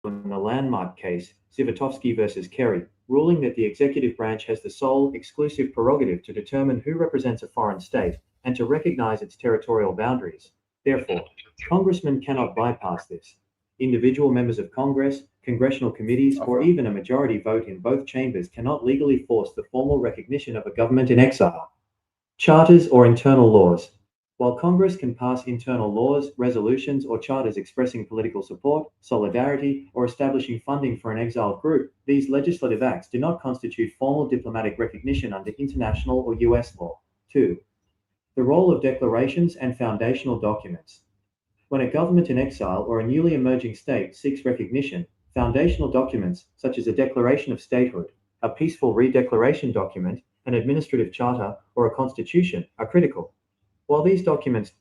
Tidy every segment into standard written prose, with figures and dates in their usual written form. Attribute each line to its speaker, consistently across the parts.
Speaker 1: in the landmark case, Zivotofsky versus Kerry, ruling that the executive branch has the sole, exclusive prerogative to determine who represents a foreign state and to recognize its territorial boundaries. Therefore, congressmen cannot bypass this. Individual members of Congress, congressional committees, or even a majority vote in both chambers cannot legally force the formal recognition of a government in exile. Charters or internal laws. While Congress can pass internal laws, resolutions, or charters expressing political support, solidarity, or establishing funding for an exiled group, these legislative acts do not constitute formal diplomatic recognition under international or U.S. law. 2. The role of declarations and foundational documents. When a government in exile or a newly emerging state seeks recognition, foundational documents, such as a declaration of statehood, a peaceful redeclaration document, an administrative charter, or a constitution, are critical. While these documents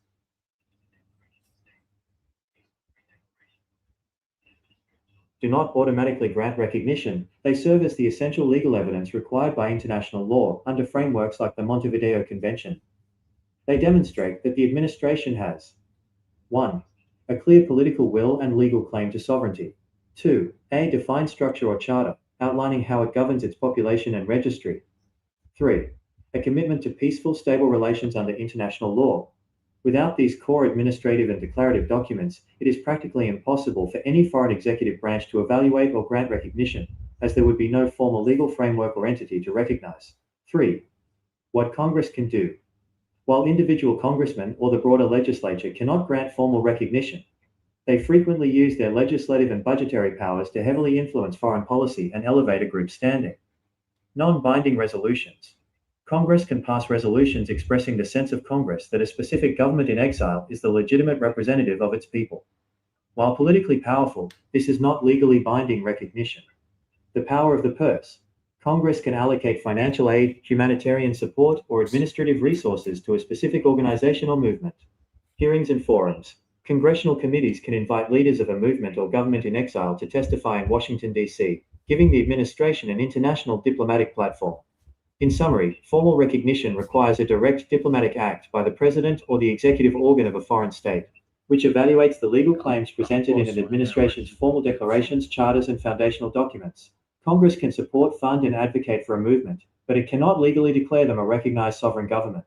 Speaker 1: do not automatically grant recognition, they serve as the essential legal evidence required by international law under frameworks like the Montevideo Convention. They demonstrate that the administration has 1. A clear political will and legal claim to sovereignty. 2. A defined structure or charter, outlining how it governs its population and registry. 3. A commitment to peaceful, stable relations under international law. Without these core administrative and declarative documents, it is practically impossible for any foreign executive branch to evaluate or grant recognition, as there would be no formal legal framework or entity to recognize. 3. What Congress can do. While individual congressmen or the broader legislature cannot grant formal recognition, they frequently use their legislative and budgetary powers to heavily influence foreign policy and elevate a group's standing. Non-binding resolutions. Congress can pass resolutions expressing the sense of Congress that a specific government in exile is the legitimate representative of its people. While politically powerful, this is not legally binding recognition. The power of the purse. Congress can allocate financial aid, humanitarian support, or administrative resources to a specific organization or movement. Hearings and forums. Congressional committees can invite leaders of a movement or government in exile to testify in Washington, D.C., giving the administration an international diplomatic platform. In summary, formal recognition requires a direct diplomatic act by the president or the executive organ of a foreign state, which evaluates the legal claims presented in an administration's formal declarations, charters, and foundational documents. Congress can support, fund, and advocate for a movement, but it cannot legally declare them a recognized sovereign government.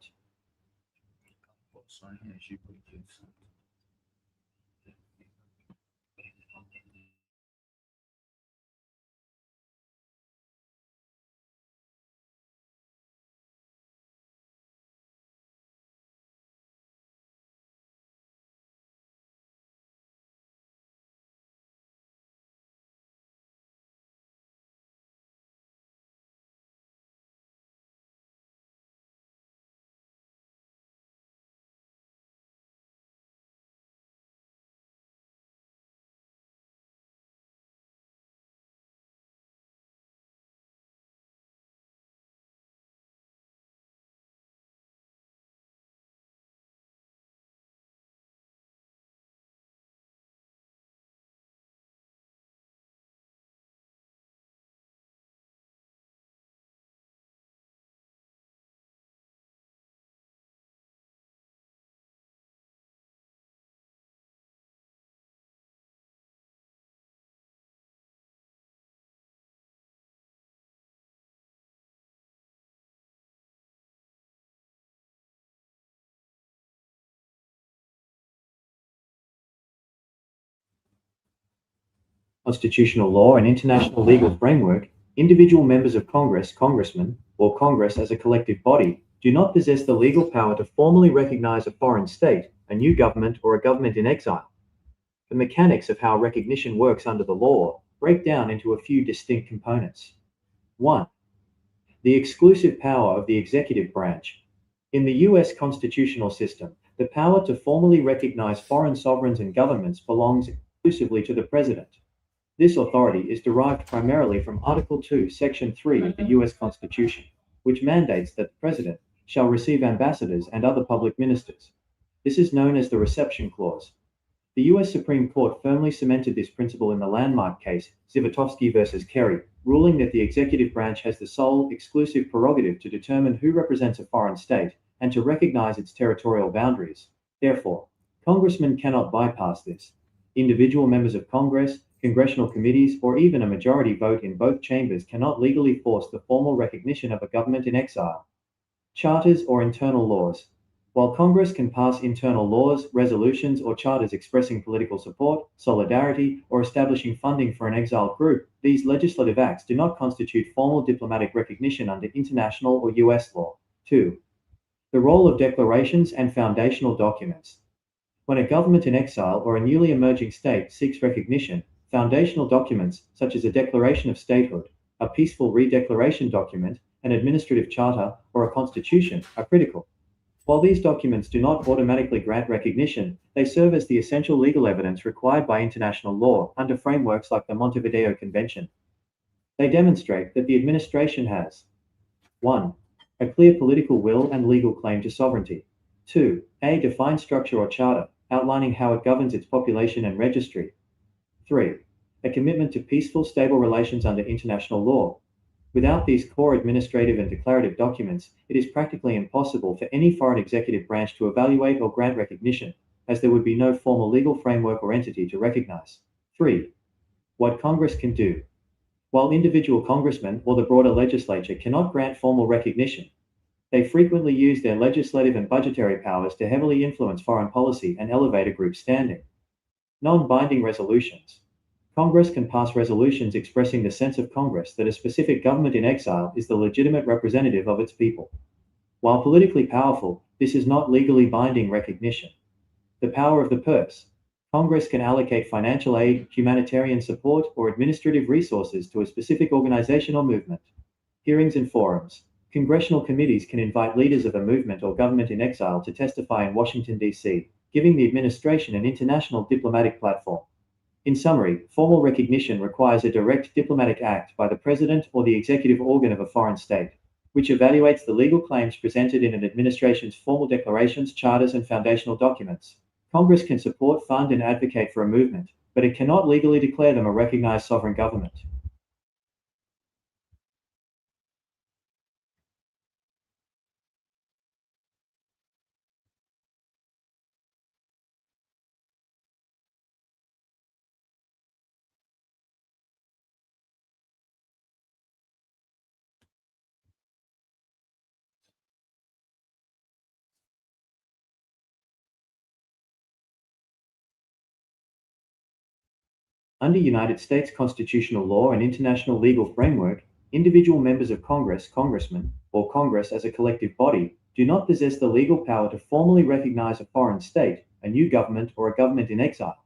Speaker 1: Constitutional law and international legal framework, individual members of Congress, congressmen, or Congress as a collective body, do not possess the legal power to formally recognize a foreign state, a new government, or a government in exile. The mechanics of how recognition works under the law break down into a few distinct components. 1. The exclusive power of the executive branch. In the U.S. constitutional system, the power to formally recognize foreign sovereigns and governments belongs exclusively to the president. This authority is derived primarily from Article 2, Section 3 of the U.S. Constitution, which mandates that the President shall receive ambassadors and other public ministers. This is known as the Reception Clause. The U.S. Supreme Court firmly cemented this principle in the landmark case, Zivotofsky versus Kerry, ruling that the executive branch has the sole, exclusive prerogative to determine who represents a foreign state and to recognize its territorial boundaries. Therefore, congressmen cannot bypass this. Individual members of Congress, congressional committees, or even a majority vote in both chambers cannot legally force the formal recognition of a government in exile. Charters or internal laws. While Congress can pass internal laws, resolutions, or charters expressing political support, solidarity, or establishing funding for an exiled group, these legislative acts do not constitute formal diplomatic recognition under international or U.S. law. 2. The role of declarations and foundational documents. When a government in exile or a newly emerging state seeks recognition, foundational documents, such as a declaration of statehood, a peaceful redeclaration document, an administrative charter, or a constitution, are critical. While these documents do not automatically grant recognition, they serve as the essential legal evidence required by international law under frameworks like the Montevideo Convention. They demonstrate that the administration has 1. A clear political will and legal claim to sovereignty. 2. A defined structure or charter, outlining how it governs its population and registry. 3. A commitment to peaceful, stable relations under international law. Without these core administrative and declarative documents, it is practically impossible for any foreign executive branch to evaluate or grant recognition, as there would be no formal legal framework or entity to recognize. 3. What Congress can do. While individual congressmen or the broader legislature cannot grant formal recognition, they frequently use their legislative and budgetary powers to heavily influence foreign policy and elevate a group's standing. Non-binding resolutions. Congress can pass resolutions expressing the sense of Congress that a specific government in exile is the legitimate representative of its people. While politically powerful, this is not legally binding recognition. The power of the purse. Congress can allocate financial aid, humanitarian support, or administrative resources to a specific organization or movement. Hearings and forums. Congressional committees can invite leaders of a movement or government in exile to testify in Washington, D.C., giving the administration an international diplomatic platform. In summary, formal recognition requires a direct diplomatic act by the president or the executive organ of a foreign state, which evaluates the legal claims presented in an administration's formal declarations, charters, and foundational documents. Congress can support, fund, and advocate for a movement, but it cannot legally declare them a recognized sovereign government. Under United States constitutional law and international legal framework, individual members of Congress, congressmen, or Congress as a collective body, do not possess the legal power to formally recognize a foreign state, a new government, or a government in exile.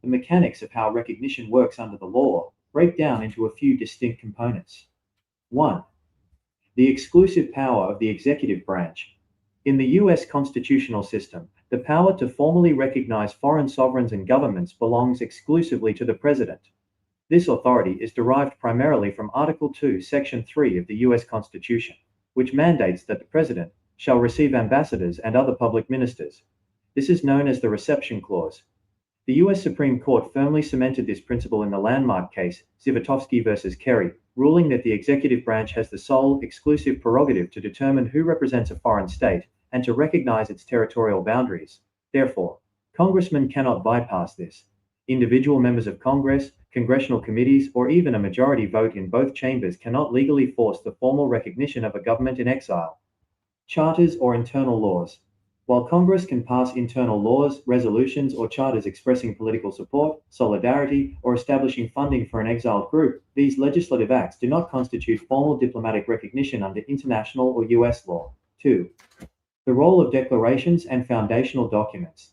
Speaker 1: The mechanics of how recognition works under the law break down into a few distinct components. 1. The exclusive power of the executive branch. In the U.S. constitutional system, the power to formally recognize foreign sovereigns and governments belongs exclusively to the President. This authority is derived primarily from Article 2, Section 3 of the U.S. Constitution, which mandates that the President shall receive ambassadors and other public ministers. This is known as the Reception Clause. The U.S. Supreme Court firmly cemented this principle in the landmark case, Zivotofsky v. Kerry, ruling that the executive branch has the sole, exclusive prerogative to determine who represents a foreign state and to recognize its territorial boundaries. Therefore, congressmen cannot bypass this. Individual members of Congress, congressional committees, or even a majority vote in both chambers cannot legally force the formal recognition of a government in exile. Charters or internal laws. While Congress can pass internal laws, resolutions, or charters expressing political support, solidarity, or establishing funding for an exiled group, these legislative acts do not constitute formal diplomatic recognition under international or U.S. law. 2. The role of declarations and foundational documents.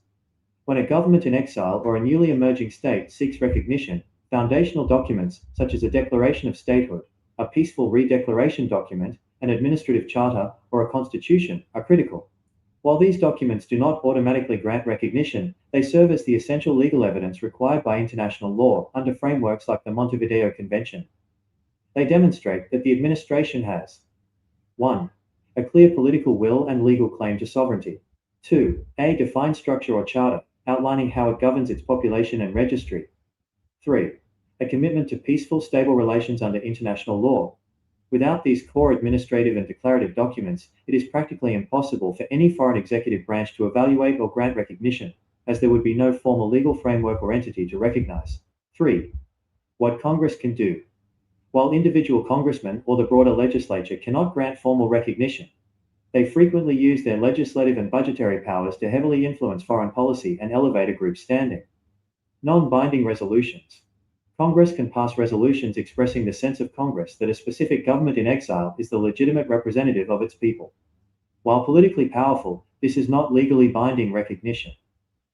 Speaker 1: When a government in exile or a newly emerging state seeks recognition, foundational documents, such as a declaration of statehood, a peaceful redeclaration document, an administrative charter, or a constitution, are critical. While these documents do not automatically grant recognition, they serve as the essential legal evidence required by international law under frameworks like the Montevideo Convention. They demonstrate that the administration has 1. A clear political will and legal claim to sovereignty. 2. A defined structure or charter, outlining how it governs its population and registry. 3. A commitment to peaceful, stable relations under international law. Without these core administrative and declarative documents, it is practically impossible for any foreign executive branch to evaluate or grant recognition, as there would be no formal legal framework or entity to recognize. 3. What Congress can do. While individual congressmen or the broader legislature cannot grant formal recognition, they frequently use their legislative and budgetary powers to heavily influence foreign policy and elevate a group's standing. Non-binding resolutions. Congress can pass resolutions expressing the sense of Congress that a specific government in exile is the legitimate representative of its people. While politically powerful, this is not legally binding recognition.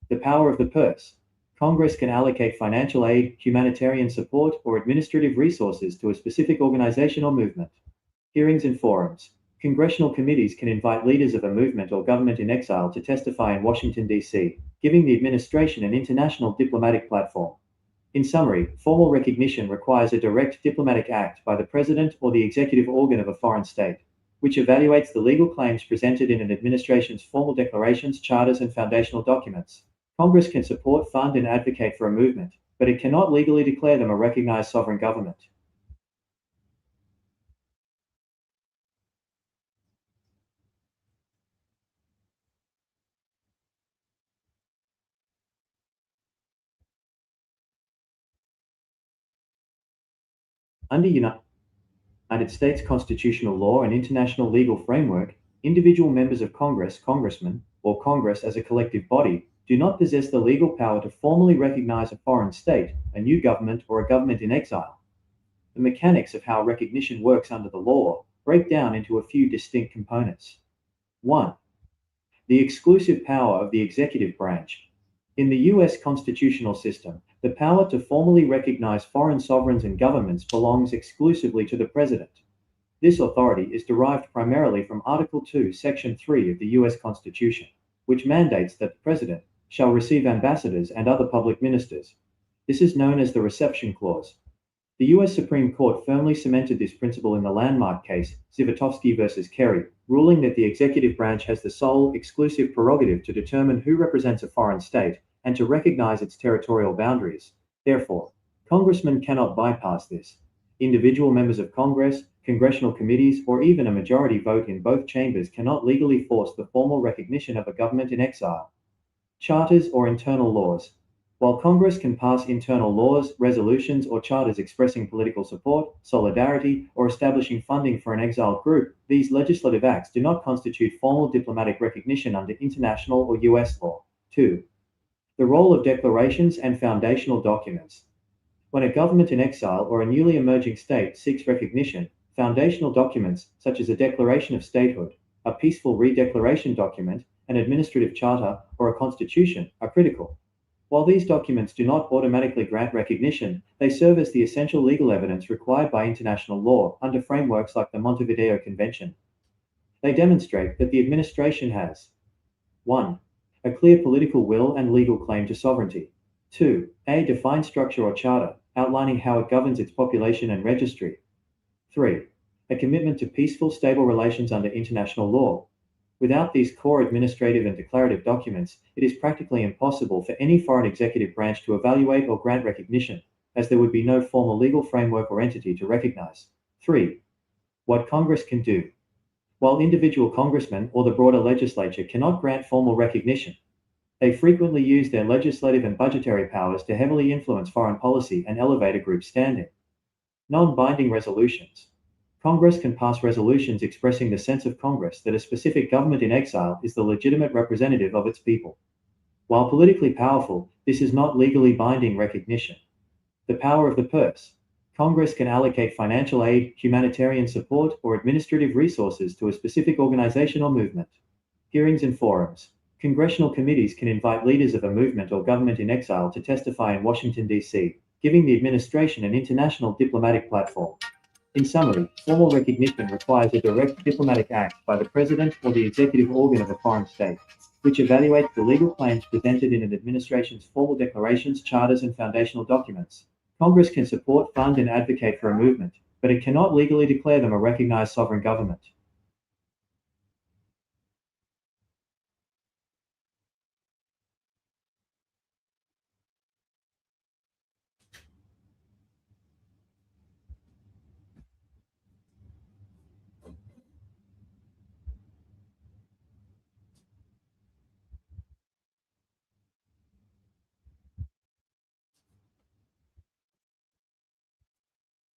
Speaker 1: The power of the purse. Congress can allocate financial aid, humanitarian support, or administrative resources to a specific organization or movement. Hearings and forums. Congressional committees can invite leaders of a movement or government in exile to testify in Washington, D.C., giving the administration an international diplomatic platform. In summary, formal recognition requires a direct diplomatic act by the president or the executive organ of a foreign state, which evaluates the legal claims presented in an administration's formal declarations, charters, and foundational documents. Congress can support, fund, and advocate for a movement, but it cannot legally declare them a recognized sovereign government. Under United States constitutional law and international legal framework, individual members of Congress, congressmen, or Congress as a collective body, do not possess the legal power to formally recognize a foreign state, a new government, or a government in exile. The mechanics of how recognition works under the law break down into a few distinct components. 1. The exclusive power of the executive branch. In the U.S. constitutional system, the power to formally recognize foreign sovereigns and governments belongs exclusively to the President. This authority is derived primarily from Article 2, Section 3 of the U.S. Constitution, which mandates that the President shall receive ambassadors and other public ministers. This is known as the Reception Clause. The U.S. Supreme Court firmly cemented this principle in the landmark case, Zivotofsky v. Kerry, ruling that the executive branch has the sole, exclusive prerogative to determine who represents a foreign state and to recognize its territorial boundaries. Therefore, congressmen cannot bypass this. Individual members of Congress, congressional committees, or even a majority vote in both chambers cannot legally force the formal recognition of a government in exile. Charters or internal laws. While Congress can pass internal laws, resolutions, or charters expressing political support, solidarity, or establishing funding for an exiled group, these legislative acts do not constitute formal diplomatic recognition under international or U.S. law. 2. The role of declarations and foundational documents. When a government in exile or a newly emerging state seeks recognition, foundational documents, such as a declaration of statehood, a peaceful redeclaration document, an administrative charter, or a constitution, are critical. While these documents do not automatically grant recognition, they serve as the essential legal evidence required by international law under frameworks like the Montevideo Convention. They demonstrate that the administration has 1. A clear political will and legal claim to sovereignty. 2. A defined structure or charter, outlining how it governs its population and registry. 3. A commitment to peaceful, stable relations under international law. Without these core administrative and declarative documents, it is practically impossible for any foreign executive branch to evaluate or grant recognition, as there would be no formal legal framework or entity to recognize. 3. What Congress can do. While individual congressmen or the broader legislature cannot grant formal recognition, they frequently use their legislative and budgetary powers to heavily influence foreign policy and elevate a group's standing. Non-binding resolutions. Congress can pass resolutions expressing the sense of Congress that a specific government in exile is the legitimate representative of its people. While politically powerful, this is not legally binding recognition. The power of the purse. Congress can allocate financial aid, humanitarian support, or administrative resources to a specific organization or movement. Hearings and forums. Congressional committees can invite leaders of a movement or government in exile to testify in Washington, D.C., giving the administration an international diplomatic platform. In summary, formal recognition requires a direct diplomatic act by the president or the executive organ of a foreign state, which evaluates the legal claims presented in an administration's formal declarations, charters, and foundational documents. Congress can support, fund, and advocate for a movement, but it cannot legally declare them a recognized sovereign government.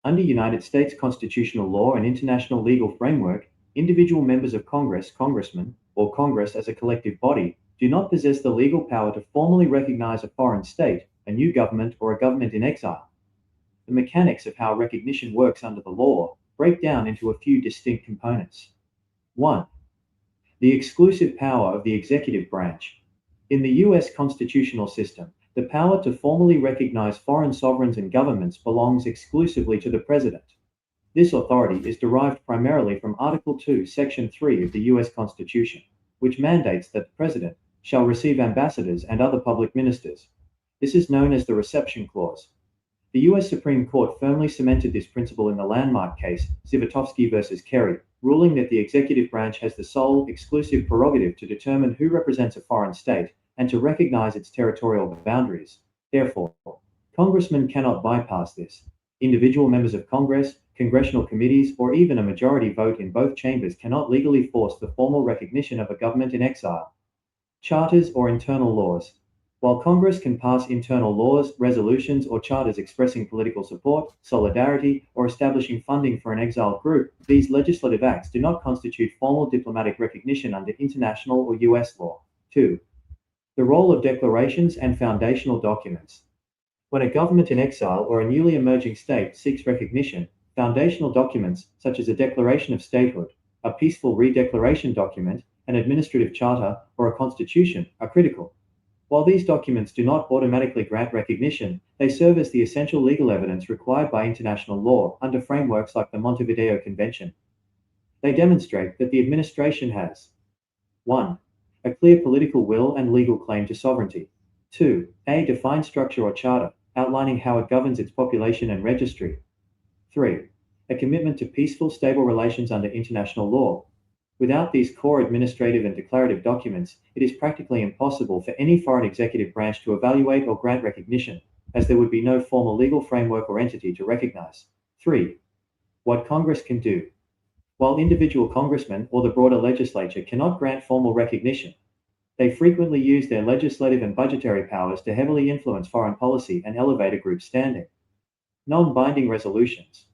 Speaker 1: Under United States constitutional law and international legal framework, individual members of Congress, congressmen, or Congress as a collective body, do not possess the legal power to formally recognize a foreign state, a new government, or a government in exile. The mechanics of how recognition works under the law break down into a few distinct components. 1. The exclusive power of the executive branch. In the U.S. constitutional system, the power to formally recognize foreign sovereigns and governments belongs exclusively to the President. This authority is derived primarily from Article 2, Section 3 of the U.S. Constitution, which mandates that the President shall receive ambassadors and other public ministers. This is known as the Reception Clause. The U.S. Supreme Court firmly cemented this principle in the landmark case, Zivotofsky v. Kerry, ruling that the executive branch has the sole, exclusive prerogative to determine who represents a foreign state and to recognize its territorial boundaries. Therefore, congressmen cannot bypass this. Individual members of Congress, congressional committees, or even a majority vote in both chambers cannot legally force the formal recognition of a government in exile. Charters or internal laws. While Congress can pass internal laws, resolutions, or charters expressing political support, solidarity, or establishing funding for an exiled group, these legislative acts do not constitute formal diplomatic recognition under international or U.S. law. 2. The role of declarations and foundational documents. When a government in exile or a newly emerging state seeks recognition, foundational documents, such as a declaration of statehood, a peaceful redeclaration document, an administrative charter, or a constitution, are critical. While these documents do not automatically grant recognition, they serve as the essential legal evidence required by international law under frameworks like the Montevideo Convention. They demonstrate that the administration has 1. A clear political will and legal claim to sovereignty. 2. A defined structure or charter, outlining how it governs its population and registry. 3. A commitment to peaceful, stable relations under international law. Without these core administrative and declarative documents, it is practically impossible for any foreign executive branch to evaluate or grant recognition, as there would be no formal legal framework or entity to recognize. 3. What Congress can do. While individual congressmen or the broader legislature cannot grant formal recognition, they frequently use their legislative and budgetary powers to heavily influence foreign policy and elevate a group's standing. Non-binding resolutions.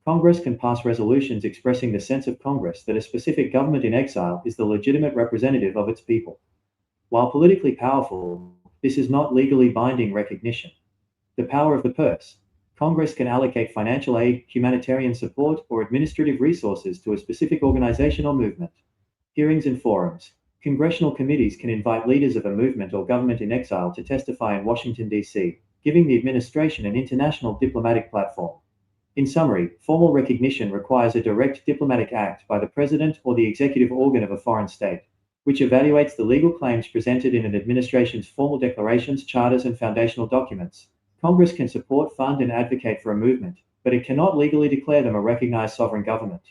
Speaker 1: Congress can pass resolutions expressing the sense of Congress that a specific government in exile is the legitimate representative of its people. While politically powerful, this is not legally binding recognition. The power of the purse. Congress can allocate financial aid, humanitarian support, or administrative resources to a specific organization or movement. Hearings and forums. Congressional committees can invite leaders of a movement or government in exile to testify in Washington, D.C., giving the administration an international diplomatic platform. In summary, formal recognition requires a direct diplomatic act by the president or the executive organ of a foreign state, which evaluates the legal claims presented in an administration's formal declarations, charters, and foundational documents. Congress can support, fund, and advocate for a movement, but it cannot legally declare them a recognized sovereign government.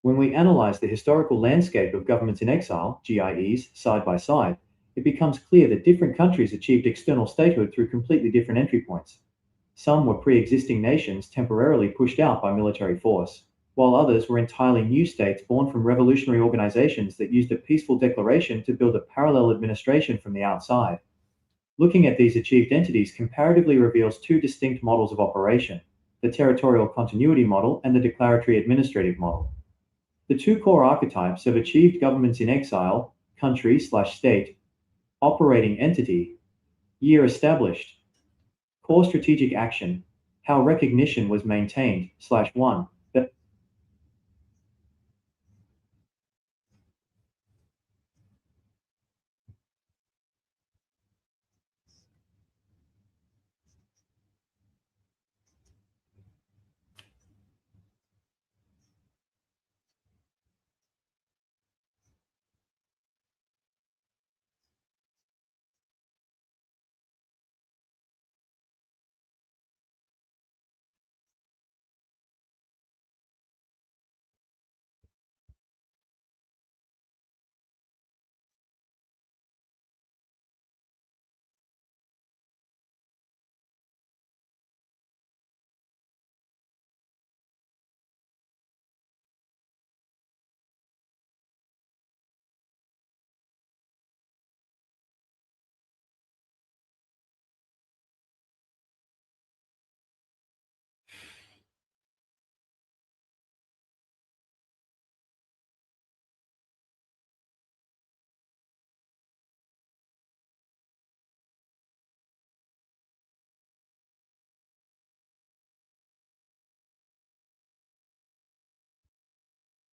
Speaker 1: When we analyze the historical landscape of governments in exile, GIEs, side by side, it becomes clear that different countries achieved external statehood through completely different entry points. Some were pre-existing nations temporarily pushed out by military force, while others were entirely new states born from revolutionary organizations that used a peaceful declaration to build a parallel administration from the outside. Looking at these achieved entities comparatively reveals two distinct models of operation: the territorial continuity model and the declaratory administrative model. The two core archetypes of achieved governments in exile, country/state, operating entity, year established, core strategic action, how recognition was maintained/one.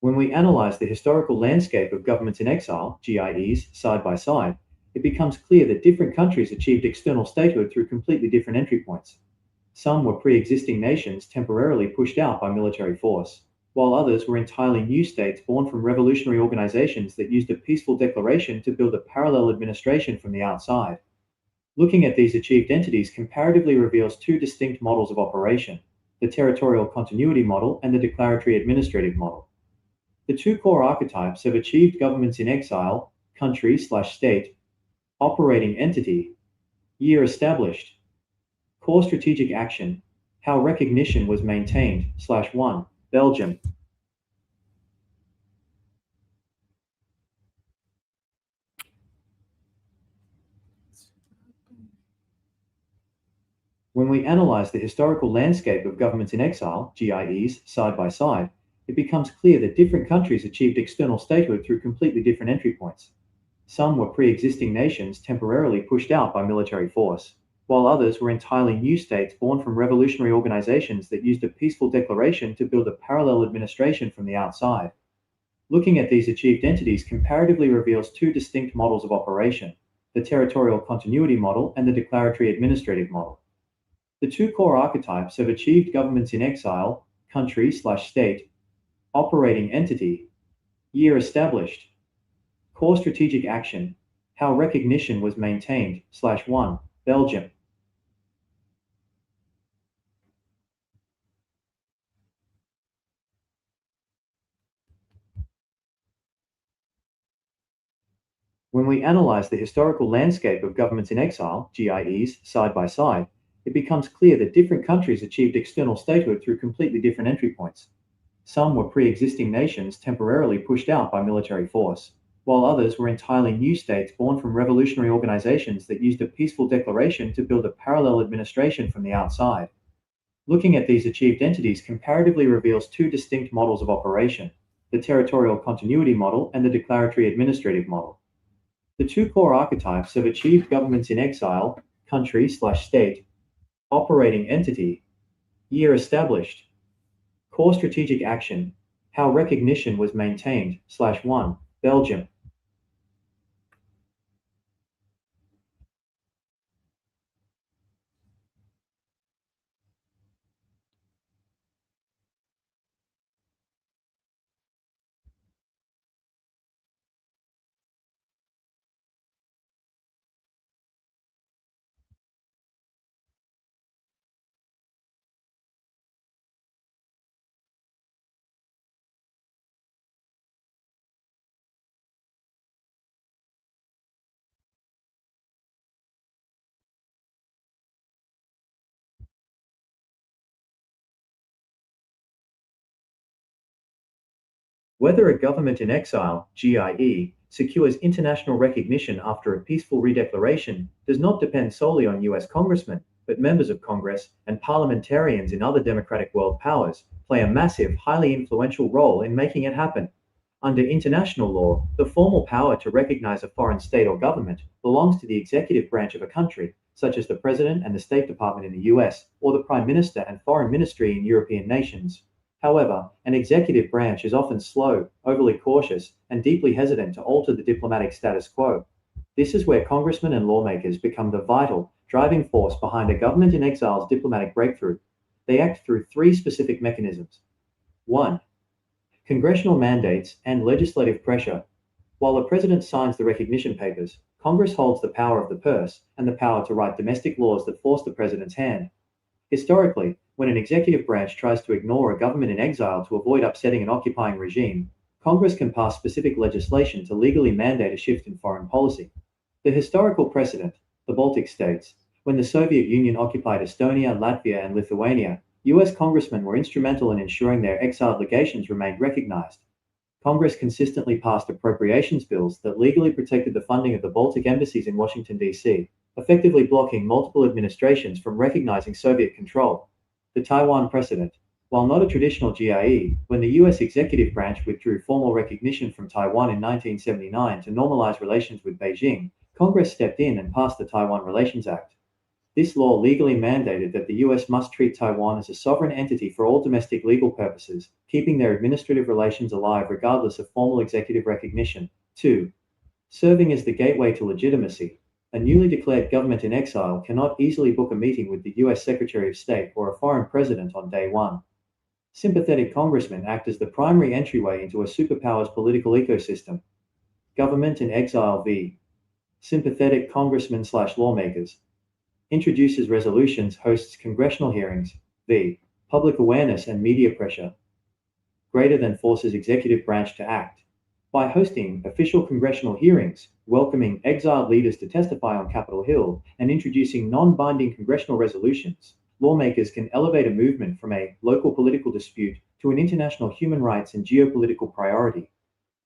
Speaker 1: When we analyze the historical landscape of governments in exile, GIEs, side by side, it becomes clear that different countries achieved external statehood through completely different entry points. Some were pre-existing nations temporarily pushed out by military force, while others were entirely new states born from revolutionary organizations that used a peaceful declaration to build a parallel administration from the outside. Looking at these achieved entities comparatively reveals two distinct models of operation: the territorial continuity model and the declaratory administrative model. The two core archetypes of achieved governments in exile, country/state, operating entity, year established, core strategic action, how recognition was maintained/one. Belgium. When we analyze the historical landscape of governments in exile, GIEs, side by side, it becomes clear that different countries achieved external statehood through completely different entry points. Some were pre-existing nations temporarily pushed out by military force, while others were entirely new states born from revolutionary organizations that used a peaceful declaration to build a parallel administration from the outside. Looking at these achieved entities comparatively reveals two distinct models of operation: the territorial continuity model and the declaratory administrative model. The two core archetypes of achieved governments in exile, country/state, operating entity, year established, core strategic action, how recognition was maintained/one. Belgium. When we analyze the historical landscape of governments in exile, GIEs, side by side, it becomes clear that different countries achieved external statehood through completely different entry points. Some were pre-existing nations temporarily pushed out by military force, while others were entirely new states born from revolutionary organizations that used a peaceful declaration to build a parallel administration from the outside. Looking at these achieved entities comparatively reveals two distinct models of operation: the territorial continuity model and the declaratory administrative model. The two core archetypes of achieved governments in exile, country/state, operating entity, year established, core strategic action, how recognition was maintained/one. Belgium. Whether a government in exile, GIE, secures international recognition after a peaceful redeclaration does not depend solely on US congressmen, but members of Congress and parliamentarians in other democratic world powers play a massive, highly influential role in making it happen. Under international law, the formal power to recognize a foreign state or government belongs to the executive branch of a country, such as the President and the State Department in the US, or the Prime Minister and Foreign Ministry in European nations. However, an executive branch is often slow, overly cautious, and deeply hesitant to alter the diplomatic status quo. This is where congressmen and lawmakers become the vital, driving force behind a government in exile's diplomatic breakthrough. They act through three specific mechanisms. 1. Congressional mandates and legislative pressure. While the president signs the recognition papers, Congress holds the power of the purse and the power to write domestic laws that force the president's hand. Historically, when an executive branch tries to ignore a government in exile to avoid upsetting an occupying regime, Congress can pass specific legislation to legally mandate a shift in foreign policy. The historical precedent, the Baltic states, when the Soviet Union occupied Estonia, Latvia, and Lithuania, US congressmen were instrumental in ensuring their exiled legations remained recognized. Congress consistently passed appropriations bills that legally protected the funding of the Baltic embassies in Washington, D.C., effectively blocking multiple administrations from recognizing Soviet control. The Taiwan precedent. While not a traditional GIE, when the US executive branch withdrew formal recognition from Taiwan in 1979 to normalize relations with Beijing, Congress stepped in and passed the Taiwan Relations Act. This law legally mandated that the US must treat Taiwan as a sovereign entity for all domestic legal purposes, keeping their administrative relations alive regardless of formal executive recognition. 2. Serving as the gateway to legitimacy. A newly declared government in exile cannot easily book a meeting with the US Secretary of State or a foreign president on day one. Sympathetic congressmen act as the primary entryway into a superpower's political ecosystem. Government in exile v. Sympathetic congressmen/lawmakers. Introduces resolutions, hosts congressional hearings, v. Public awareness and media pressure. Greater than forces executive branch to act. By hosting official congressional hearings, welcoming exiled leaders to testify on Capitol Hill, and introducing non-binding congressional resolutions, lawmakers can elevate a movement from a local political dispute to an international human rights and geopolitical priority.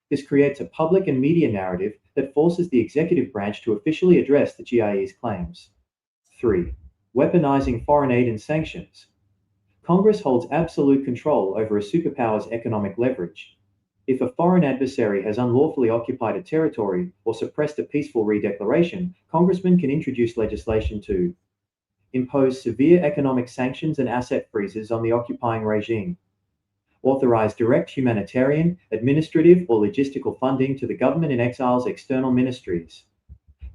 Speaker 1: This creates a public and media narrative that forces the executive branch to officially address the GIE's claims. 3. Weaponizing foreign aid and sanctions. Congress holds absolute control over a superpower's economic leverage. If a foreign adversary has unlawfully occupied a territory or suppressed a peaceful redeclaration, congressmen can introduce legislation to impose severe economic sanctions and asset freezes on the occupying regime, authorize direct humanitarian, administrative, or logistical funding to the government in exile's external ministries.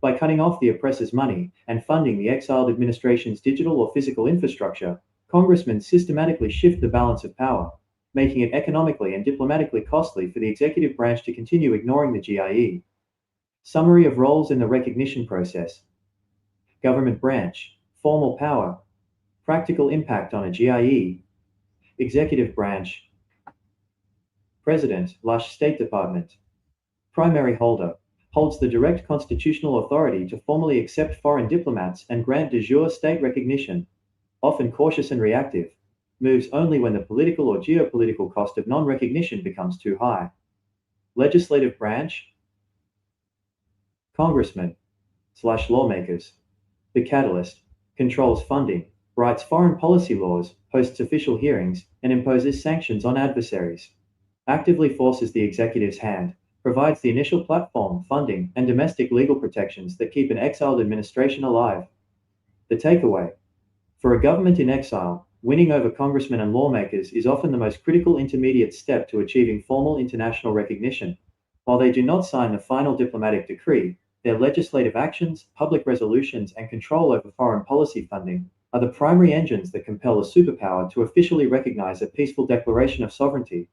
Speaker 1: By cutting off the oppressor's money and funding the exiled administration's digital or physical infrastructure, congressmen systematically shift the balance of power, making it economically and diplomatically costly for the executive branch to continue ignoring the GIE. Summary of roles in the recognition process. Government branch, formal power, practical impact on a GIE, executive branch, President/State Department, primary holder, holds the direct constitutional authority to formally accept foreign diplomats and grant de jure state recognition, often cautious and reactive, moves only when the political or geopolitical cost of non-recognition becomes too high. Legislative branch, congressmen/lawmakers, the catalyst, controls funding, writes foreign policy laws, hosts official hearings, and imposes sanctions on adversaries. Actively forces the executive's hand, provides the initial platform, funding, and domestic legal protections that keep an exiled administration alive. The takeaway. For a government in exile, winning over congressmen and lawmakers is often the most critical intermediate step to achieving formal international recognition. While they do not sign the final diplomatic decree, their legislative actions, public resolutions, and control over foreign policy funding are the primary engines that compel a superpower to officially recognize a peaceful declaration of sovereignty.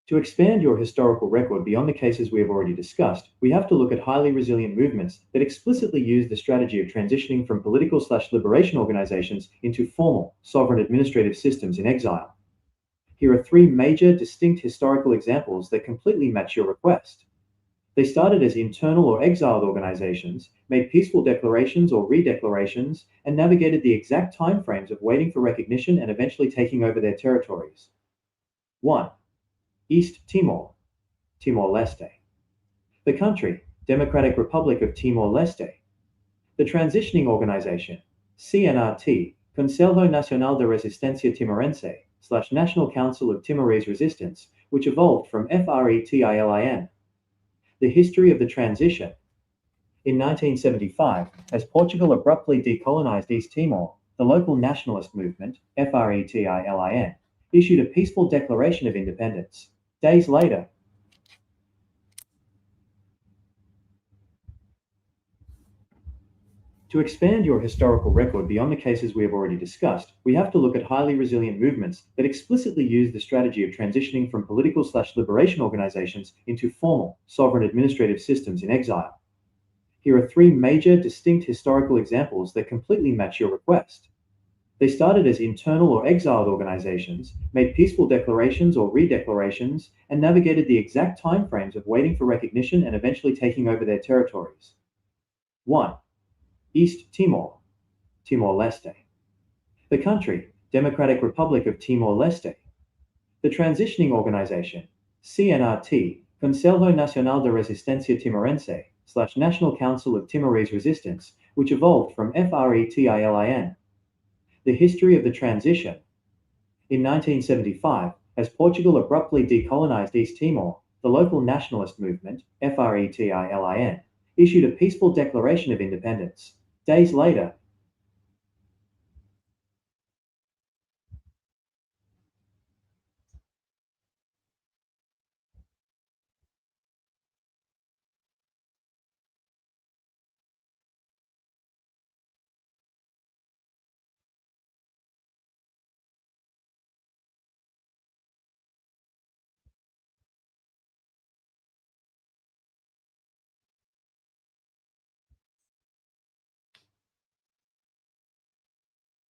Speaker 1: To expand your historical record beyond the cases we have already discussed, we have to look at highly resilient movements that explicitly use the strategy of transitioning from political/liberation organizations into formal, sovereign administrative systems in exile. Here are three major, distinct historical examples that completely match your request. They started as internal or exiled organizations, made peaceful declarations or redeclarations, and navigated the exact timeframes of waiting for recognition and eventually taking over their territories. 1. East Timor, Timor-Leste. The country, Democratic Republic of Timor-Leste. The transitioning organization, CNRT, Consejo Nacional de Resistencia Timorense, / National Council of Timorese Resistance, which evolved from FRETILIN. The history of the transition. In 1975, as Portugal abruptly decolonized East Timor, the local nationalist movement, FRETILIN, issued a peaceful declaration of independence. Days later, to expand your historical record beyond the cases we have already discussed, we have to look at highly resilient movements that explicitly use the strategy of transitioning from political/liberation organizations into formal, sovereign administrative systems in exile. Here are three major, distinct historical examples that completely match your request. They started as internal or exiled organizations, made peaceful declarations or redeclarations, and navigated the exact timeframes of waiting for recognition and eventually taking over their territories. 1. East Timor, Timor-Leste. The country, Democratic Republic of Timor-Leste. The transitioning organization, CNRT, Consejo Nacional de Resistencia Timorense, / National Council of Timorese Resistance, which evolved from FRETILIN. The history of the transition. In 1975, as Portugal abruptly decolonized East Timor, the local nationalist movement, FRETILIN, issued a peaceful declaration of independence. Days later,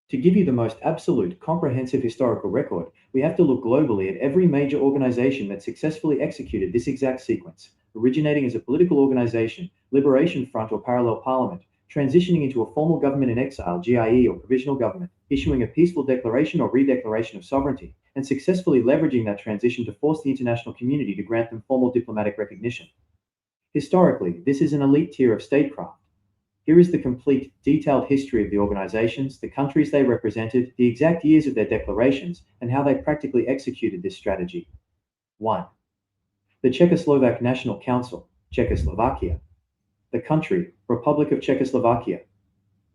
Speaker 1: to give you the most absolute, comprehensive historical record, we have to look globally at every major organization that successfully executed this exact sequence, originating as a political organization, liberation front or parallel parliament, transitioning into a formal government in exile, GIE or provisional government, issuing a peaceful declaration or redeclaration of sovereignty, and successfully leveraging that transition to force the international community to grant them formal diplomatic recognition. Historically, this is an elite tier of statecraft. Here is the complete, detailed history of the organizations, the countries they represented, the exact years of their declarations, and how they practically executed this strategy. 1. The Czechoslovak National Council, Czechoslovakia. The country, Republic of Czechoslovakia.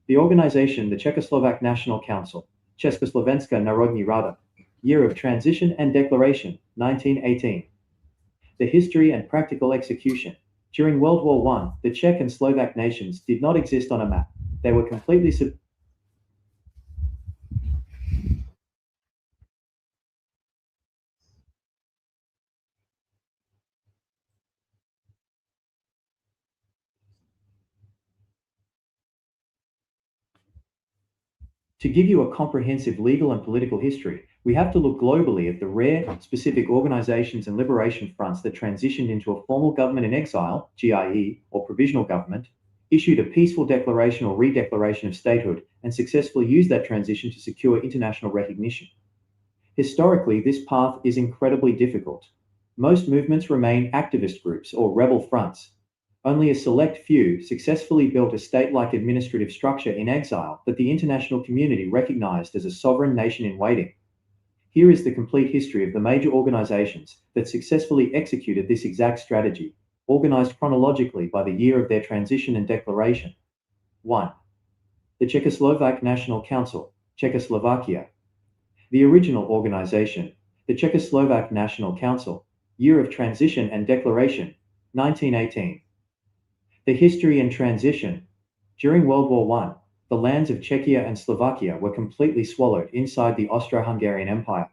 Speaker 1: The organization, the Czechoslovak National Council, Československá národní rada. Year of transition and declaration, 1918. The history and practical execution. During World War I, the Czech and Slovak nations did not exist on a map. They were completely To give you a comprehensive legal and political history, we have to look globally at the rare, specific organizations and liberation fronts that transitioned into a formal government in exile, GIE, or provisional government, issued a peaceful declaration or redeclaration of statehood, and successfully used that transition to secure international recognition. Historically, this path is incredibly difficult. Most movements remain activist groups or rebel fronts. Only a select few successfully built a state-like administrative structure in exile that the international community recognized as a sovereign nation in waiting. Here is the complete history of the major organizations that successfully executed this exact strategy, organized chronologically by the year of their transition and declaration. 1. The Czechoslovak National Council, Czechoslovakia. The original organization, the Czechoslovak National Council, year of transition and declaration, 1918. The history and transition. During World War I, the lands of Czechia and Slovakia were completely swallowed inside the Austro-Hungarian Empire.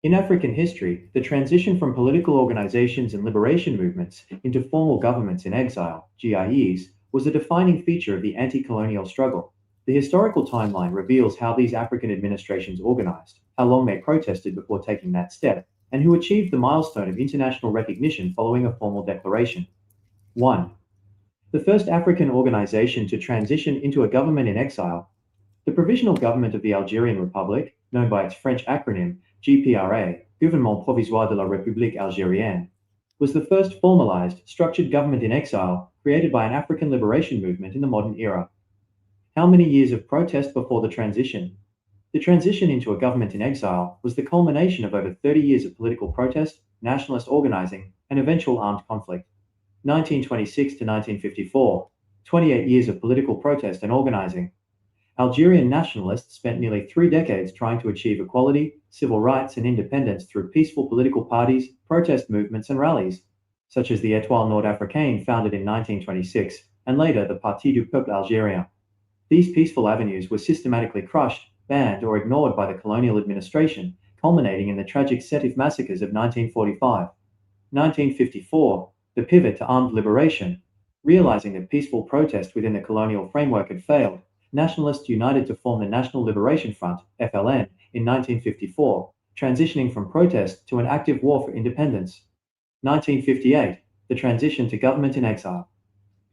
Speaker 1: In African history, the transition from political organizations and liberation movements into formal governments in exile, GIEs, was a defining feature of the anti-colonial struggle. The historical timeline reveals how these African administrations organized, how long they protested before taking that step, and who achieved the milestone of international recognition following a formal declaration. 1. The first African organization to transition into a government in exile, the Provisional Government of the Algerian Republic, known by its French acronym GPRA, Gouvernement Provisoire de la République Algérienne, was the first formalized, structured government in exile created by an African liberation movement in the modern era. How many years of protest before the transition? The transition into a government in exile was the culmination of over 30 years of political protest, nationalist organizing, and eventual armed conflict. 1926 to 1954, 28 years of political protest and organizing. Algerian nationalists spent nearly 3 decades trying to achieve equality, civil rights, and independence through peaceful political parties, protest movements, and rallies, such as the Étoile Nord-Africaine founded in 1926, and later the Parti du Peuple Algérien. These peaceful avenues were systematically crushed, banned, or ignored by the colonial administration, culminating in the tragic Sétif massacres of 1945. 1954, the pivot to armed liberation. Realizing that peaceful protest within the colonial framework had failed, nationalists united to form the National Liberation Front, FLN, in 1954, transitioning from protest to an active war for independence. 1958, the transition to government in exile.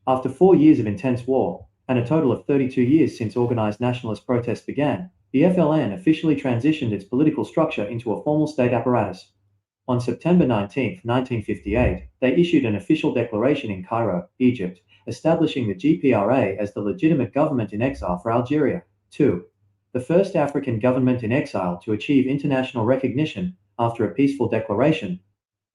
Speaker 1: After 4 years of intense war, and a total of 32 years since organized nationalist protests began, the FLN officially transitioned its political structure into a formal state apparatus. On September 19, 1958, they issued an official declaration in Cairo, Egypt, establishing the GPRA as the legitimate government in exile for Algeria. 2. The first African government in exile to achieve international recognition after a peaceful declaration.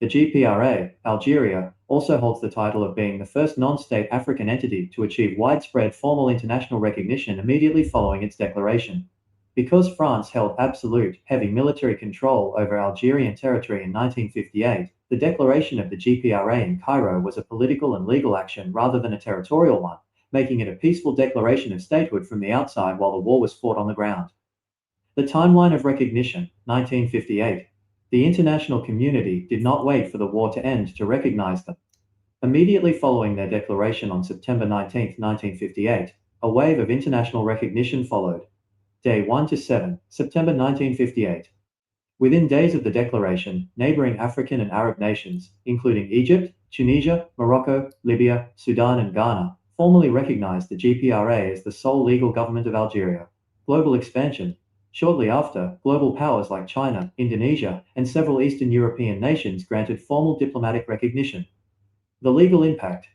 Speaker 1: The GPRA, Algeria, also holds the title of being the first non-state African entity to achieve widespread formal international recognition immediately following its declaration. Because France held absolute, heavy military control over Algerian territory in 1958, the declaration of the GPRA in Cairo was a political and legal action rather than a territorial one, making it a peaceful declaration of statehood from the outside while the war was fought on the ground. The timeline of recognition, 1958. The international community did not wait for the war to end to recognize them. Immediately following their declaration on September 19, 1958, a wave of international recognition followed. Day 1 to 7, September 1958. Within days of the declaration, neighboring African and Arab nations, including Egypt, Tunisia, Morocco, Libya, Sudan, and Ghana, formally recognized the GPRA as the sole legal government of Algeria. Global expansion. Shortly after, global powers like China, Indonesia, and several Eastern European nations granted formal diplomatic recognition. The legal impact.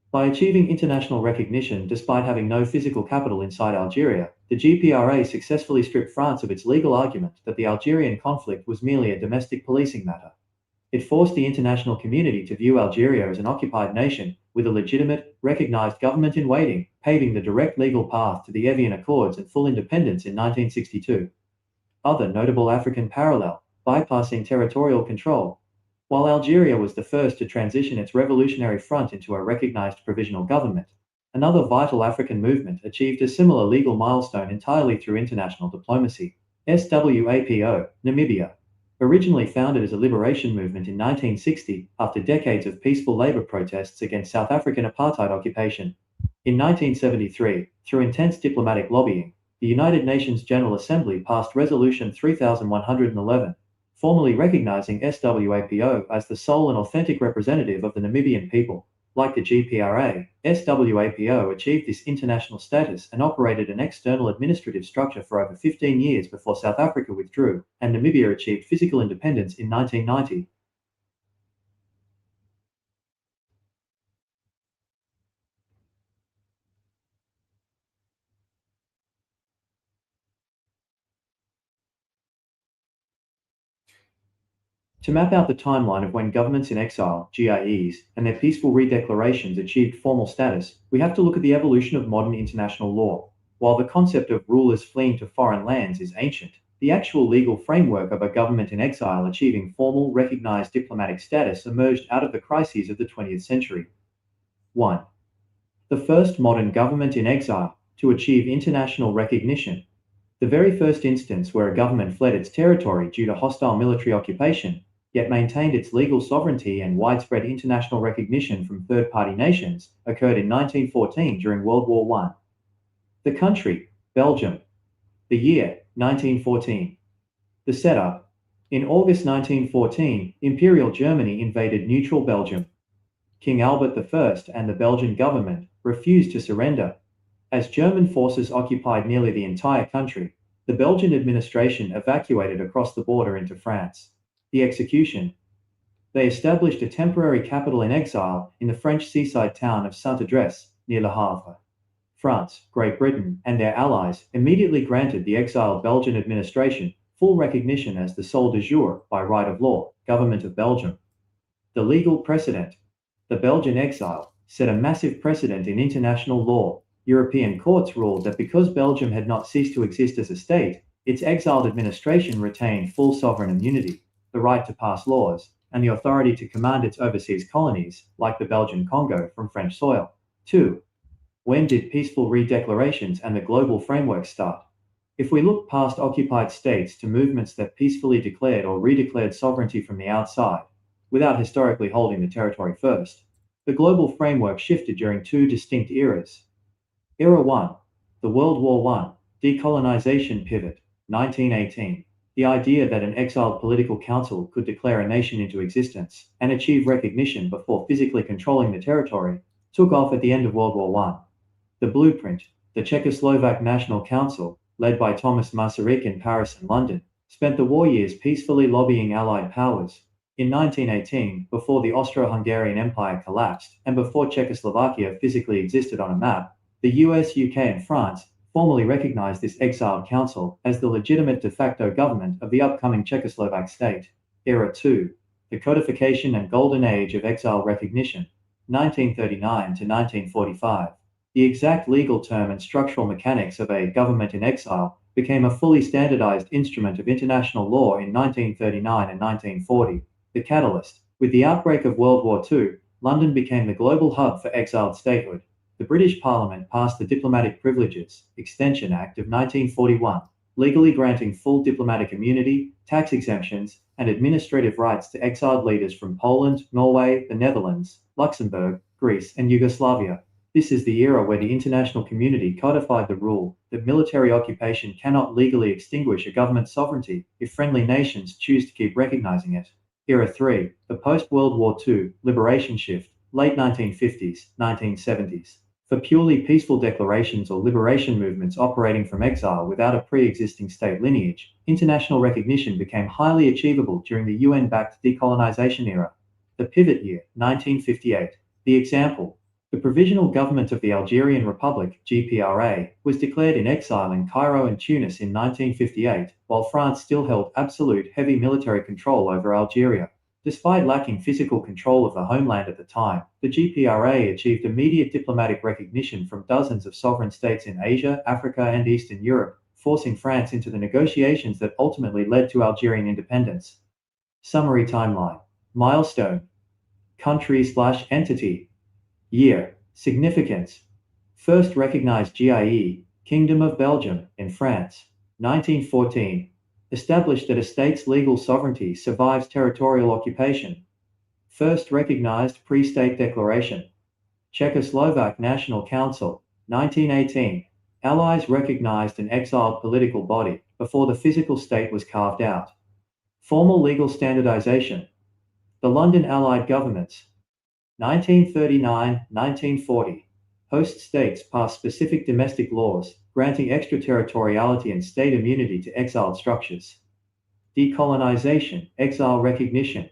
Speaker 1: By achieving international recognition despite having no physical capital inside Algeria, the GPRA successfully stripped France of its legal argument that the Algerian conflict was merely a domestic policing matter. It forced the international community to view Algeria as an occupied nation, with a legitimate, recognized government in waiting, paving the direct legal path to the Evian Accords and full independence in 1962. Other notable African parallel, bypassing territorial control. While Algeria was the first to transition its revolutionary front into a recognized provisional government, another vital African movement achieved a similar legal milestone entirely through international diplomacy. SWAPO, Namibia. Originally founded as a liberation movement in 1960 after decades of peaceful labor protests against South African apartheid occupation. In 1973, through intense diplomatic lobbying, the United Nations General Assembly passed Resolution 3111, formally recognizing SWAPO as the sole and authentic representative of the Namibian people. Like the GPRA, SWAPO achieved this international status and operated an external administrative structure for over 15 years before South Africa withdrew, and Namibia achieved physical independence in 1990. To map out the timeline of when governments in exile, GIEs, and their peaceful redeclarations achieved formal status, we have to look at the evolution of modern international law. While the concept of rulers fleeing to foreign lands is ancient, the actual legal framework of a government in exile achieving formal, recognized diplomatic status emerged out of the crises of the 20th century. 1. The first modern government in exile to achieve international recognition. The very first instance where a government fled its territory due to hostile military occupation, yet maintained its legal sovereignty and widespread international recognition from third-party nations, occurred in 1914 during World War I. The country, Belgium. The year, 1914. The setup. In August 1914, Imperial Germany invaded neutral Belgium. King Albert I and the Belgian government refused to surrender. As German forces occupied nearly the entire country, the Belgian administration evacuated across the border into France. The execution. They established a temporary capital in exile in the French seaside town of Saint-Adresse, near Le Havre. France, Great Britain, and their allies immediately granted the exiled Belgian administration full recognition as the sole de jure, by right of law, government of Belgium. The legal precedent. The Belgian exile set a massive precedent in international law. European courts ruled that because Belgium had not ceased to exist as a state, its exiled administration retained full sovereign immunity, the right to pass laws, and the authority to command its overseas colonies, like the Belgian Congo, from French soil. 2. When did peaceful redeclarations and the global framework start? If we look past occupied states to movements that peacefully declared or redeclared sovereignty from the outside, without historically holding the territory first, the global framework shifted during two distinct eras. Era 1. The World War I. Decolonization pivot. 1918. The idea that an exiled political council could declare a nation into existence and achieve recognition before physically controlling the territory took off at the end of World War I. The blueprint. The Czechoslovak National Council, led by Thomas Masaryk in Paris and London, spent the war years peacefully lobbying Allied powers. In 1918, before the Austro-Hungarian Empire collapsed, and before Czechoslovakia physically existed on a map, the US, UK, and France formally recognized this exiled council as the legitimate de facto government of the upcoming Czechoslovak state. Era 2. The codification and golden age of exile recognition. 1939 to 1945. The exact legal term and structural mechanics of a government in exile became a fully standardized instrument of international law in 1939 and 1940. The catalyst. With the outbreak of World War II, London became the global hub for exiled statehood. The British Parliament passed the Diplomatic Privileges Extension Act of 1941, legally granting full diplomatic immunity, tax exemptions, and administrative rights to exiled leaders from Poland, Norway, the Netherlands, Luxembourg, Greece, and Yugoslavia. This is the era where the international community codified the rule that military occupation cannot legally extinguish a government's sovereignty if friendly nations choose to keep recognizing it. Era 3. The post-World War II liberation shift, late 1950s, 1970s. For purely peaceful declarations or liberation movements operating from exile without a pre-existing state lineage, international recognition became highly achievable during the UN-backed decolonization era. The pivot year, 1958. The example. The Provisional Government of the Algerian Republic, GPRA, was declared in exile in Cairo and Tunis in 1958, while France still held absolute heavy military control over Algeria. Despite lacking physical control of the homeland at the time, the GPRA achieved immediate diplomatic recognition from dozens of sovereign states in Asia, Africa, and Eastern Europe, forcing France into the negotiations that ultimately led to Algerian independence. Summary timeline. Milestone. Country/entity. Year. Significance. First recognized GIE, Kingdom of Belgium, in France. 1914. Established that a state's legal sovereignty survives territorial occupation. First recognized pre-state declaration. Czechoslovak National Council. 1918. Allies recognized an exiled political body before the physical state was carved out. Formal legal standardization. The London Allied governments. 1939-1940. Host states passed specific domestic laws, granting extraterritoriality and state immunity to exiled structures. Decolonization, exile recognition.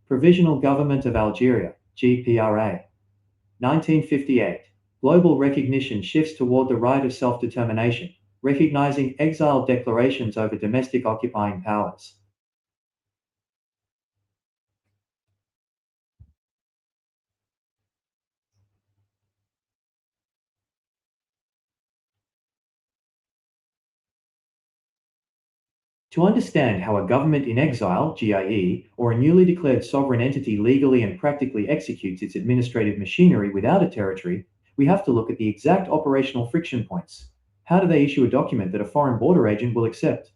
Speaker 1: Provisional Government of Algeria, GPRA. 1958. Global recognition shifts toward the right of self-determination, recognizing exiled declarations over domestic occupying powers. To understand how a government in exile, GIE, or a newly declared sovereign entity legally and practically executes its administrative machinery without a territory, we have to look at the exact operational friction points. How do they issue a document that a foreign border agent will accept?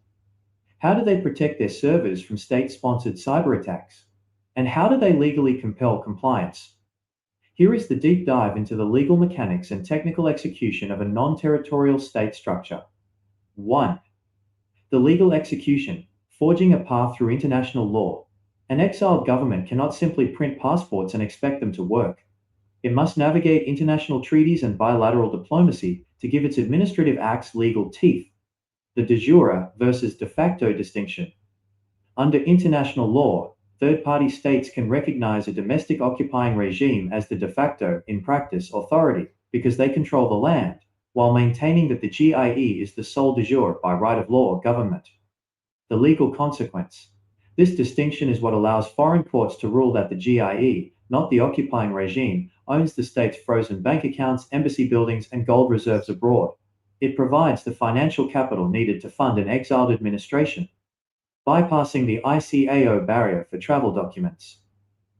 Speaker 1: How do they protect their servers from state-sponsored cyber attacks? And how do they legally compel compliance? Here is the deep dive into the legal mechanics and technical execution of a non-territorial state structure. 1. The legal execution, forging a path through international law. An exiled government cannot simply print passports and expect them to work. It must navigate international treaties and bilateral diplomacy to give its administrative acts legal teeth. The de jure versus de facto distinction. Under international law, third-party states can recognize a domestic occupying regime as the de facto, in practice, authority, because they control the land, while maintaining that the GIE is the sole de jure, by right of law, government. The legal consequence. This distinction is what allows foreign courts to rule that the GIE, not the occupying regime, owns the state's frozen bank accounts, embassy buildings, and gold reserves abroad. It provides the financial capital needed to fund an exiled administration, bypassing the ICAO barrier for travel documents.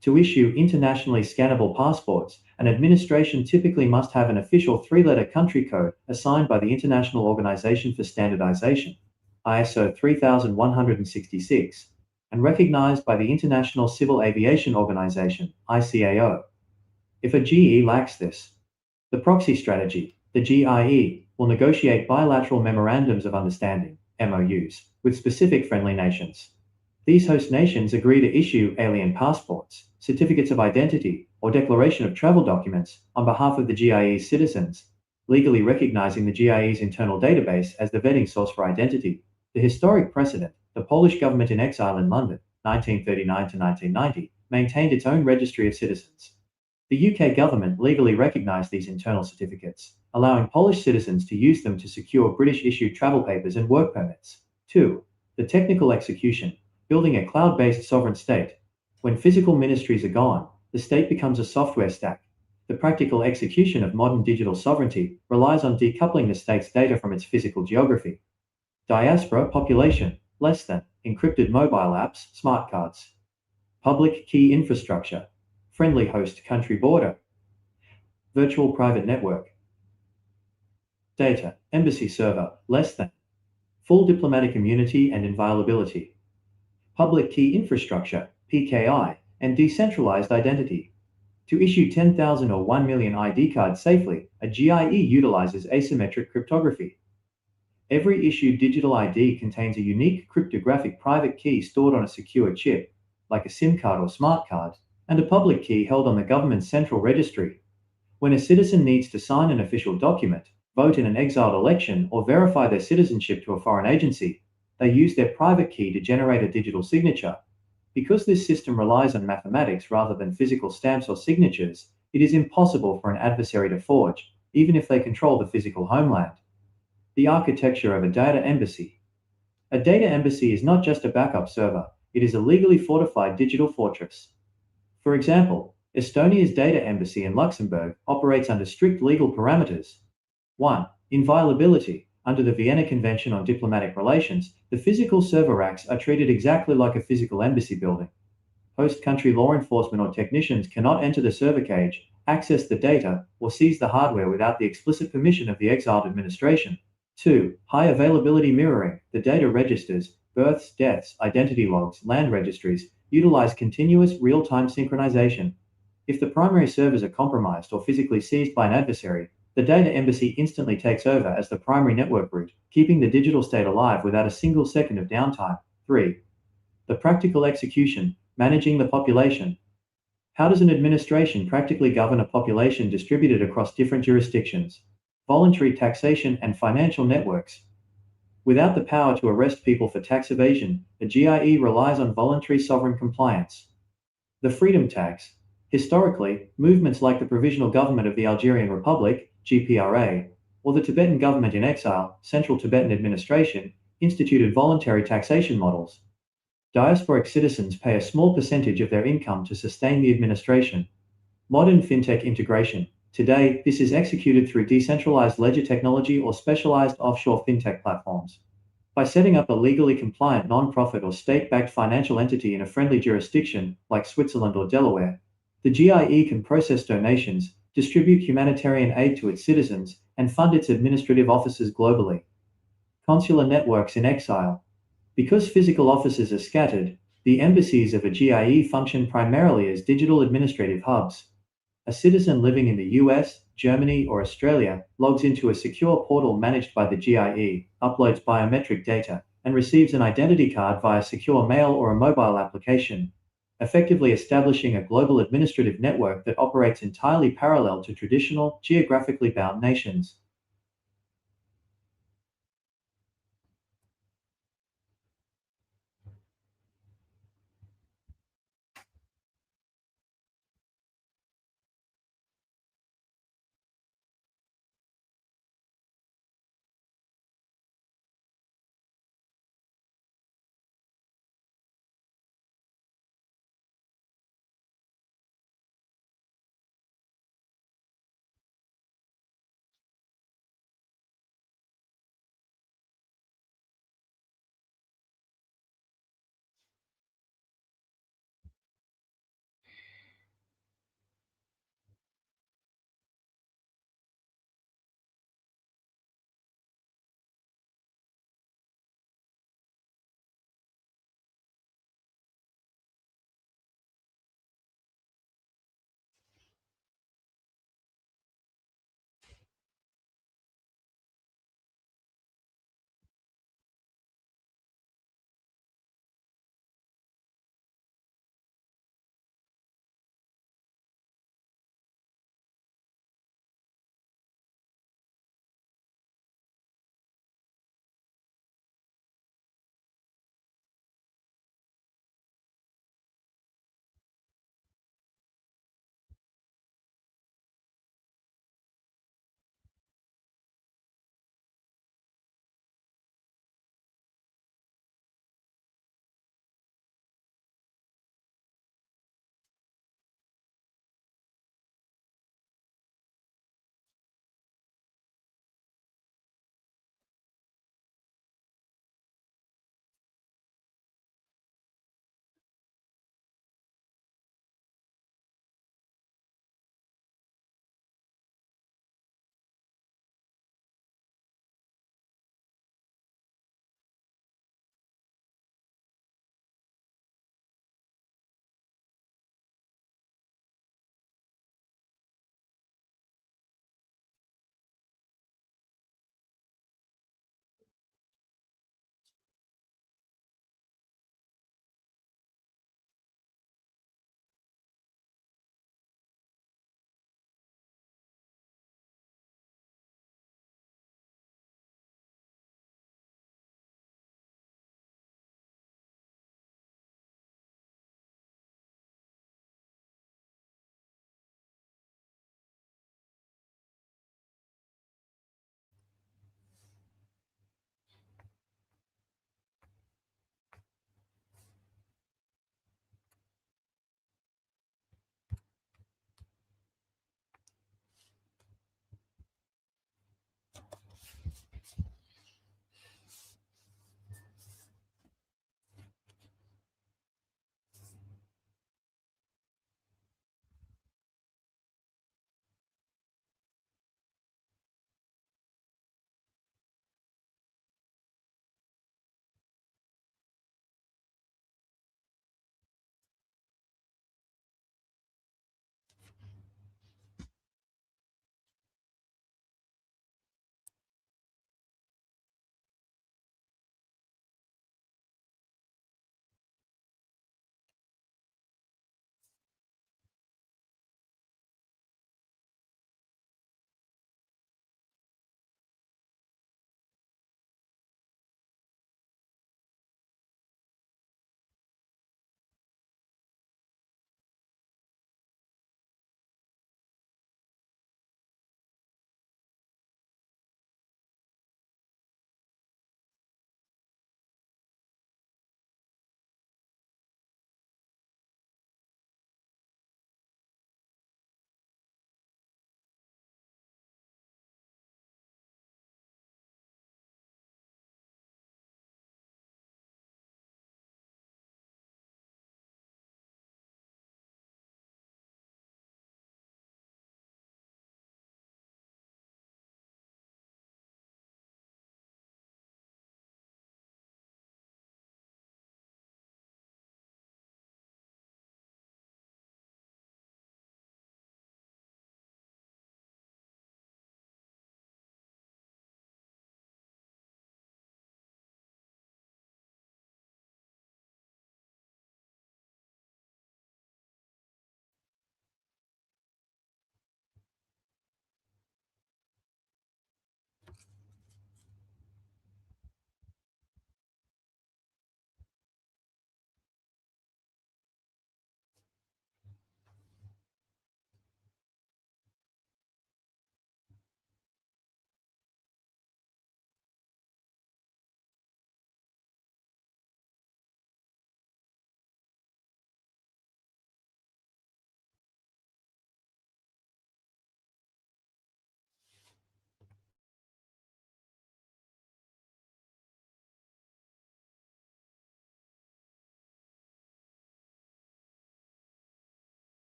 Speaker 1: To issue internationally scannable passports, an administration typically must have an official three-letter country code assigned by the International Organization for Standardization, ISO 3166, and recognized by the International Civil Aviation Organization, ICAO. If a GE lacks this, the proxy strategy, the GIE, will negotiate bilateral memorandums of understanding, MOUs, with specific friendly nations. These host nations agree to issue alien passports, certificates of identity, or declaration of travel documents on behalf of the GIE's citizens, legally recognizing the GIE's internal database as the vetting source for identity. The historic precedent, the Polish government in exile in London, 1939 to 1990, maintained its own registry of citizens. The UK government legally recognized these internal certificates, allowing Polish citizens to use them to secure British-issued travel papers and work permits. 2. The technical execution, building a cloud-based sovereign state. When physical ministries are gone, the state becomes a software stack. The practical execution of modern digital sovereignty relies on decoupling the state's data from its physical geography. Diaspora population, less than, encrypted mobile apps, smart cards. Public key infrastructure, friendly host country border. Virtual private network. Data, embassy server, less than. Full diplomatic immunity and inviolability. Public key infrastructure, PKI, and decentralized identity. To issue 10,000 or 1 million ID cards safely, a GIE utilizes asymmetric cryptography. Every issued digital ID contains a unique cryptographic private key stored on a secure chip, like a SIM card or smart card, and a public key held on the government's central registry. When a citizen needs to sign an official document, vote in an exiled election, or verify their citizenship to a foreign agency, they use their private key to generate a digital signature. Because this system relies on mathematics rather than physical stamps or signatures, it is impossible for an adversary to forge, even if they control the physical homeland. The architecture of a data embassy. A data embassy is not just a backup server, it is a legally fortified digital fortress. For example, Estonia's data embassy in Luxembourg operates under strict legal parameters. 1. Inviolability. Under the Vienna Convention on Diplomatic Relations, the physical server racks are treated exactly like a physical embassy building. Host country law enforcement or technicians cannot enter the server cage, access the data, or seize the hardware without the explicit permission of the exiled administration. 2. High availability mirroring. The data registers, births, deaths, identity logs, land registries, utilize continuous real-time synchronization. If the primary servers are compromised or physically seized by an adversary, the data embassy instantly takes over as the primary network route, keeping the digital state alive without a single second of downtime. 3. The practical execution, managing the population. How does an administration practically govern a population distributed across different jurisdictions, voluntary taxation, and financial networks? Without the power to arrest people for tax evasion, the GIE relies on voluntary sovereign compliance. The freedom tax. Historically, movements like the Provisional Government of the Algerian Republic, GPRA, or the Tibetan government in exile, Central Tibetan Administration, instituted voluntary taxation models. Diasporic citizens pay a small percentage of their income to sustain the administration. Modern fintech integration. Today, this is executed through decentralized ledger technology or specialized offshore fintech platforms. By setting up a legally compliant non-profit or state-backed financial entity in a friendly jurisdiction, like Switzerland or Delaware, the GIE can process donations, distribute humanitarian aid to its citizens, and fund its administrative offices globally. Consular networks in exile. Because physical offices are scattered, the embassies of a GIE function primarily as digital administrative hubs. A citizen living in the US, Germany, or Australia logs into a secure portal managed by the GIE, uploads biometric data, and receives an identity card via secure mail or a mobile application, effectively establishing a global administrative network that operates entirely parallel to traditional, geographically bound nations.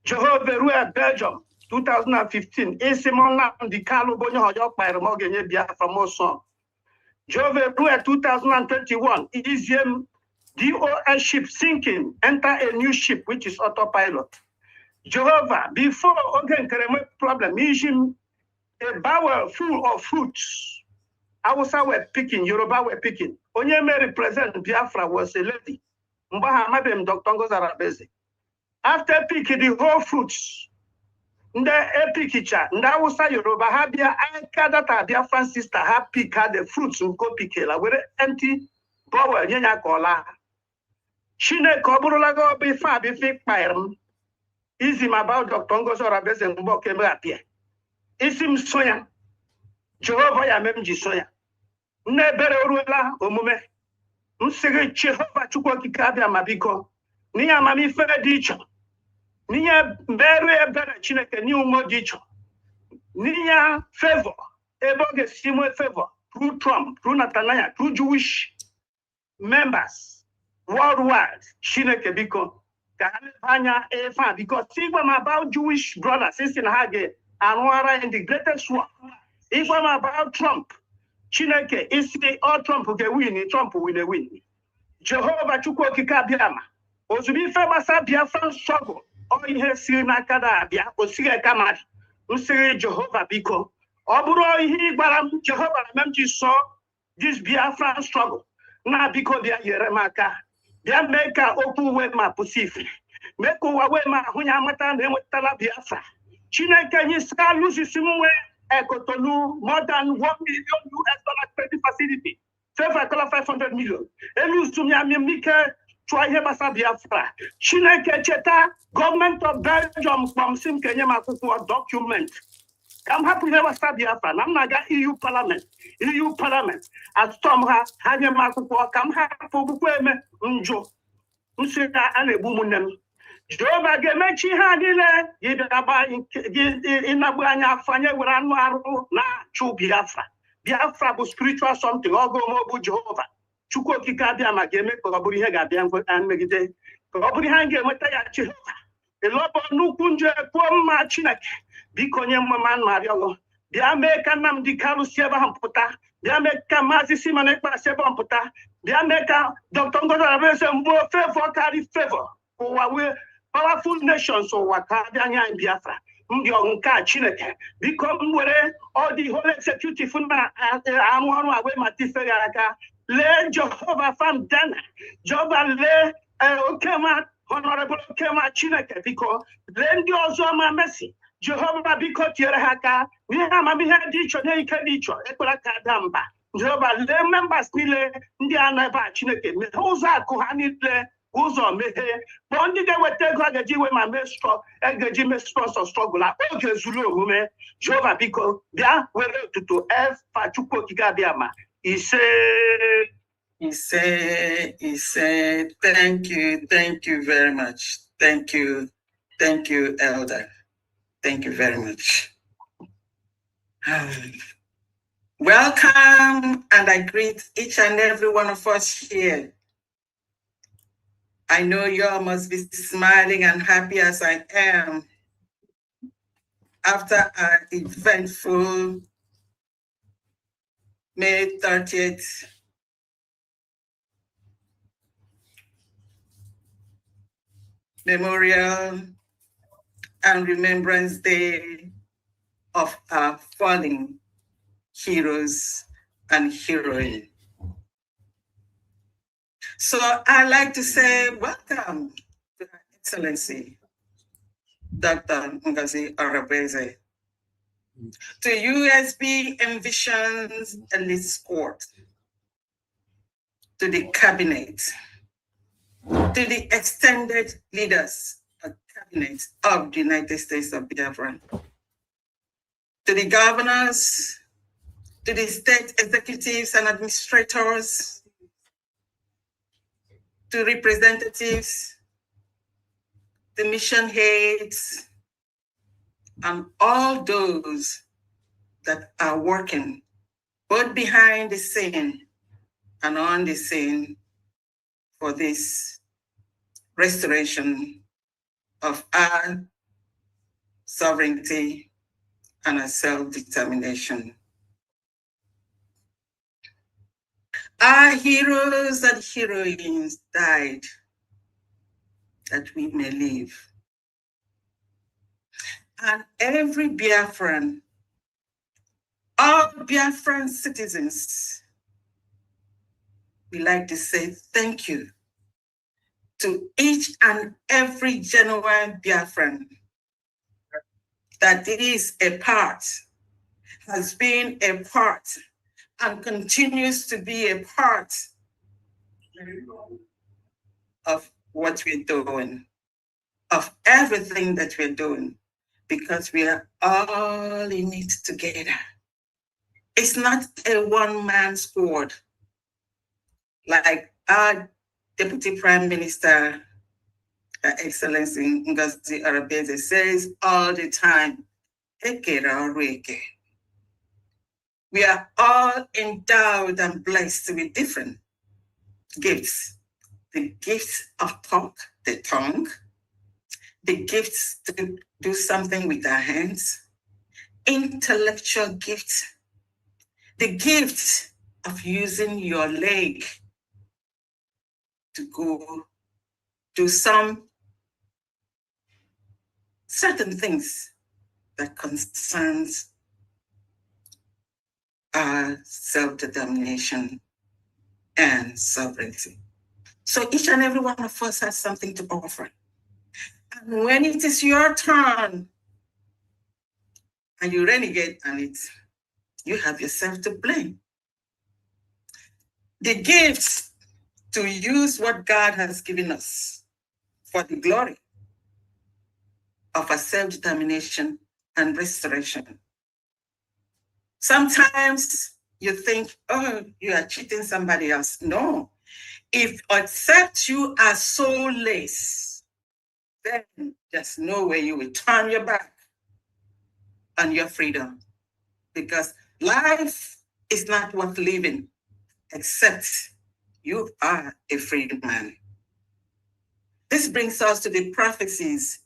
Speaker 2: Jehovah Rua Belgium 2015 Isimona the Kalu Bonyo Hoyok by Remogen Biafra Moson. Jehovah Rua 2021 Easium DOS ship sinking, enter a new ship which is autopilot. Jehovah, before Ogen Kereme problem, issue a barrel full of fruits. Hausa were picking, Yoruba were picking. Onyeme represent Biafra was a lady. Mbaha Madam Dr. Ngozarabeze. After picking the whole fruits, the epikicha, Hausa Yoruba Habia, Kadata Biafran sister, have picked the fruits and go pick it. With empty barrel, Yenya Kola. Shine Koburulago be far be fake fire. Isim about Dr. Ngozarabeze and Mboke appear. Isim Soya. Jehovah ya memji soya. Nebere urula omume. Nsege Jehovah chukwa kikabia mabiko. Niya mami fere dicho. Niya bere bere chineke ni umo dicho. Niya favor. Eboge simwe favor. Through Trump, through Nathaniel, through Jewish members worldwide. Chineke biko. Kahane banya efa because see what about Jewish brothers since in Hage and in the greatest war. If I'm about Trump, Chineke is the all Trump who can win, Trump will win. Jehovah Chukwu Kikabiama. Ozubi Fabasa Biafran struggle. All in here Sirina Kadabia, Osiga Kamad, Usiri Jehovah Biko. Oburo he Baram Jehovah Memji saw this Biafran struggle. Na Biko dia Yeremaka. Dia Meka Opu Wema Pusif. Meko Wema Hunyamata Nemutala Biafra. Chineke Niska loses Simwe. Ekotonu, more than $1 million credit facility. Favor color 500 million. Elu Sumyami Mike, Try Basa Biafra. Chineke Cheta, government of Belgium from Sim Kenya Makuku document. Come happy never start Biafra. Namaga EU Parliament. EU Parliament. As Tom Hanya Makuku, come happy for Bukweme, Unjo. Unsika and a woman. Jehovah Gemechi Hadile, Yidaba in Abuanya Fanya Wuranu na Chu Biafra. Biafra was spiritual something, Ogo Mobu Jehovah. Chuko Kikabia Mageme, Koburi Hagabian and Megide. Koburi Hange Mataya Jehovah. The Lobo Nukunja, Poma Chinak, Bikonya Man Mario. The American Nam di Kalu Seba Hamputa, the American Mazi Simanepa Seba Hamputa, the American Dr. Ngoza and Bo favor carry favor. Powerful nations so Wakadanya and Biafra. Ndionka Chineke. Become where all the whole executive Amon away Matiferiaka. Le Jehovah from Dana. Jehovah Le Okema, Honorable Okema Chineke. Because Lendi Ozoma Messi. Jehovah because Yerahaka. We have a dicho, Eka dicho, Ekolaka Damba. Jehovah Le members Nile, Ndiana Chineke. Hoza Kuhanile. Uzo mehe, bondi de wete kwa geji we ma mestro, geji mestro so struggle la. Oge zulu mume, Jova biko, bia we tutu F pa chuko kigabiama. He said,
Speaker 3: thank you very much. Thank you, Elder. Thank you very much. Welcome, and I greet each and every one of us here. I know you all must be smiling and happy as I am after our eventful May 30th Memorial and Remembrance Day of our fallen heroes and heroines. So I'd like to say welcome to Her Excellency, Dr. Ngozi Arabeze, to USB Envision's Elite Court, to the Cabinet, to the extended leaders of Cabinet of the United States of Biafra, to the governors, to the state executives and administrators, to representatives, the mission heads, and all those that are working both behind the scene and on the scene for this restoration of our sovereignty, and our self-determination. Our heroes and heroines died that we may live. And every Biafran, all Biafran citizens, we like to say thank you to each and every genuine Biafran that is a part, has been a part, and continues to be a part of what we're doing, of everything that we're doing, because we are all in it together. It's not a one-man sport, like our Deputy Prime Minister, Her Excellency Ngozi Arabeze says all the time, we are all endowed and blessed with different gifts. The gifts of talk, the tongue, the gifts to do something with our hands, intellectual gifts, the gift of using your leg to go do some certain things that concerns our self-determination and sovereignty. So each and every one of us has something to offer. And when it is your turn and you renegade on it, you have yourself to blame. The gifts to use what God has given us for the glory of our self-determination and restoration. Sometimes you think, oh, you are cheating somebody else. No. If except you are soulless, then there's no way you will turn your back on your freedom. Because life is not worth living except you are a freed man. This brings us to the prophecies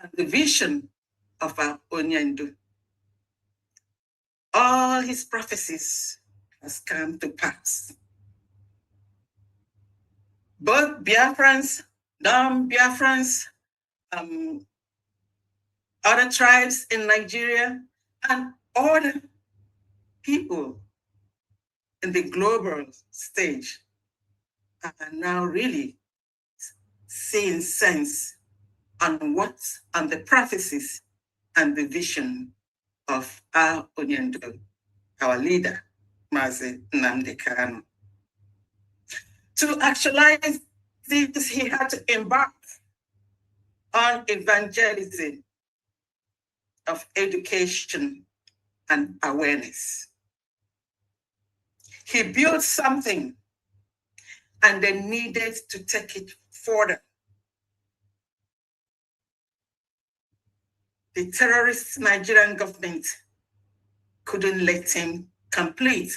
Speaker 3: and the vision of our Onyendu. All his prophecies has come to pass. Both Biafrans, non-Biafrans, other tribes in Nigeria, and other people in the global stage are now really seeing sense on the prophecies and the vision of our Onyendu, our leader, Mazi Nnamdi Kanu. To actualize this, he had to embark on evangelism of education and awareness. He built something and they needed to take it further. The terrorist Nigerian government couldn't let him complete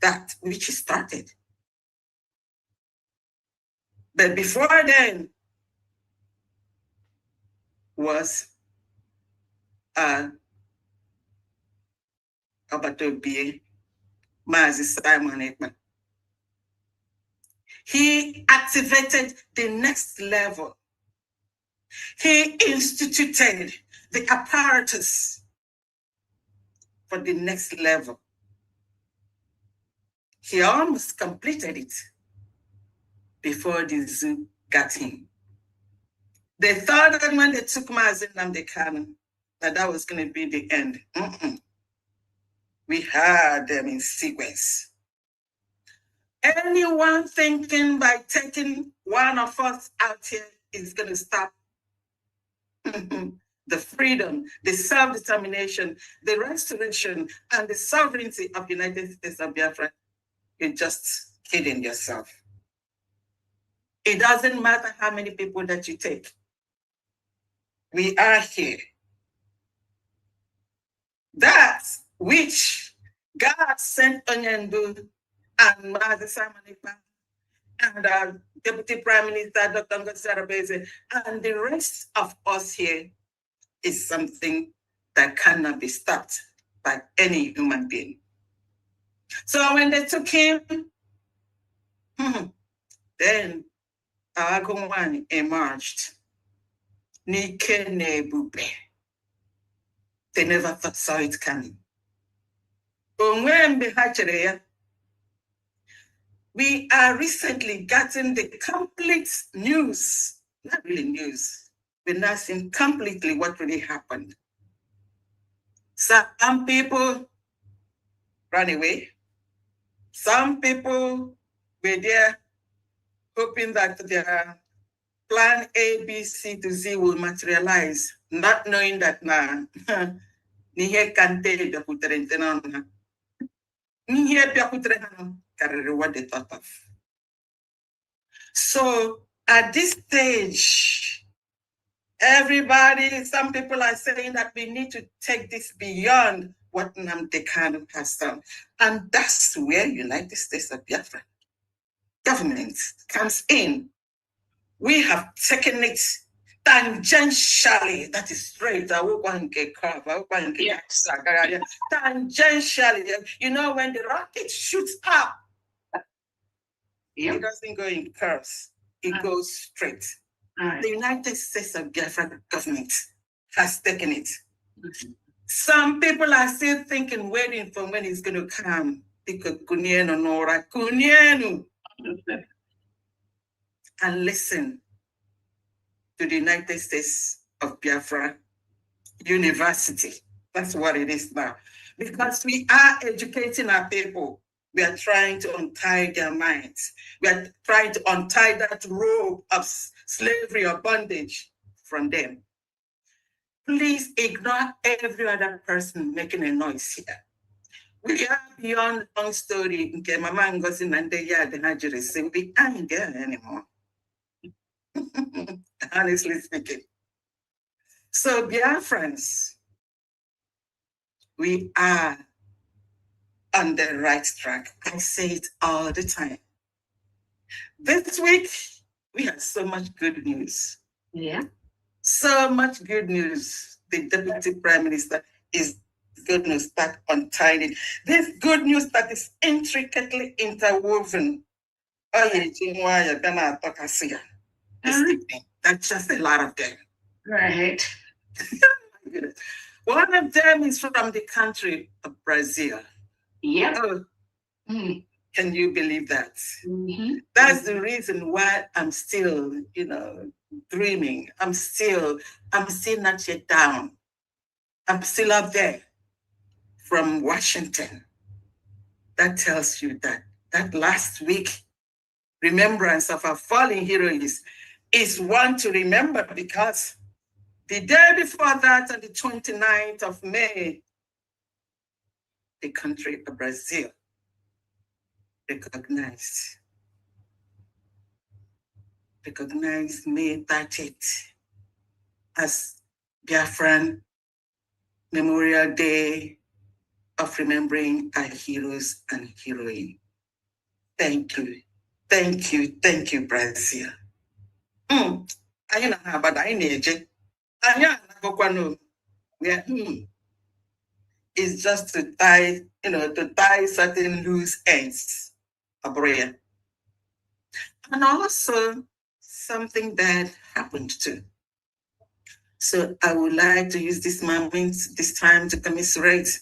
Speaker 3: that which he started. But before then was Obatobie, Mazi Simon Ekman. He activated the next level. He instituted the apparatus for the next level. He almost completed it before the zoo got him. They thought that when they took Mazi Nnamdi Kanu, that was going to be the end. We had them in sequence. Anyone thinking by taking one of us out here is going to stop the freedom, the self-determination, the restoration, and the sovereignty of the United States of Biafra, you're just kidding yourself. It doesn't matter how many people that you take. We are here. That which God sent Onyendu and Mazi Simon Ekman and Deputy Prime Minister Dr. Ngozi Arabeze and the rest of us here is something that cannot be stopped by any human being. So when they took him, then Agumwan emerged. Nike Nebube. They never saw it coming. We are recently getting the complete news, not really news, we're not seeing completely what really happened. Some people ran away. Some people were there hoping that their plan A, B, C to Z will materialize, not knowing that now, nihe kante biakutere ntenana. Nihe biakutere hano karere what they thought of. So at this stage, everybody, some people are saying that we need to take this beyond what Nnamdi Kanu has done. And that's where United States of Biafra government comes in. We have taken it tangentially, that is straight. Yes. Tangentially. You know, when the rocket shoots up, it doesn't go in curves, it goes straight. The United States of Biafra government has taken it. Some people are still thinking, waiting for when it's going to come. And listen to the United States of Biafra University. That's what it is now. Because we are educating our people. We are trying to untie their minds. We are trying to untie that rope of slavery or bondage from them. Please ignore every other person making a noise here. We are beyond long story. We aren't there anymore. Honestly speaking. So, Biafrans, we are on the right track. I say it all the time. This week, we had so much good news. Yeah. So much good news. The Deputy Prime Minister is going to start untying it. This good news that is intricately interwoven. That's just a lot of them. Right. One of them is from the country of Brazil. Yeah. Oh, can you believe that? Mm-hmm. That's the reason why I'm still, dreaming. I'm still not yet down. I'm still up there from Washington. That tells you that last week remembrance of our fallen heroes is one to remember, because the day before that, on the 29th of May, the country of Brazil recognized May 30th as Biafran Memorial Day of remembering our heroes and heroines. Thank you, Brazil. It's just to tie certain loose ends of prayer. And also something bad happened too. So I would like to use this moment, this time, to commiserate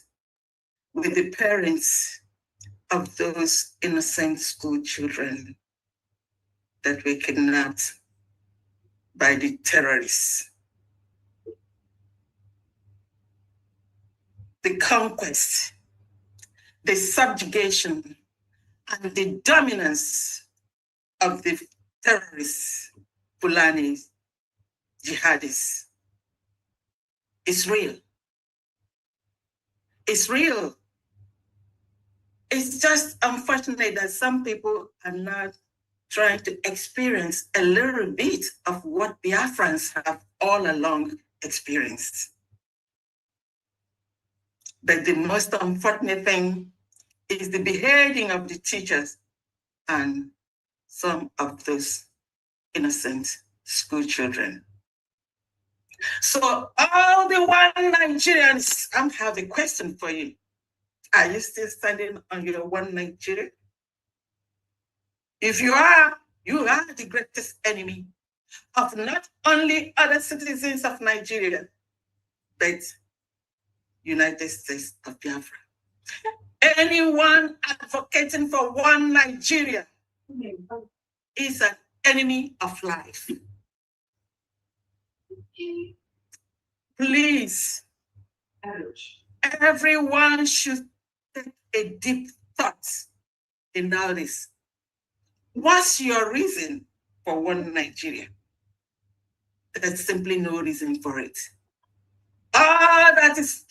Speaker 3: with the parents of those innocent school children that were kidnapped by the terrorists. The conquest, the subjugation, and the dominance of the terrorists, Fulani jihadists, is real. It's real. It's just unfortunate that some people are not trying to experience a little bit of what Biafrans have all along experienced. But the most unfortunate thing is the beheading of the teachers and some of those innocent school children. So all the one Nigerians, I have a question for you. Are you still standing on your one Nigeria? If you are the greatest enemy of not only other citizens of Nigeria, but United States of Biafra. Anyone advocating for one Nigeria is an enemy of life. Please, everyone should take a deep thought in all this. What's your reason for one Nigeria? There's simply no reason for it. All that is,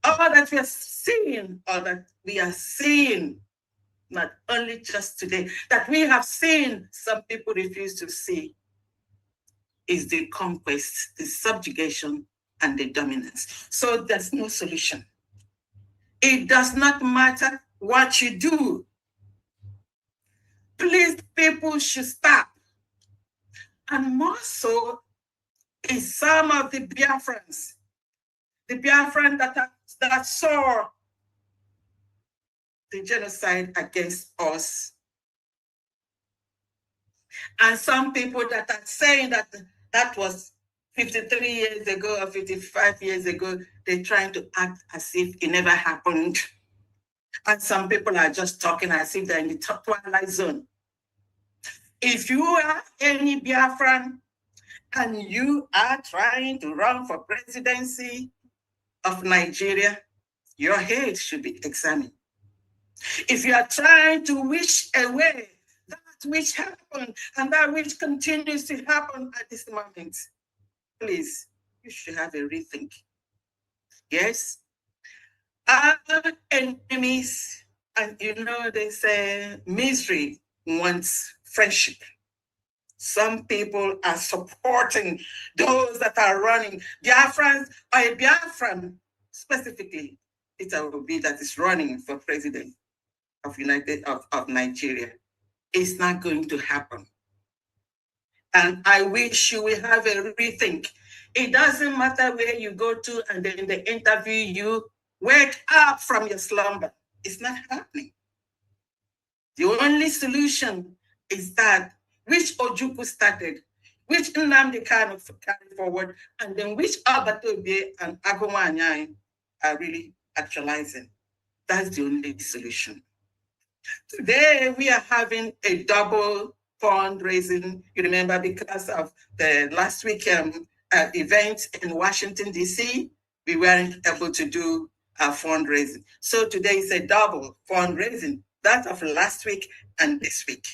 Speaker 3: all that we are seeing, all that we are seeing, not only just today, that we have seen some people refuse to see, is the conquest, the subjugation, and the dominance. So there's no solution. It does not matter what you do. Please, people should stop. And more so is some of the Biafrans that saw the genocide against us. And some people that are saying that that was 53 years ago or 55 years ago, they're trying to act as if it never happened. And some people are just talking as if they're in the twilight zone. If you are any Biafran and you are trying to run for presidency of Nigeria, your head should be examined. If you are trying to wish away that which happened and that which continues to happen at this moment, please, you should have a rethink. Yes, our enemies, and they say misery wants friendship. Some people are supporting those that are running. Biafrans, or a Biafran specifically, it will be that is running for president of Nigeria. It's not going to happen. And I wish you will have a rethink. It doesn't matter where you go to and then they interview you, wake up from your slumber. It's not happening. The only solution is that which Ojukwu started, which Nnamdi Kanu carried forward, and then which Abatobe and Agumanyai are really actualizing. That's the only solution. Today, we are having a double fundraising. You remember, because of the last weekend event in Washington, D.C., we weren't able to do our fundraising. So today is a double fundraising, that of last week and this week.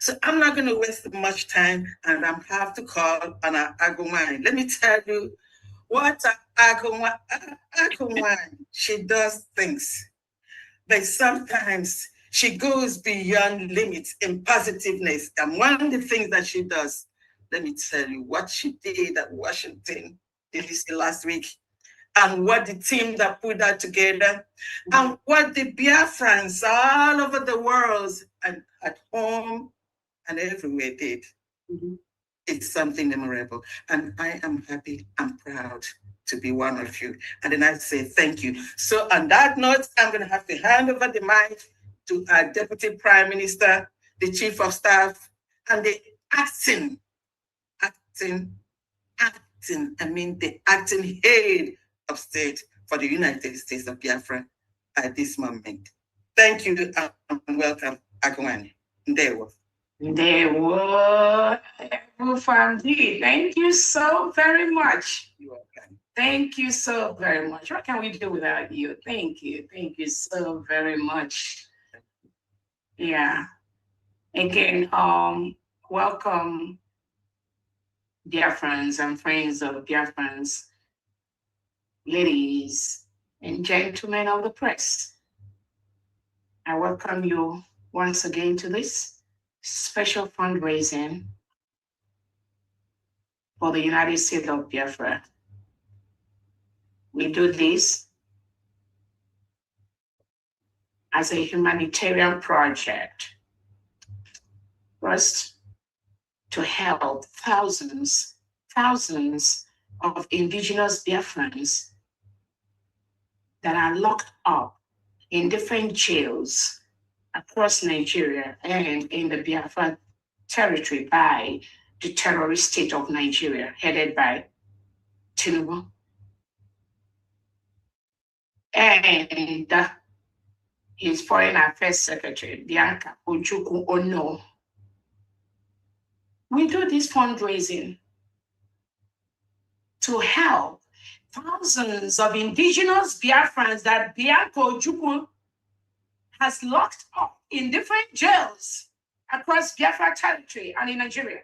Speaker 3: So I'm not going to waste much time, and I have to call on our Agumanyai. Let me tell you what Agumanyai, she does things, but sometimes she goes beyond limits in positiveness. And one of the things that she does, let me tell you what she did at Washington D.C. last week, and what the team that put that together, and what the Biafrans all over the world and at home and everywhere did. It's something memorable. And I am happy and proud to be one of you. And then I say thank you. So on that note, I'm going to have to hand over the mic to our Deputy Prime Minister, the Chief of Staff, and the acting head of state for the United States of Biafra at this moment. Thank you and welcome, Agumanyai. Ndewo.
Speaker 4: Ndewo, family. Thank you so very much.
Speaker 3: You're welcome.
Speaker 4: Thank you so very much. What can we do without you? Thank you. Thank you so very much. Yeah. Again, welcome, Biafrans and friends of Biafrans, ladies and gentlemen of the press. I welcome you once again to this special fundraising for the United States of Biafra. We do this as a humanitarian project. First, to help thousands of indigenous Biafrans that are locked up in different jails across Nigeria and in the Biafra territory by the terrorist state of Nigeria, headed by Tinubu. And his Foreign Affairs Secretary, Bianca Ojukwu Ono. We do this fundraising to help thousands of indigenous Biafrans that Bianca Ojukwu has locked up in different jails across Biafra territory and in Nigeria.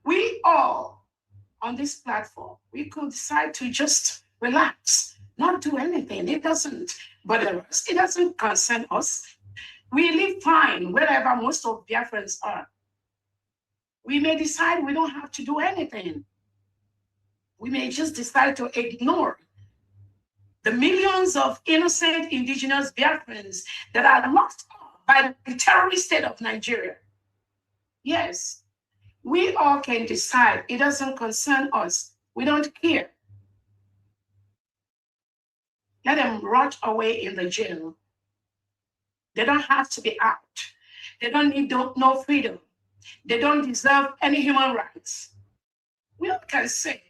Speaker 4: We all on this platform, we could decide to just relax, not do anything. It doesn't bother us. It doesn't concern us. We live fine wherever most of Biafrans are. We may decide we don't have to do anything. We may just decide to ignore the millions of innocent indigenous Biafrans that are locked up by the terrorist state of Nigeria. Yes, we all can decide. It doesn't concern us. We don't care. Let them rot away in the jail. They don't have to be out. They don't need no freedom. They don't deserve any human rights. We all can say,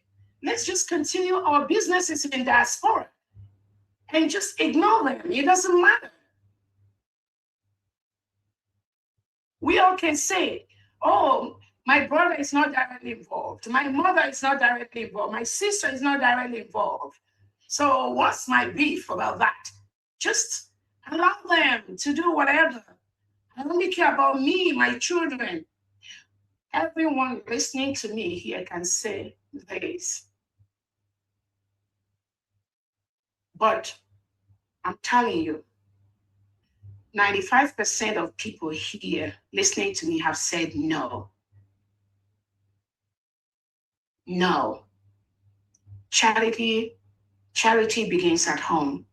Speaker 4: let's just continue our businesses in diaspora and just ignore them. It doesn't matter. We all can say, oh, my brother is not directly involved. My mother is not directly involved. My sister is not directly involved. So what's my beef about that? Just allow them to do whatever. I only care about me, my children. Everyone listening to me here can say this. But I'm telling you, 95% of people here listening to me have said no. No. Charity begins at home.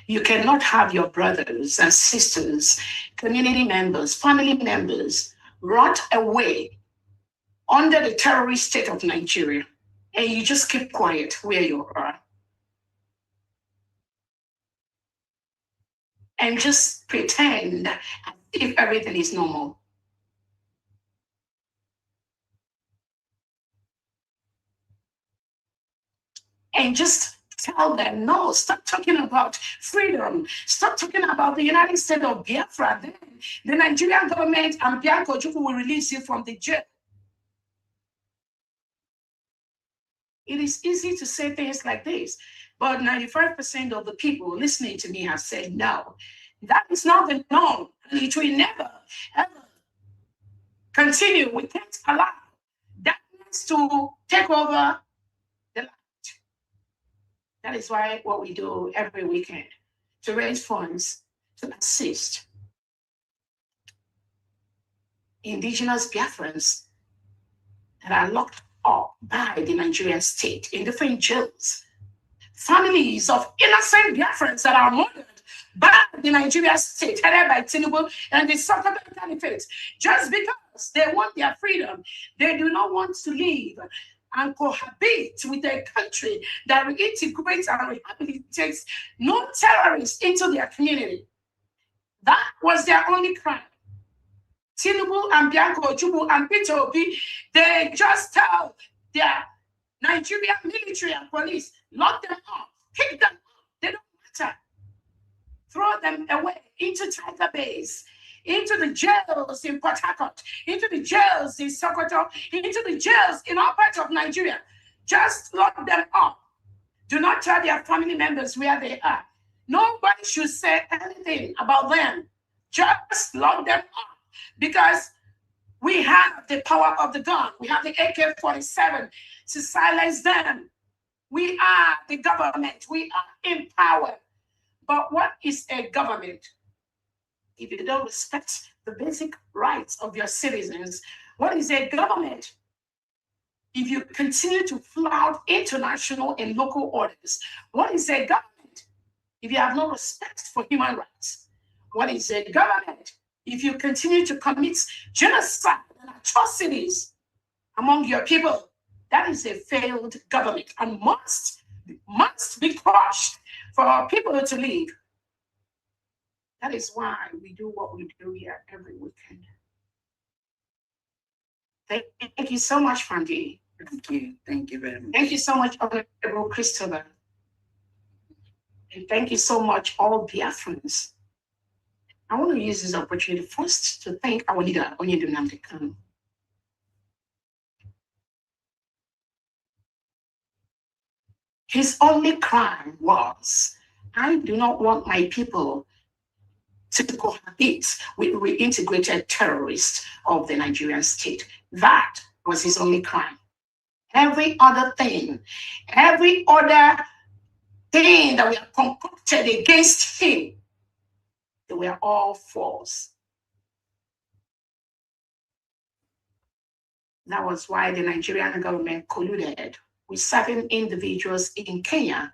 Speaker 4: You cannot have your brothers and sisters, community members, family members rot away under the terrorist state of Nigeria, and you just keep quiet where you are. And just pretend as if everything is normal. And just tell them, no, stop talking about freedom. Stop talking about the United States of Biafra. Then the Nigerian government and Bianca Ojukwu will release you from the jail. It is easy to say things like this, but 95% of the people listening to me have said no. That is not the norm. It will never, ever continue. We can't allow darkness to take over the light. That is why what we do every weekend, to raise funds to assist indigenous Biafrans that are locked up by the Nigerian state in different jails. Families of innocent Biafrans that are murdered by the Nigerian state, headed by Tinubu and the Southern Caliphate, just because they want their freedom. They do not want to live and cohabit with a country that reintegrates and rehabilitates non-terrorists into their community. That was their only crime. Tinubu and Bianca Ojukwu and Peter Obi, they just tell their Nigerian military and police, lock them up, kick them up, they don't matter. Throw them away into Tiger Base, into the jails in Port Harcourt, into the jails in Sokoto, into the jails in all parts of Nigeria. Just lock them up. Do not tell their family members where they are. Nobody should say anything about them. Just lock them up. Because we have the power of the gun. We have the AK-47 to silence them. We are the government. We are in power. But what is a government? If you don't respect the basic rights of your citizens, what is a government? If you continue to flout international and local orders, what is a government? If you have no respect for human rights, what is a government? If you continue to commit genocide and atrocities among your people. That is a failed government and must be crushed for our people to leave. That is why we do what we do here every weekend. Thank you so much, Fandi.
Speaker 3: Thank you. Thank you very much.
Speaker 4: Thank you so much, Honorable Christopher. And thank you so much, all Biafrans. I want to use this opportunity first to thank our leader, Onyedu Nnamdi Kanu. His only crime was, I do not want my people to cohabit with reintegrated terrorists of the Nigerian state. That was his only crime. Every other thing that we have concocted against him, they were all false. That was why the Nigerian government colluded with certain individuals in Kenya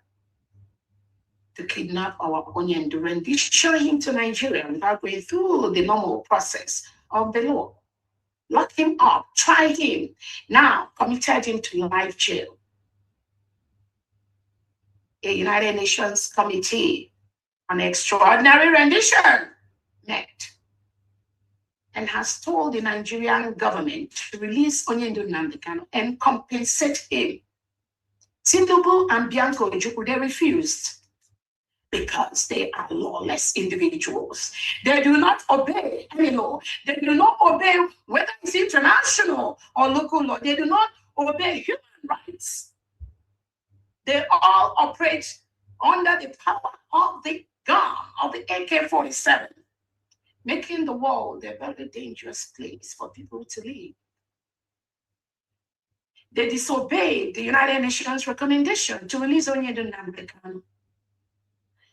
Speaker 4: to kidnap our Onyendu and discharge him to Nigeria without going through the normal process of the law. Locked him up, tried him, now committed him to life jail. A United Nations Committee on Extraordinary Rendition met and has told the Nigerian government to release Onyendu Nnamdi Kanu and compensate him. Tinubu and Bianco Ojukwu, they refused because they are lawless individuals. They do not obey any law. They do not obey whether it's international or local law. They do not obey human rights. They all operate under the power of the gun, of the AK-47, making the world a very dangerous place for people to live. They disobeyed the United Nations recommendation to release Onyendu Nnamdi Kanu.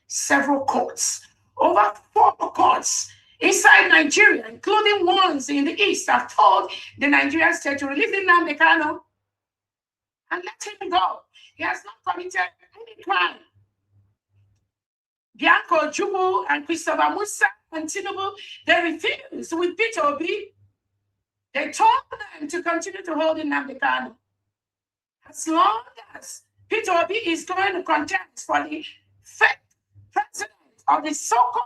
Speaker 4: Several courts, over 4 courts inside Nigeria, including ones in the east, have told the Nigerian state to release Nnamdi Kanu and let him go. He has not committed any crime. Bianco Ojukwu and Christopher Musa and Tinubu, they refused with Peter Obi. They told them to continue to hold Nnamdi Kanu. As long as Peter Obi is going to contest for the fake president of the so-called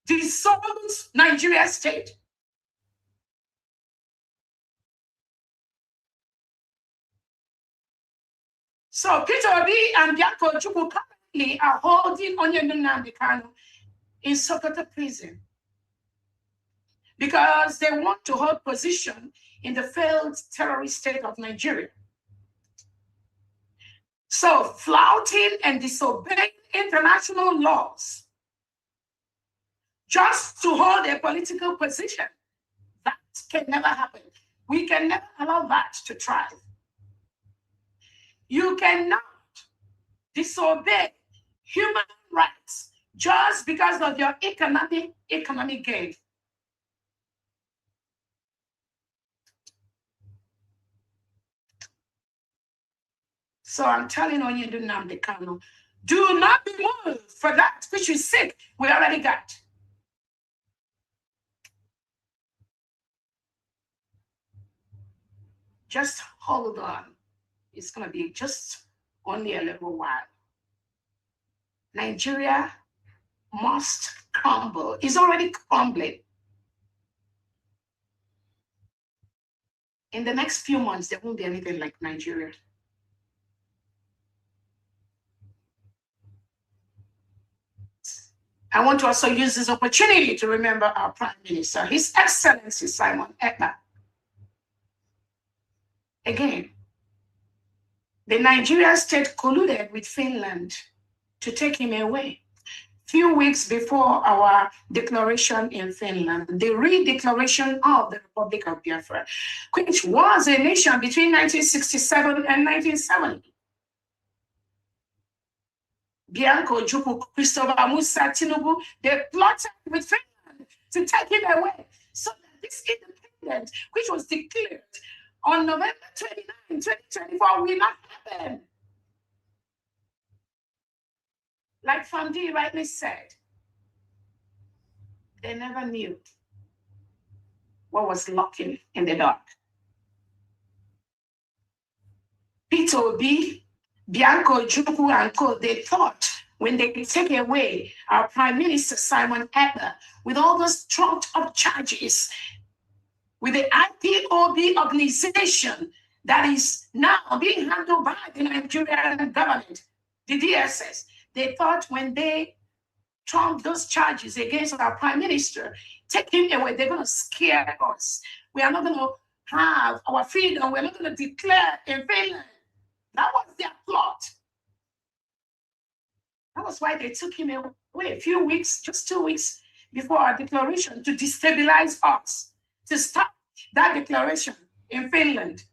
Speaker 4: dissolved Nigeria state. So Peter Obi and Bianco Ojukwu currently are holding Onyendu Nnamdi Kanu in Sokoto prison because they want to hold position in the failed terrorist state of Nigeria. So flouting and disobeying international laws just to hold a political position, that can never happen. We can never allow that to thrive. You cannot disobey human rights just because of your economic gain. So I'm telling Onyendu Nnamdi Kanu, do not be moved for that which you seek, we already got. Just hold on. It's going to be just only a little while. Nigeria must crumble. It's already crumbling. In the next few months, there won't be anything like Nigeria. I want to also use this opportunity to remember our Prime Minister, His Excellency Simon Ekpa. Again, the Nigerian state colluded with Finland to take him away. Few weeks before our declaration in Finland, the redeclaration of the Republic of Biafra, which was a nation between 1967 and 1970. Bianco Ojukwu, Christopher Musa, Tinubu, they plotted with Finland to take him away. So that this independence, which was declared on November 29, 2024, will not happen. Like Fandi rightly said, they never knew what was lurking in the dark. Peter Obi, Bianco, Juku, and Co, they thought when they take away our Prime Minister Simon Ekpa with all those trumped up charges, with the IPOB organization that is now being handled by the Nigerian government, the DSS, they thought when they trumped those charges against our Prime Minister, take him away, they're going to scare us. We are not going to have our freedom. We're not going to declare in Finland. That was their plot. That was why they took him away a few weeks, just 2 weeks before our declaration, to destabilize us, to stop that declaration in Finland.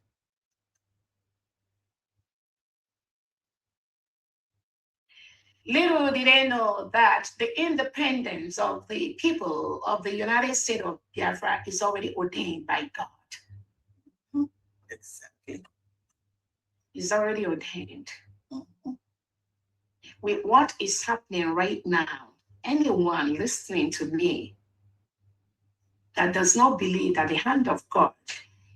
Speaker 4: Little did they know that the independence of the people of the United States of Biafra is already ordained by God.
Speaker 3: Exactly.
Speaker 4: Is already ordained. With what is happening right now, anyone listening to me that does not believe that the hand of God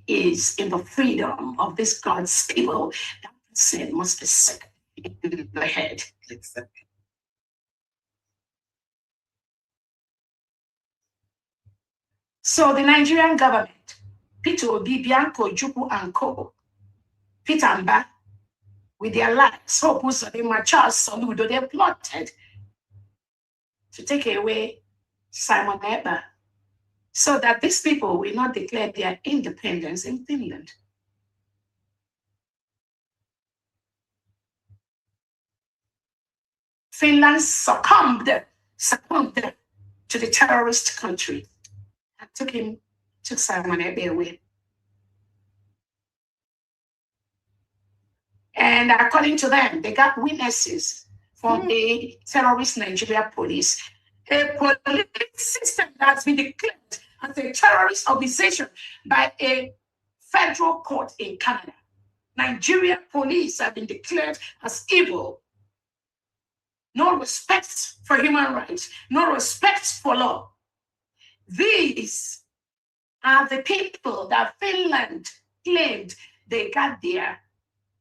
Speaker 4: is in the freedom of this God's people, that person must be sick in the head.
Speaker 3: Exactly.
Speaker 4: So the Nigerian government, Peter Obi, Bianco, Juku, and Co, Peter Mba, with their lives, Charles Soludo, they plotted to take away Simon Ekpa so that these people will not declare their independence in Finland. Finland succumbed to the terrorist country and took Simon Ekpa away. And according to them, they got witnesses from the terrorist Nigeria police, a police system that's been declared as a terrorist organization by a federal court in Canada. Nigerian police have been declared as evil. No respect for human rights, no respect for law. These are the people that Finland claimed they got their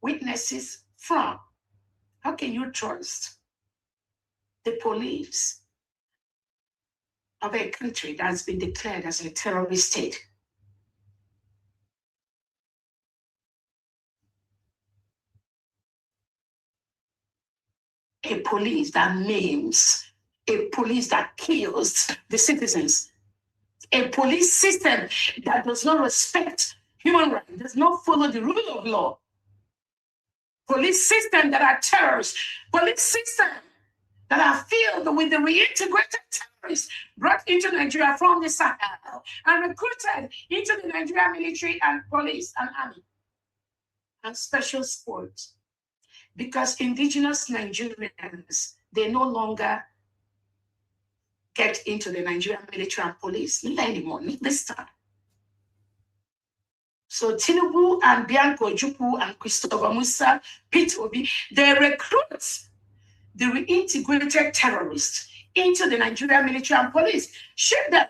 Speaker 4: witnesses from. How can you trust the police of a country that's been declared as a terrorist state? A police that maims, a police that kills the citizens, a police system that does not respect human rights, does not follow the rule of law. Police system that are terrorists, police system that are filled with the reintegrated terrorists brought into Nigeria from the Sahel and recruited into the Nigerian military and police and army and special sports. Because indigenous Nigerians, they no longer get into the Nigerian military and police, not anymore, not this time. So Tinubu and Bianco Juku and Christopher Musa, Peter Obi, they recruit the reintegrated terrorists into the Nigerian military and police, ship them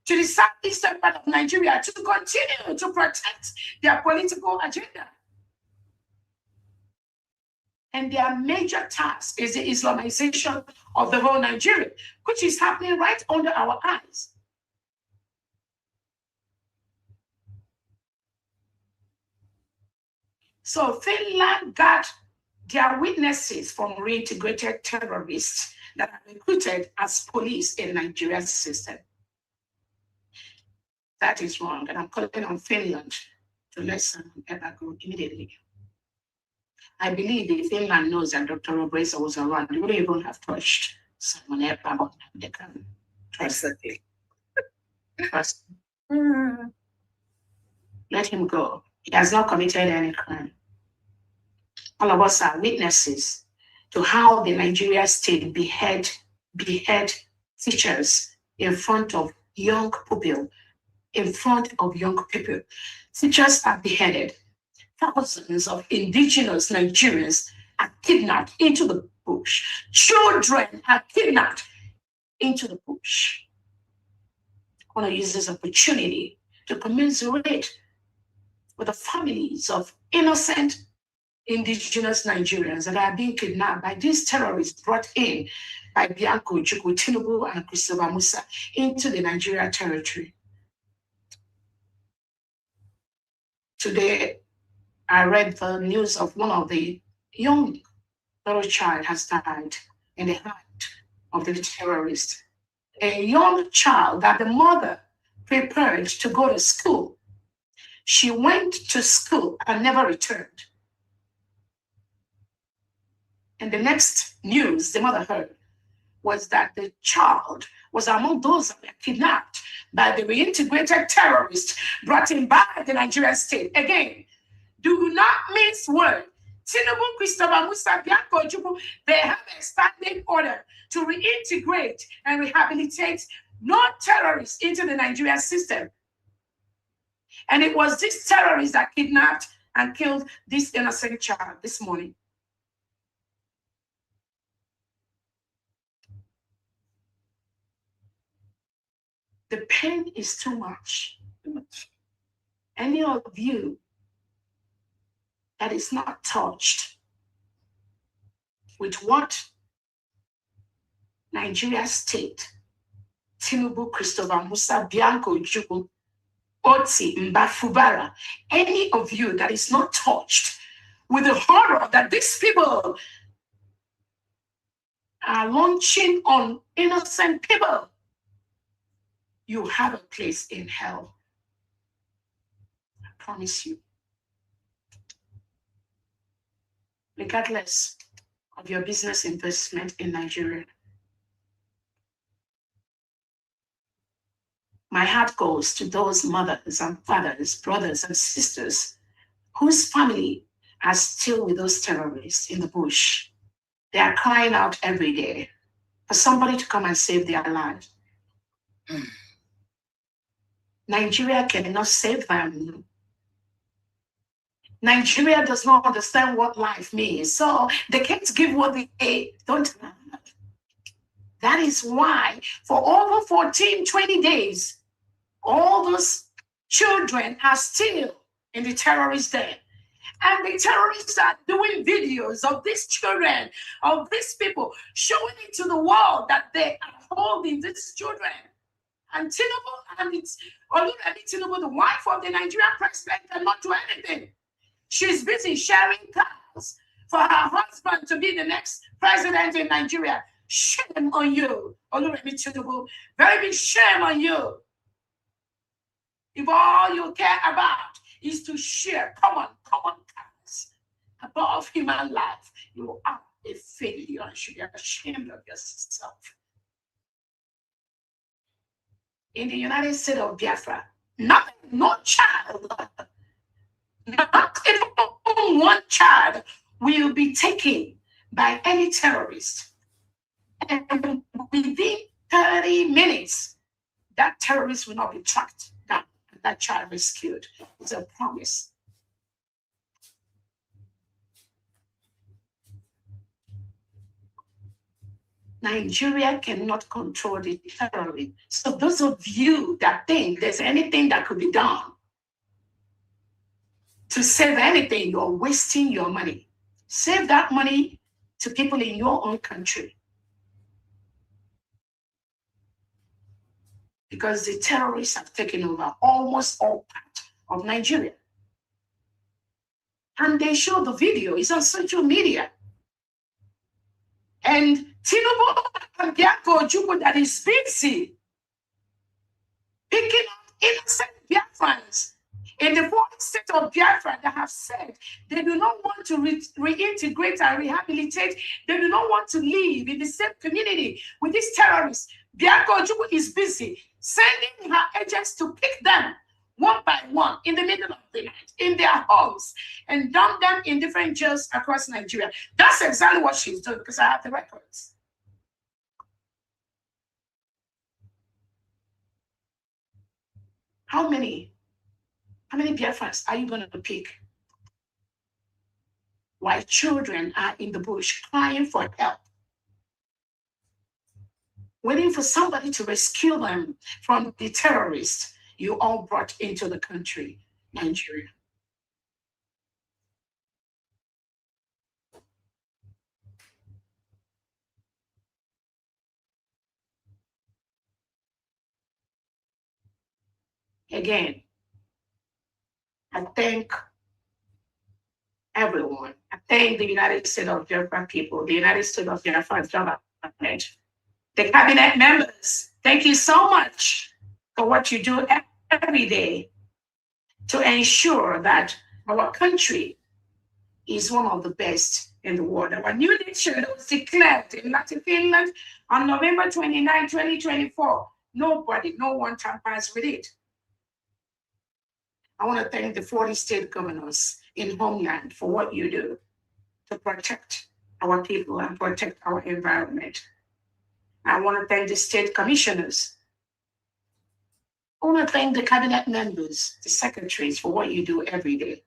Speaker 4: to the southeastern part of Nigeria to continue to protect their political agenda. And their major task is the Islamization of the whole Nigeria, which is happening right under our eyes. So Finland got their witnesses from reintegrated terrorists that are recruited as police in Nigeria's system. That is wrong, and I'm calling on Finland to let someone ever go immediately. I believe if Finland knows that Dr. Robreza was around, they wouldn't even have touched someone ever, but they can trust
Speaker 3: Exactly.
Speaker 4: trust. Let him go. He has not committed any crime. All of us are witnesses to how the Nigeria state behead teachers in front of young people. Teachers are beheaded. Thousands of indigenous Nigerians are kidnapped into the bush. Children are kidnapped into the bush. I want to use this opportunity to commiserate with the families of innocent indigenous Nigerians that are being kidnapped by these terrorists brought in by Bianco Ojukwu, Tinubu, and Christopher Musa into the Nigeria territory. Today, I read the news of one of the young little child has died in the hand of the terrorists. A young child that the mother prepared to go to school. She went to school and never returned. And the next news the mother heard was that the child was among those that were kidnapped by the reintegrated terrorists brought in by the Nigerian state. Again, do not mince word. Tinubu, Christopher Musa, Bianco Ojukwu, they have a standing order to reintegrate and rehabilitate non-terrorists into the Nigerian system. And it was these terrorists that kidnapped and killed this innocent child this morning. The pain is too much. Any of you that is not touched with what Nigeria state, Tinubu, Christopher Musa, Bianco Ojukwu, Oti, Mbafubara, any of you that is not touched with the horror that these people are launching on innocent people, you have a place in hell. I promise you. Regardless of your business investment in Nigeria, my heart goes to those mothers and fathers, brothers and sisters whose family are still with those terrorists in the bush. They are crying out every day for somebody to come and save their lives. Nigeria cannot save them. Nigeria does not understand what life means, so they can't give what they don't have. That is why for over 14, 20 days, all those children are still in the terrorist den. And the terrorists are doing videos of these children, of these people, showing it to the world that they are holding these children. And Tinubu and it's Oluremi Tinubu, the wife of the Nigerian president, cannot do anything. She's busy sharing cars for her husband to be the next president in Nigeria. Shame on you, Oluremi Tinubu. Very big shame on you. If all you care about is to share common cars above human life, you are a failure and should be ashamed of yourself. In the United States of Biafra, no child, not even one child will be taken by any terrorist. And within 30 minutes, that terrorist will not be tracked down. That child rescued. It's a promise. Nigeria cannot control the terrorism. So those of you that think there's anything that could be done to save anything, you're wasting your money. Save that money to people in your own country. Because the terrorists have taken over almost all part of Nigeria. And they show the video, it's on social media. And Tinubu and Bianco Ojukwu that is busy picking up innocent Biafrans in the fourth state of Biafra that have said they do not want to reintegrate and rehabilitate. They do not want to live in the same community with these terrorists. Bianco Ojukwu is busy sending her agents to pick them one by one in the middle of the night in their homes and dump them in different jails across Nigeria. That's exactly what she's doing because I have the records. How many Biafrans are you going to pick? While children are in the bush crying for help, waiting for somebody to rescue them from the terrorists you all brought into the country, Nigeria. Again, I thank everyone. I thank the United States of Biafra people, the United States of Biafra government, the cabinet members. Thank you so much for what you do every day to ensure that our country is one of the best in the world. Our new nation was declared in Latin Finland on November 29, 2024. Nobody, no one tampers with it. I want to thank the 40 state governors in homeland for what you do to protect our people and protect our environment. I want to thank the state commissioners. I want to thank the cabinet members, the secretaries for what you do every day.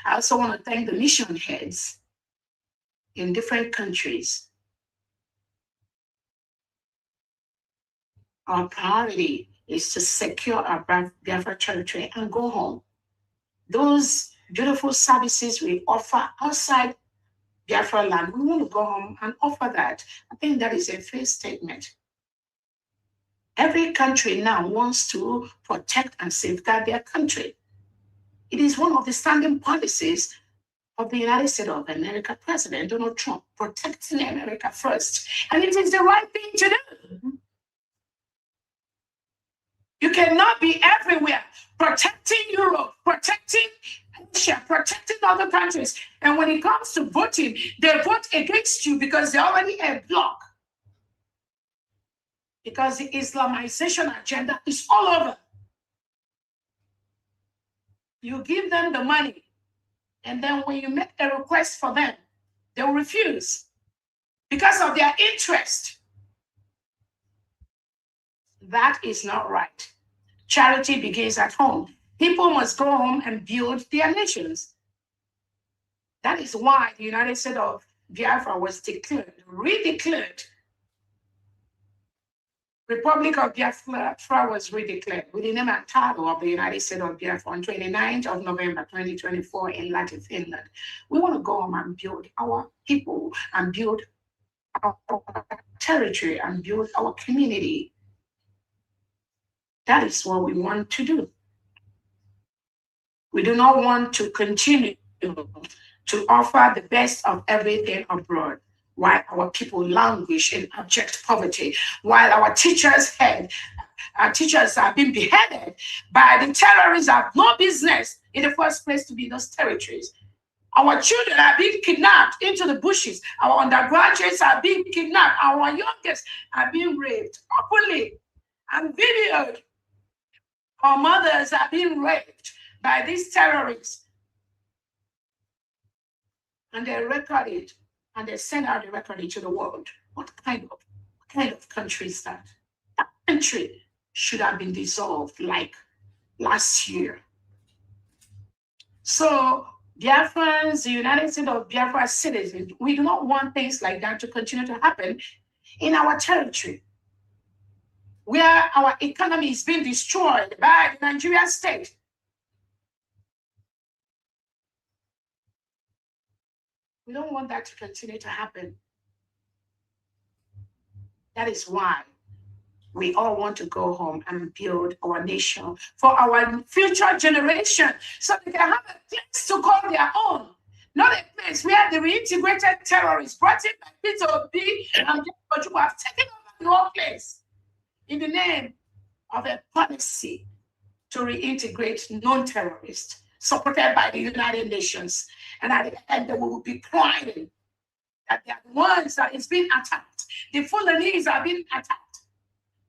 Speaker 4: I also want to thank the mission heads in different countries. Our priority is to secure our Biafra territory and go home. Those beautiful services we offer outside Biafra land, we want to go home and offer that. I think that is a fair statement. Every country now wants to protect and safeguard their country. It is one of the standing policies of the United States of America President Donald Trump, protecting America first. And it is the right thing to do. You cannot be everywhere protecting Europe, protecting Asia, protecting other countries. And when it comes to voting, they vote against you because they're already a bloc. Because the Islamization agenda is all over. You give them the money, and then when you make a request for them, they will refuse because of their interest. That is not right. Charity begins at home. People must go home and build their nations. That is why the United States of Biafra was declared, redeclared. Republic of Biafra was redeclared with the name and title of the United States of Biafra on 29th of November 2024 in Latin Finland. We want to go home and build our people and build our territory and build our community. That is what we want to do. We do not want to continue to offer the best of everything abroad, while our people languish in abject poverty, while our teachers are being beheaded by the terrorists that have no business in the first place to be in those territories. Our children are being kidnapped into the bushes. Our undergraduates are being kidnapped. Our youngest are being raped openly and videoed. Our mothers are being raped by these terrorists. And they record it, and they send out the recording to the world. What kind of country is that? That country should have been dissolved like last year. So Biafrans, the United States of Biafra citizens, we do not want things like that to continue to happen in our territory, where our economy is being destroyed by the Nigerian state. We don't want that to continue to happen. That is why we all want to go home and build our nation for our future generation, so they can have a place to call their own, not a place where the reintegrated terrorists brought in by Peter Obi and people have taken over the whole place in the name of a policy to reintegrate non-terrorists supported by the United Nations. And at the end, they will be crying that they are the ones that is being attacked. The Fulanese are being attacked.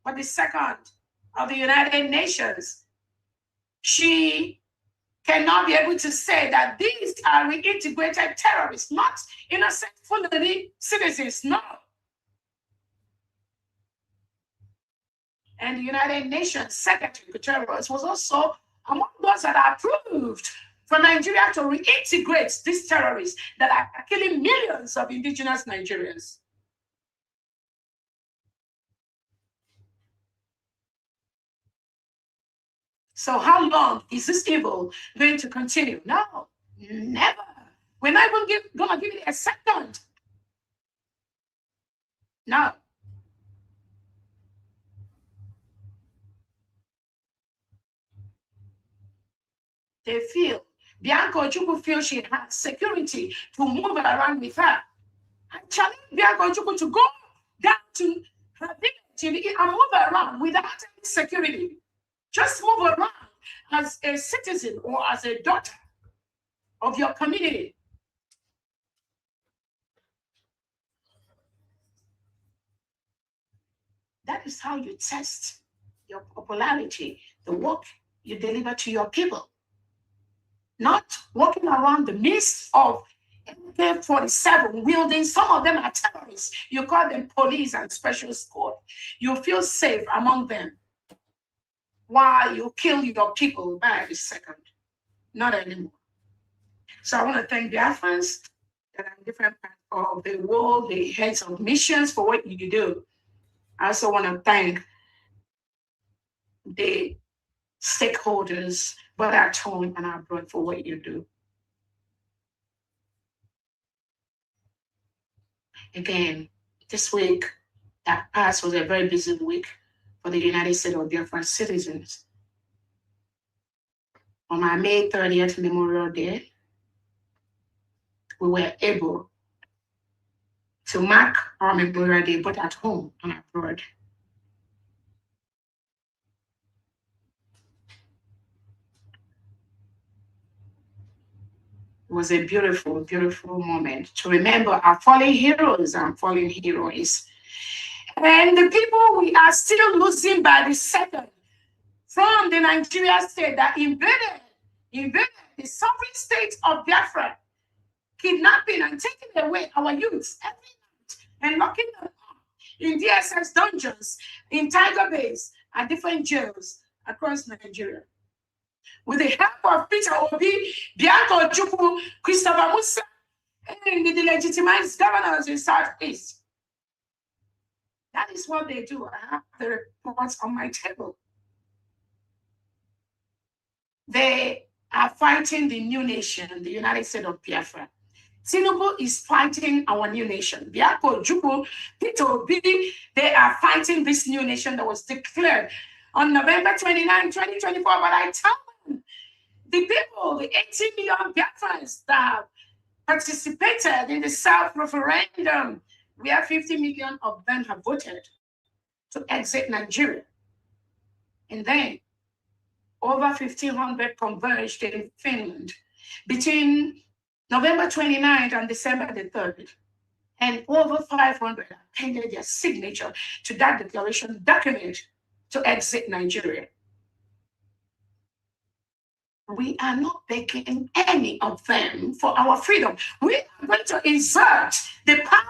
Speaker 4: But the second of the United Nations, she cannot be able to say that these are reintegrated terrorists, not innocent Fulani citizens, no. And the United Nations Secretary Guterres was also among those that approved for Nigeria to reintegrate these terrorists that are killing millions of indigenous Nigerians. So how long is this evil going to continue? No, never. We're not even gonna give it a second. No. They feel, Bianca Ojukwu feels she has security to move around with her. I challenge Bianca Ojukwu to go down to her village and move around without any security. Just move around as a citizen or as a daughter of your community. That is how you test your popularity, the work you deliver to your people. Not walking around the midst of AK-47 wielding, some of them are terrorists. You call them police and special squad. You feel safe among them while you kill your people by every second. Not anymore. So I want to thank Biafrans that are in different parts of the world, the heads of missions for what you do. I also want to thank the stakeholders, both at home and abroad, for what you do. Again, this week that passed was a very busy week for the United States of Biafra citizens. On my May 30th Memorial Day, we were able to mark our Memorial Day both at home and abroad. It was a beautiful, beautiful moment to remember our fallen heroes and fallen heroines. And the people we are still losing by the second from the Nigerian state that invaded the sovereign state of Biafra, kidnapping and taking away our youths every night and locking them up in DSS dungeons, in Tiger Base, and different jails across Nigeria. With the help of Peter Obi, Bianca Ojukwu, Christopher Musa, and the legitimized governors in Southeast. That is what they do. I have the reports on my table. They are fighting the new nation, the United States of Biafra. Tinubu is fighting our new nation. Bianca Ojukwu, Peter Obi, they are fighting this new nation that was declared on November 29, 2024. But I tell them, the people, the 18 million Biafrans that participated in the South referendum, where 50 million of them have voted to exit Nigeria. And then over 1,500 converged in Finland between November 29th and December the 3rd. And over 500 appended their signature to that declaration document to exit Nigeria. We are not begging any of them for our freedom. We are going to insert the power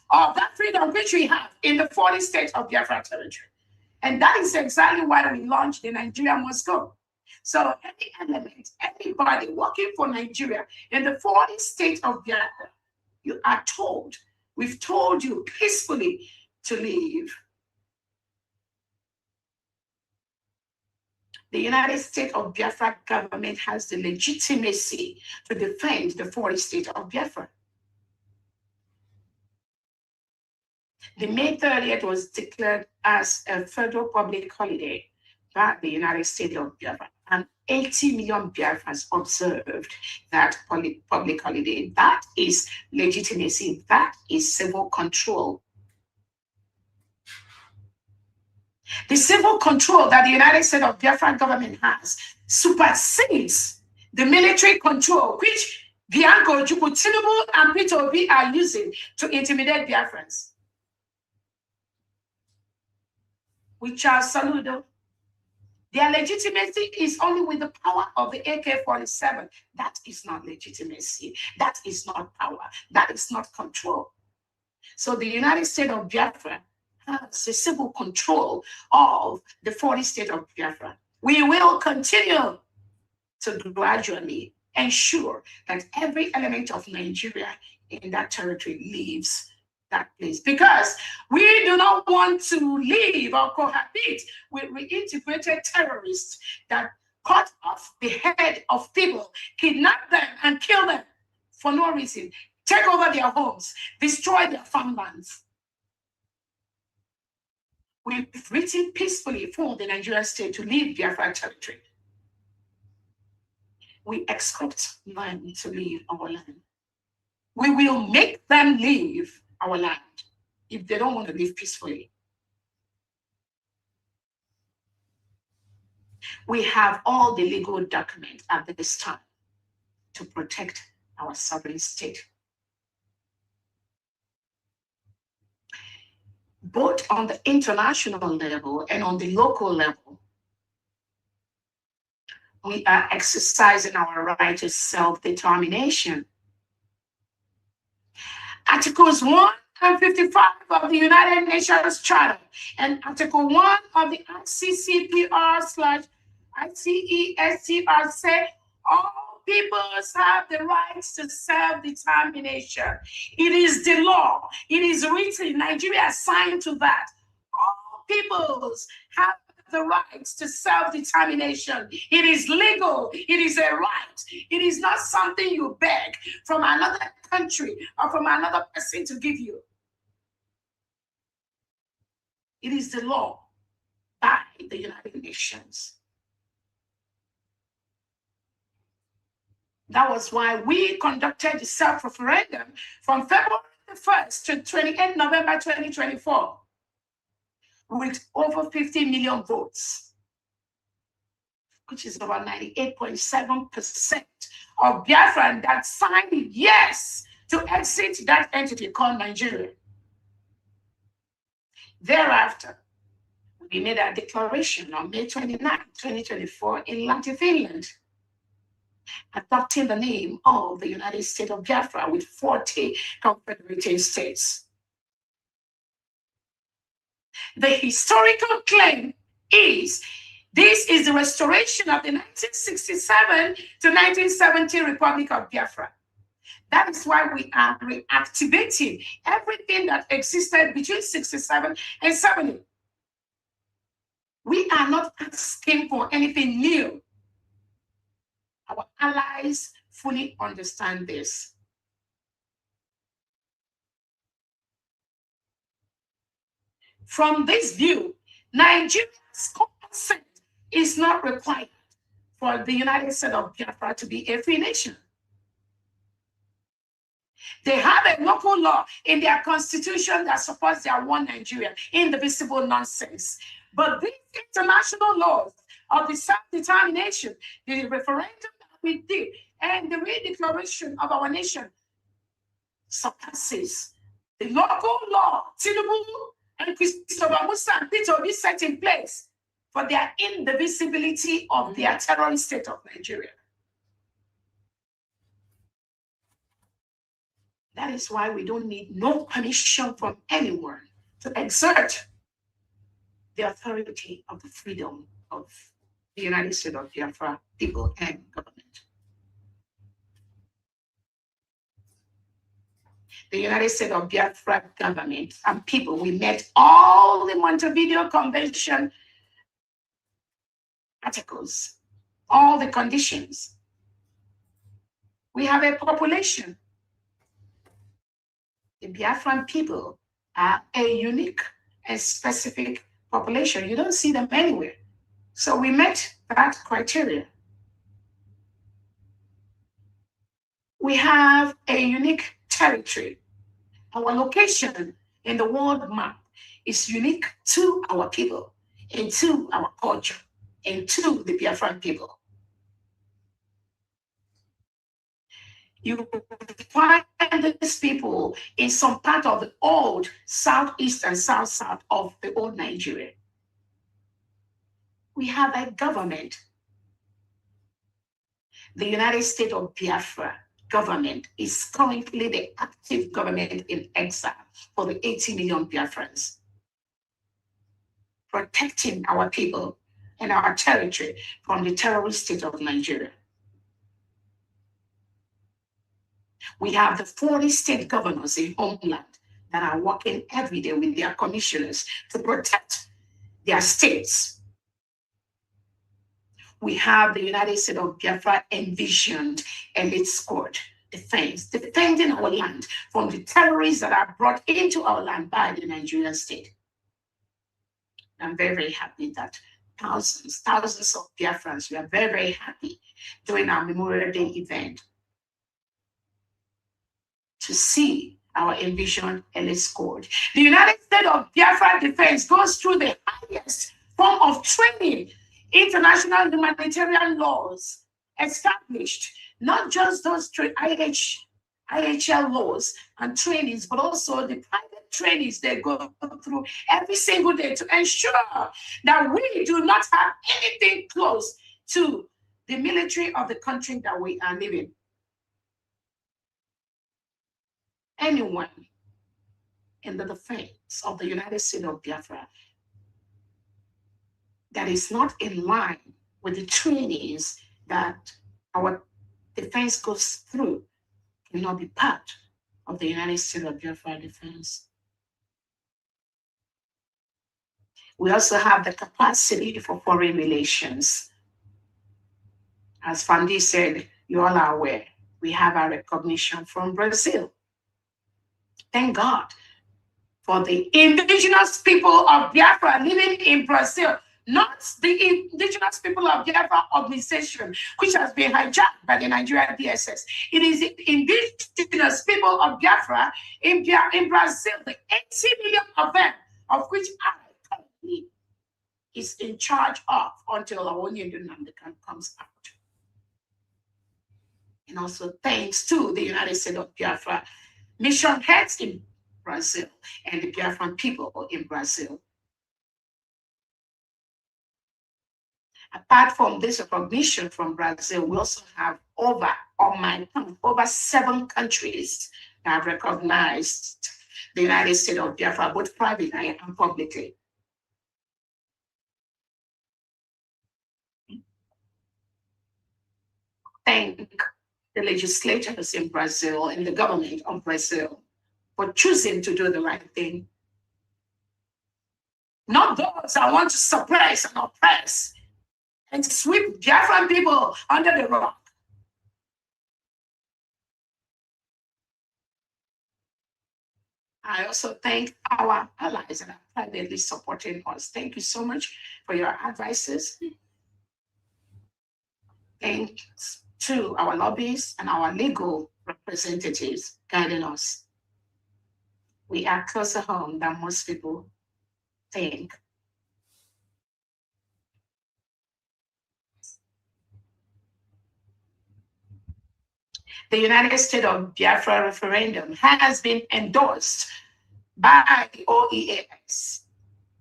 Speaker 4: of that freedom which we have in the 40 states of Biafra territory. And that is exactly why we launched the Nigeria Must Go. So any element, anybody working for Nigeria in the 40 states of Biafra, you are told, we've told you peacefully to leave. The United States of Biafra government has the legitimacy to defend the 40 states of Biafra. The May 30th was declared as a federal public holiday by the United States of Biafra, and 80 million Biafrans observed that public holiday. That is legitimacy. That is civil control. The civil control that the United States of Biafra government has supersedes the military control which Bianca Ojukwu, Tinubu, and Peter Obi are using to intimidate Biafrans. With Charles Saludo, their legitimacy is only with the power of the AK-47. That is not legitimacy. That is not power. That is not control. So the United States of Biafra has the civil control of the 40 states of Biafra. We will continue to gradually ensure that every element of Nigeria in that territory leaves that place, because we do not want to live or cohabit with reintegrated terrorists that cut off the head of people, kidnap them and kill them for no reason, take over their homes, destroy their farmlands. We've written peacefully for the Nigerian state to leave Biafra territory. We expect them to leave our land. We will make them leave our land if they don't want to live peacefully. We have all the legal documents at this time to protect our sovereign state. Both on the international level and on the local level, we are exercising our right to self-determination. Articles 1 and 55 of the United Nations Charter and Article 1 of the ICCPR/ICESCR say all peoples have the rights to self-determination. It is the law. It is written. Nigeria signed to that. All peoples have the rights to self-determination. It is legal. It is a right. It is not something you beg from another country or from another person to give you. It is the law by the United Nations. That was why we conducted the self-referendum from February the 1st to 28 November 2024 with over 50 million votes, which is about 98.7% of Biafran that signed yes to exit that entity called Nigeria. Thereafter, we made a declaration on May 29, 2024 in Lahti, Finland, adopting the name of the United States of Biafra with 40 confederated states. The historical claim is this is the restoration of the 1967 to 1970 Republic of Biafra. That is why we are reactivating everything that existed between 67 and 70. We are not asking for anything new. Our allies fully understand this. From this view, Nigeria's consent is not required for the United States of Biafra to be a free nation. They have a local law in their constitution that supports their one Nigeria, indivisible nonsense. But these international laws of the self-determination, the referendum that we did, and the redeclaration of our nation surpasses the local law Tinubu and Christopher Musa and Peter will be set in place for their indivisibility of their terrorist state of Nigeria. That is why we don't need no permission from anyone to exert the authority of the freedom of the United States of Biafra people and government. The United States of Biafra government and people, we met all the Montevideo Convention articles, all the conditions. We have a population. The Biafran people are a unique and specific population. You don't see them anywhere. So we met that criteria. We have a unique territory. Our location in the world map is unique to our people and to our culture and to the Biafran people. You find these people in some part of the old southeast and south of the old Nigeria. We have a government. The United States of Biafra government is currently the active government in exile for the 80 million Biafrans, protecting our people and our territory from the terrorist state of Nigeria. We have the 40 state governors in homeland that are working every day with their commissioners to protect their states. we have the United States of Biafra envisioned elite squad defense, defending our land from the terrorists that are brought into our land by the Nigerian state. I'm very, very happy that thousands of Biafrans, we are very, very happy during our Memorial Day event to see our envisioned elite squad. The United States of Biafra defense goes through the highest form of training, international humanitarian laws established, not just those IHL laws and trainings, but also the private trainings they go through every single day to ensure that we do not have anything close to the military of the country that we are living. Anyone in the defense of the United States of Biafra that is not in line with the trainings that our defense goes through cannot be part of the United States of Biafra defense. We also have the capacity for foreign relations. As Fandi said, you all are aware, we have our recognition from Brazil. Thank God for the indigenous people of Biafra living in Brazil, not the indigenous people of Biafra organization, which has been hijacked by the Nigerian DSS. It is the indigenous people of Biafra in Brazil, the 80 million of them, of which I currently is in charge of until our union comes out. And also thanks to the United States of Biafra mission heads in Brazil and the Biafran people in Brazil. Apart from this recognition from Brazil, we also have over 7 countries that have recognized the United States of Biafra, both privately and publicly. Thank the legislators in Brazil and the government of Brazil for choosing to do the right thing. Not those that want to suppress and oppress and sweep Biafran people under the rock. I also thank our allies that are privately supporting us. Thank you so much for your advices. Thanks to our lobbyists and our legal representatives guiding us. We are closer home than most people think. The United States of Biafra referendum has been endorsed by the OEAS,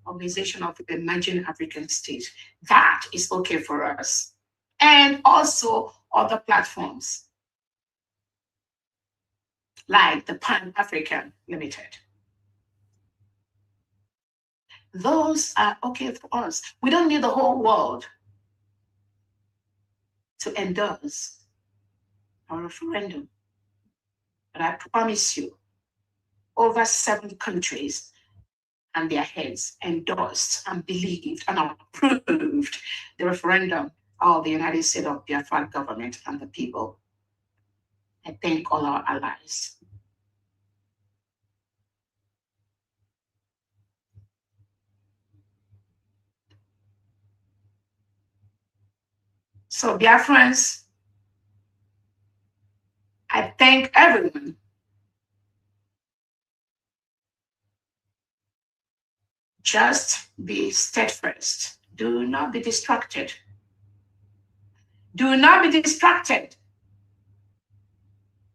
Speaker 4: Organization of Emerging African States. That is okay for us. And also other platforms like the Pan-African Limited. Those are okay for us. We don't need the whole world to endorse our referendum. But I promise you, over 7 countries and their heads endorsed and believed and approved the referendum of the United States of Biafra government and the people. I thank all our allies. So Biafrans, I thank everyone. Just be steadfast. Do not be distracted. Do not be distracted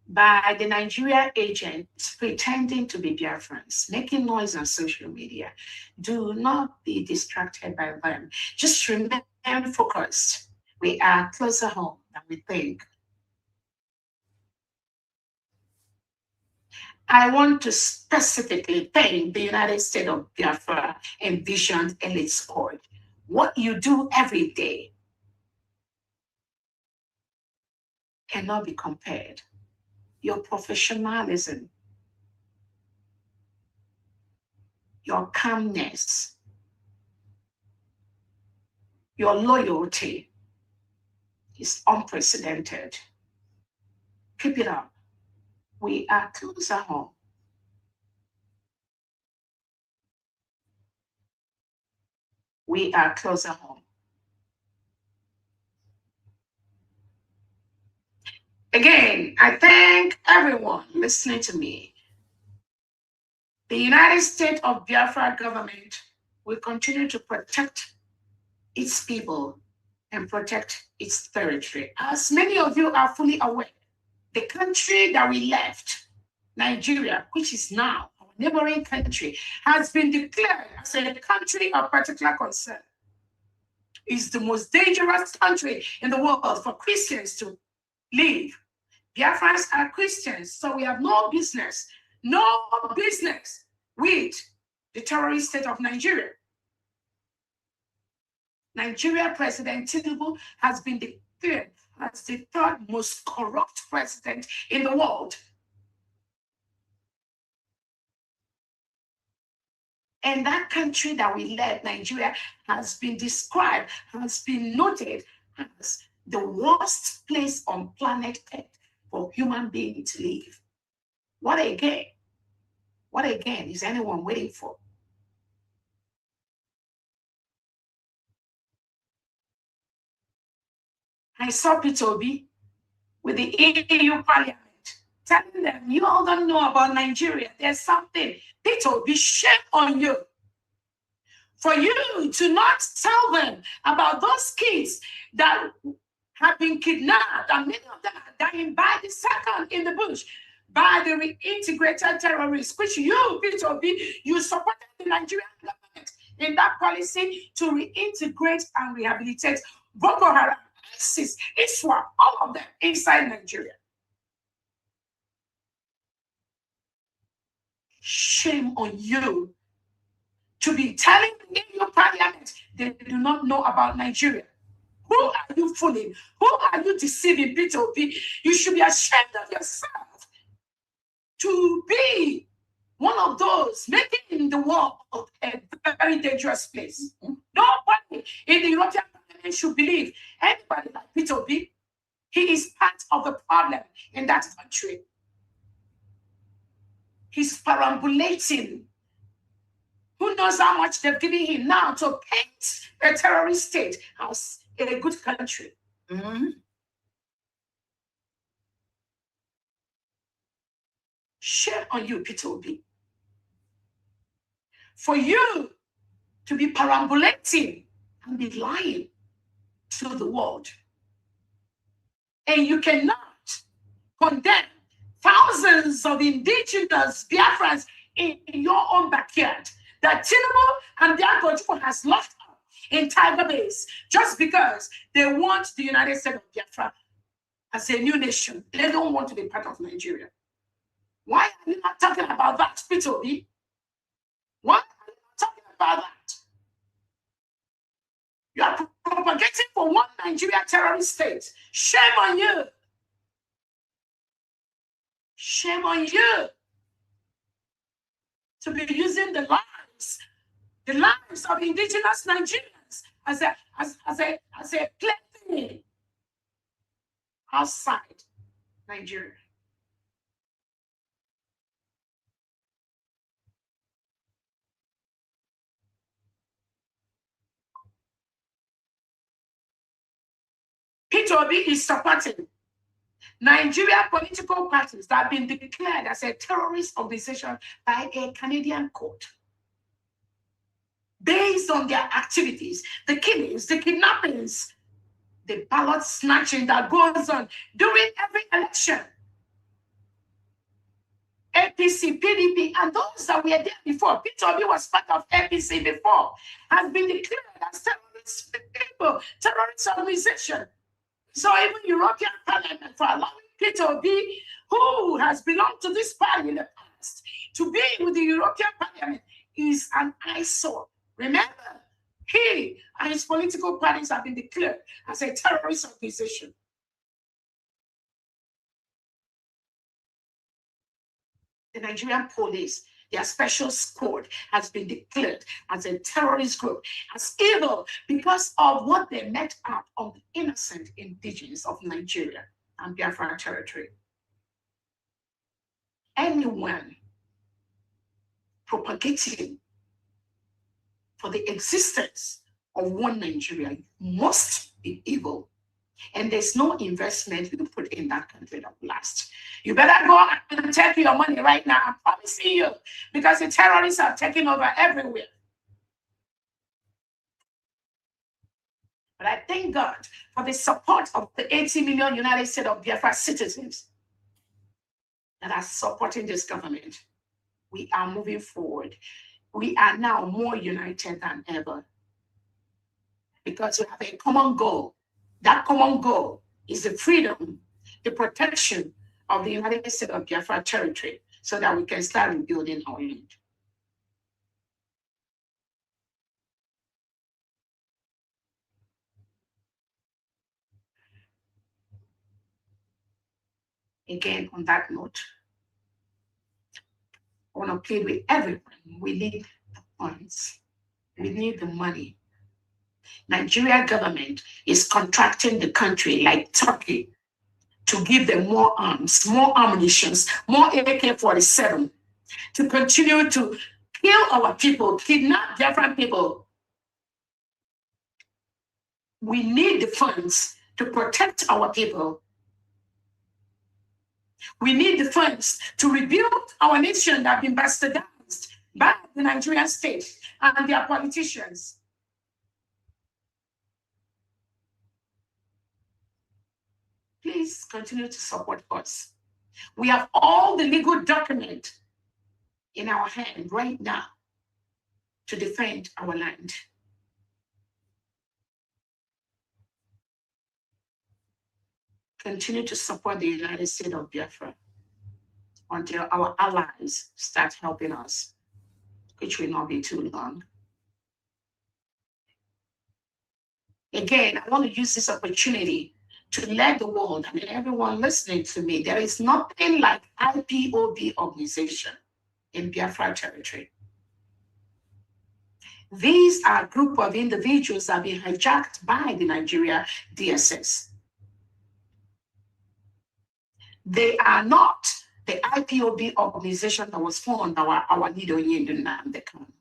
Speaker 4: by the Nigeria agents pretending to be Biafrans, making noise on social media. Do not be distracted by them. Just remain focused. We are closer home than we think. I want to specifically thank the United States of Biafra Envisioned Elite Squad. What you do every day cannot be compared. Your professionalism, your calmness, your loyalty, is unprecedented. Keep it up. We are closer home. We are closer home. Again, I thank everyone listening to me. The United States of Biafra government will continue to protect its people and protect its territory. As many of you are fully aware, the country that we left, Nigeria, which is now our neighboring country, has been declared as a country of particular concern. It's the most dangerous country in the world for Christians to live. Biafrans are Christians, so we have no business with the terrorist state of Nigeria. Nigeria President Tinubu has been declared as the third most corrupt president in the world. And that country that we led, Nigeria, has been described, has been noted as the worst place on planet Earth for human beings to live. What again? What again is anyone waiting for? I saw Peter Obi with the EU Parliament telling them, you all don't know about Nigeria. There's something. Peter Obi, shame on you. For you to not tell them about those kids that have been kidnapped, and many of them are dying by the second in the bush, by the reintegrated terrorists, which you, Peter Obi, you supported the Nigerian government in that policy to reintegrate and rehabilitate Boko Haram, ISIS, ISWAP, all of them inside Nigeria. Shame on you to be telling the EU Parliament they do not know about Nigeria. Who are you fooling? Who are you deceiving, Peter Obi? You should be ashamed of yourself to be one of those making the world a very dangerous place. Nobody in the European Parliament should believe anybody like Peter Obi. He is part of the problem in that country. He's perambulating. Who knows how much they're giving him now to paint a terrorist state as a good country? Shame on you, Peter Obi. For you to be perambulating and be lying to the world. And you cannot condemn thousands of indigenous Biafrans in your own backyard that Tinubu and Biafra has locked up in Tiger Base just because they want the United States of Biafra as a new nation. They don't want to be part of Nigeria. Why are you not talking about that, Peter Obi? Why are you not talking about that? You are propagating for one Nigeria terrorist state. Shame on you. Shame on you to be using the lives of indigenous Nigerians as a plaything outside Nigeria. Peter Obi is supporting Nigeria political parties that have been declared as a terrorist organization by a Canadian court based on their activities, the killings, the kidnappings, the ballot snatching that goes on during every election. APC, PDP, and those that were there before. Peter Obi was part of APC before, has been declared as terrorist people, terrorist organization. So even European Parliament for allowing Peter Obi, who has belonged to this party in the past, to be with the European Parliament is an eyesore. Remember, he and his political parties have been declared as a terrorist organization. The Nigerian police, their special squad has been declared as a terrorist group, as evil, because of what they met out on the innocent indigenous of Nigeria and Biafra territory. Anyone propagating for the existence of one Nigeria must be evil. And there's no investment you put in that country that will last. You better go and take your money right now, I'm promising you, because the terrorists are taking over everywhere. But I thank God for the support of the 80 million United States of Biafra citizens that are supporting this government. We are moving forward. We are now more united than ever because we have a common goal. That common goal is the freedom, the protection of the United States of Biafra territory so that we can start rebuilding our land. Again, on that note, I want to plead with everyone. We need the funds. We need the money. Nigeria government is contracting the country like Turkey to give them more arms, more ammunition, more AK-47 to continue to kill our people, kidnap different people. We need the funds to protect our people. We need the funds to rebuild our nation that have been bastardized by the Nigerian state and their politicians. Please continue to support us. We have all the legal documents in our hand right now to defend our land. Continue to support the United States of Biafra until our allies start helping us, which will not be too long. Again, I want to use this opportunity to let the world and everyone listening to me, there is nothing like IPOB organization in Biafra territory. These are a group of individuals that have been hijacked by the Nigeria DSS. They are not the IPOB organization that was formed by our leader in the country.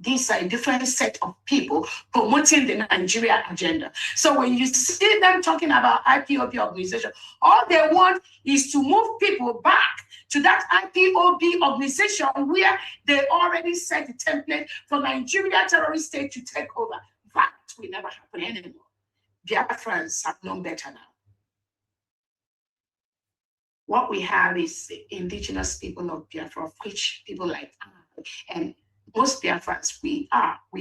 Speaker 4: These are a different set of people promoting the Nigeria agenda. So when you see them talking about IPOB organization, all they want is to move people back to that IPOB organization where they already set the template for Nigeria terrorist state to take over. That will never happen anymore. Biafrans have known better now. What we have is the indigenous people of Biafra, of which people like I and most Biafrans we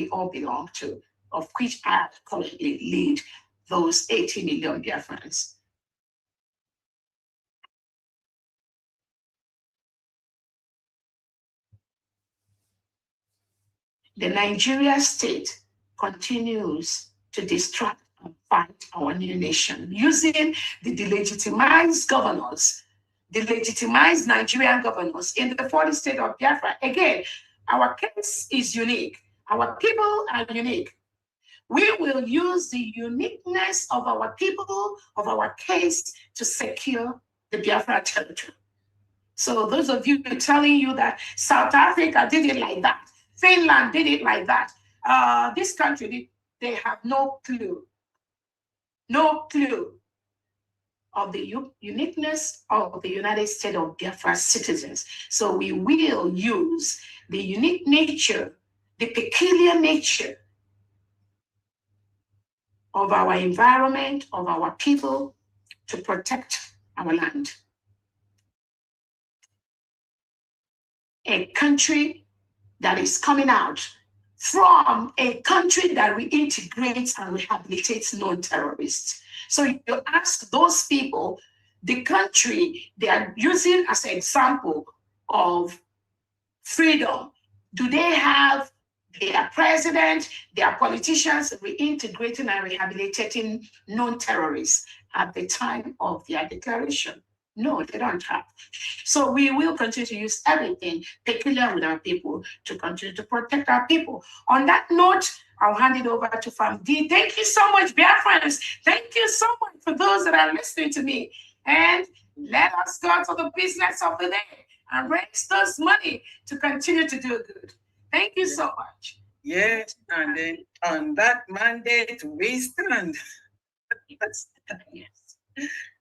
Speaker 4: all belong to, of which I currently lead those 80 million Biafrans. The Nigeria state continues to distract and fight our new nation using the delegitimized governors, the legitimized Nigerian governors in the 40 state of Biafra. Again, our case is unique. Our people are unique. We will use the uniqueness of our people, of our case, to secure the Biafra territory. So those of you telling you that South Africa did it like that, Finland did it like that, this country, they have no clue. No clue of the uniqueness of the United States of Biafra citizens. So we will use the unique nature, the peculiar nature of our environment, of our people, to protect our land. A country that is coming out from a country that reintegrates and rehabilitates non-terrorists. So you ask those people, the country they are using as an example of freedom, do they have their president, their politicians reintegrating and rehabilitating non-terrorists at the time of their declaration? No, they don't have. So we will continue to use everything peculiar with our people to continue to protect our people. On that note, I'll hand it over to Fam D. Thank you so much, Biafrans. Thank you so much for those that are listening to me. And let us go to the business of the day and raise those money to continue to do good. Thank you so much.
Speaker 3: Yes, and then on that mandate we stand.
Speaker 4: Yes.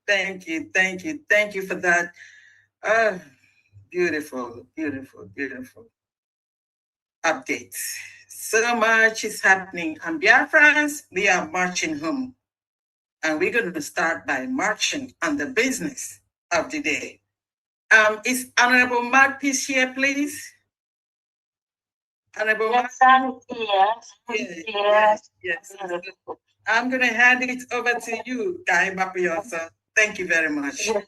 Speaker 3: Thank you for that. Beautiful updates. So much is happening. And Biafrans, we are marching home. And we're going to start by marching on the business of the day. Is Honorable Marquis here, please? Honorable
Speaker 5: Yes, I'm here.
Speaker 3: Yes. I'm going to hand it over to you, Guy Mapiosa. Thank you very much.
Speaker 5: Yes.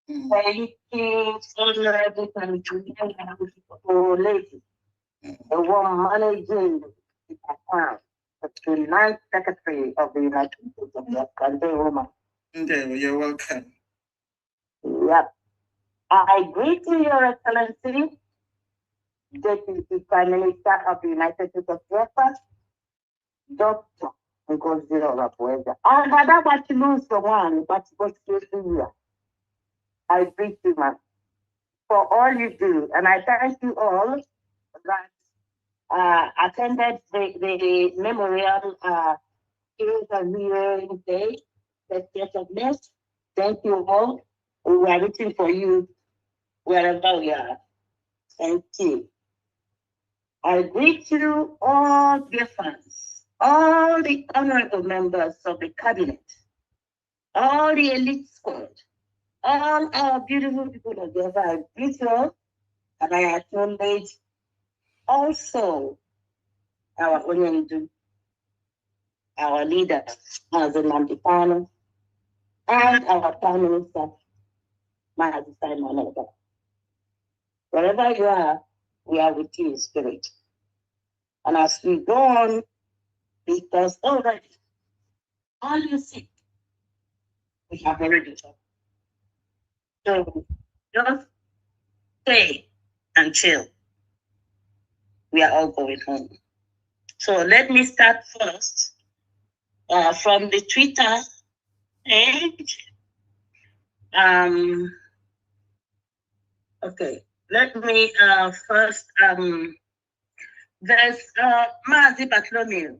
Speaker 5: Thank you, Honorable Lady, the one managing the account, the ninth Secretary of the United States of the woman.
Speaker 3: You're welcome.
Speaker 5: Yep. I greet you, Your Excellency, Deputy Prime Minister of the United States of Biafra, Dr. Ngoziro Rapoeza. And I want to lose the one, but what's here. I greet you, man, for all you do. And I thank you all that attended the memorial hearing day, the 30th of May. Thank you all. We are waiting for you wherever we are. Thank you. I greet you all, dear fans, all the honorable members of the cabinet, all the elite squad, all our beautiful people of the I greet you all, and I acknowledge also our Onyendu, our leader, Mazen Mandipano, and our Prime Minister, Mazi Simon Oba. Wherever you are, we are with you in spirit. And as we go on, because already, all you see, we have already done. So just stay and chill. We are all going home. So let me start first from the Twitter page. Okay, let me first, there's Mazi Bartholomew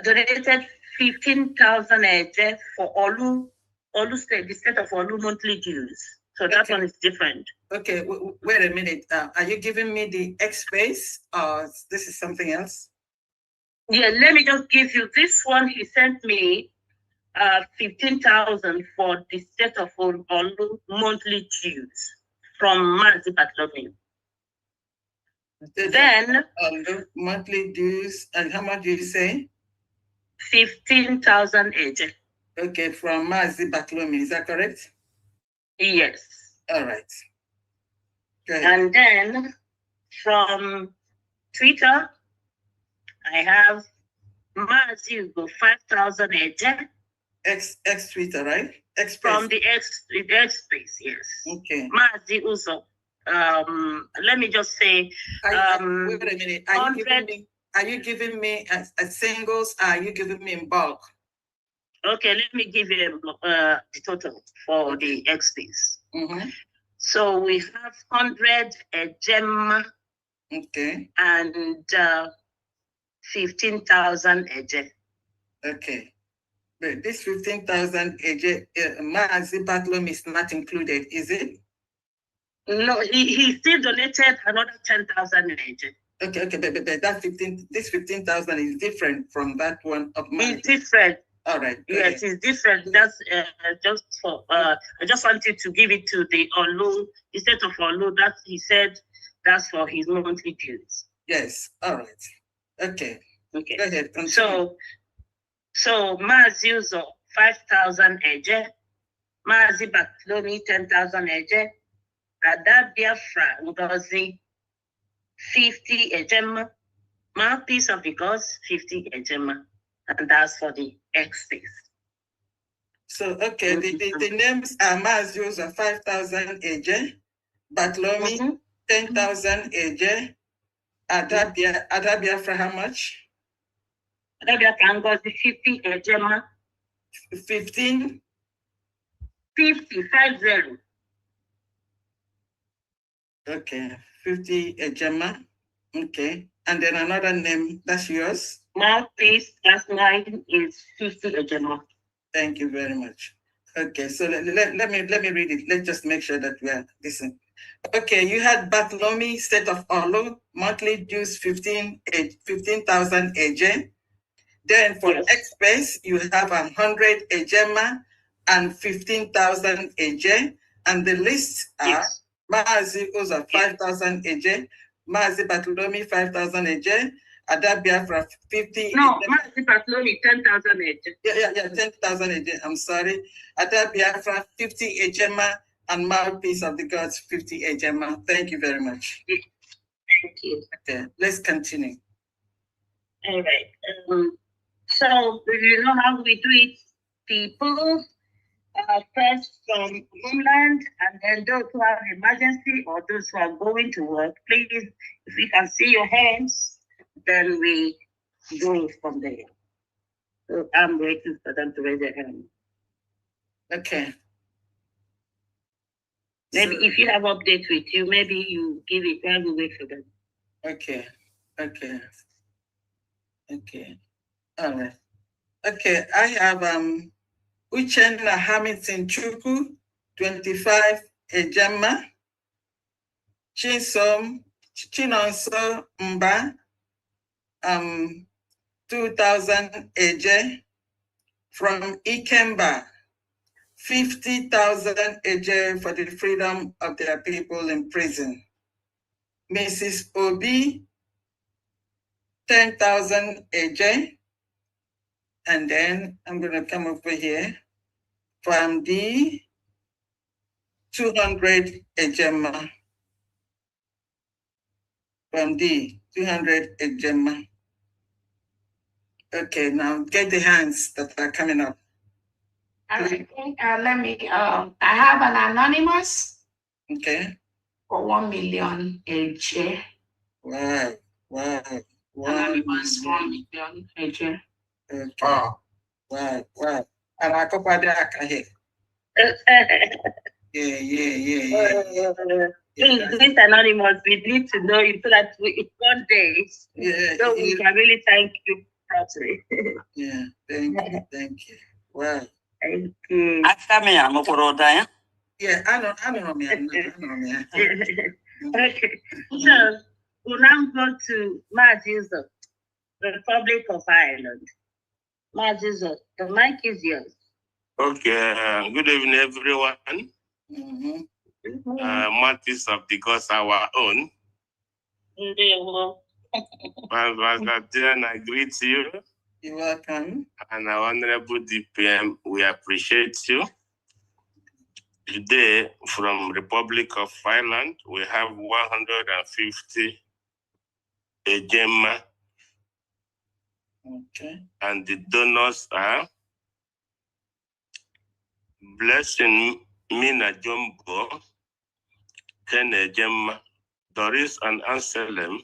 Speaker 5: donated 15,000 for Olu State, the state of Olu monthly dues. So that one is different.
Speaker 3: Okay, wait a minute. Are you giving me the X space or this is something else?
Speaker 5: Yeah, let me just give you this one. He sent me 15,000 for the state of Olu monthly dues from Mazi Bartholomew. Then
Speaker 3: monthly dues, and how much do you say?
Speaker 5: 15,000 each.
Speaker 3: Okay, from Mazi Bartholomew, is that correct?
Speaker 5: Yes.
Speaker 3: All right. Good.
Speaker 5: And then from Twitter, I have Mazi 5,000 each.
Speaker 3: X Twitter, right? X
Speaker 5: From the X space, yes.
Speaker 3: Okay.
Speaker 5: Mazi Uzo. Let me just say,
Speaker 3: wait a minute. Are you giving me as singles? Are you giving me in bulk?
Speaker 5: Okay, let me give you the total for the X space.
Speaker 3: Mm-hmm.
Speaker 5: So we have 100 gem.
Speaker 3: Okay.
Speaker 5: And 15,000 eje.
Speaker 3: Okay. But this 15,000 eje, Mazi Bartholomew is not included, is it?
Speaker 5: No, he still donated another 10,000 eje.
Speaker 3: Okay, but that 15,000 is different from that one of mine.
Speaker 5: It's different.
Speaker 3: All right.
Speaker 5: Yes, it's different. That's just for I just wanted to give it to the Olu, instead of Olu, that he said that's for his monthly dues.
Speaker 3: Yes. All right. Okay.
Speaker 5: Okay.
Speaker 3: Go ahead. Continue.
Speaker 5: So Mazi Uzo 5,000 eje, Mazi Bartholomew 10,000 eje, Ada Biafra Ngozi 50 ejema, Mouthpiece of the Gods 50 ejema, and that's for the X space.
Speaker 3: So, okay, the names are Mazios of 5,000 AJ, Batlomi 10,000 AJ, Adabia for how much?
Speaker 5: Adabia can go to 50 AJ,
Speaker 3: 15?
Speaker 5: 50.
Speaker 3: Okay, 50 Ejema. Okay, and then another name, that's yours?
Speaker 5: Mouthpiece, that's mine, is 50 Ejema.
Speaker 3: Thank you very much. Okay, so let me read it. Let's just make sure that we are listening. Okay, you had Bartholomew, State of Olo, monthly dues 15,000 AJ. Then for X-Space, you have 100 Ejema and 15,000 AJ. And the lists are Maazi Oza 5,000 AJ, Maazi Bartholomew 5,000 AJ, Ada Biafra 50.
Speaker 5: No, Maazi Bartholomew 10,000 AJ.
Speaker 3: Yeah, 10,000 AJ. I'm sorry. Ada Biafra 50 Ejema and Mouthpiece of the Gods 50 Ejema. Thank you very much.
Speaker 5: Thank you.
Speaker 3: Okay, let's continue.
Speaker 5: All right. So you know how we do it, people. First from homeland, and then those who have emergency or those who are going to work, please, if we can see your hands, then we go from there. So I'm waiting for them to raise their hand.
Speaker 3: Okay.
Speaker 5: Maybe if you have updates with you, maybe you give it while we wait for them.
Speaker 3: Okay. All right. Okay, I have Uchenna Hamilton Chuku, 25 Ejema, Chinonso Mba, 2,000 AJ, from Ikemba, 50,000 AJ for the freedom of their people in prison. Mrs. Obi, 10,000 AJ. And then I'm going to come over here from the 200 Ejema. From the 200 Ejema. Okay, now get the hands that are coming up.
Speaker 4: All right. Let me, I have an anonymous.
Speaker 3: Okay.
Speaker 4: For 1 million AJ.
Speaker 3: Wow.
Speaker 4: Anonymous 1 million AJ.
Speaker 3: Okay. Wow. And I go by that here. Yeah.
Speaker 5: Please, this anonymous, we need to know you so that one day, so we can really thank you properly.
Speaker 3: Yeah, thank you. Wow.
Speaker 5: Thank you.
Speaker 3: After me, I'm over there. Yeah, I know me.
Speaker 5: Okay. So we'll now go to Majizo, Republic of Ireland. Majizo, the mic is yours.
Speaker 6: Okay, good evening, everyone. Martyrs of the Gods, our own. Pastor, I greet you.
Speaker 3: You're welcome.
Speaker 6: And our Honorable DPM, we appreciate you. Today, from Republic of Ireland, we have 150 Ejema.
Speaker 3: Okay.
Speaker 6: And the donors are Blessing Mina Jumbo, Ken Ejema, Doris and Anselm,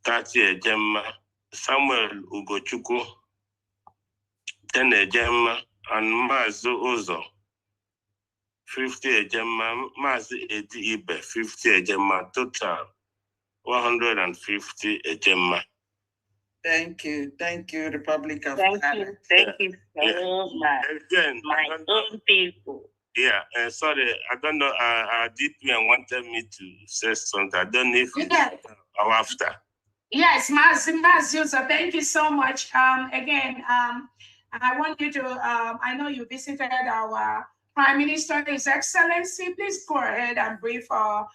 Speaker 6: 30 Ejema, Samuel Ugochukwu, 10 Ejema, and Mazu Uzo, 50 Ejema, Mazi Edi Ibe, 50 Ejema, total 150 Ejema.
Speaker 3: Thank you, Republic of
Speaker 5: Ireland. Thank you so much.
Speaker 6: Again,
Speaker 5: my own people.
Speaker 6: Yeah, sorry, I don't know. DPM wanted me to say something. I don't know if it's or after.
Speaker 4: Yes, Maziusa, so thank you so much. Again, I want you to, I know you visited our Prime Minister, His Excellency. Please go ahead and brief our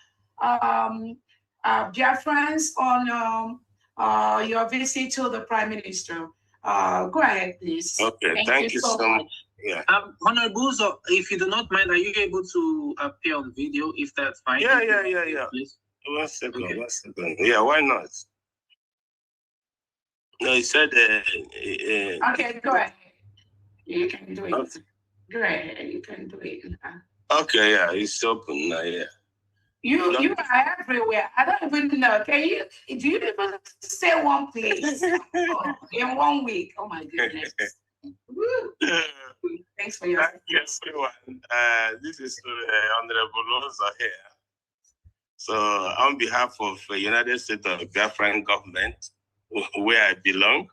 Speaker 4: Biafrans on your visit to the Prime Minister. Go ahead, please.
Speaker 6: Okay, thank you so much. Yeah.
Speaker 7: Honorable, so if you do not mind, are you able to appear on video if that's fine?
Speaker 6: Yeah.
Speaker 7: Please.
Speaker 6: One second. Yeah, why not? No, he said.
Speaker 4: Okay, go ahead. You can do it. Okay. Go ahead, you can do it now.
Speaker 6: Okay, yeah, it's open now, yeah.
Speaker 4: You are everywhere. I don't even know. Do you even say one place in 1 week? Oh my goodness. Thanks for your
Speaker 6: Thank you, everyone. This is Honorable Loza here. So, on behalf of the United States of Biafran government, where I belong,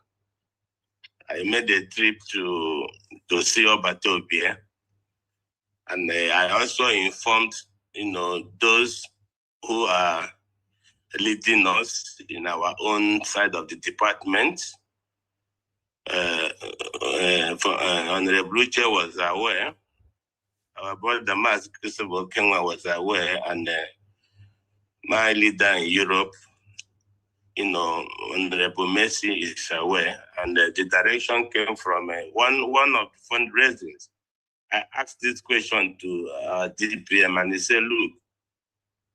Speaker 6: I made a trip to see Obatobia. And I also informed, those who are leading us in our own side of the department. Honorable Luce was aware. Our brother Mas Christopher Kenwa was aware, and my leader in Europe, Honorable Messi is aware, and the direction came from one of the fundraisers. I asked this question to DPM, and he said, look,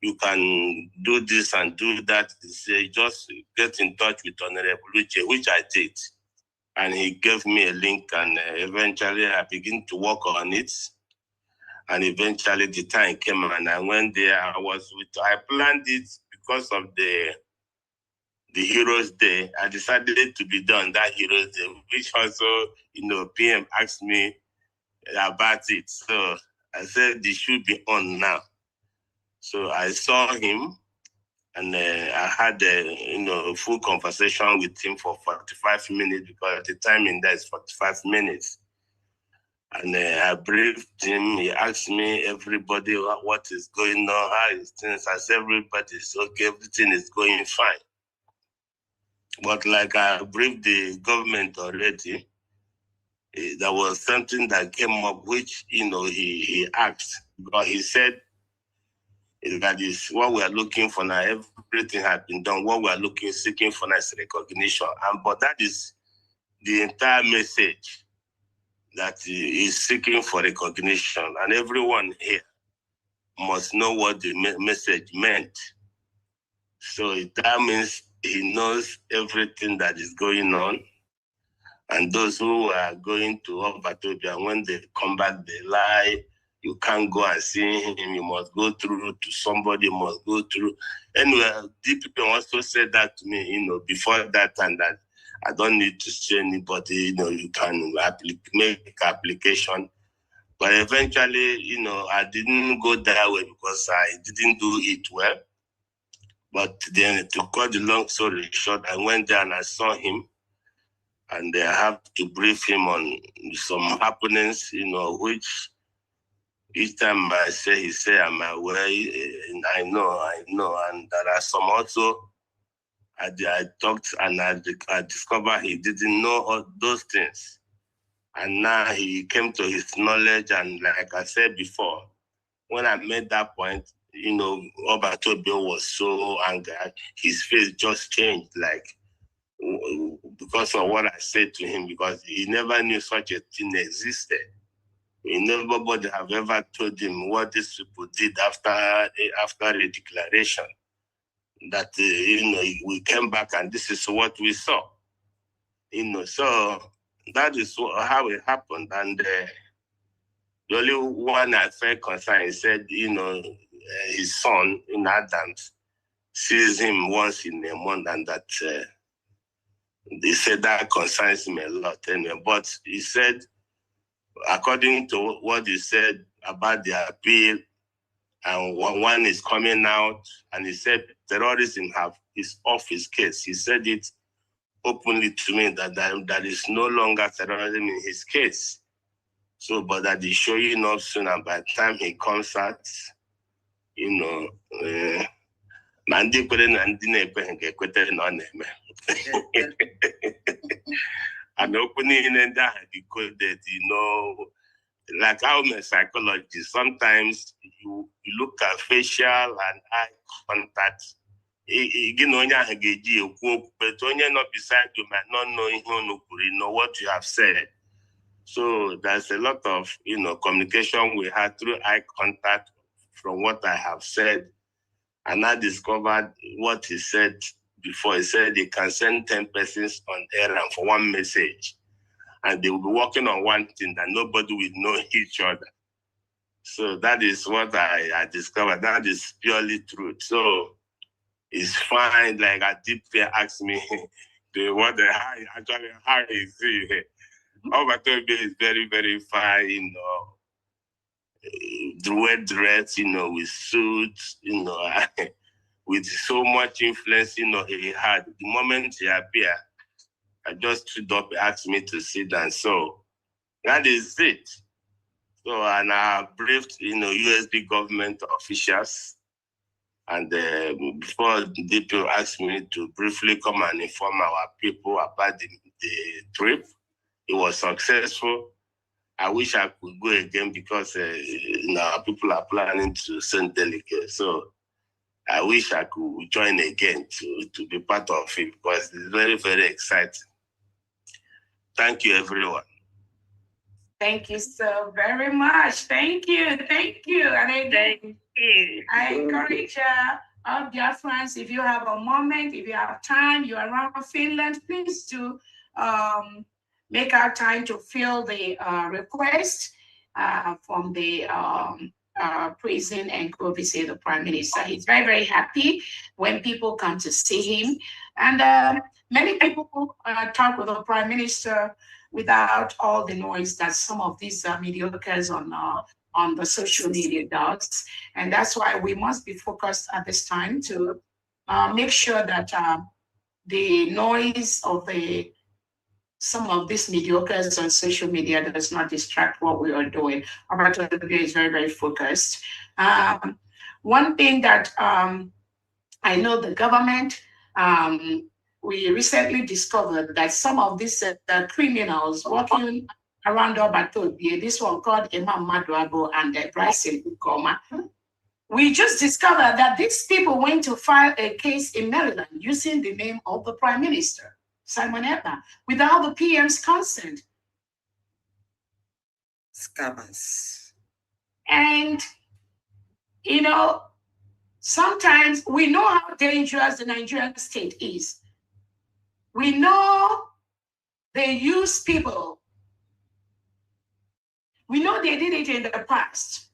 Speaker 6: you can do this and do that. He said, just get in touch with Honorable Luce, which I did. And he gave me a link, and eventually I began to work on it. And eventually the time came, and I went there. I planned it because of the Heroes Day. I decided to be done that Heroes Day, which also, PM asked me about it. So I said, they should be on now. So I saw him, and I had a full conversation with him for 45 minutes, because the timing there is 45 minutes. And I briefed him. He asked me, everybody, what is going on, how is things? I said, everybody's okay, everything is going fine. But like I briefed the government already, there was something that came up, which, he asked, because he said, that is what we are looking for now. Everything has been done. What we are seeking for now is recognition. But that is the entire message, that is seeking for recognition. And everyone here must know what the message meant. So that means he knows everything that is going on. And those who are going to Obatobia, when they come back, they lie. You can't go and see him. You must go through to somebody. You must go through. Anyway, people also said that to me, before that, and that I don't need to see anybody. You can make application. But eventually, I didn't go that way because I didn't do it well. But then, to cut the long story short, I went there and I saw him. And I have to brief him on some happenings, which each time I say, he say, I'm aware, and I know. And there are some also, I talked and I discovered he didn't know all those things. And now he came to his knowledge, and like I said before, when I made that point, Obatobio was so angry. His face just changed, because of what I said to him, because he never knew such a thing existed. Nobody have ever told him what these people did after a declaration. That we came back and this is what we saw. So that is how it happened. And the only one I felt concerned, he said, his son in Adams sees him once in a month, and that. He said that concerns him a lot. Anyway. But he said, according to what he said about the appeal, and one is coming out, and he said terrorism is off his case. He said it openly to me that there is no longer terrorism in his case. So, but that he's showing up soon, and by the time he comes out, and opening and that decoded, like I'm a psychologist, sometimes you look at facial and eye contact. But when you're not beside you, might not know what you have said. So there's a lot of communication we had through eye contact from what I have said. And I discovered what he said before. He said he can send 10 persons on errand for one message. and they will be working on one thing that nobody will know each other. So that is what I discovered. That is purely truth. So it's fine. Like Aditya asked me, how is it? Obatobe is very, very fine, you know. The red dress, you know, with suits, you know, with so much influence, you know, he had. The moment he appeared, I just stood up, asked me to sit down. So that is it. So, and I briefed, you know, USB government officials. And before the DPO asked me to briefly come and inform our people about the trip, it was successful. I wish I could go again because you know, people are planning to send delegates. So I wish I could join again to be part of it because it's very, very exciting. Thank you, everyone.
Speaker 4: Thank you so very much. Thank you. Thank you. And again, I encourage all Biafrans, if you have a moment, if you have time, you're around Finland, please do make our time to fill the request from the prison and go visit the Prime Minister. He's very, very happy when people come to see him. And many people talk with the Prime Minister without all the noise that some of these mediocres on the social media does. And that's why we must be focused at this time to make sure that the noise of some of these mediocres on social media does not distract what we are doing. Roberto is very, very focused. One thing that I know the government, we recently discovered that some of these criminals working around Obatobie, this one called Imam Maduabo and Bryson Ukoma, we just discovered that these people went to file a case in Maryland using the name of the Prime Minister, Simon Ekpa, without the PM's consent.
Speaker 3: Scammers.
Speaker 4: And, you know, sometimes we know how dangerous the Nigerian state is. We know they use people. We know they did it in the past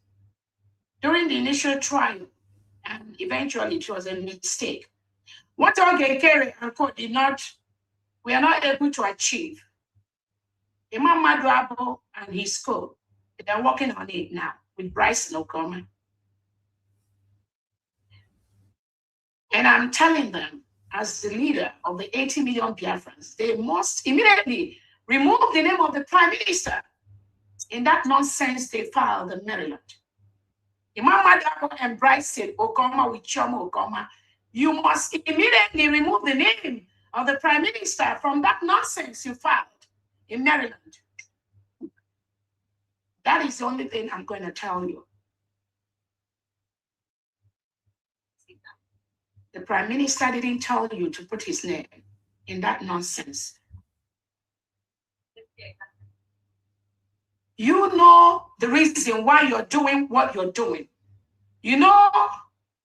Speaker 4: during the initial trial, and eventually it was a mistake. What Ogekere and Co did not, we are not able to achieve. Imam Maduabo and his co, they are working on it now with Bryson Okoma. And I'm telling them, as the leader of the 80 million Biafrans, they must immediately remove the name of the Prime Minister in that nonsense they filed in Maryland. Imam Maduabo and Bryson Okoma with Chomo Okoma, you must immediately remove the name of the Prime Minister from that nonsense you filed in Maryland. That is the only thing I'm going to tell you. The Prime Minister didn't tell you to put his name in that nonsense. You know the reason why you're doing what you're doing. You know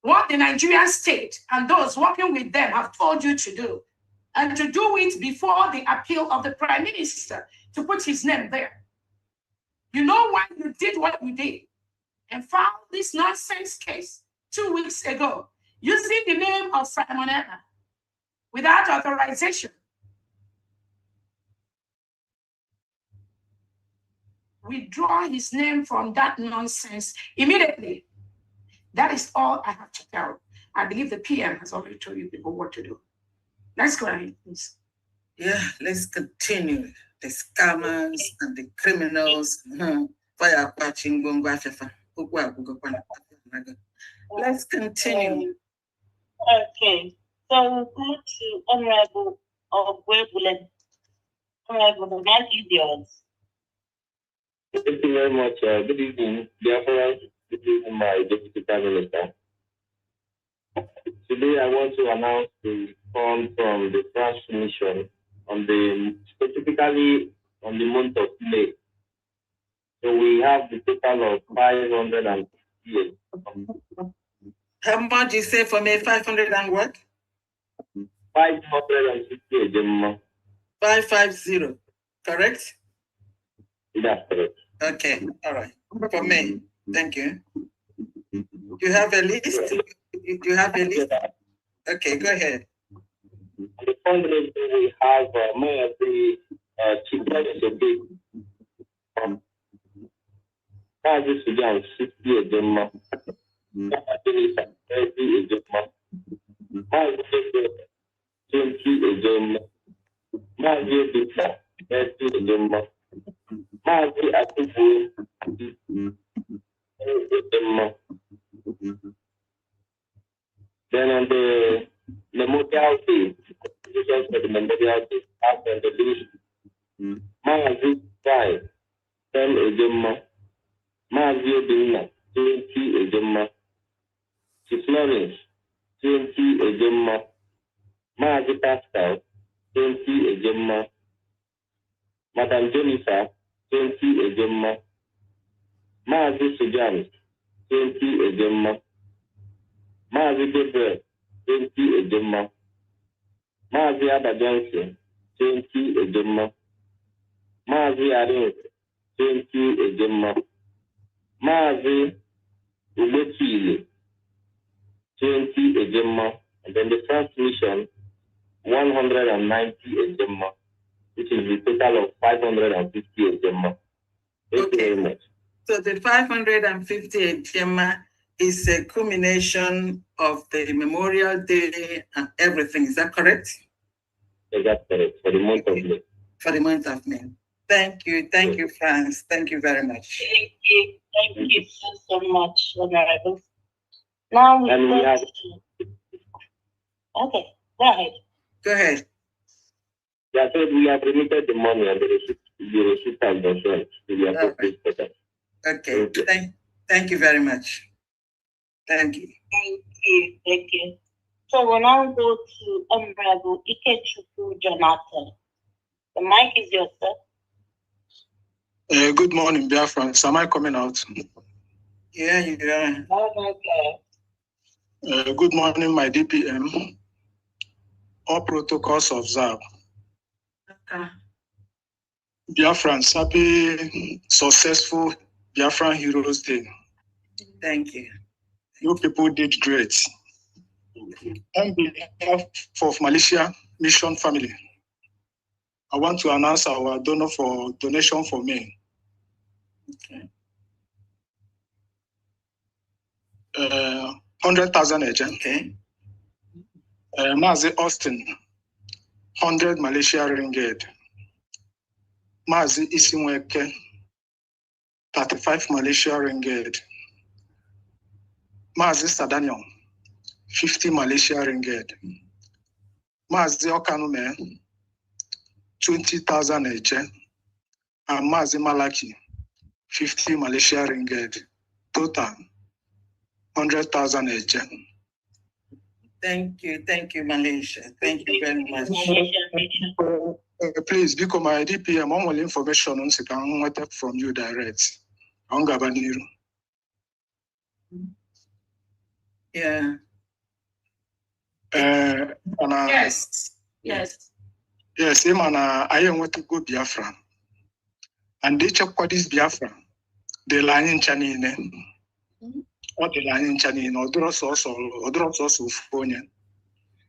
Speaker 4: what the Nigerian state and those working with them have told you to do, and to do it before the appeal of the Prime Minister to put his name there. You know why you did what you did and filed this nonsense case 2 weeks ago using the name of Simon Ekpa without authorization. Withdraw his name from that nonsense immediately. That is all I have to tell. I believe the PM has already told you people what to do. Let's go ahead, please.
Speaker 3: Yeah, let's continue. The scammers and the criminals. Let's continue.
Speaker 5: Okay, so we'll go to Honorable Ogwebulen. Honorable, the mic is yours.
Speaker 8: Thank you very much. Good evening, Biafra. Good evening, my Deputy Prime Minister. Today, I want to announce the fund from the France mission specifically on the month of May. So we have the total of 558.
Speaker 3: How much you say for me? 500 and what?
Speaker 8: 558.
Speaker 3: 550, correct?
Speaker 8: That's correct.
Speaker 3: Okay, all right. For me, thank you. You have a list? You have a list? Okay, go ahead.
Speaker 8: The fundraising we have the children is a big Kazi Sudan 60 a Gemma, Kazi 30 a Gemma, Kazi 20 a Gemma, Kazi Bisa 30 a Gemma, Kazi Atubu a Gemma. Then on the Memorial Day, just for the Memorial Day, after the list, Kazi 5, 10 a Gemma, Kazi Obina 20 a Gemma, Florence 20 a Gemma, Mazi Pascal 20 a Gemma, Madam Jennifer 20 a Gemma, Mazi Sujan 20 a Gemma, Mazi Gabriel 20 a Gemma, Mazi Abba Johnson 20 a Gemma, Mazi Arin 20 a Gemma, Mazi Ubetili 20 a Gemma, and then the transmission 190 a Gemma, which is the total of 550 a Gemma. Thank you very much.
Speaker 3: So the 550 a Gemma is a culmination of the Memorial Day and everything. Is that correct?
Speaker 8: Yes, that's correct. For the month of May.
Speaker 3: For the month of May. Thank you, Franz. Thank you very much.
Speaker 5: Thank you so much, Honorable. Now we have. Okay, go ahead.
Speaker 3: Go ahead.
Speaker 8: Yeah, so we have remitted the money and the receipt has been sent to the appropriate person.
Speaker 3: Okay, thank you very much. Thank you.
Speaker 5: Thank you. So we'll now go to Honorable Ikechukwu Jonathan. The mic is yours, sir.
Speaker 9: Good morning, Biafrans. Am I coming out?
Speaker 3: Yeah, you are.
Speaker 9: Good morning, my DPM. All protocols observed.
Speaker 3: Okay.
Speaker 9: Biafrans, happy, successful Biafran Heroes Day.
Speaker 3: Thank you.
Speaker 9: You people did great. On behalf of Malaysia Mission Family, I want to announce our donation for May.
Speaker 3: Okay.
Speaker 9: 100,000 agent.
Speaker 3: Okay.
Speaker 9: Mazi Austin, 100 Malaysia ringgit. Mazi Isinweke, 35 Malaysia ringgit. Mazi Sadanion, 50 Malaysia ringgit. Mazi Okanume, 20,000 agent. And Mazi Malaki, 50 Malaysia ringgit. Total 100,000 agent.
Speaker 3: Thank you, Malaysia. Thank you very much.
Speaker 9: Please, because my DPM, all information on from you direct. On Gabaniru.
Speaker 3: Yeah.
Speaker 4: Yes.
Speaker 9: Yes, I want to go Biafra. And they check what is Biafra. The line in Chanine. Or the line in Chanine, or dross also phone.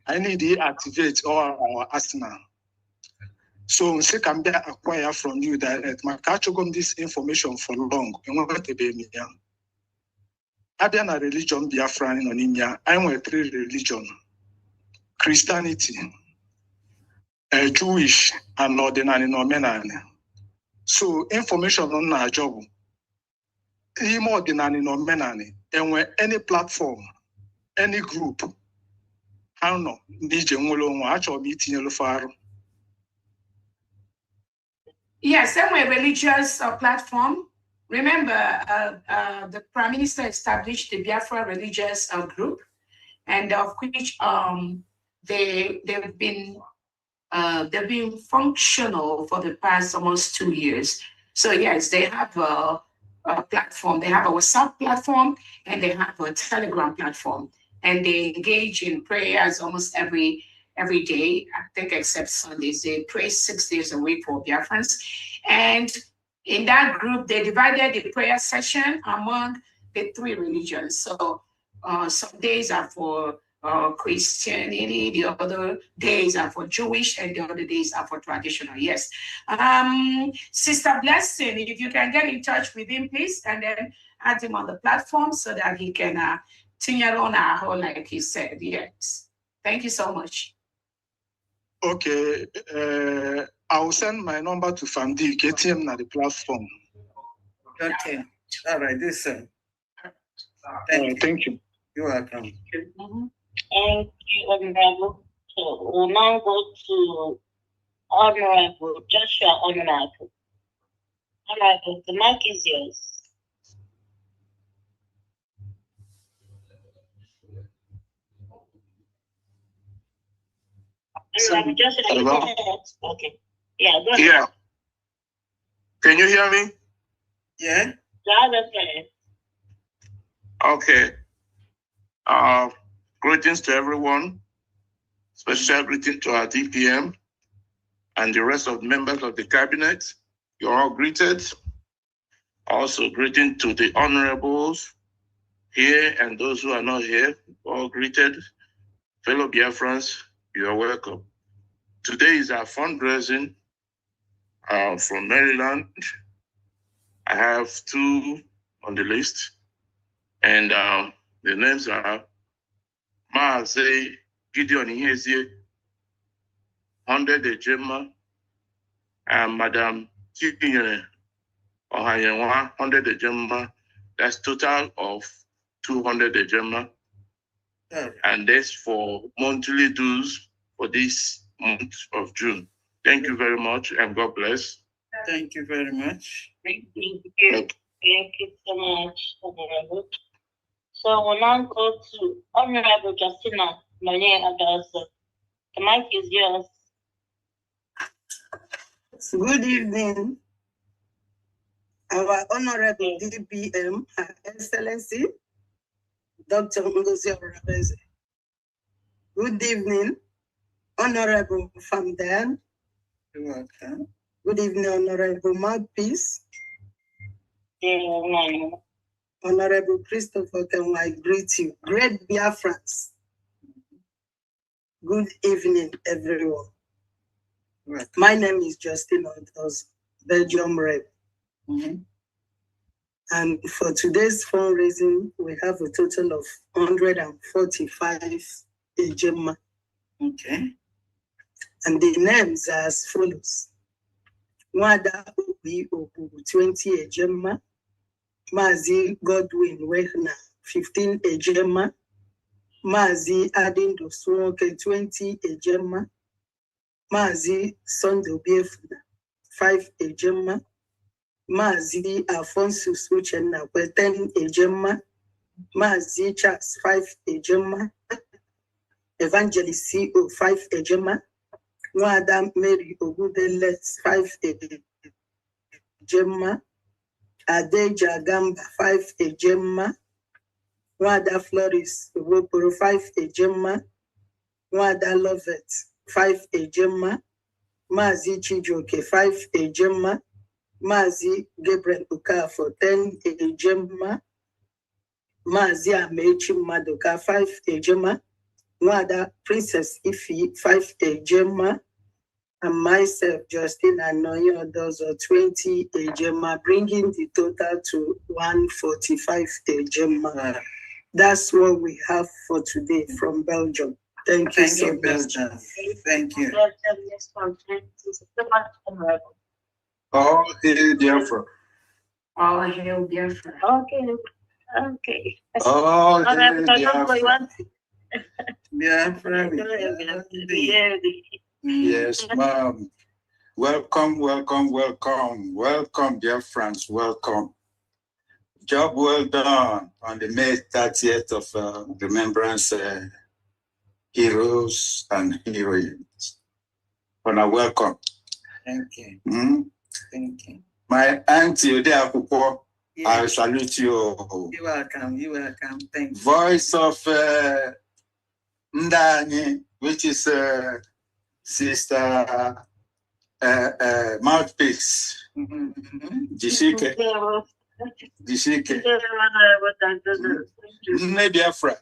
Speaker 9: I need to activate our arsenal. So I can be acquire from you direct. My catch this information for long. I be a religion Biafra in Onimia. I want 3 religions: Christianity, Jewish, and ordinary nominal. So information on our job. Ordinary nominal. And when any platform, any group, I don't know,
Speaker 4: Yes, same way religious platform. Remember, the Prime Minister established the Biafra religious group, and of which they've been functional for the past almost 2 years. So yes, they have a platform. They have a WhatsApp platform and they have a Telegram platform, and they engage in prayers almost every day. I think except Sundays, they pray 6 days a week for Biafrans, and In that group, they divided the prayer session among the 3 religions. So some days are for Christianity, the other days are for Jewish, and the other days are for traditional. Yes. Sister Blessing, if you can get in touch with him, please, and then add him on the platform so that he can tingle on our whole, like he said. Yes. Thank you so much.
Speaker 9: Okay. I'll send my number to Famdi, get him on the platform.
Speaker 3: Okay. All right, this sir.
Speaker 9: Thank you.
Speaker 3: You're welcome.
Speaker 5: Thank you, Honorable. So we'll now go to Honorable Joshua Honorable. Honorable, the mic is yours. Honorable Joshua,
Speaker 6: hello?
Speaker 5: Okay. Yeah, go ahead.
Speaker 6: Yeah. Can you hear me?
Speaker 3: Yeah.
Speaker 5: Loud and clear.
Speaker 6: Okay. Greetings to everyone. Special greeting to our DPM and the rest of the members of the cabinet. You're all greeted. Also greeting to the honorables here and those who are not here. All greeted. Fellow Biafrans, you are welcome. Today is our fundraising from Maryland. I have 2 on the list, and the names are Maazị Gideon Ihezie, 100 Ejema, and Madam Chinyere Ohayenwa, 100 Ejema. That's total of 200 Ejema. And that's for monthly dues for this month of June. Thank you very much, and God bless.
Speaker 3: Thank you very much.
Speaker 5: Thank you. Thank you so much, Honorable. So we'll now go to Honorable Justina Manye Adoso. The mic is yours.
Speaker 10: Good evening, our Honorable DPM, Her Excellency, Dr. Ngozi Oraveze. Good evening, Honorable Famdan.
Speaker 3: You're welcome.
Speaker 10: Good evening, Honorable Mouthpiece. Honorable Christopher, can I greet you? Great Biafrans. Good evening, everyone.
Speaker 3: Right.
Speaker 10: My name is Justin Ontos, Belgium Rep. And for today's fundraising, we have a total of 145 Ejema.
Speaker 3: Okay.
Speaker 10: And the names are as follows. Wada Obi Obu, 20 Ejema. Mazi Godwin Wehna, 15 Ejema. Mazi Adindo Swoke, 20 Ejema. Mazi Sondo Biefuna, 5 Ejema. Mazi Alfonso Suchena, 10 Ejema. Mazi Charles, 5 Ejema. Evangelist CO, 5 Ejema. Wada Mary Ogudeles, 5 Ejema. Adeja Gamba, 5 Ejema. Wada Flores Woporo, 5 Ejema. Wada Lovett, 5 Ejema. Mazi Chijoke, 5 Ejema. Mazi Gabriel Ukafo, 10 Ejema. Mazi Amechi Madoka, 5 Ejema. Wada Princess Ifi, 5 Ejema. And myself, Justin Anoyo, those are 20 Ejema, bringing the total to 145 Ejema. That's what we have for today from Belgium. Thank you so much.
Speaker 3: Belgium. Thank you.
Speaker 11: All hail Biafra.
Speaker 4: All hail Biafra.
Speaker 5: Okay.
Speaker 11: All hail Biafra.
Speaker 3: Biafra.
Speaker 11: Yes, ma'am. Welcome, welcome, welcome. Welcome, dear friends, welcome. Job well done on the May 30th of Remembrance Heroes and Heroines. Wanna welcome.
Speaker 3: Thank you. Thank you.
Speaker 11: My auntie Odeakupo, I salute you.
Speaker 3: You're welcome. You're welcome. Thank you.
Speaker 11: Voice of Ndani, which is Sister mouthpiece. Jishike. Nne Biafra.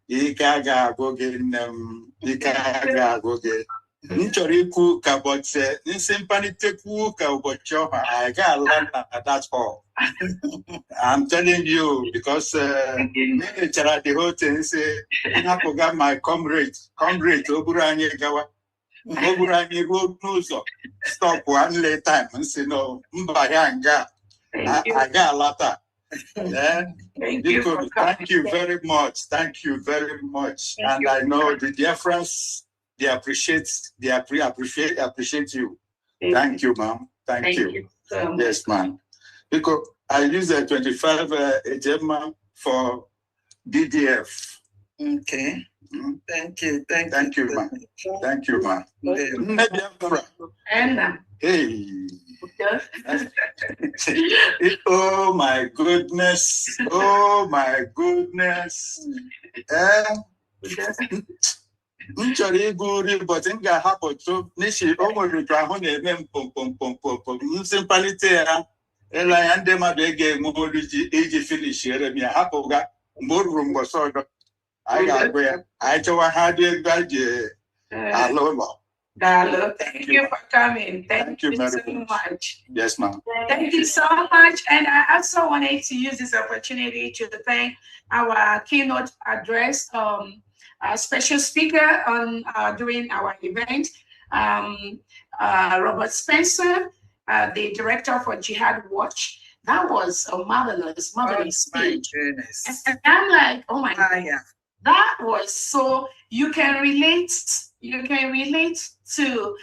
Speaker 11: Ike agagụ gị nne m. Ike agagụ gị. M chọrọ ikwu ka ụbọchị nsị mkpalitekwu ka ụbọchị ọha I got learn that's all. I'm telling you because the whole thing say got my comrade oburu anyị gawa oburu anyị ruo n'ụzọ stop one late time and say no mba ya nga I got a lot. Thank you very much. Thank you very much. And I know the difference. They appreciate you. Thank you, ma'am. Thank you. So yes, ma'am. Because I use a 25 HM for DDF.
Speaker 3: Okay. Thank you.
Speaker 11: Thank you, ma'am. Thank you, ma'am. Hey. Oh my goodness. Oh my goodness. M chọrọ ịgụ nri ụbọchị m ga-ahapụ tụ n'ihi o nwere ka ahụ na-eme mpompompompo nsị mkpalite ya ele anya ndị mmadụ ga-enwe olu iji finishiere m ya hapụga mgbe o ruru mgbọsị ọdọ anyị ga-agụ ya anyị chọwa ha dị ego a ji ala ụlọ.
Speaker 4: Thank you for coming. Thank you so much.
Speaker 11: Yes, ma'am.
Speaker 4: Thank you so much. And I also wanted to use this opportunity to thank our keynote address, our special speaker on during our event, Robert Spencer, the director for Jihad Watch. That was a marvelous speech. And I'm like, oh my God, that was so, you can relate to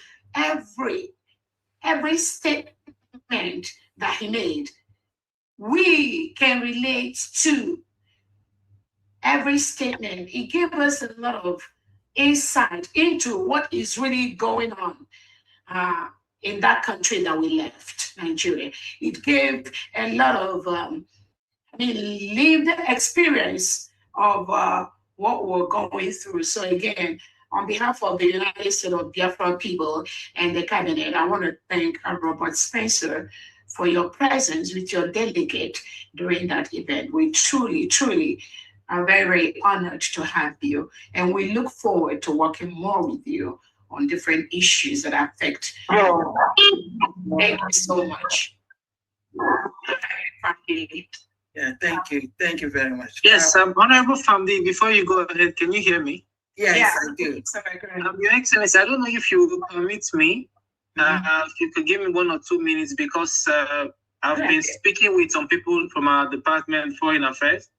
Speaker 4: every statement that he made. We can relate to every statement. He gave us a lot of insight into what is really going on in that country that we left, Nigeria. It gave a lot of lived experience of what we're going through. So again, on behalf of the United States of Biafra people and the cabinet, I want to thank Robert Spencer for your presence with your delegate during that event. We truly are very honored to have you, and we look forward to working more with you on different issues that affect. Thank you so much.
Speaker 3: Yeah, thank you very much.
Speaker 7: Yes, Honorable Famdi, before you go ahead, can you hear me?
Speaker 3: Yes, I do.
Speaker 7: Your Excellency, I don't know if you will permit me, if you could give me 1 or 2 minutes, because I've been speaking with some people from our Department of Foreign Affairs,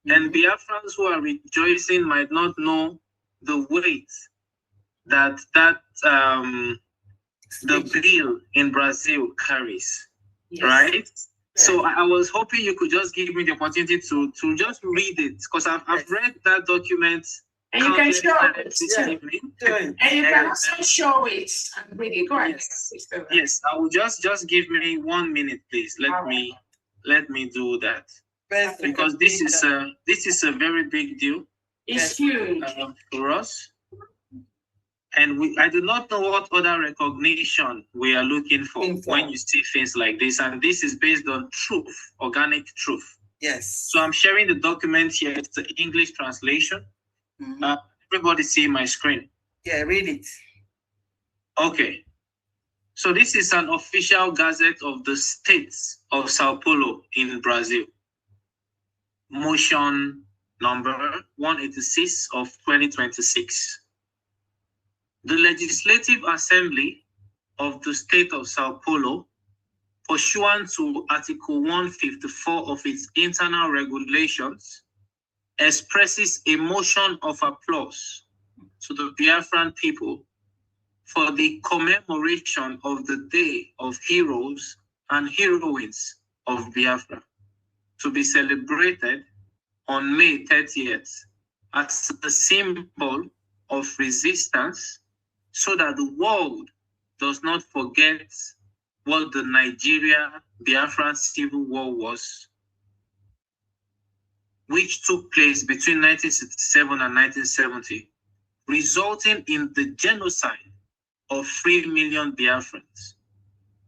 Speaker 7: and Biafrans who are rejoicing might not know the weight that the bill in Brazil carries, right? So I was hoping you could just give me the opportunity to just read it, because I've read that document.
Speaker 4: And you can show it. And you can also show it and read it. Go ahead.
Speaker 7: Yes, I will just give me 1 minute, please. Let me do that. Because this is a very big deal.
Speaker 4: It's huge
Speaker 7: for us. And I do not know what other recognition we are looking for when you see things like this. And this is based on truth, organic truth.
Speaker 3: Yes.
Speaker 7: So I'm sharing the document here. It's the English translation. Everybody see my screen?
Speaker 3: Yeah, read it.
Speaker 7: Okay. So this is an official gazette of the states of Sao Paulo in Brazil. Motion number 186 of 2026. The Legislative Assembly of the State of Sao Paulo, pursuant to Article 154 of its internal regulations, expresses a motion of applause to the Biafran people for the commemoration of the Day of Heroes and Heroines of Biafra, to be celebrated on May 30th as a symbol of resistance, so that the world does not forget what the Nigeria-Biafran Civil War was, which took place between 1967 and 1970, resulting in the genocide of 3 million Biafrans,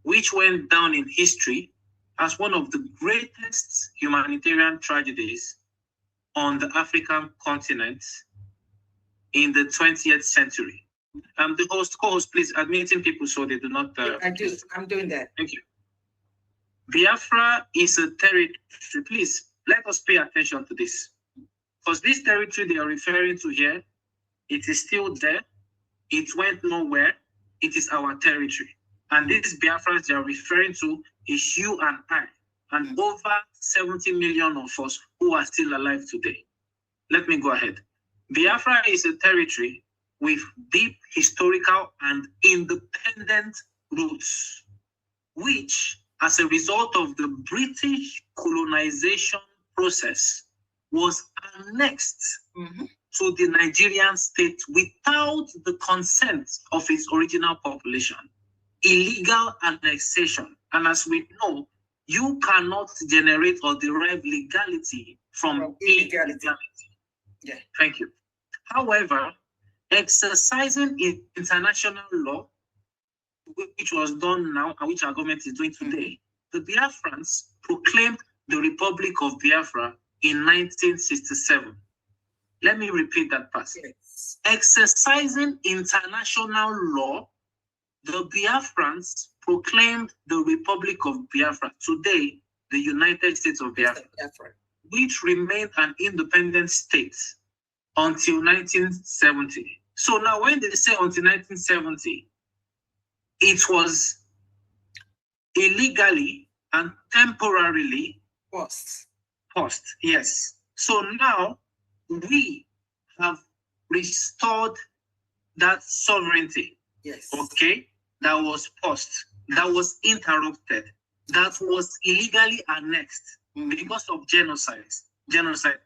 Speaker 7: which went down in history as one of the greatest humanitarian tragedies on the African continent in the 20th century. The co-host, please, admitting people so they do not...
Speaker 3: I do. I'm doing that.
Speaker 7: Thank you. Biafra is a territory. Please, let us pay attention to this. Because this territory they are referring to here, it is still there. It went nowhere. It is our territory. And these Biafrans they are referring to is you and I, and over 70 million of us who are still alive today. Let me go ahead. Biafra is a territory with deep historical and independent roots, which, as a result of the British colonization process, was annexed to the Nigerian state without the consent of its original population. Illegal annexation. And as we know, you cannot generate or derive legality from illegality.
Speaker 3: Yeah.
Speaker 7: Thank you. However, exercising international law, which was done now and which our government is doing today, the Biafrans proclaimed the Republic of Biafra in 1967. Let me repeat that part.
Speaker 3: Yes.
Speaker 7: Exercising international law, the Biafrans proclaimed the Republic of Biafra, today the United States of Biafra, which remained an independent state until 1970. So now when they say until 1970, it was illegally and temporarily paused. Yes. So now we have restored that sovereignty.
Speaker 3: Yes.
Speaker 7: Okay. That was paused. That was interrupted. That was illegally annexed because of genocide.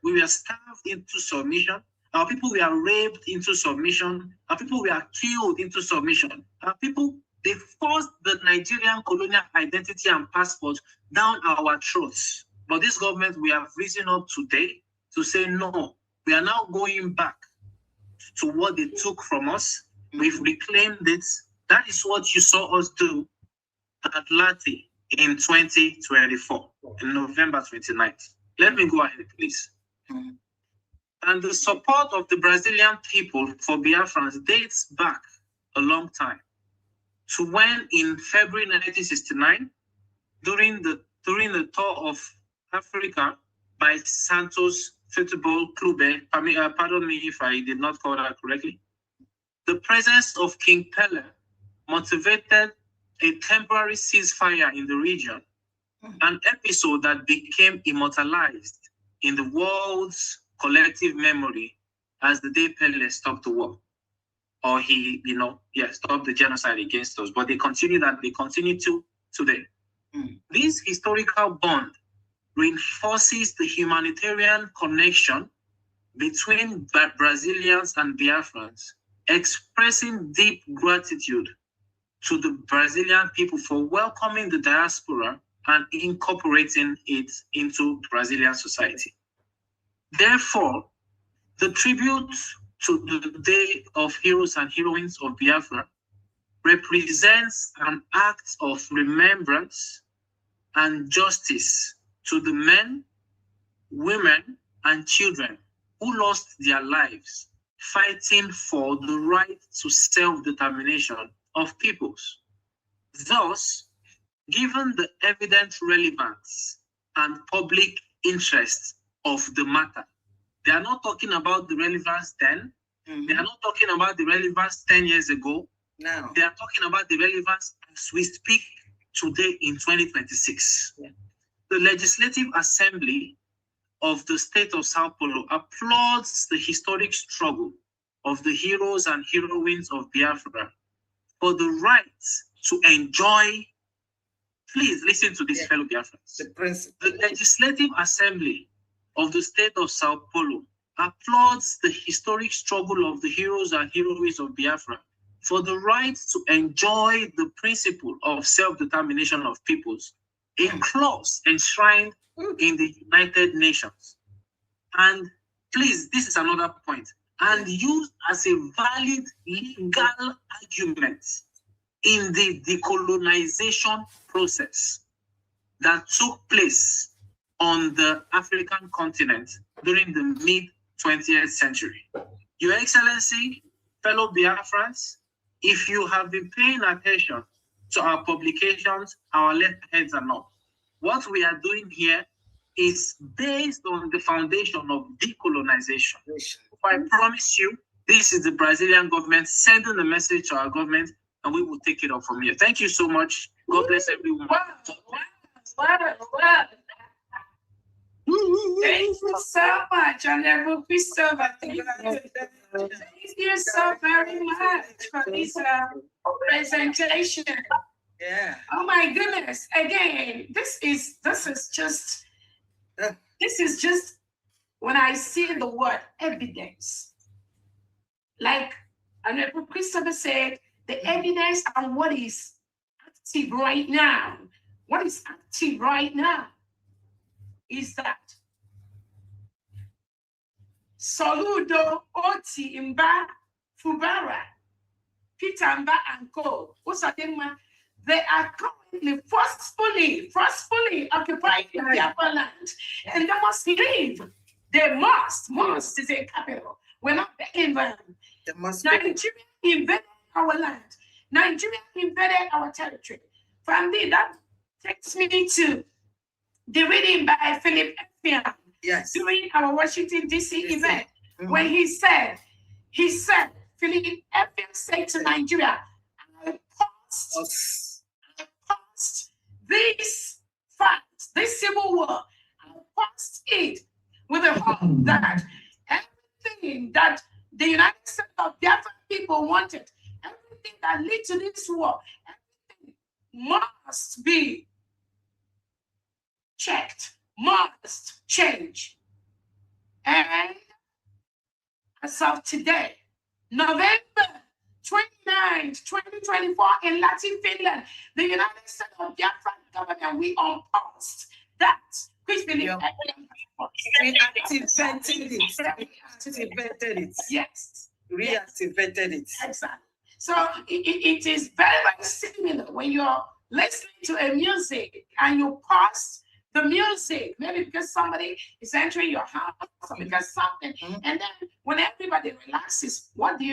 Speaker 7: We were starved into submission. Our people were raped into submission. Our people were killed into submission. Our people, they forced the Nigerian colonial identity and passport down our throats. But this government, we have risen up today to say, no, we are now going back to what they took from us. We've reclaimed it. That is what you saw us do at Lati in 2024, in November 29th. Let me go ahead, please. And the support of the Brazilian people for Biafrans dates back a long time to when in February 1969, during the tour of Africa by Santos Futebol Clube, pardon me if I did not call that correctly, the presence of King Pele motivated a temporary ceasefire in the region, an episode that became immortalized in the world's collective memory as the day Pele stopped the war, or he, stopped the genocide against us. But they continue to today. This historical bond reinforces the humanitarian connection between Brazilians and Biafrans, expressing deep gratitude to the Brazilian people for welcoming the diaspora and incorporating it into Brazilian society. Therefore, the tribute to the Day of Heroes and Heroines of Biafra represents an act of remembrance and justice to the men, women, and children who lost their lives fighting for the right to self-determination of peoples. Thus, given the evident relevance and public interest of the matter, they are not talking about the relevance then, they are not talking about the relevance 10 years ago,
Speaker 3: now
Speaker 7: they are talking about the relevance as we speak today in 2026.
Speaker 3: Yeah.
Speaker 7: The Legislative Assembly of the state of Sao Paulo applauds the historic struggle of the heroes and heroines of Biafra for the right to enjoy. Please listen to this, fellow Biafrans. The Legislative Assembly of the state of Sao Paulo applauds the historic struggle of the heroes and heroines of Biafra for the right to enjoy the principle of self-determination of peoples, a clause enshrined in the United Nations. And please, this is another point. and used as a valid legal argument in the decolonization process that took place on the African continent during the mid-20th century. Your Excellency, fellow Biafrans, if you have been paying attention to our publications, our letterheads and all, what we are doing here is based on the foundation of decolonization. I promise you, this is the Brazilian government sending a message to our government, and we will take it up from here. Thank you so much. God bless everyone.
Speaker 4: Wow. Thank you so much, Honorable Christopher. Thank you so very much for this presentation.
Speaker 3: Yeah.
Speaker 4: Oh my goodness! Again, this is just when I see the word evidence, like Honorable Christopher said, the evidence and what is active right now. What is active right now is that Soludo, Oti, Mba, Fubara, Peter Mba and Co. They are currently forcefully occupying the Biafra land, and they must leave. They must is a capital. We're not begging them. Nigeria invaded our land. Nigeria invaded our territory. Family, that takes me to the reading by Philip Effian during our Washington, D.C. event, when he said, Philip Effian said to Nigeria, I paused this fight, this civil war, I paused it with the hope that everything that the United States of Biafra people wanted, everything that led to this war, everything must be checked, must change. And as of today, November 29th, 2024, in Latin Finland, the United States of Biafra government, we unpaused that which we
Speaker 3: reactivated it.
Speaker 4: Yes.
Speaker 3: Reactivated it.
Speaker 4: Exactly. So it is very, very similar when you're listening to a music and you pause the music, maybe because somebody is entering your house or because something, and then when everybody relaxes, what do?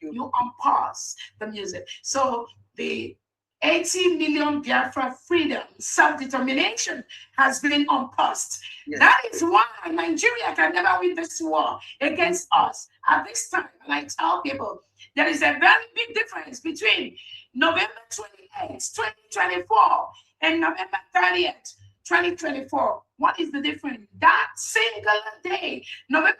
Speaker 4: You unpause the music. So the 80 million Biafra freedom, self-determination has been unpaused. Yes. That is why Nigeria can never win this war against us at this time. And I tell people, there is a very big difference between November 28th, 2024 and November 30th, 2024. What is the difference? That single day, November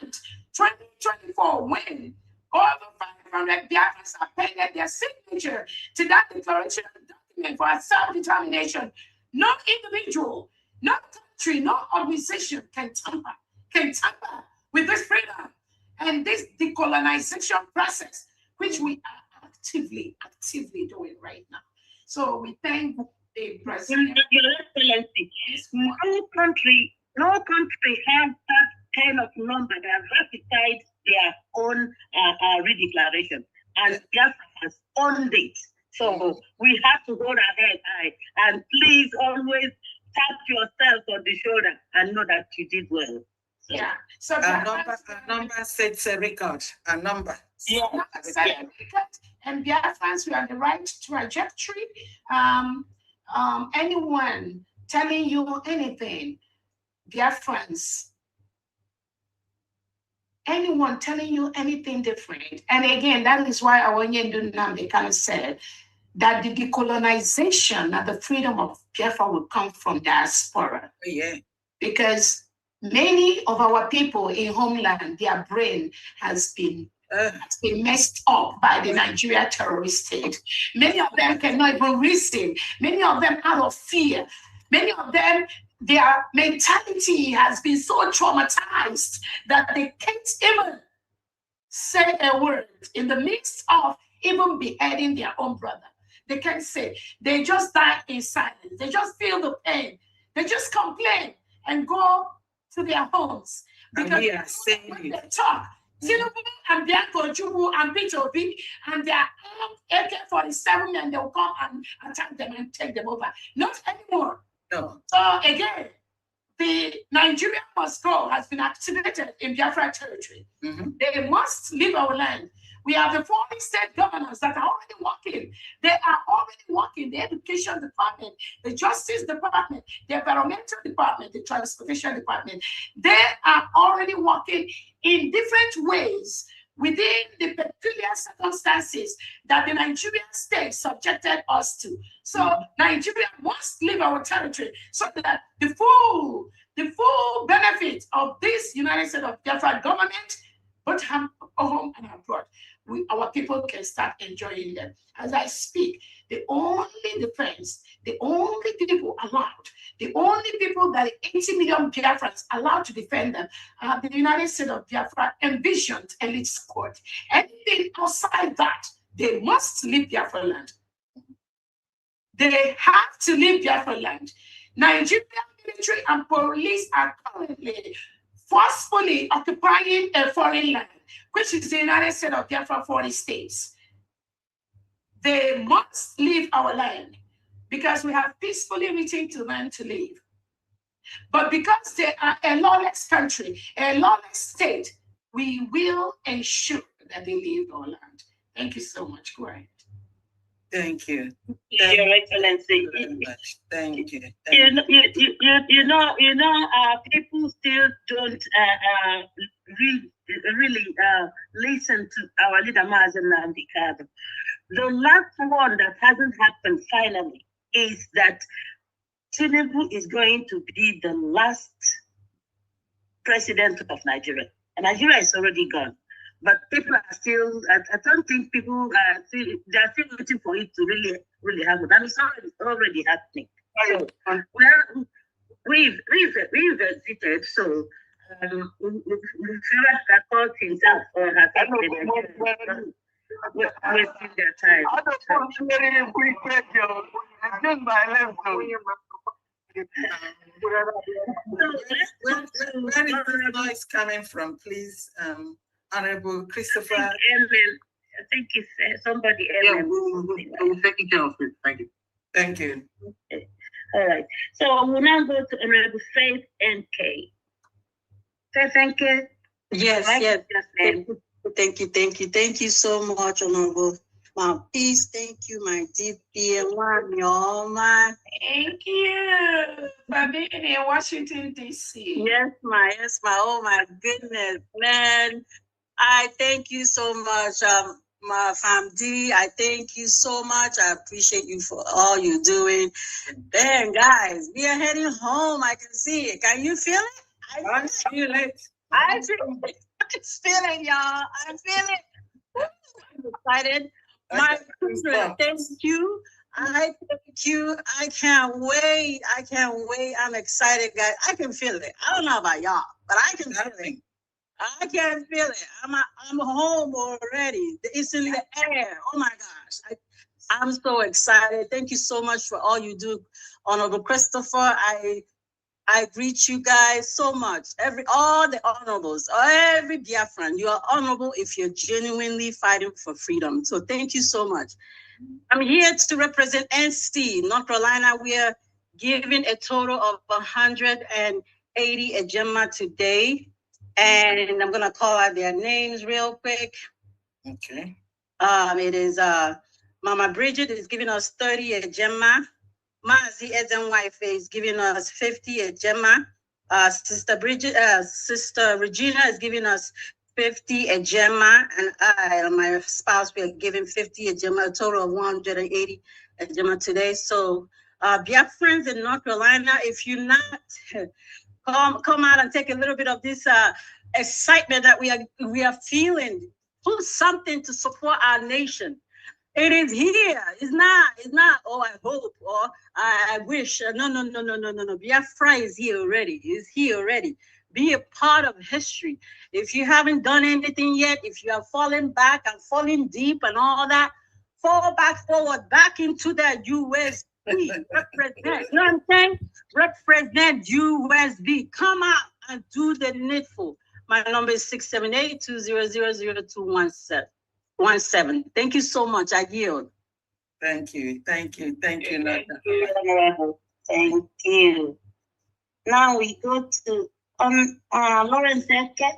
Speaker 4: 29th, 2024, when over 500 Biafrans have painted their signature to that declaration document for our self-determination. No individual, no country, no organization can tamper with this freedom and this decolonization process, which we are actively doing right now. So we thank the President.
Speaker 5: Your Excellency, no country has that kind of number that ratified their own redeclaration, and Biafra has owned it. So we have to hold our head high, and please always tap yourself on the shoulder and know that you did well. So,
Speaker 4: yeah. So
Speaker 3: our number sets a record. A number.
Speaker 4: Yeah. And Biafrans, we are on the right trajectory. Anyone telling you anything, Biafrans, anyone telling you anything different, and again, that is why our Nyendu Nnamdi kind of said that the decolonization and the freedom of Biafra will come from diaspora.
Speaker 3: Yeah.
Speaker 4: Because many of our people in homeland, their brain has been messed up by the Nigeria terrorist state. Many of them cannot even reason. Many of them out of fear. Many of them, their mentality has been so traumatized that they can't even say a word in the midst of even beheading their own brother. They can't say. They just die in silence. They just feel the pain. They just complain and go to their homes. Because when they talk, Tinubu and Bianco Chubu and Peter Obi and their AK-47 men, they will come and attack them and take them over. Not anymore.
Speaker 3: No.
Speaker 4: So again, the Nigeria must go has been activated in Biafra territory. They must leave our land. We have the 40 state governors that are already working. They are already working. The education department, the justice department, the environmental department, the transportation department. They are already working in different ways within the peculiar circumstances that the Nigerian state subjected us to. So Nigeria must leave our territory so that the full benefit of this United States of Biafra government, both home and abroad, our people can start enjoying them. As I speak, the only defense, the only people allowed, the only people that 80 million Biafrans allowed to defend them are the United States of Biafra envisioned elite squad. Anything outside that, they must leave Biafra land. They have to leave Biafra land. Nigerian military and police are currently forcefully occupying a foreign land, which is the United States of Biafra 40 states. They must leave our land because we have peacefully written to them to leave. But because they are a lawless country, a lawless state, we will ensure that they leave our land. Thank you so much. Go ahead.
Speaker 3: Thank you.
Speaker 5: Your Excellency.
Speaker 3: Thank you.
Speaker 5: You know, people still don't really listen to our leader, Mazen Nandikado. The last one that hasn't happened finally is that Tinubu is going to be the last president of Nigeria. And Nigeria is already gone. But people are still, I don't think people are still, they're still waiting for it to really happen. And it's already happening. So, well, we've visited, so that called himself or her wasting their time.
Speaker 2: I don't want to very quick question. Just by left.
Speaker 3: Where is this noise coming from, please? Honorable Christopher.
Speaker 5: I think it's somebody else.
Speaker 7: We're taking care of it. Thank you.
Speaker 3: Thank you.
Speaker 5: Okay. All right. So we'll now go to Honorable Faith N.K. Faith N.K.
Speaker 10: Yes,
Speaker 5: Right?
Speaker 10: yes.
Speaker 5: Yes,
Speaker 10: Thank you so much, Honorable Peace. Thank you, my DPM1, your man.
Speaker 4: Thank you for being in Washington, D.C.
Speaker 10: Yes, my. Oh, my goodness, man. I thank you so much, my FAMD. I thank you so much. I appreciate you for all you're doing. Then, guys, we are heading home. I can see it. Can you feel it?
Speaker 3: I feel it.
Speaker 10: I feel it, y'all. I feel it. I'm excited. My children, thank you. I thank you. I can't wait. I'm excited, guys. I can feel it. I don't know about y'all, but I can feel it. I can feel it. I'm home already. Instantly the air. Oh my gosh. I'm so excited. Thank you so much for all you do, Honorable Christopher. I greet you guys so much. All the honorables, every Biafran, you are honorable if you're genuinely fighting for freedom. So thank you so much. I'm here to represent NC, North Carolina. We are giving a total of 180 Ejema today. And I'm gonna call out their names real quick.
Speaker 3: Okay.
Speaker 10: It is Mama Bridget is giving us 30 Ejema. Mazi Ezenwife is giving us 50 Ejema. Sister Regina is giving us 50 Ejema, and I and my spouse, we are giving 50 Ejema, a total of 180 Ejema today. So, Biafrans in North Carolina, if you're not, come out and take a little bit of this excitement that we are feeling. Do something to support our nation. It is here. It's not, oh, I hope, or I wish. No. Biafra is here already. It's here already. Be a part of history. If you haven't done anything yet, if you are falling back and falling deep and all that, fall back forward, back into that USB. Represent. You know what I'm saying? Represent USB. Come out and do the needful.
Speaker 5: My number is 678-200-0217. Thank you so much. I yield.
Speaker 3: Thank you. Thank you. Thank you, Nada.
Speaker 5: Thank you. Now we go to Lawrence Eke.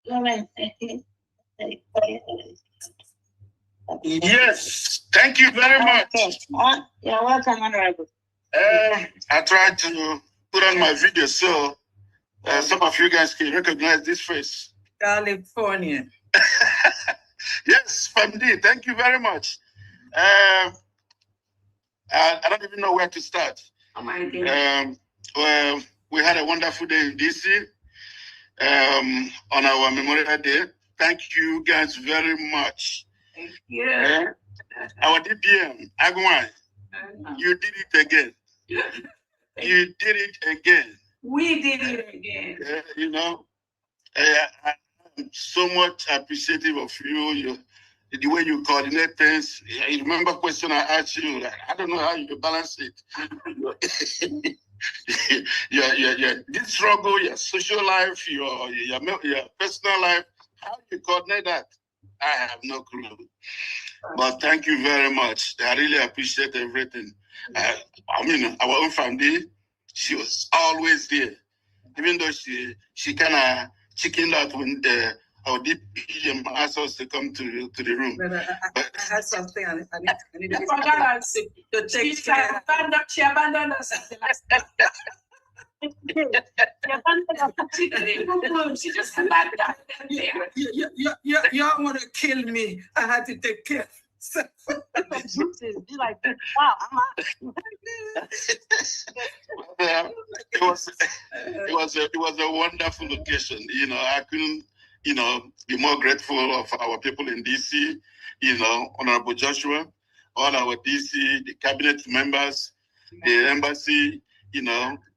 Speaker 5: Lawrence Eke.
Speaker 12: Yes, thank you very much.
Speaker 5: You're welcome, Honorable.
Speaker 12: I tried to put on my video so some of you guys can recognize this face.
Speaker 3: California.
Speaker 12: Yes, Famdi, thank you very much. I don't even know where to start.
Speaker 5: Oh my goodness.
Speaker 12: Well, we had a wonderful day in DC on our Memorial Day. Thank you guys very much.
Speaker 5: Thank you.
Speaker 12: Our DPM, Agwai, you did it again. You did it again.
Speaker 5: We did it again.
Speaker 12: You know, I'm so much appreciative of you. The way you coordinate things. You remember question I asked you? I don't know how you balance it. This struggle, your social life, your personal life. How you coordinate that? I have no clue. But thank you very much. I really appreciate everything. I mean, our own family, she was always there. Even though she kind of chickened out when our DPM asked us to come to the room.
Speaker 3: But I had something I need to
Speaker 5: She abandoned us at the last time. She just abandoned us.
Speaker 3: Y'all want to kill me. I had to take care.
Speaker 5: Be like, wow,
Speaker 12: it was a wonderful occasion. You know, I couldn't, be more grateful of our people in DC. Honorable Joshua, all our DC, the cabinet members, the embassy,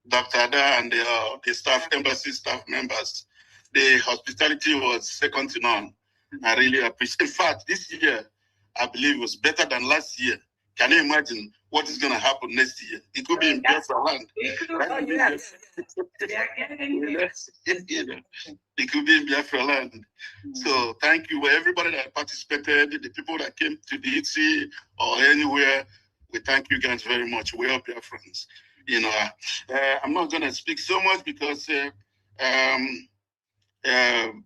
Speaker 12: Dr. Ada and the staff, embassy staff members. The hospitality was second to none. I really appreciate. In fact, this year, I believe it was better than last year. Can you imagine what is going to happen next year? It could be in Biafra land. It could be in Biafra land. So thank you, everybody that participated, the people that came to DC or anywhere. We thank you guys very much. We're all Biafrans. I'm not going to speak so much because I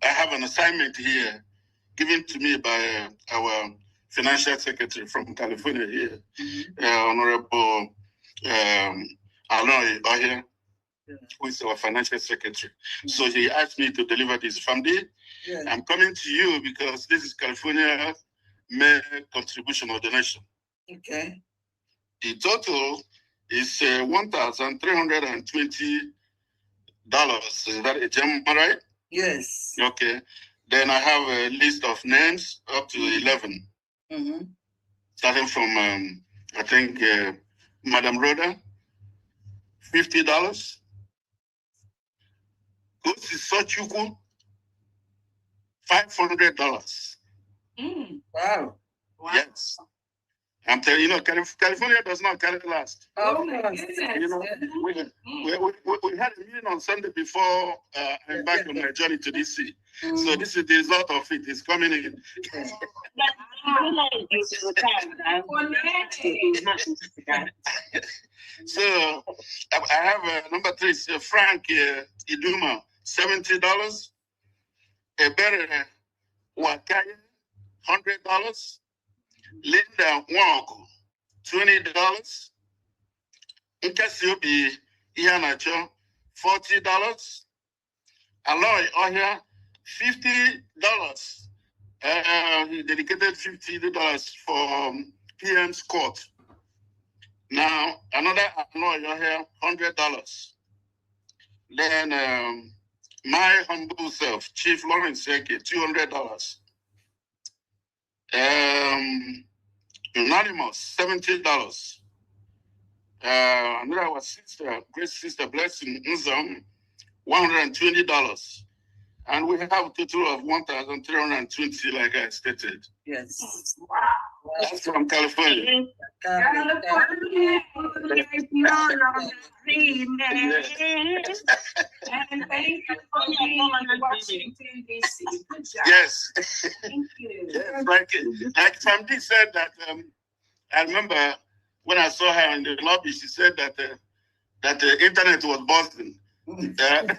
Speaker 12: have an assignment here given to me by our financial secretary from California here, Honorable Aloy Ohia, who is our financial secretary. So he asked me to deliver this family. I'm coming to you because this is California main contribution or donation.
Speaker 3: Okay.
Speaker 12: The total is $1,320. Is that a gem, right?
Speaker 3: Yes.
Speaker 12: Okay. Then I have a list of names up to 11. Starting from, I think, Madam Rhoda, $50. Gosi Sochuku, $500.
Speaker 3: Wow.
Speaker 12: Yes. I'm telling you, California does not carry last.
Speaker 3: Oh my goodness.
Speaker 12: We had a meeting on Sunday before I embarked on my journey to DC. So this is the result of it. It's coming in. So I have number 3, Frank Iduma, $70. Ebere Wakaya, $100. Linda Wong, $20. Nkasiobi Ihanacho, $40. Aloy Ohia, $50. He dedicated $50 for PM's court. Now another Aloy Ohia, $100. Then my humble self, Chief Lawrence Eke, $200. Anonymous, $70. Another our sister, great sister Blessing Nzam, $120. And we have a total of 1,320, like I stated.
Speaker 3: Yes.
Speaker 5: Wow.
Speaker 12: That's from California.
Speaker 4: And thank you for being in Washington, D.C. Good job.
Speaker 12: Yes.
Speaker 4: Thank you.
Speaker 12: Yes, like Famdi said that, I remember when I saw her in the lobby, she said that that the internet was buzzing.
Speaker 3: And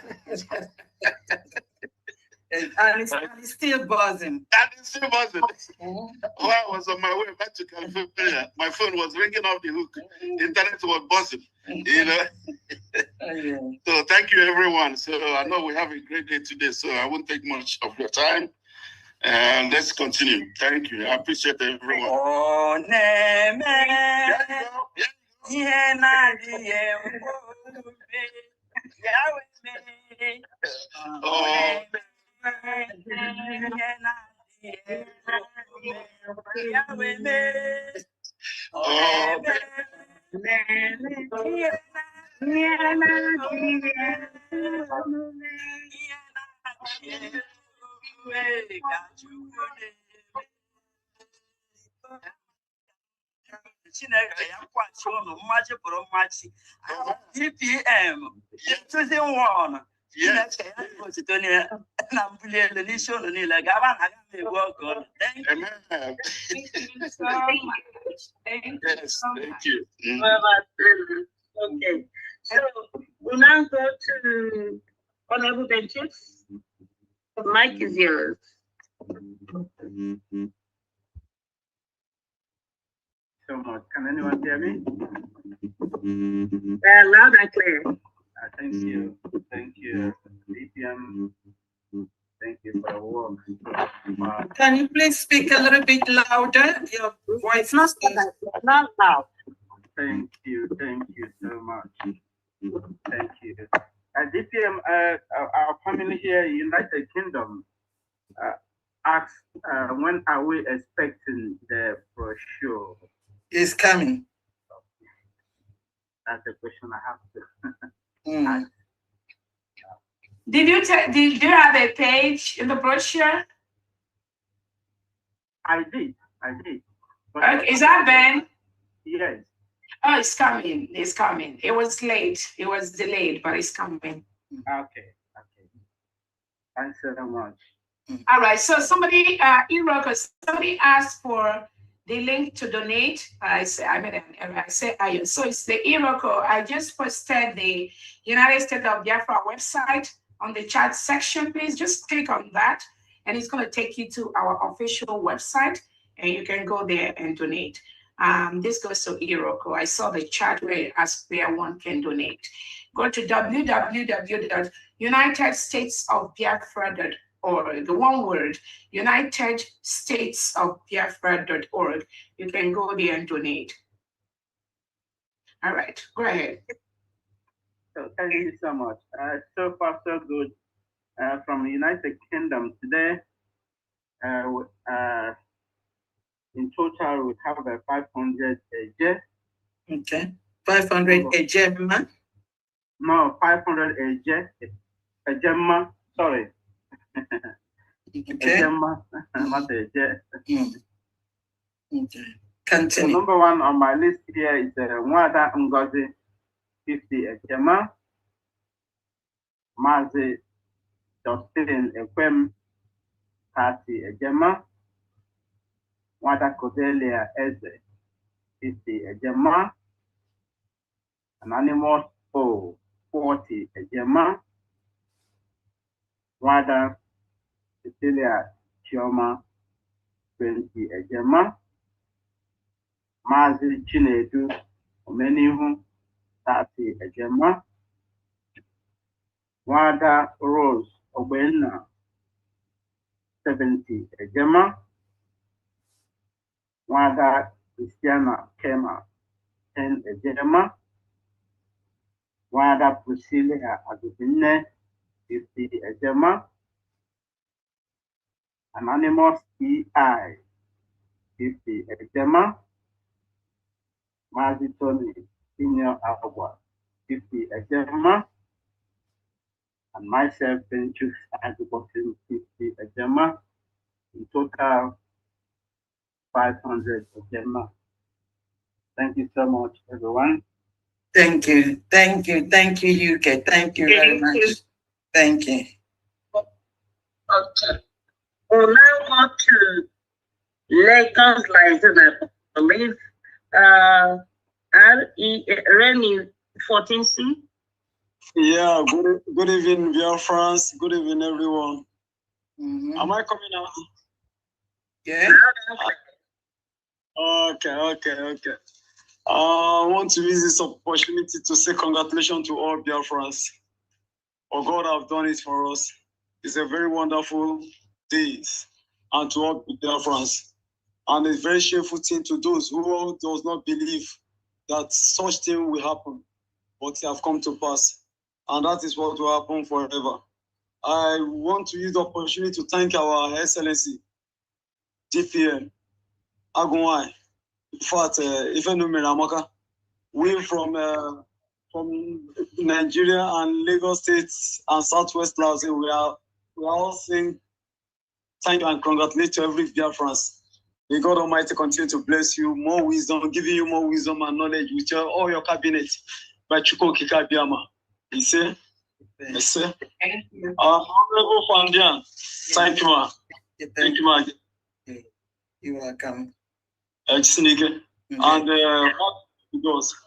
Speaker 3: it's still buzzing.
Speaker 12: And it's still buzzing. While I was on my way back to California, my phone was ringing off the hook. The internet was buzzing. You know. So thank you, everyone. So I know we have a great day today, so I won't take much of your time. And let's continue. Thank you. I appreciate everyone.
Speaker 3: Oh, DPM, choosing one. Yes. Thank
Speaker 12: you.
Speaker 5: Okay. So we'll now go to honorable benches. The mic is yours.
Speaker 13: So much. Can anyone hear me?
Speaker 5: Loud and clear.
Speaker 13: Thank you. Thank you, DPM. Thank you for the work.
Speaker 3: Can you please speak a little bit louder? Your voice is
Speaker 5: not loud.
Speaker 13: Thank you so much. Thank you. DPM, our family here in United Kingdom asked, when are we expecting the brochure?
Speaker 3: It's coming.
Speaker 13: That's the question I have to ask.
Speaker 4: Did you have a page in the brochure?
Speaker 13: I did.
Speaker 4: Okay, is that Ben?
Speaker 13: Yes.
Speaker 4: Oh, it's coming. It's coming. It was late. It was delayed, but it's coming.
Speaker 13: Okay. Thanks so much.
Speaker 4: All right. So somebody, somebody asked for the link to donate. I said so it's the Iroko. I just posted the United States of Biafra website on the chat section. Please just click on that, and it's going to take you to our official website, and you can go there and donate. This goes to Iroko. I saw the chat where it asks where one can donate. Go to www.unitedstatesofbiafra.org. The one word, unitedstatesofbiafra.org. You can go there and donate. All right, go ahead.
Speaker 13: So thank you so much. So far, so good. From the United Kingdom today, in total, we have 500 AJ.
Speaker 3: Okay. 500 AJ, man?
Speaker 13: No, 500 AJ. AJ, sorry.
Speaker 3: Okay.
Speaker 13: Not AJ.
Speaker 3: Okay. Continue.
Speaker 13: So number one on my list here is Mwada Ngozi, 50 AJ. Mazi Justin Ekwem, 30 AJ. Wada Cordelia Eze, 50 Ejema. Anonymous O, 40 Ejema. Wada Cecilia Chioma, 20 Ejema. Mazi Chinedu Omenihu, 30 Ejema. Wada Rose Obena, 70 Ejema. Wada Christiana Kema, 10 Ejema. Wada Priscilla Agubine, 50 Ejema. Anonymous EI, 50 Ejema. Mazi Tony Senior Agua, 50 Ejema. And myself, Benchuk Agubine, 50 Ejema. In total, 500 Ejema. Thank you so much, everyone.
Speaker 3: Thank you, UK. Thank you very much. Thank you.
Speaker 5: Okay. We'll now go to Lagos license, I believe. Remy 14C.
Speaker 14: Yeah, good evening, dear friends. Good evening, everyone. Am I coming out?
Speaker 3: Yeah.
Speaker 14: Okay. I want to use this opportunity to say congratulations to all Biafrans. For God have done it for us. It's a very wonderful day, and to all Biafrans. And it's a very shameful thing to those who does not believe that such thing will happen, but it have come to pass. And that is what will happen forever. I want to use the opportunity to thank our Excellency, DPM, Agunwai. In fact, even Amaka, we from Nigeria and Lagos State and Southwest Laos, we are all saying thank you and congratulate to every Biafrans. May God Almighty continue to bless you, more wisdom, giving you more wisdom and knowledge with all your cabinet by Chuko Kika Biama. You see? Yes, sir.
Speaker 3: Thank you.
Speaker 14: Honorable Fandian, thank you, ma. Thank you, ma.
Speaker 3: You're welcome.
Speaker 14: And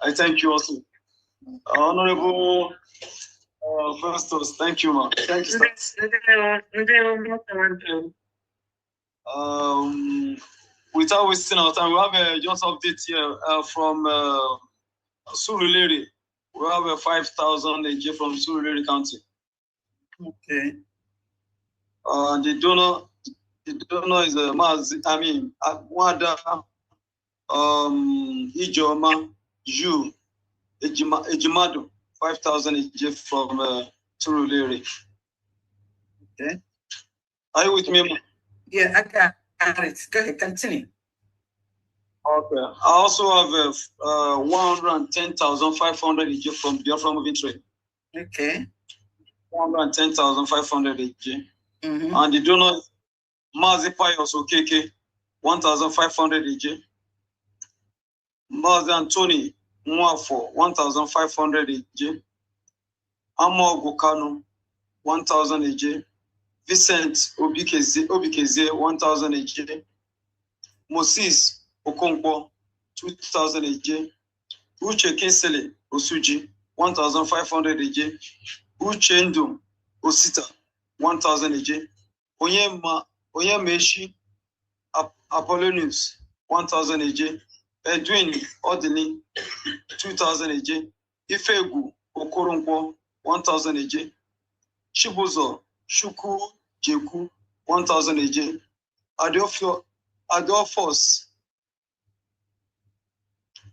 Speaker 14: I thank you also. Honorable Festus, thank you, ma. Thank you, sir. Without wasting our time, we have a just update here from Surulere. We have a 5,000 AJ from Surulere County.
Speaker 3: Okay.
Speaker 14: The donor is Wada Ijoma Ju Ejimado, 5,000 AJ from Surulere.
Speaker 3: Okay.
Speaker 14: Are you with me?
Speaker 3: Yeah, I got it. Go ahead, continue.
Speaker 14: Okay. I also have 110,500 AJ from Biafra Moving Trade.
Speaker 3: Okay.
Speaker 14: 110,500 AJ.
Speaker 3: Mm-hmm.
Speaker 14: And the donor is Mazipayos Okeke, 1,500 AJ. Mazi Anthony Mwafo, 1,500 AJ. Amo Gokano, 1,000 AJ. Vincent Obikeze, 1,000 AJ. Moses Okonkwo, 2,000 AJ. Uche Kinsele Osuji, 1,500 AJ. Uche Ndu Osita, 1,000 AJ. Onyemeshi Apollonius, 1,000 AJ. Edwin Odini, 2,000 AJ. Ifegu Okoronkwo, 1,000 AJ. Chibuzo Shuku Jeku, 1,000 AJ. Adolphus,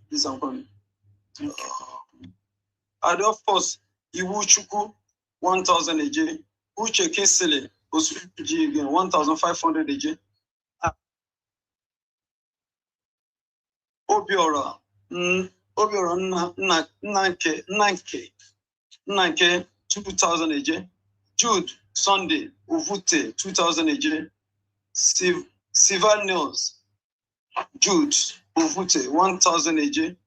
Speaker 14: this I'm calling. Adolphus Iwuchuku, 1,000 AJ. Uche Kinsele Osuji again, 1,500 AJ. Obiora Nanke, 2,000 AJ. Jude Sunday Uvute, 2,000 AJ. Sivanios Jude Uvute, 1,000 AJ.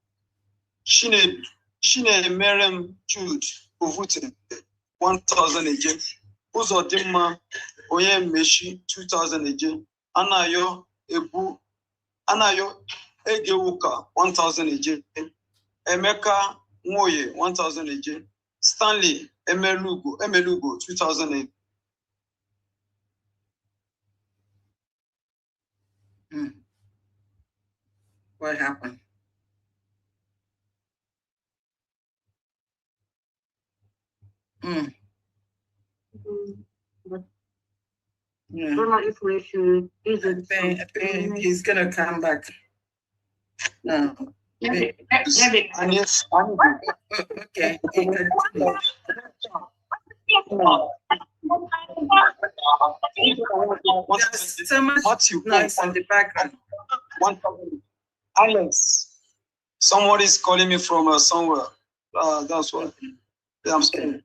Speaker 14: Shine Merem Jude Uvute, 1,000 AJ. Uzodimma Onyemeshi, 2,000 AJ. Anayo Egewuka, 1,000 AJ. Emeka Moye, 1,000 AJ. Stanley Emelugo, 2,000 AJ.
Speaker 3: What happened? Yeah.
Speaker 5: Information is
Speaker 3: I think he's gonna come back. No. Okay. There's so much noise in the background.
Speaker 14: Alex, somebody is calling me from somewhere. That's what. I'm scared.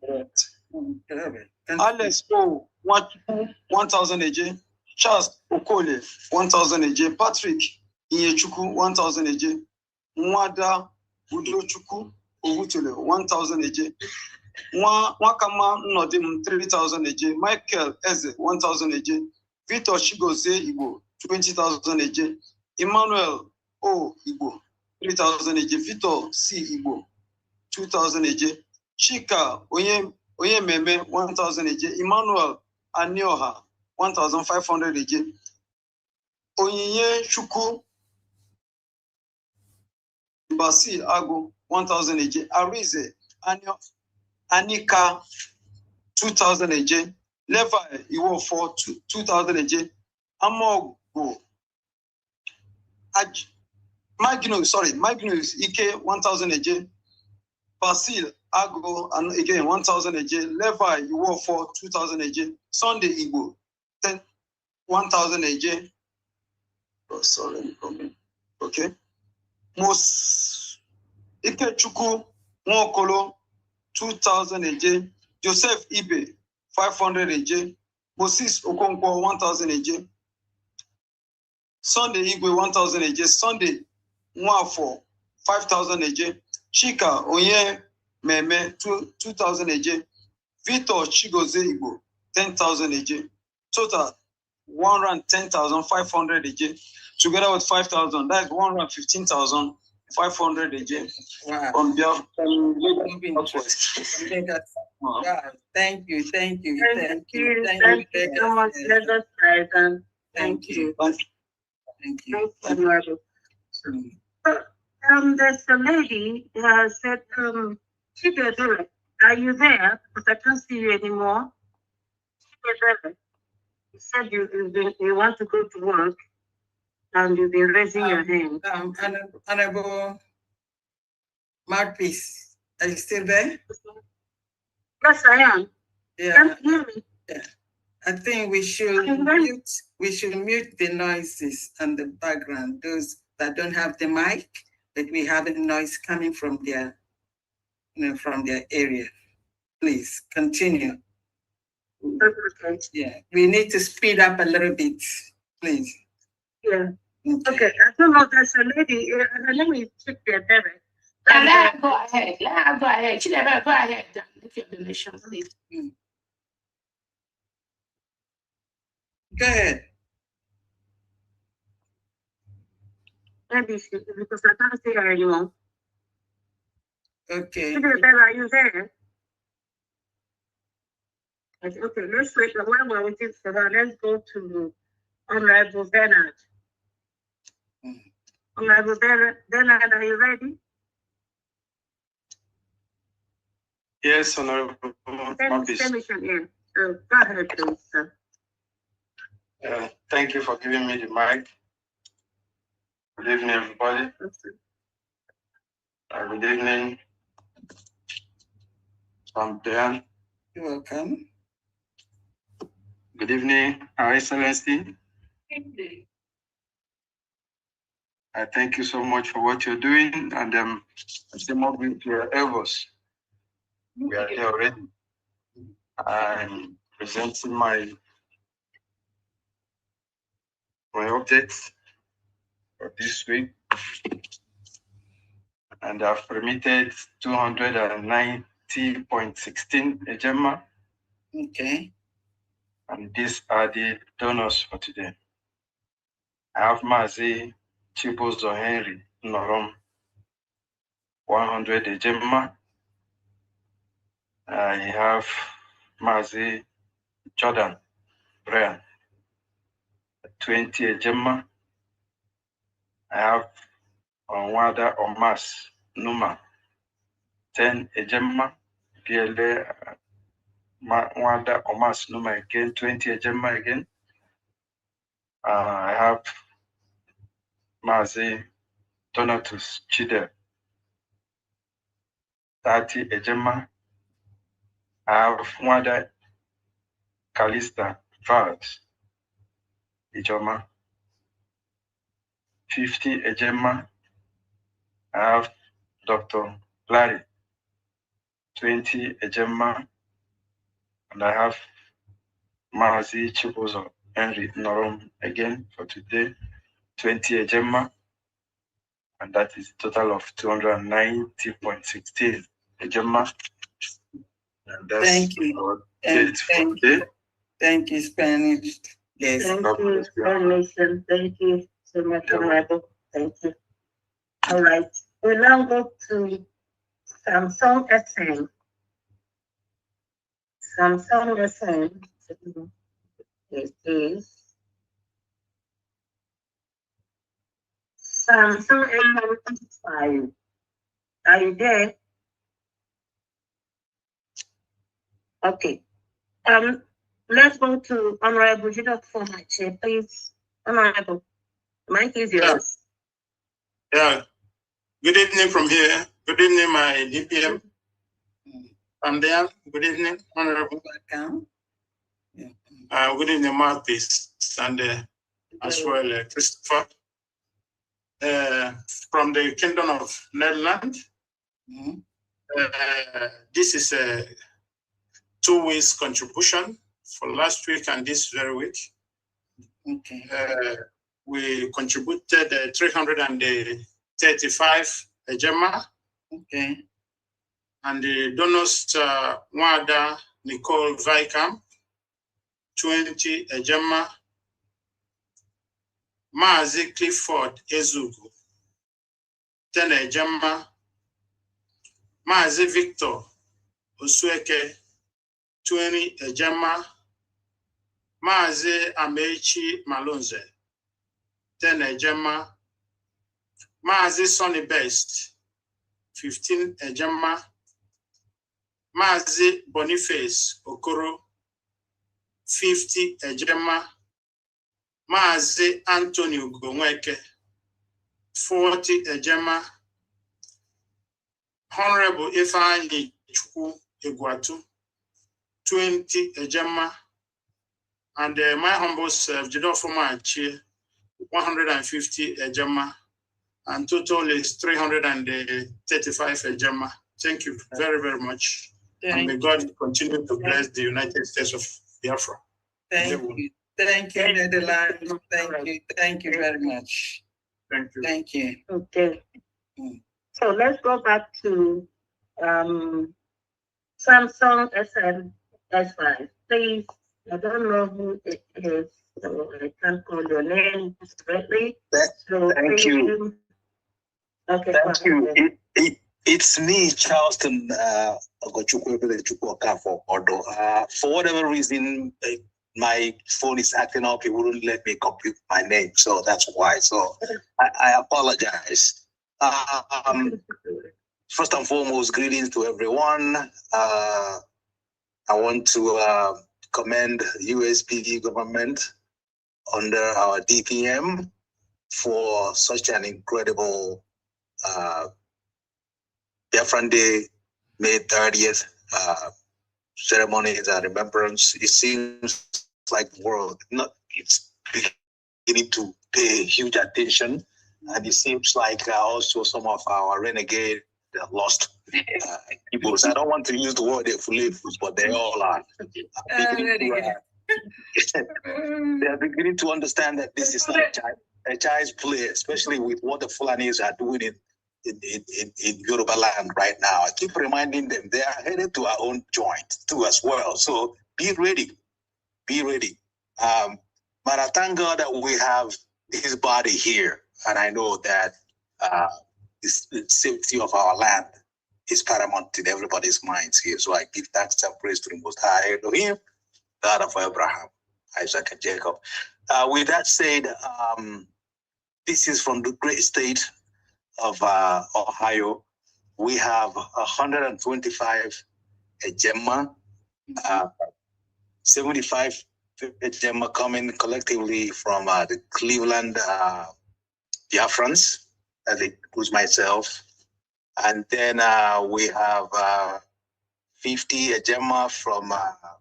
Speaker 14: Alex, 1,000 AJ. Charles Okole, 1,000 AJ. Patrick Inyechuku, 1,000 AJ. Mwada Udochuku Owutule, 1,000 AJ. Nwakama Nodim 3,000 AJ, Michael Eze 1,000 AJ, Victor Chigozie Igbo 20,000 AJ, Emmanuel O Igbo 3,000 AJ, Victor C Igbo 2,000 AJ, Chika Onye Meme 1,000 AJ, Emmanuel Anioha 1,500 AJ, Onyinye Chukwu Basil Agu 1,000 AJ, Arize Anika 2,000 AJ, Levi Iwo for 2,000 AJ, Amogo Magnus Ike 1,000 AJ, Basil Ago and again 1,000 AJ, Levi Iwo for 2,000 AJ, Sunday Igbo 1,000 AJ. Oh, sorry, okay. Most Ikechukwu Nwokolo 2,000 AJ, Joseph Ibe 500 AJ, Moses Okonkwo 1,000 AJ, Sunday Igwe 1,000 AJ, Sunday Nwafo 5,000 AJ, Chika Onye Meme 2,000 AJ, Victor Chigozie Igbo 10,000 AJ, total 110,500 AJ, together with 5,000, that's 115,500 AJ.
Speaker 3: Wow.
Speaker 14: On behalf of
Speaker 3: wow. Thank you
Speaker 5: so much, Lagos President. Thank you.
Speaker 3: Thank you.
Speaker 5: There's a lady said, Chidebere, are you there? Because I can't see you anymore. Chidebere, you said you want to go to work and you've been raising your hand.
Speaker 3: Honorable Mouthpiece, are you still there?
Speaker 5: Yes, I am.
Speaker 3: Yeah.
Speaker 5: Can you hear me?
Speaker 3: Yeah. I think we should mute the noises on the background, those that don't have the mic, but we have a noise coming from their, from their area. Please continue.
Speaker 5: Okay.
Speaker 3: Yeah, we need to speed up a little bit, please.
Speaker 5: Yeah. Okay. I don't know. There's a lady. Let me check their direct.
Speaker 4: Let her go ahead. Let her go ahead. She never go ahead. Make your donation, please.
Speaker 3: Go ahead.
Speaker 5: Maybe because I can't see her anymore.
Speaker 3: Okay.
Speaker 5: Are you there? Okay, let's wait. While we're waiting for her, let's go to Honorable Bernard. Honorable Bernard, are you ready?
Speaker 15: Yes, Honorable.
Speaker 5: Go ahead, please, sir.
Speaker 15: Thank you for giving me the mic. Good evening, everybody. Good evening, Dan.
Speaker 3: You're welcome.
Speaker 15: Good evening, Her Excellency. I thank you so much for what you're doing, and I'm still more with your elbows. We are here already. I'm presenting my updates for this week, and I've permitted 290.16 Ejema.
Speaker 3: Okay.
Speaker 15: And these are the donors for today. I have Mazi Chibuzo Henry Norom, 100 Ejema. I have Mazi Jordan Brian, 20 Ejema. I have Onwada Omas Numa, 10 Ejema. PLA Onwada Omas Numa again, 20 Ejema again. I have Mazi Donatus Chide, 30 Ejema. I have Mwada Kalista Vals Ijoma, 50 Ejema. I have Dr. Larry, 20 Ejema. And I have Mazi Chibuzo Henry Norom again for today, 20 Ejema. And that is a total of 290.16 Ejema. And that's
Speaker 3: Thank you.
Speaker 15: our
Speaker 3: And
Speaker 15: date for today.
Speaker 3: Thank you, Spanish. Yes.
Speaker 5: Thank you, Nation. Thank you so much, Honorable. Thank you. All right. We now go to Samsung SM. Samsung SM. It is Samsung SM5. Are you there? Okay. Let's go to Honorable Judah for my chair, please. Honorable, the mic is yours.
Speaker 11: Yeah. Good evening from here. Good evening, my DPM. I'm there. Good evening, Honorable.
Speaker 3: Welcome.
Speaker 11: Good evening, Mouthpiece, and as well, Christopher. From the Kingdom of Netherlands. This is a 2 weeks contribution for last week and this very week.
Speaker 3: Okay.
Speaker 11: We contributed 335 Ejema.
Speaker 3: Okay.
Speaker 11: And the donors, Wada Nicole Vaikam, 20 Ejema. Maazi Clifford Ezugu, 10 Ejema. Maazi Victor Osueke, 20 Ejema. Maazi Amechi Malonze, 10 Ejema. Maazi Sonny Best, 15 Ejema. Maazi Boniface Okoro, 50 Ejema. Maazi Antonio Gongweke, 40 Ejema. Honorable Ifeanyi Chukwu Egwatu, 20 Ejema. And my humble self, Jidofo Machi, 150 Ejema. And total is 335 Ejema. Thank you very, very much. And may God continue to bless the United States of Biafra.
Speaker 3: Thank you. Thank you, Netherlands. Thank you. Thank you very much.
Speaker 11: Thank you.
Speaker 3: Thank you.
Speaker 5: Okay. So let's go back to Samsung SM5. Please, I don't know who it is, so I can't call your name directly. So
Speaker 16: Thank you.
Speaker 5: Okay.
Speaker 16: Thank you. It's me, Charleston Ogochukwu for Odo. For whatever reason, my phone is acting up. It wouldn't let me compute my name, so that's why. So I apologize. First and foremost, greetings to everyone. I want to commend USPD government under our DPM for such an incredible Biafran Day, May 30th ceremonies and remembrance. It seems like the world it's beginning to pay huge attention, and it seems like also some of our renegade lost Igbos. I don't want to use the word Efulefus, but they all are. They are beginning to understand that this is not a child's play, especially with what the Fulanis are doing in Yoruba land right now. I keep reminding them they are headed to our own joint too as well. So be ready. Be ready. But I thank God that we have his body here. And I know that the safety of our land is paramount in everybody's minds here. So I give thanks and praise to the Most High Elohim, God of Abraham, Isaac, and Jacob. With that said, this is from the great state of Ohio. We have 125 Ejema, 75 Ejema coming collectively from the Cleveland Biafrans, that includes myself. And then we have 50 Ejema from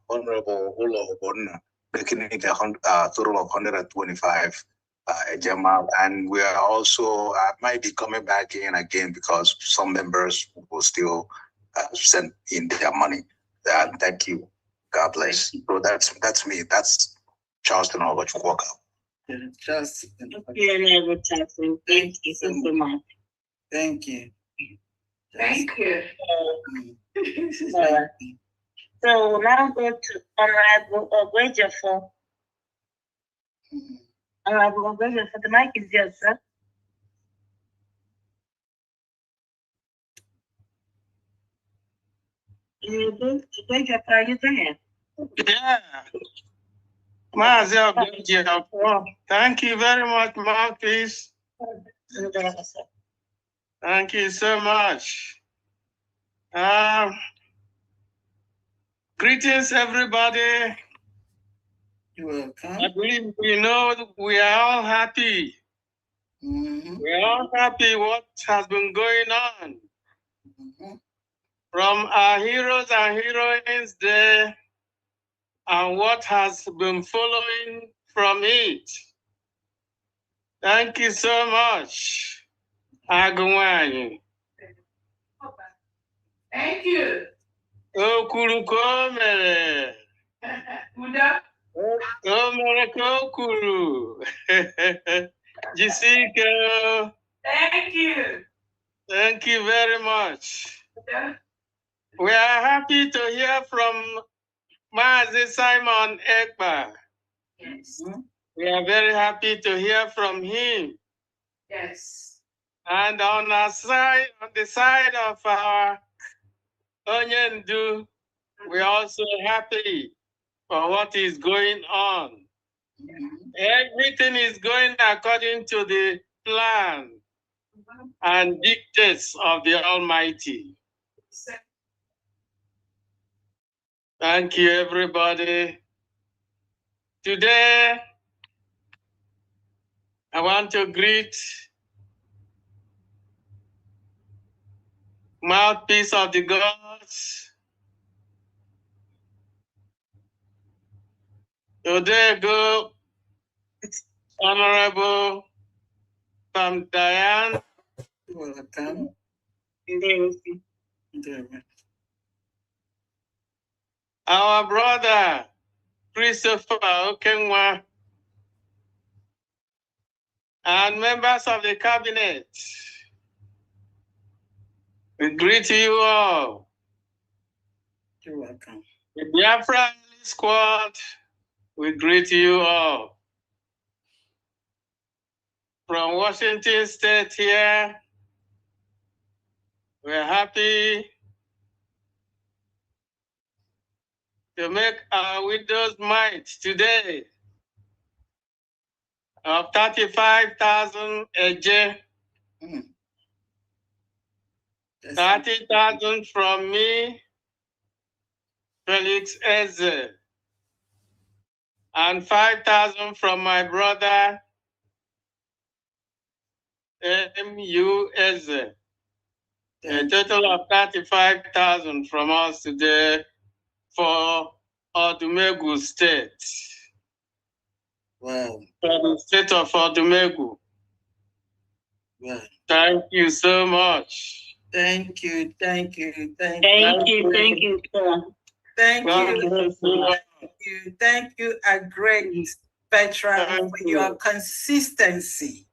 Speaker 16: Honorable Olo Obonna, making it a total of 125 Ejema. And we are also, might be coming back in again because some members will still send in their money. Thank you. God bless. So that's me. That's Charleston Ogochukwu.
Speaker 5: Thank you so much.
Speaker 3: Thank you.
Speaker 4: Thank you.
Speaker 5: So we'll now go to Honorable Ogwejefo. Honorable Ogwejefo, the mic is yours, sir. Ogwejefo, are you there?
Speaker 2: Yeah. Thank you very much, Marquis. Thank you so much. Greetings, everybody.
Speaker 3: You're welcome.
Speaker 2: I believe we know we are all happy. We are all happy what has been going on. From our heroes and heroines there, and what has been following from it. Thank you so much, Agumani.
Speaker 4: Thank you.
Speaker 2: Okurukomere.
Speaker 4: Uda.
Speaker 2: Omerekokuru. Jisika.
Speaker 4: Thank you.
Speaker 2: Thank you very much. We are happy to hear from Mazi Simon Ekba.
Speaker 4: Yes.
Speaker 2: We are very happy to hear from him.
Speaker 4: Yes.
Speaker 2: And on our side, on the side of our Onyendu, we're also happy for what is going on. Everything is going according to the plan and dictates of the Almighty. Thank you, everybody. Today, I want to greet mouthpiece of the gods. Today, go Honorable Pam Diane.
Speaker 3: Welcome.
Speaker 2: Our brother, Christopher Okenwa, and members of the cabinet. We greet you all.
Speaker 3: You're welcome.
Speaker 2: The Biafra squad, we greet you all. From Washington State here, we're happy to make our widow's mite today of 35,000 a day. 30,000 from me, Felix Eze, and 5,000 from my brother, M.U. Eze. A total of 35,000 from us today for Odumegu State.
Speaker 3: Wow.
Speaker 2: For the state of Odumegu.
Speaker 3: Wow.
Speaker 2: Thank you so much.
Speaker 3: Thank you, thank you, thank
Speaker 5: you, thank you, sir.
Speaker 3: Thank
Speaker 2: God
Speaker 3: you,
Speaker 2: bless you.
Speaker 3: thank you, a great veteran, for your consistency.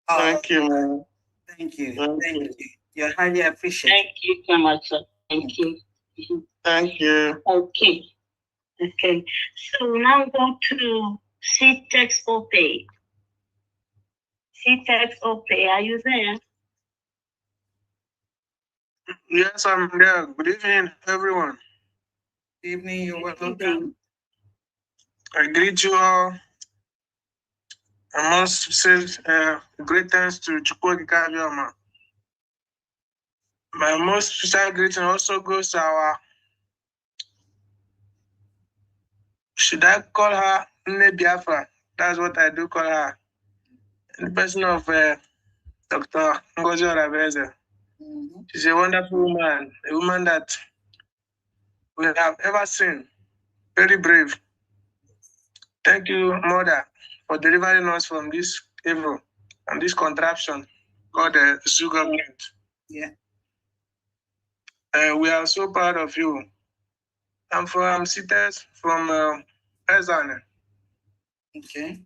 Speaker 2: Thank you, man.
Speaker 3: Thank you, thank you. You're highly appreciated.
Speaker 5: Thank you so much, sir. Thank you.
Speaker 2: Thank you.
Speaker 5: Okay. Okay. So now go to CTEX OPay. CTEX OPay, are you there?
Speaker 17: Yes, I'm there. Good evening, everyone.
Speaker 3: Good evening, you're welcome.
Speaker 17: I greet you all. I must say great thanks to Chukwuoke Kabiama. My most special greeting also goes to our, should I call her Nne Biafra? That's what I do call her. In the person of Dr. Ngozi Orabeze. She's a wonderful woman, a woman that we have ever seen. Very brave. Thank you, Mother, for delivering us from this evil and this contraption called the Zoo government.
Speaker 3: Yeah.
Speaker 17: We are so proud of you. I'm from Cites, from Ezane.
Speaker 3: Okay.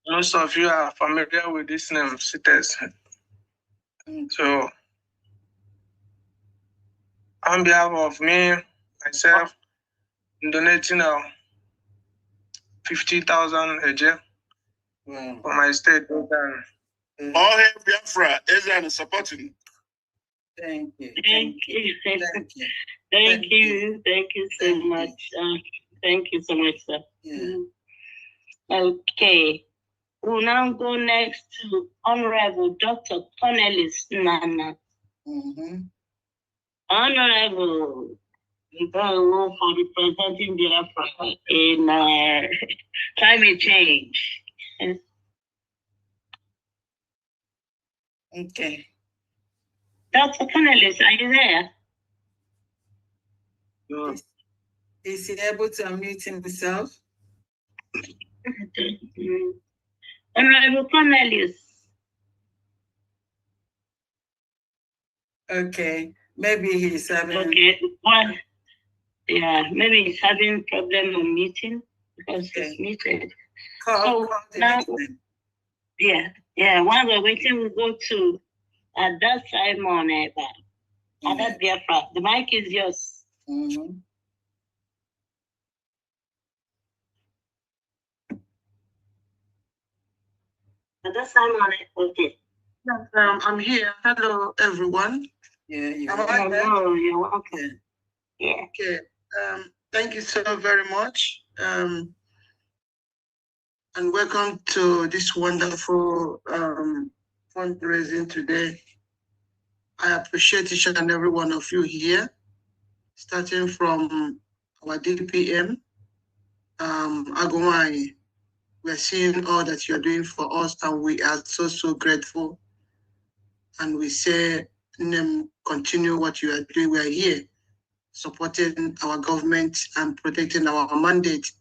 Speaker 17: Most of you are familiar with this name, Cites. So, on behalf of me, myself, donating 50,000 a year for my state.
Speaker 12: All hail Biafra, Ezra is supporting.
Speaker 3: Thank you.
Speaker 5: Thank you.
Speaker 3: Thank you.
Speaker 5: Thank you. Thank you so much. Thank you so much, sir.
Speaker 3: Yeah.
Speaker 5: Okay. We'll now go next to Honorable Dr. Cornelis Nana. Honorable, for representing Biafra in climate change.
Speaker 3: Okay.
Speaker 5: Dr. Cornelis, are you there?
Speaker 3: No. Is he able to unmute himself?
Speaker 5: Honorable Cornelius.
Speaker 3: Okay, maybe he's having.
Speaker 5: Okay, well, yeah, maybe he's having problem on meeting because he's muted.
Speaker 3: Call
Speaker 5: now, while we're waiting, we'll go to that Simon that Biafra. The mic is yours. That's Simon. Okay.
Speaker 17: I'm here. Hello, everyone.
Speaker 3: Yeah, you're
Speaker 5: welcome. Yeah.
Speaker 17: Okay. Thank you so very much. And welcome to this wonderful fundraising today. I appreciate each and every one of you here, starting from our DPM, Agumai. We're seeing all that you're doing for us, and we are so grateful. And we say, continue what you are doing. We are here supporting our government and protecting our mandate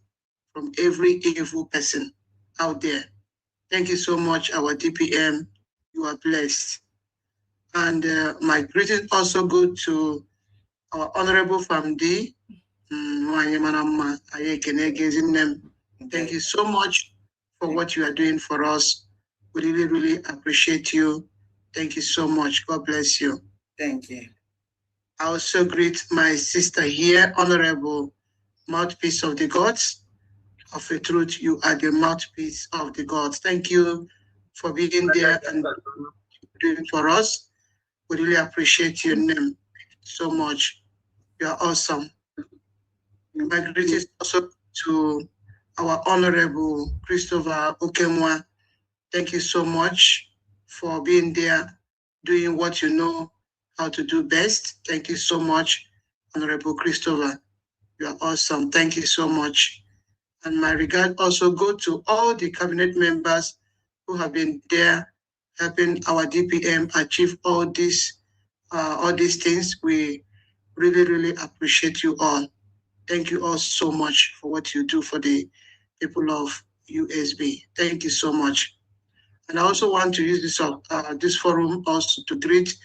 Speaker 17: from every evil person out there. Thank you so much, our DPM. You are blessed. And my greeting also go to our Honorable Famdi. Thank you so much for what you are doing for us. We really appreciate you. Thank you so much. God bless you.
Speaker 3: Thank you.
Speaker 17: I also greet my sister here, Honorable Mouthpiece of the Gods. Of a truth, you are the mouthpiece of the gods. Thank you for being there and doing for us. We really appreciate your name so much. You are awesome. My greetings also to our Honorable Christopher Okemwa. Thank you so much for being there, doing what you know how to do best. Thank you so much, Honorable Christopher. You are awesome. Thank you so much. And my regard also go to all the cabinet members who have been there helping our DPM achieve all these things. We really appreciate you all. Thank you all so much for what you do for the people of USB. Thank you so much. And I also want to use this forum also to greet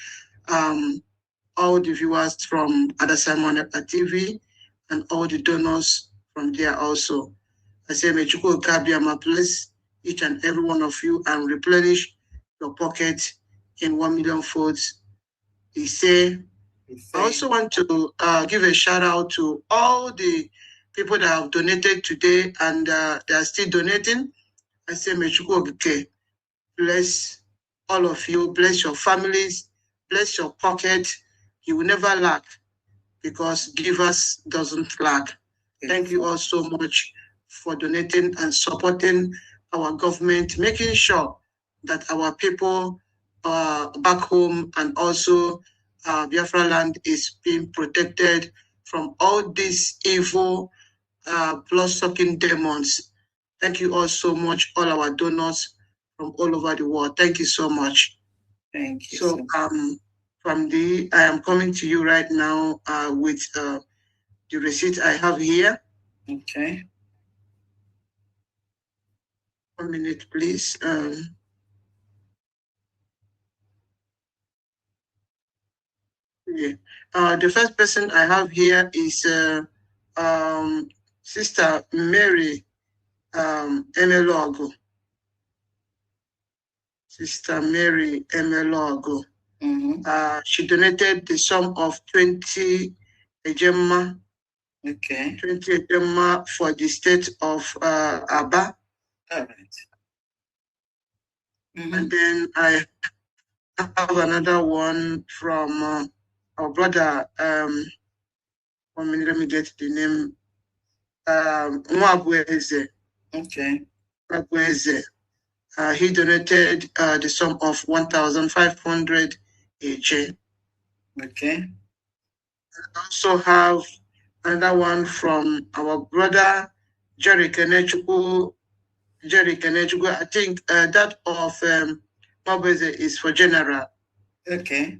Speaker 17: all the viewers from Adasimon TV and all the donors from there also. I say, may Chukwu Kabiama bless each and every one of you and replenish your pocket in 1 million folds. He say, I also want to give a shout out to all the people that have donated today and they are still donating. I say, may Chukwu bless all of you, bless your families, bless your pocket. You will never lack because givers doesn't lack. Thank you all so much for donating and supporting our government, making sure that our people back home and also Biafra land is being protected from all these evil blood-sucking demons. Thank you all so much, all our donors from all over the world. Thank you so much.
Speaker 3: Thank you.
Speaker 17: So I am coming to you right now with the receipt I have here.
Speaker 3: Okay.
Speaker 17: 1 minute, please. The first person I have here is Sister Mary Emelogo. Sister Mary Emelogo. She donated the sum of 20 ejemma
Speaker 3: Okay.
Speaker 17: 20 Ejema for the state of Aba.
Speaker 3: All right.
Speaker 17: And then I have another one from our brother. Let me get the name. Mwabweze.
Speaker 3: Okay.
Speaker 17: Mwabweze. He donated the sum of 1,500 AJ.
Speaker 3: Okay.
Speaker 17: I also have another one from our brother Jerry Kenechukwu. I think that of Mwabweze is for general.
Speaker 3: Okay.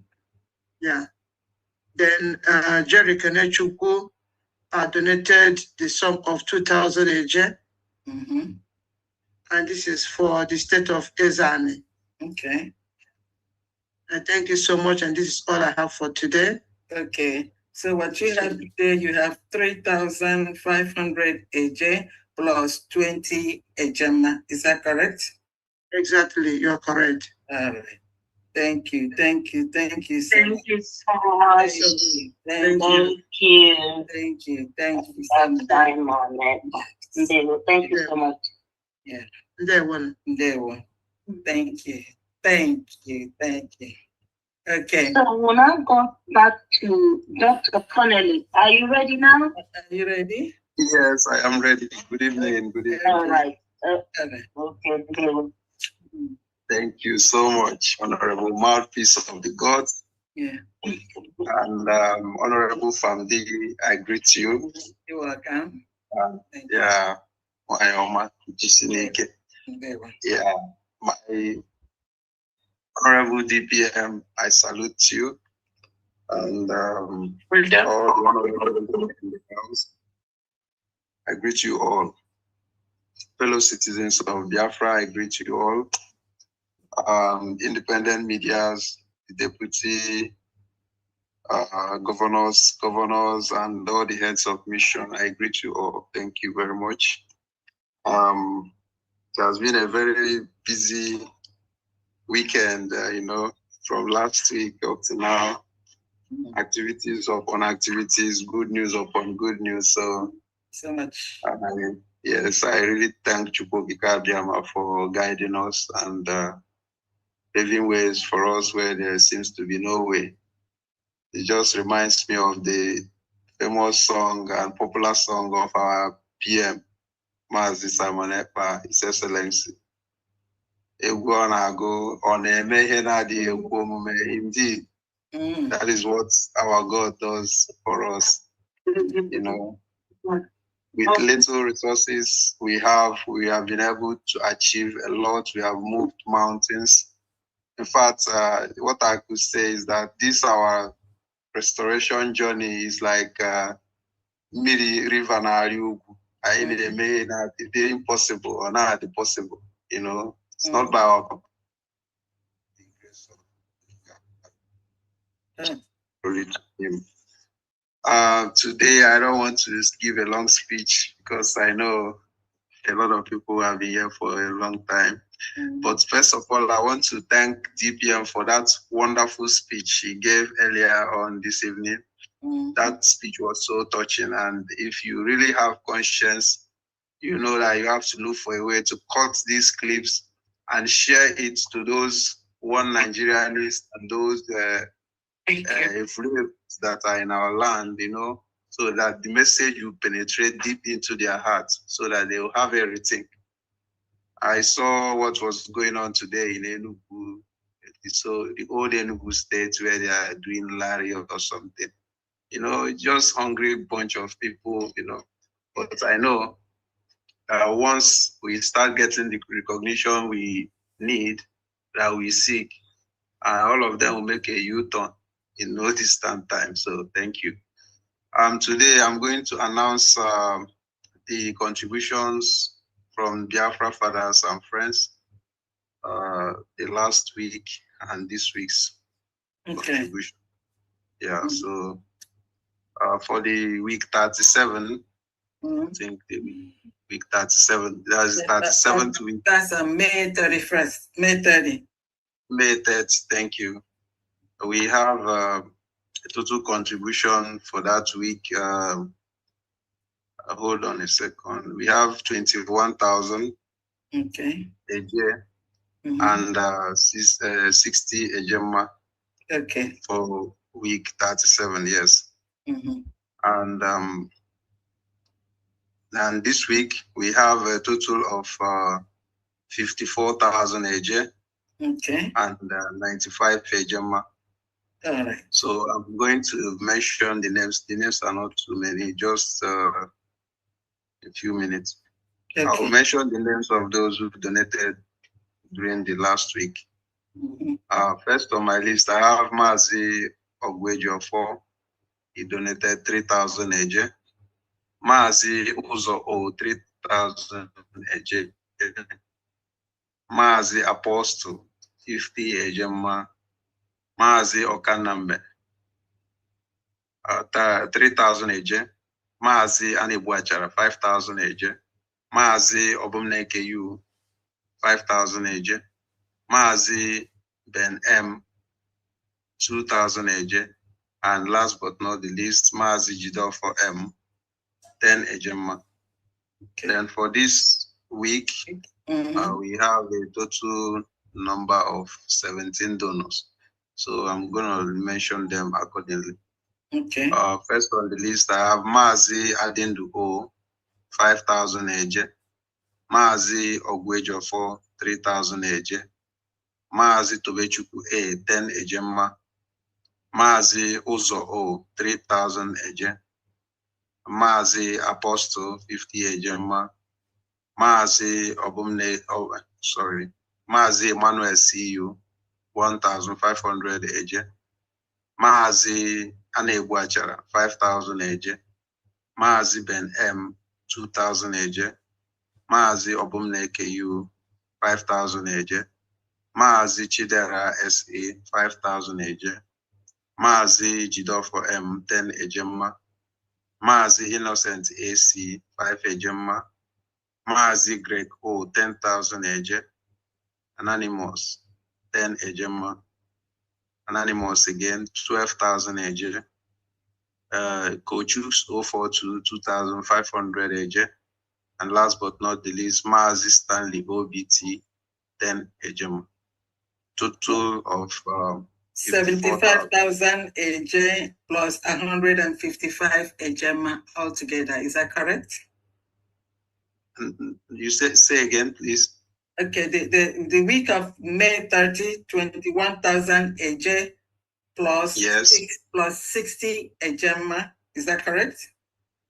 Speaker 17: Yeah. Then Jerry Kenechukwu donated the sum of 2,000 AJ.
Speaker 3: Mm-hmm.
Speaker 17: And this is for the state of Ezani.
Speaker 3: Okay.
Speaker 17: Thank you so much, and this is all I have for today.
Speaker 3: Okay. So what you have today, you have 3,500 AJ plus 20 Ejema. Is that correct?
Speaker 17: Exactly, you're correct.
Speaker 3: All right. Thank you. Thank you. Thank you.
Speaker 5: Thank you so much.
Speaker 3: Thank
Speaker 5: you.
Speaker 3: Thank you. Thank you
Speaker 5: so much. Time on it. Thank you so much.
Speaker 3: Yeah.
Speaker 17: There one.
Speaker 3: Thank you. Thank you. Thank you. Okay.
Speaker 5: So we'll now go back to Dr. Connelly. Are you ready now?
Speaker 3: Are you ready?
Speaker 15: Yes, I am ready. Good evening. Good evening.
Speaker 5: All right. Okay.
Speaker 15: Thank you so much, Honorable Mouthpiece of the Gods.
Speaker 3: Yeah.
Speaker 15: And Honorable Famdi, I greet you.
Speaker 3: You're welcome.
Speaker 15: Yeah, my Oma Jisineke. Yeah, my Honorable DPM, I salute you. And all the honorables in the house, I greet you all. Fellow citizens of Biafra, I greet you all. Independent medias, the deputy governors, and all the heads of mission, I greet you all. Thank you very much. It has been a very busy weekend, from last week up to now. Activities upon activities, good news upon good news. So
Speaker 3: much.
Speaker 15: Yes, I really thank Chukwu Biama for guiding us and paving ways for us where there seems to be no way. It just reminds me of the famous song and popular song of our PM, Mazi Simon Ekpa, His Excellency. Indeed, that is what our God does for us. With little resources we have been able to achieve a lot. We have moved mountains. In fact, what I could say is that this our restoration journey is like Miri River Nariugu. I need a main the impossible or not the possible. It's not by our today I don't want to give a long speech because I know a lot of people have been here for a long time. But first of all, I want to thank DPM for that wonderful speech he gave earlier on this evening. That speech was so touching, and if you really have conscience, you know that you have to look for a way to cut these clips and share it to those one Nigerianists and those affiliates that are in our land, so that the message will penetrate deep into their hearts, so that they will have everything. I saw what was going on today in Enugu, so the old Enugu state where they are doing Larry or something. Just hungry bunch of people, But I know once we start getting the recognition we need, that we seek, all of them will make a U-turn in no distant time. So thank you. Today I'm going to announce the contributions from Biafra Fathers and Friends, the last week and this week's contribution. Yeah, so for the week 37, I think the week 37, that's the 37th week.
Speaker 3: That's May 31st, May 30.
Speaker 15: May 30th, thank you. We have a total contribution for that week, hold on a second. We have 21,000
Speaker 3: Okay.
Speaker 15: a year and 60 a Gemma.
Speaker 3: Okay.
Speaker 15: For week 37 years. And this week we have a total of 54,000 a year.
Speaker 3: Okay.
Speaker 15: And 95 per Gemma.
Speaker 3: All right.
Speaker 15: So I'm going to mention the names. The names are not too many, just a few minutes.
Speaker 3: Okay.
Speaker 15: I'll mention the names of those who donated during the last week. First on my list, I have Mazi Ogwejo. He donated 3,000 AJ. Mazi Uzo 3,000 AJ. Mazi Apostle 50 AJ. Mazi Okanambe 3,000 AJ. Mazi Anibuachara 5,000 AJ. Mazi Obumneke U 5,000 AJ. Mazi Ben M 2,000 AJ. And last but not the least, Mazi Jidofo M 10 AJ. Then for this week, we have a total number of 17 donors. So I'm going to mention them accordingly.
Speaker 3: Okay.
Speaker 15: First on the list, I have Mazi Adindu O 5,000 AJ. Mazi Ogwejo 3,000 AJ. Mazi Tobechuku A 10 AJ. Mazi Uzo O 3,000 AJ. Mazi Apostle 50 AJ. Mazi Mazi Emmanuel CU 1,500 AJ. Mazi Anebuachara 5,000 AJ. Mazi Ben M 2,000 AJ. Mazi Obumneke U 5,000 AJ. Mazi Chidera SE 5,000 AJ. Mazi Jidofo M 10 AJ. Mazi Innocent AC 5 AJ. Mazi Greg O 10,000 AJ. Anonymous 10 AJ. Anonymous again 12,000 AJ. Coachus 042 2,500 AJ. And last but not the least, Mazi Stanley OBT 10 AJ. Total of
Speaker 3: 75,000 AJ plus 155 AJ altogether. Is that correct?
Speaker 15: You say again, please.
Speaker 3: Okay, the week of May 30, 21,000 AJ plus,
Speaker 15: yes.
Speaker 3: Plus 60 AJ. Is that correct?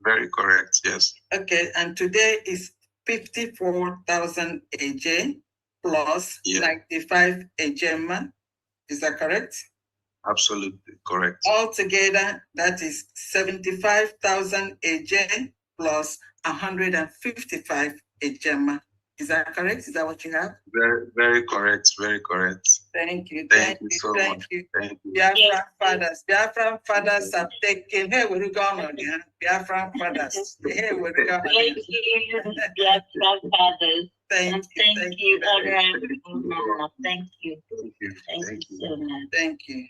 Speaker 15: Very correct, yes.
Speaker 3: Okay, and today is 54,000 AJ plus 95 AJ. Is that correct?
Speaker 15: Absolutely correct.
Speaker 3: Altogether, that is 75,000 AJ plus 155 AJ. Is that correct? Is that what you have?
Speaker 15: Very, very correct. Very correct.
Speaker 3: Thank you.
Speaker 15: Thank you so much. Thank you.
Speaker 3: Biafran fathers have taken. Hey, we're going on here. Biafran fathers. Hey, we're going on.
Speaker 5: Thank you, Biafran fathers. Thank you, Honorable. Thank you. Thank you so much.
Speaker 3: Thank you.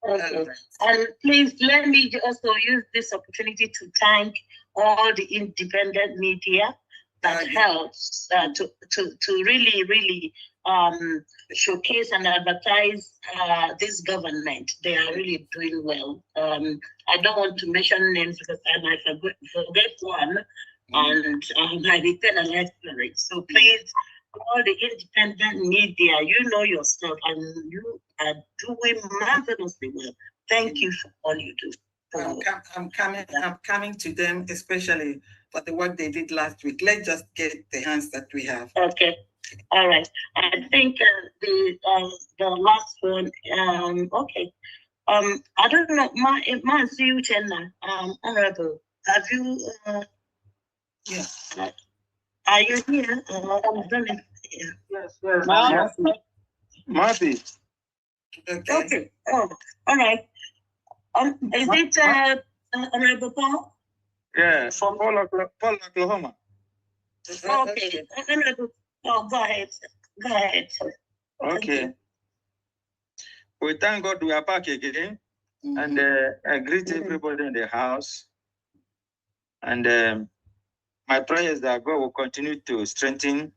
Speaker 5: Okay. And please let me also use this opportunity to thank all the independent media that helps to really showcase and advertise this government. They are really doing well. I don't want to mention names because I might forget one, and I return a life spirit. So please, all the independent media, you know yourself, and you are doing marvelously well. Thank you for all you do.
Speaker 3: I'm coming to them, especially for the work they did last week. Let's just get the hands that we have.
Speaker 5: Okay. All right. I think the last one. Okay. I don't know. Honorable, have you?
Speaker 3: Yeah.
Speaker 5: Are you here? I don't know.
Speaker 17: Yes. Marty.
Speaker 5: Okay. Oh, all right. Is it Honorable Paul?
Speaker 17: Yeah, from Paul, Oklahoma.
Speaker 5: Okay. Honorable Paul, go ahead. Go ahead.
Speaker 17: Okay. We thank God we are back again. And I greet everybody in the house. And
Speaker 18: my prayer is that God will continue to strengthen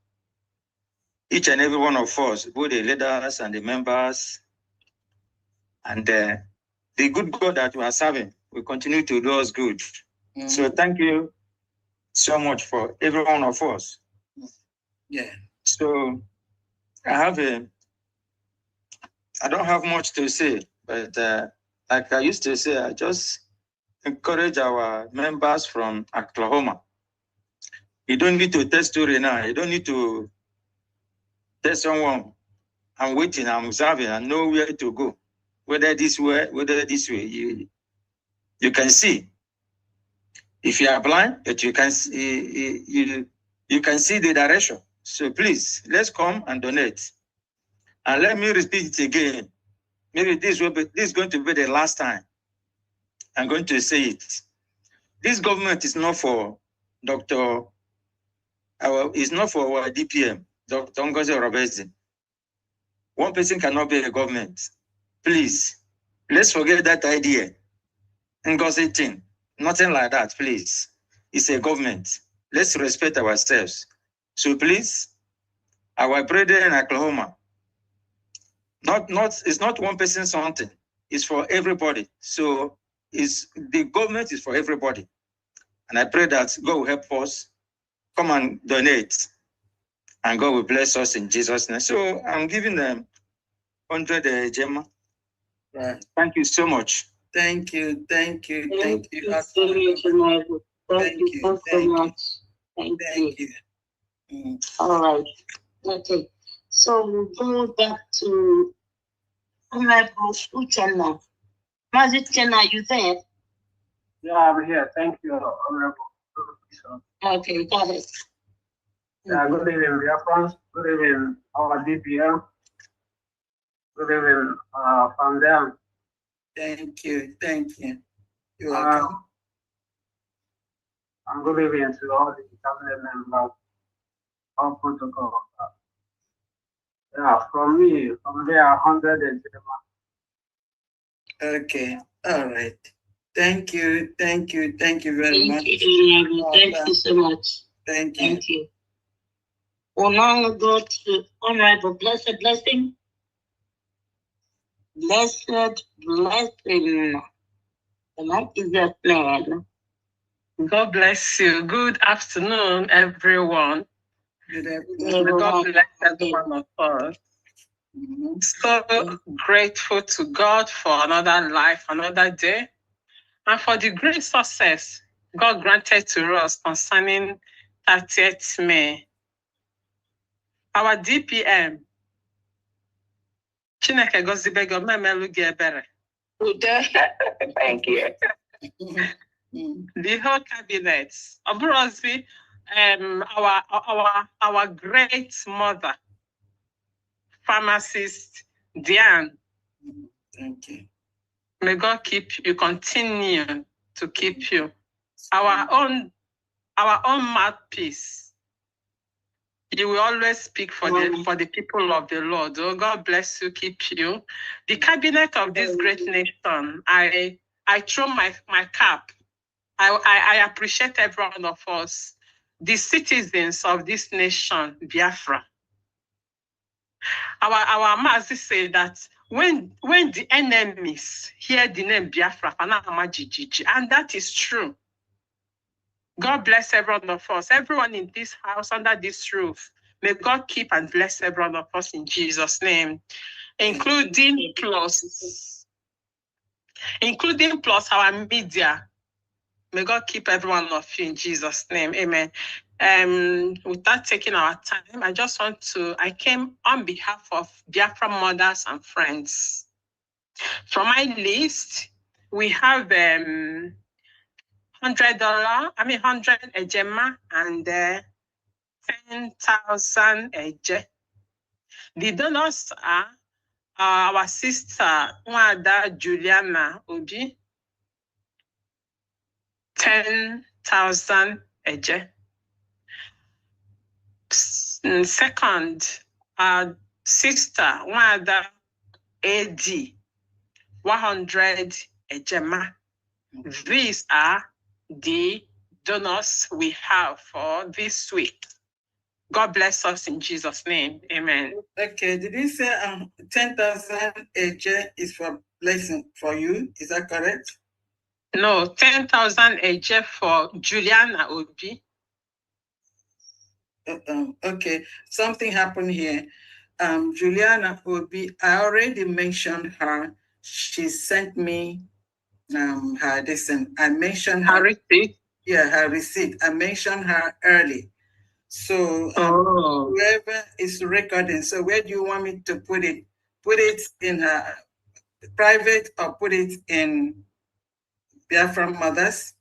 Speaker 18: each and every one of us, both the leaders and the members, and the good God that we are serving will continue to do us good. So thank you so much for every one of us.
Speaker 3: Yeah.
Speaker 18: So I don't have much to say, but like I used to say, I just encourage our members from Oklahoma. You don't need to tell story now. You don't need to tell someone, I'm waiting, I'm observing, I know where to go. Whether this way, you can see. If you are blind, but you can see, you can see the direction. So please, let's come and donate. And let me repeat it again. Maybe this is going to be the last time I'm going to say it. This government is not for it's not for our DPM, Dr. Ngozi Orobeze. One person cannot be a government. Please, let's forget that idea. Ngozi thing, nothing like that, please. It's a government. Let's respect ourselves. So please, our brethren in Oklahoma, it's not one person something. It's for everybody. So the government is for everybody. And I pray that God will help us come and donate. And God will bless us in Jesus' name. So I'm giving them 100 Gemma.
Speaker 3: Right.
Speaker 18: Thank you so much.
Speaker 3: Thank you.
Speaker 5: Thank you so much. Thank you. All right. Okay. So we'll go back to Honorable Uchenna. Mazi Uchenna, are you there?
Speaker 13: Yeah, I'm here. Thank you, Honorable.
Speaker 5: Okay, go ahead.
Speaker 13: Yeah, good evening, Biafrans. Good evening, our DPM. Good evening, from them.
Speaker 3: Thank you. You're welcome.
Speaker 13: And good evening to all the cabinet members of protocol. Yeah, from there, 100
Speaker 3: Okay, all right. Thank you very much.
Speaker 5: Thank you so much.
Speaker 3: Thank you.
Speaker 5: We'll now go to Honorable Blessed Blessing. Blessed Blessing. The mic is your plan.
Speaker 19: God bless you. Good afternoon, everyone.
Speaker 3: Good afternoon.
Speaker 19: May God bless every one of us. So grateful to God for another life, another day, and for the great success God granted to us concerning 30th May. Our DPM, Chineke gozibego memelu gị ebere.
Speaker 4: Thank you.
Speaker 19: The whole cabinet, obviously, our great mother, pharmacist Diane.
Speaker 3: Thank you.
Speaker 19: May God keep you, continue to keep you. Our own mouthpiece. You will always speak for the people of the Lord. Oh, God bless you, keep you. The cabinet of this great nation, I throw my cap. I appreciate every one of us, the citizens of this nation, Biafra. Our master say that when the enemies hear the name Biafra, and that is true. God bless every one of us, everyone in this house, under this roof. May God keep and bless every one of us in Jesus' name, including plus our media. May God keep every one of you in Jesus' name. Amen. Without taking our time, I came on behalf of Biafra mothers and friends. From my list, we have $100, 100 ejema and 10,000 eje. The donors are our sister Nwada Juliana Obi, 10,000 eje. Second, our sister Nwada AD, 100 ejema. These are the donors we have for this week. God bless us in Jesus' name. Amen.
Speaker 3: Okay, did you say 10,000 AJ is for blessing for you? Is that correct?
Speaker 19: No, 10,000 AJ for Juliana Obi.
Speaker 3: Okay, something happened here. Juliana Obi, I already mentioned her. She sent me her listen. I mentioned her
Speaker 19: receipt.
Speaker 3: Yeah, her receipt. I mentioned her early. So whoever is recording, so where do you want me to put it? Put it in her private or put it in Biafra Mothers?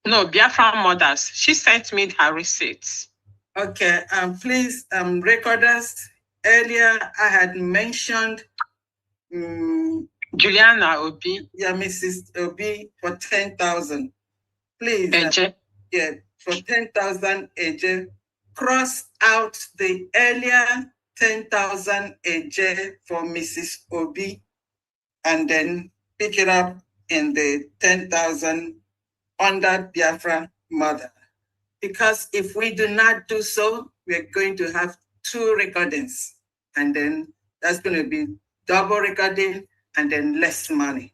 Speaker 19: No, Biafra Mothers. She sent me her receipts.
Speaker 3: Okay, please, recorders, earlier I had mentioned
Speaker 19: Juliana Obi.
Speaker 3: Yeah, Mrs. Obi for 10,000. Please, yeah, for 10,000 AJ, cross out the earlier 10,000 AJ for Mrs. Obi, and then pick it up in the 10,000 under Biafra Mother. Because if we do not do so, we're going to have 2 recordings, and then that's going to be double recording and then less money.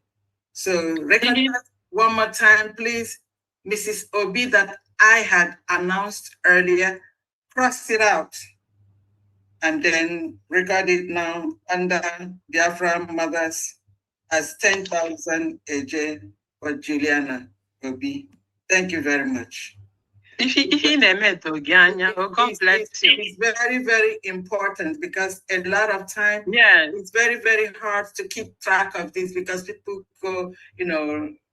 Speaker 3: So record that one more time, please. Mrs. Obi that I had announced earlier, cross it out and then record it now under Biafra Mothers as 10,000 AJ for Juliana Obi. Thank you very much.
Speaker 19: God bless you.
Speaker 3: It's very, very important because a lot of time, it's very, very hard to keep track of this because people go,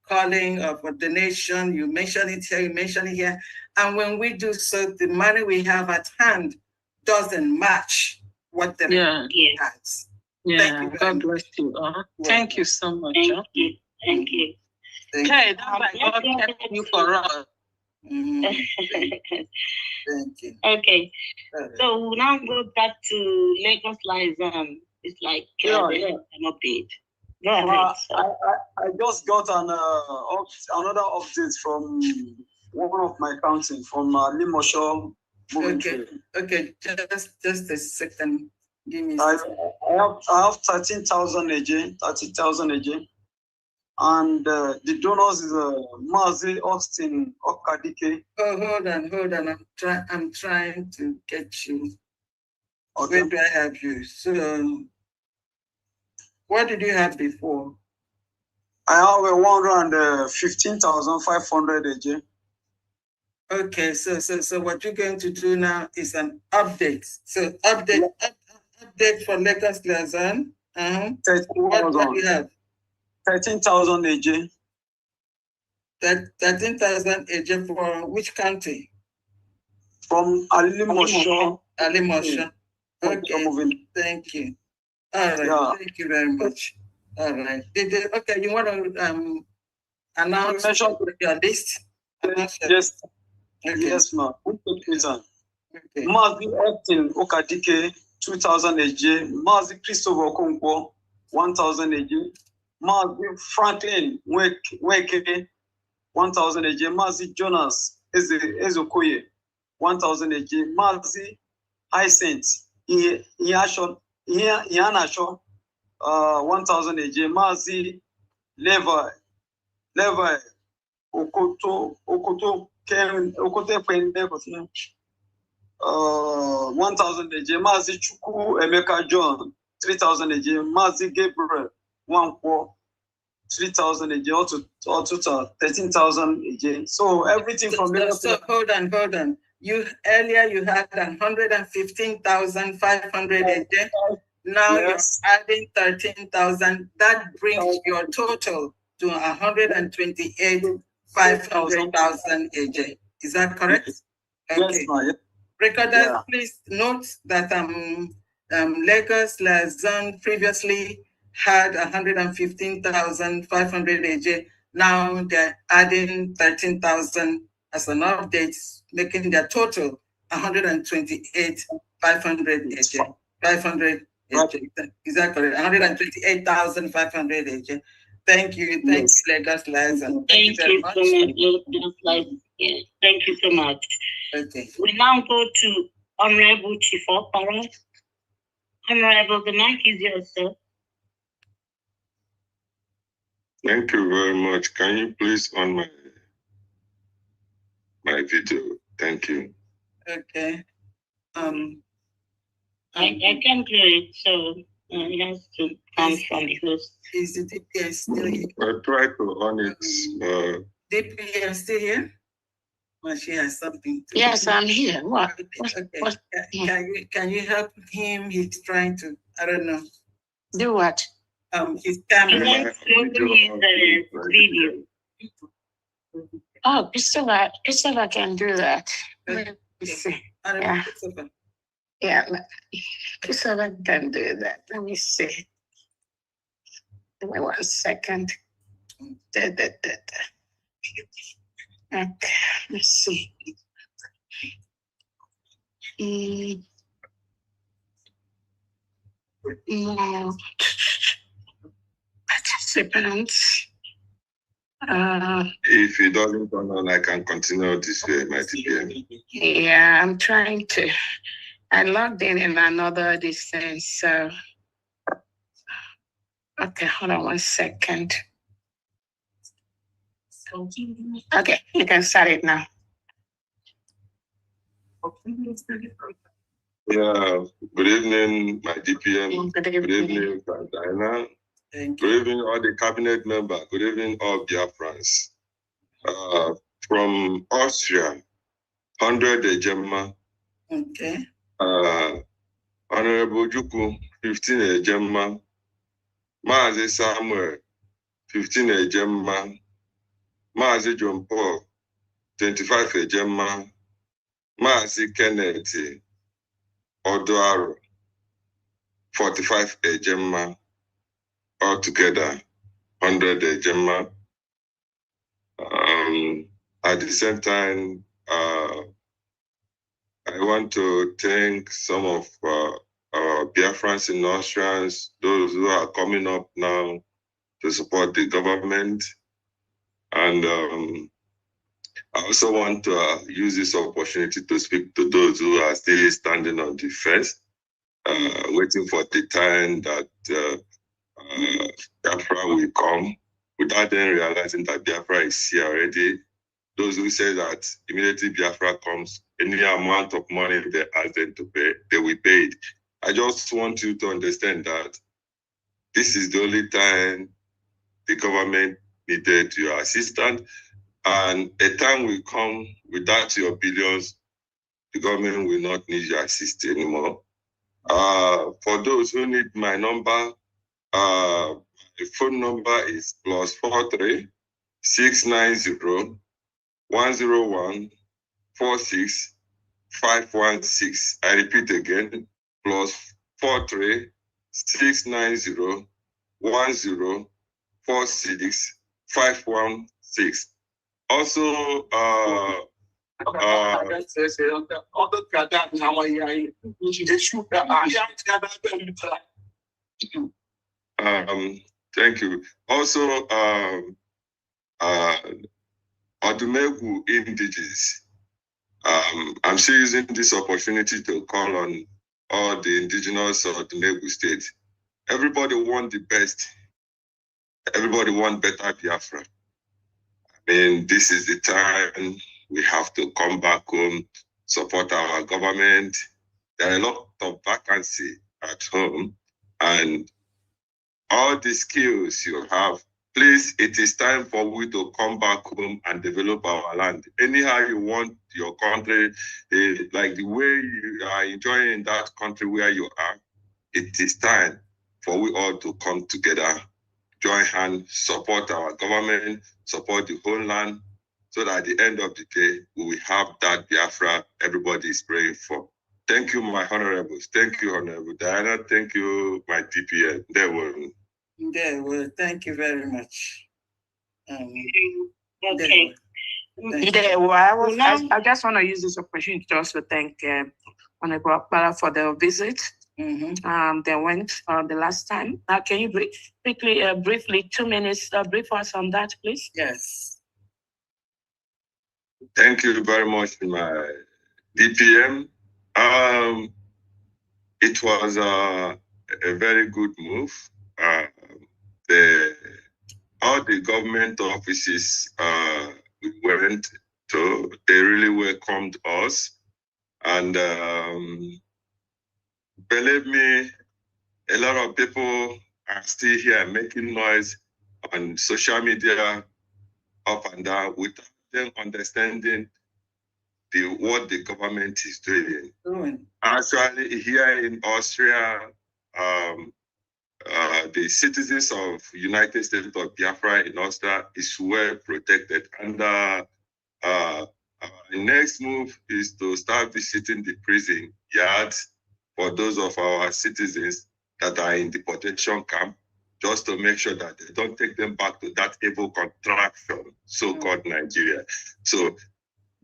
Speaker 3: calling for donation, you mention it here, you mention it here. And when we do so, the money we have at hand doesn't match what the has.
Speaker 19: Thank you. God bless you. Thank you so much.
Speaker 5: Thank you.
Speaker 19: Okay, that's why God kept you for us.
Speaker 3: Thank you.
Speaker 5: Okay, so we'll now go back to Lagos Liaison. It's like an update. Go ahead.
Speaker 14: I just got another update from one of my county, from Limosho.
Speaker 3: Okay, just a second. Give me.
Speaker 14: I have 13,000 30,000 AJ. And the donors is Mazi Austin Okadike.
Speaker 3: Oh, hold on. I'm trying to get you.
Speaker 14: Okay.
Speaker 3: Where do I have you? So, what did you have before?
Speaker 14: I have 115,500 AJ.
Speaker 3: Okay, so what you're going to do now is an update. So update for Lagos Liaison. What do you have?
Speaker 14: 13,000 AJ.
Speaker 3: 13,000 AJ for which county?
Speaker 14: From Alimosho.
Speaker 3: Alimosho. Okay, thank you. All right, thank you very much. All right. Okay, you want to announce your list?
Speaker 14: Yes. Okay. Yes, ma'am. Okay. Mazi Austin Okadike, 2,000 AJ. Mazi Christopher Okonkwo, 1,000 AJ. Mazi Franklin Weke, 1,000 AJ. Mazi Jonas Ezokoye, 1,000 AJ. Mazi Hyacinth Ianasho, 1,000 AJ. Mazi Levi Okote Pende, 1,000 AJ. Mazi Chuku Emeka John, 3,000 AJ. Mazi Gabriel Wankwo, 3,000 AJ, all total 13,000 AJ. So everything from
Speaker 3: so hold on. You earlier you had 115,500 AJ. Now you're adding 13,000. That brings your total to 128,500 AJ. Is that correct? Okay.
Speaker 14: Yes,
Speaker 3: Recorders, please note that Lagos Liaison previously had 115,500 AJ. Now they're adding 13,000 as an update, making their total 128,500 AJ. 500 AJ. Is that correct? 128,500 AJ. Thank you, Lagos Liaison.
Speaker 5: Thank you very much, Lagos Liaison. Yeah, thank you so much.
Speaker 3: Okay.
Speaker 5: We now go to Honorable Chief Opera. Honorable, the mic is yours, sir.
Speaker 20: Thank you very much. Can you please on my video? Thank you.
Speaker 3: Okay.
Speaker 5: I can't hear it, so it has to come from the host.
Speaker 3: Is the DPM still here?
Speaker 20: I try to on it.
Speaker 3: DPM still here? Well, she has something to
Speaker 4: Yes, I'm here. What?
Speaker 3: Okay. Can you help him? He's trying to, I don't know.
Speaker 4: Do what?
Speaker 3: His camera.
Speaker 5: Video.
Speaker 4: Oh, Priscilla can do that. Let me see. Yeah. Yeah, Priscilla can do that. Let me see. Give me 1 second. Okay, let's see. No. Participants.
Speaker 20: If it doesn't turn on, I can continue this way, my TPM.
Speaker 4: Yeah, I'm trying to. I logged in another distance, so. Okay, hold on 1 second. Okay, you can start it now.
Speaker 20: Yeah, good evening, my DPM. Good evening, Diana. Good evening, all the cabinet members. Good evening, all Biafrans. From Austria, 100 Ejema.
Speaker 3: Okay.
Speaker 20: Honorable Juku, 15 Ejema. Mazi Samuel, 15 Ejema. Mazi John Paul, 25 Ejema. Mazi Kenneth Odoaro, 45 Ejema. Altogether, 100 Ejema. At the same time, I want to thank some of our Biafrans and Austrians, those who are coming up now to support the government. And I also want to use this opportunity to speak to those who are still standing on the fence, waiting for the time that Biafra will come, without them realizing that Biafra is here already. Those who say that immediately Biafra comes, any amount of money they ask them to pay, they will pay it. I just want you to understand that this is the only time the government needed your assistance, and a time will come without your billions, the government will not need your assistance anymore. For those who need my number, the phone number is +43 690 101 46 516. I repeat again, +43 690 10 46 516. Also, thank you. Also, Odumegu indigenous. I'm still using this opportunity to call on all the indigenous Odumegu states. Everybody want the best. Everybody want better Biafra. I mean, this is the time we have to come back home, support our government. There are a lot of vacancy at home, and all the skills you have, please, it is time for we to come back home and develop our land. Anyhow you want your country, like the way you are enjoying that country where you are, it is time for we all to come together, join hands, support our government, support the whole land, so that at the end of the day, we will have that Biafra everybody is praying for. Thank you, my honorables. Thank you, Honorable Diana. Thank you, my DPN.
Speaker 3: Thank you very much.
Speaker 5: Okay.
Speaker 4: I just want to use this opportunity to also thank Honorable Akbala for the visit. They went the last time. Can you briefly 2 minutes, brief us on that, please?
Speaker 3: Yes.
Speaker 20: Thank you very much, my DPM. It was a very good move. All the government offices we went to, they really welcomed us. And believe me, a lot of people are still here making noise on social media up and down without them understanding what the government is doing. Actually, here in Austria, the citizens of United States of Biafra in Austria is well protected. And our next move is to start visiting the prison yards for those of our citizens that are in the deportation camp, just to make sure that they don't take them back to that evil contraction, so-called Nigeria. So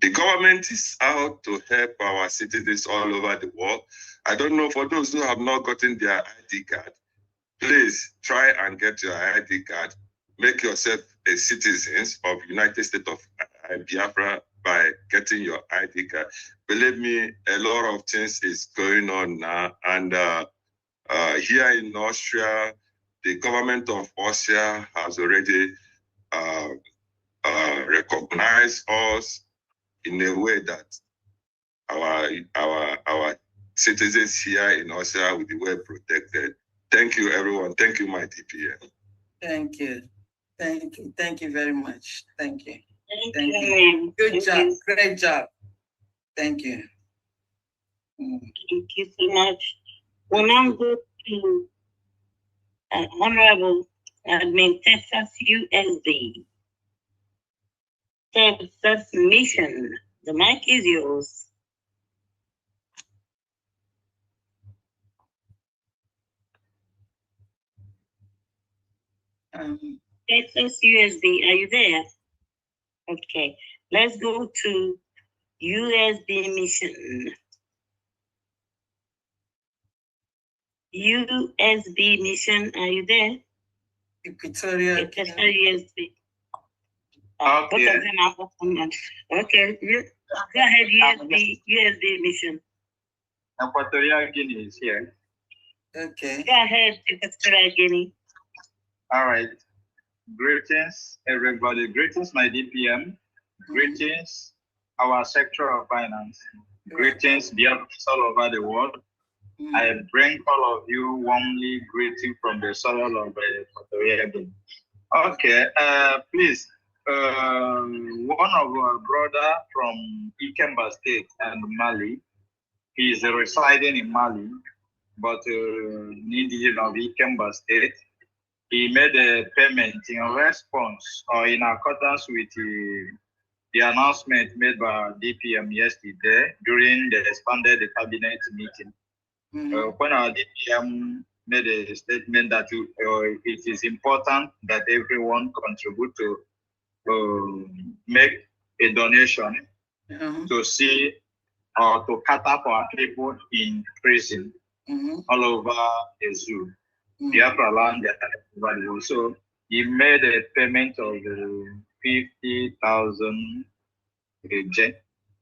Speaker 20: the government is out to help our citizens all over the world. I don't know, for those who have not gotten their ID card, please try and get your ID card. Make yourself a citizen of United States of Biafra by getting your ID card. Believe me, a lot of things is going on now. And here in Austria, the government of Austria has already recognized us in a way that our citizens here in Austria will be well protected. Thank you, everyone. Thank you, my DPM.
Speaker 3: Thank you. Thank you. Thank you very much. Thank you.
Speaker 5: Thank you.
Speaker 3: Good job. Great job. Thank you.
Speaker 5: Thank you so much. We'll now go to Honorable Admin Texas USD. Texas Mission. The mic is yours. Texas USD, are you there? Okay, let's go to USB Mission. USB Mission, are you there?
Speaker 3: Equatorial
Speaker 5: USB.
Speaker 3: Okay.
Speaker 5: Okay, go ahead, USB Mission.
Speaker 11: Equatorial Guinea is here.
Speaker 3: Okay.
Speaker 5: Go ahead, Equatorial Guinea.
Speaker 11: All right. Greetings, everybody. Greetings, my DPM. Greetings, our sector of finance. Greetings, Biafrans all over the world. I bring all of you warmly greeting from the soil of Equatorial Guinea. Okay, please, one of our brother from Ikemba State and Mali, he is residing in Mali, but indigenous of Ikemba State. He made a payment in response or in accordance with the announcement made by DPM yesterday during the expanded cabinet meeting. When our DPM made a statement that it is important that everyone contribute to make a donation to see or to cater for people in prison all over the zoo. Biafra land. So he made a payment of 50,000.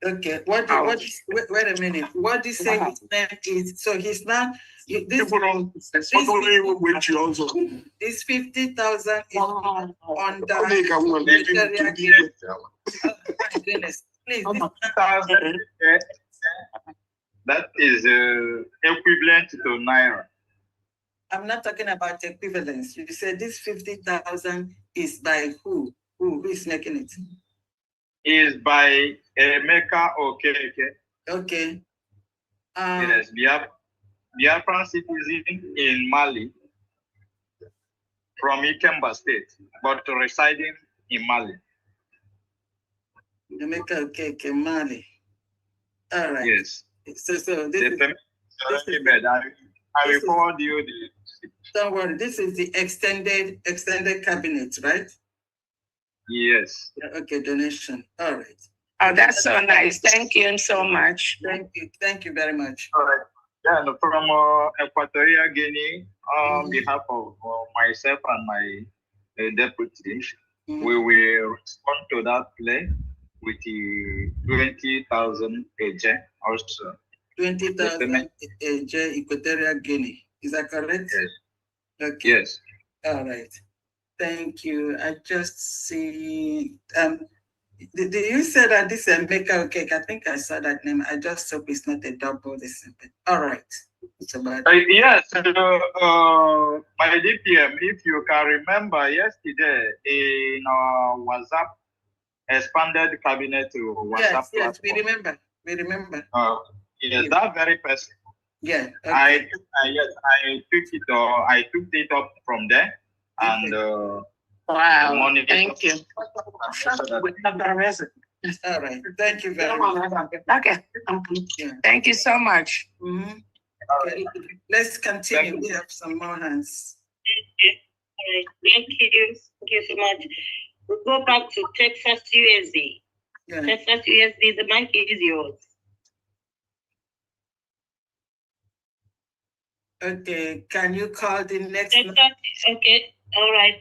Speaker 3: Okay, wait a minute. What do you say his name is? So he's not. This 50,000 is on the. My goodness, please.
Speaker 11: That is equivalent to Naira.
Speaker 3: I'm not talking about equivalence. You said this 50,000 is by who? Who is making it?
Speaker 11: Is by Emeka Okeke.
Speaker 3: Okay.
Speaker 11: Yes, Biafran citizen in Mali from Ikemba State, but residing in Mali.
Speaker 3: Emeka Okeke, Mali. All right.
Speaker 11: Yes.
Speaker 3: So this
Speaker 11: I will forward you the.
Speaker 3: Don't worry. This is the extended cabinet, right?
Speaker 11: Yes.
Speaker 3: Okay, donation. All right.
Speaker 4: Oh, that's so nice. Thank you so much.
Speaker 3: Thank you. Thank you very much.
Speaker 11: All right. Yeah, no, from Equatorial Guinea, on behalf of myself and my deputy, we will respond to that plea
Speaker 21: with the 20,000 AJ also.
Speaker 3: 20,000 AJ Equatorial Guinea. Is that correct?
Speaker 21: Yes.
Speaker 3: Okay.
Speaker 21: Yes.
Speaker 3: All right. Thank you. I just see. Did you say that this is Emeka Okeke? I think I saw that name. I just hope it's not a double this. All right. It's about.
Speaker 21: Yes, my DPM, if you can remember yesterday in WhatsApp, expanded cabinet to WhatsApp
Speaker 3: Yes,
Speaker 21: platform.
Speaker 3: we remember. We remember.
Speaker 21: Yes, that very person.
Speaker 3: Yeah. Okay.
Speaker 21: I took it up from there, and
Speaker 4: wow.
Speaker 21: Money.
Speaker 4: Thank you.
Speaker 3: All right. Thank you very much.
Speaker 4: Okay. Thank you so much.
Speaker 3: Mm-hmm. Okay. Let's continue. We have some more hands.
Speaker 5: Thank you. Thank you so much. We'll go back to Texas USD.
Speaker 3: Yeah.
Speaker 5: Texas USD, the mic is yours.
Speaker 3: Okay, can you call the next?
Speaker 5: Okay, all right.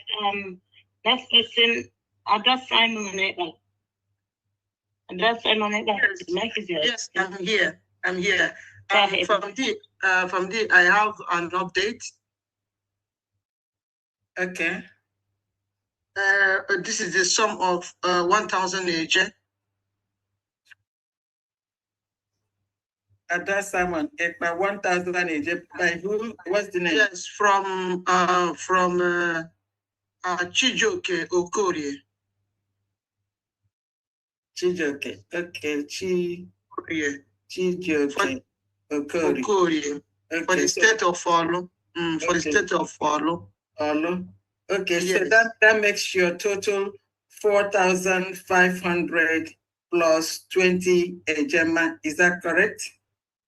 Speaker 5: Next person, Ada Simon. Ada Simon, the mic is yours.
Speaker 10: Yes, I'm here. I'm here. From the, I have an update.
Speaker 3: Okay.
Speaker 10: This is the sum of 1,000 AJ.
Speaker 3: Ada Simon, 1,000 AJ. By who? What's the name?
Speaker 10: Yes, from Chijoke Okorie.
Speaker 3: Chijoke. Okay, Chijoke
Speaker 10: Okorie.
Speaker 3: Okay,
Speaker 10: for the state of Olu. For the state of Olu.
Speaker 3: Okay,
Speaker 10: yes.
Speaker 3: So that makes your total 4,500 plus 20 Ejema. Is that correct?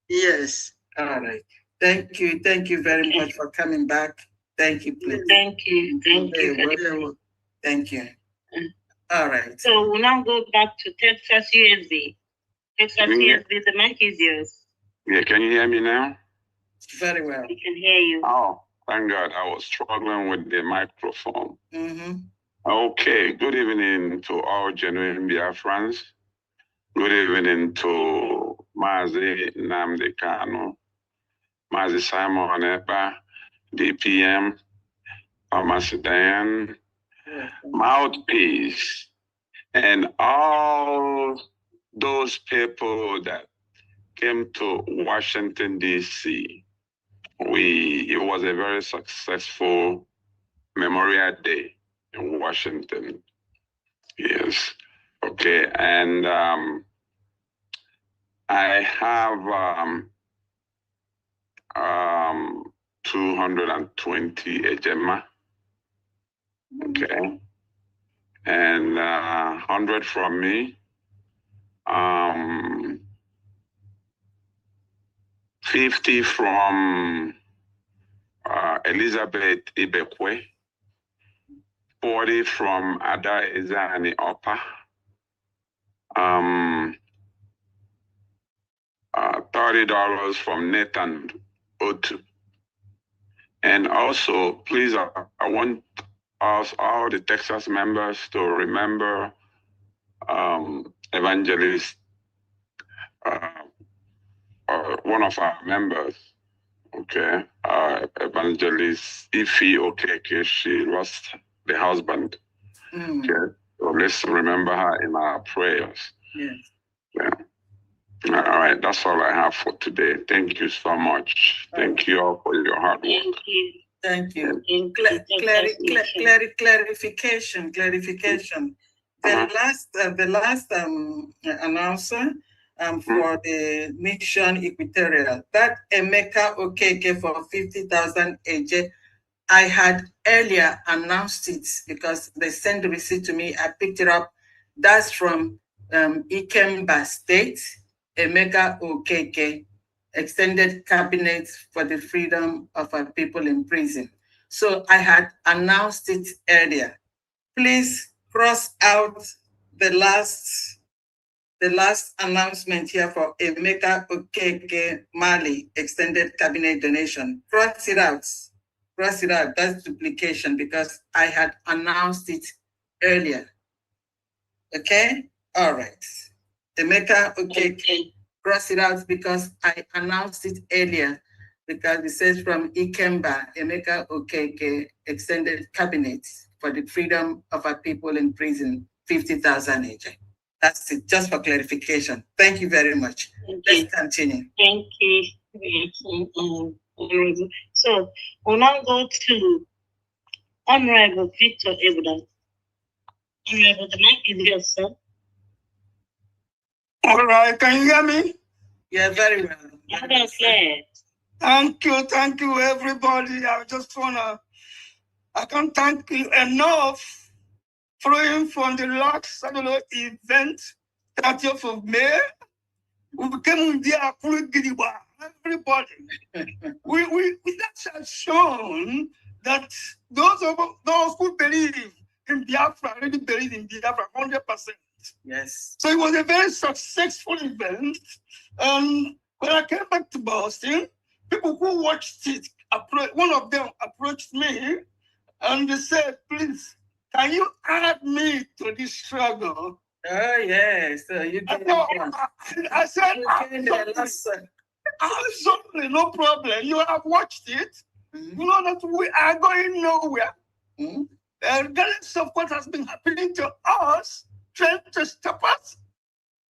Speaker 10: Yes.
Speaker 3: All right. Thank you. Thank you very much for coming back. Thank you, please.
Speaker 5: Thank you. Thank you.
Speaker 3: Thank you. All right.
Speaker 5: So we'll now go back to Texas USD. Texas USD, the mic is yours.
Speaker 22: Yeah, can you hear me now?
Speaker 3: Very well.
Speaker 5: We can hear you.
Speaker 22: Oh, thank God. I was struggling with the microphone.
Speaker 3: Mm-hmm.
Speaker 22: Okay, good evening to all genuine Biafrans. Good evening to Mazi Nnamdi Kanu, Mazi Simon Epa, DPM, Pharmacy Diane, Mouthpiece, and all those people that came to Washington, D.C. It was a very successful Memorial Day in Washington. Yes. Okay. And I have 220 Ejema. Okay. And 100 from me. 50 from Elizabeth Ibekwe, 40 from Ada Izani Opa, $30 from Nathan Otu. And also, please, I want us, all the Texas members, to remember Evangelist, one of our members, okay, Evangelist Ifi Okeke. She lost the husband. Okay, so let's remember her in our prayers.
Speaker 3: Yes.
Speaker 22: Yeah. All right, that's all I have for today. Thank you so much. Thank you all for your hard work.
Speaker 3: Thank you. Clarification. The last announcer for the Mission Equatorial, that Emeka Okeke for 50,000 AJ, I had earlier announced it because they sent the receipt to me. I picked it up. That's from Ikemba State, Emeka Okeke, Extended Cabinet for the Freedom of our People in Prison. So I had announced it earlier. Please cross out the last announcement here for Emeka Okeke Mali Extended Cabinet donation. Cross it out. That's duplication because I had announced it earlier. Okay? All right. Emeka, okay, cross it out because I announced it earlier because it says from Ikemba, Emeka Okeke extended cabinet for the freedom of our people in prison, 50,000 each. That's it, just for clarification. Thank you very much. Let's continue.
Speaker 5: Thank you. Honorable. So we'll now go to Honorable Victor Evidence. Honorable, the mic is yours, sir.
Speaker 2: All right, can you hear me?
Speaker 3: Yeah, very well.
Speaker 2: Thank you, everybody. I can't thank you enough following from the last, event, 30th of May. We came there, everybody. That has shown that those who believe in Biafra really believe in Biafra 100%.
Speaker 3: Yes.
Speaker 2: So it was a very successful event. And when I came back to Boston, people who watched it, one of them approached me and they said, please, can you add me to this struggle?
Speaker 3: Oh, yes. So you can
Speaker 2: I said, absolutely, no problem. You have watched it. You know that we are going nowhere. Regardless of what has been happening to us, trying to stop us.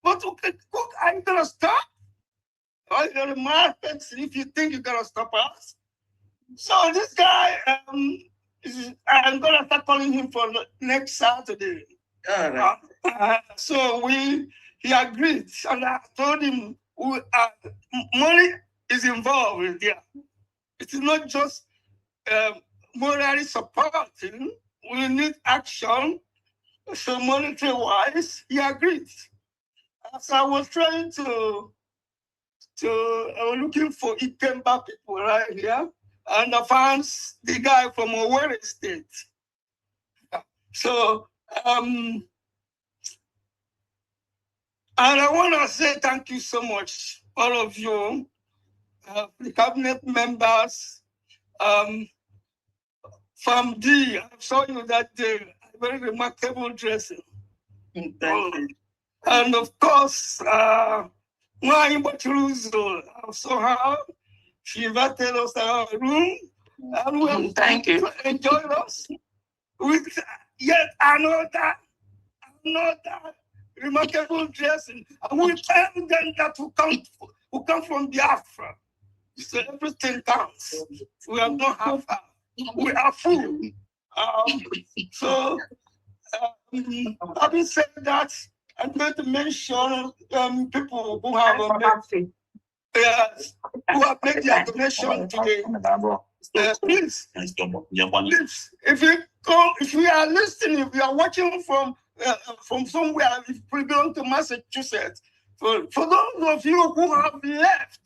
Speaker 2: But are you going to stop? Or you're a mad person if you think you're going to stop us. So this guy, I'm going to start calling him for next Saturday.
Speaker 3: All right.
Speaker 2: So he agreed. And I told him, money is involved there. It is not just morally supporting. We need action. So monetary-wise, he agreed. So I was trying I was looking for Ikemba people right here, and I found the guy from Owerri State. So, and I want to say thank you so much, all of you, the cabinet members, from D. I saw you that day, very remarkable dressing.
Speaker 3: Thank you.
Speaker 2: And of course, I saw her. She invited us to her room, and we
Speaker 4: thank you.
Speaker 2: Enjoyed us with yet another remarkable dressing. And we tell them that who come from Biafra. So everything counts. We are not half. We are full. Having said that, I'm going to mention people who have made their donation today. Please, if you are listening, if you are watching from somewhere, if you belong to Massachusetts, for those of you who have left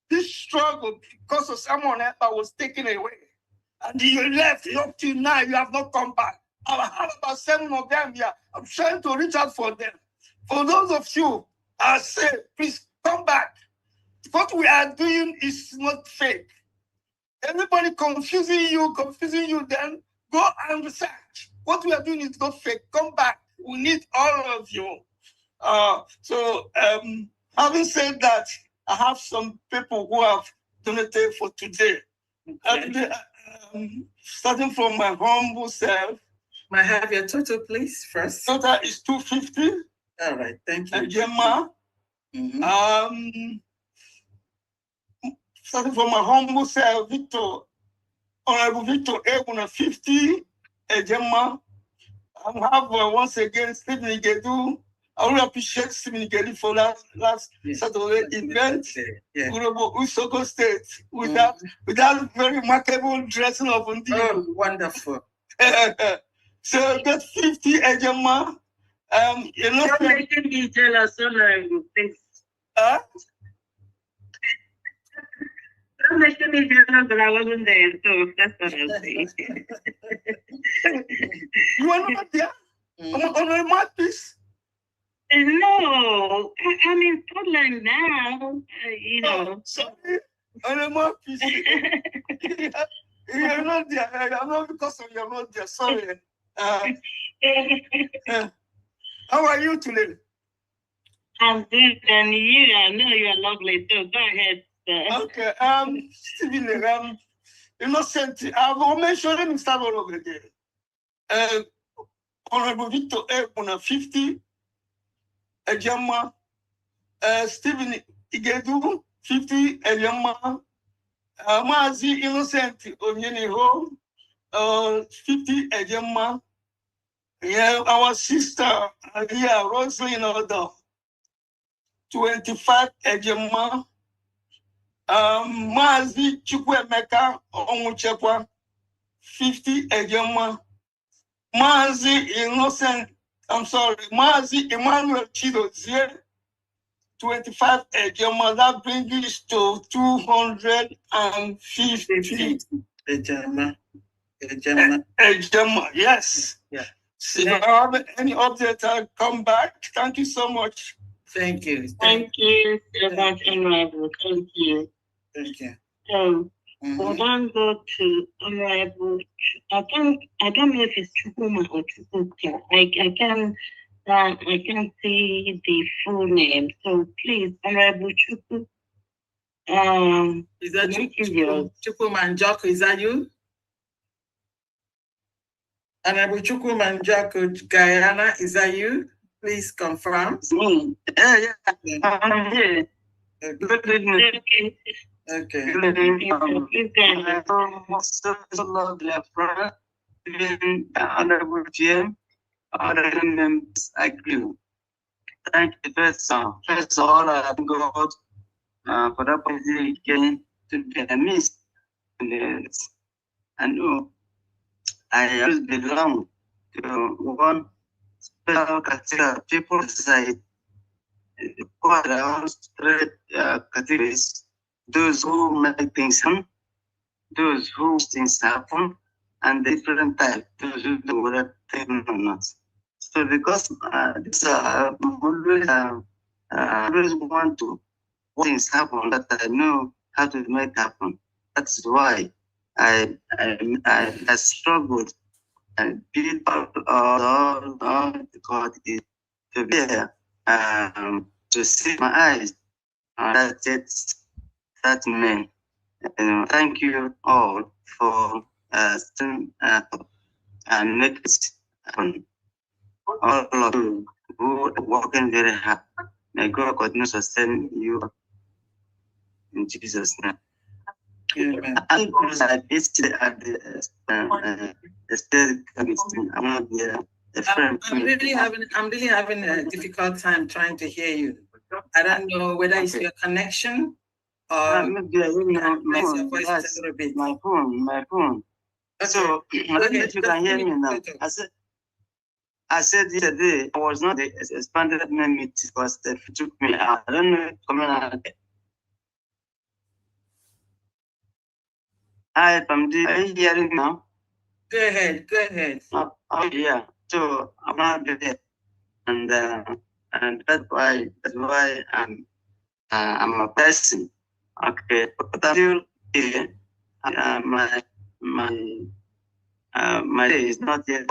Speaker 2: this struggle because of someone else that was taken away, and you left up to now, you have not come back. I have about 7 of them here. I'm trying to reach out for them. For those of you, I say, please come back. What we are doing is not fake. Everybody confusing you, then go and research. What we are doing is not fake. Come back. We need all of you. Having said that, I have some people who have donated for today. Okay. And starting from my humble self.
Speaker 3: May I have your total, please, first?
Speaker 2: Total is 250.
Speaker 3: All right, thank you.
Speaker 2: And Gemma. Starting from my humble self, Honorable Victor Ebuna 50, Gemma. I have once again Stephen Igedu. I really appreciate Stephen Igedu for last Saturday event. Honorable Usoko State with that very remarkable dressing of Undi.
Speaker 3: Oh, wonderful.
Speaker 2: So that's 50, Gemma. You're not
Speaker 5: making me jealous, Honorable. Don't making me jealous, but I wasn't there, so that's what I'll say.
Speaker 2: You are not there? On a mouthpiece?
Speaker 5: No, I'm in Scotland now, you know.
Speaker 2: Oh, sorry, on a mouthpiece. You're not there. I'm not because of you're not there. Sorry. How are you today?
Speaker 5: I'm good, and you, I know you're lovely, so go ahead, sir.
Speaker 1: Okay, Stephen, Innocent, I'll mention Mr. over there. Honorable Victor Ebuna, 50, Ejama, Stephen Igedu, 50, Ejama, Mazi Innocent, Onyeniho, 50, Ejama. Yeah, our sister, here, Roslyn Odo, 25, Ejama. Mazi Chukwemeka Onwuchekwa, 50, Ejama. Mazi Innocent, I'm sorry, Mazi Emmanuel Chidozie, 25 Ejama. That brings us to 250. Ejama, yes.
Speaker 3: Yeah.
Speaker 1: So if I have any update, I'll come back. Thank you so much.
Speaker 3: Thank you.
Speaker 5: Thank you so much, Honorable. Thank you.
Speaker 3: Thank you.
Speaker 5: So we'll then go to Honorable. I don't know if it's Chukuma or Chukuka. I can't see the full name. So please, Honorable Chuku.
Speaker 3: Is that Chukumanjako? Is that you? Honorable Chukumanjako Guyana, is that you? Please confirm.
Speaker 8: Yeah. I'm here. Good evening.
Speaker 3: Okay.
Speaker 8: Good evening. Biafra, Honorable GM, other members, I agree. Thank you, first of all, I thank God for that opportunity again to be amidst. I know I always belong to one special category of people society. Quite around straight categories. Those who make things happen, those who things happen, and different type, those who do whatever thing or not. So because this always want to things happen that I know how to make happen. That's why I struggled and build all God is to be there to see my eyes. That man. Thank you all for and make it happen. All of you who are working very hard. May God continue to sustain you in Jesus' name. I'm
Speaker 3: really having a difficult time trying to hear you. I don't know whether it's your connection or
Speaker 8: maybe my phone. So I don't know if you can hear me now. I said yesterday I was not the expanded memory because they took me out. I don't know if coming out. Hi, Pamdi, are you hearing now?
Speaker 3: Go ahead.
Speaker 8: Oh, yeah. So I'm not there, and that's why I'm a person. Okay, but I'm still here. My day is not yet.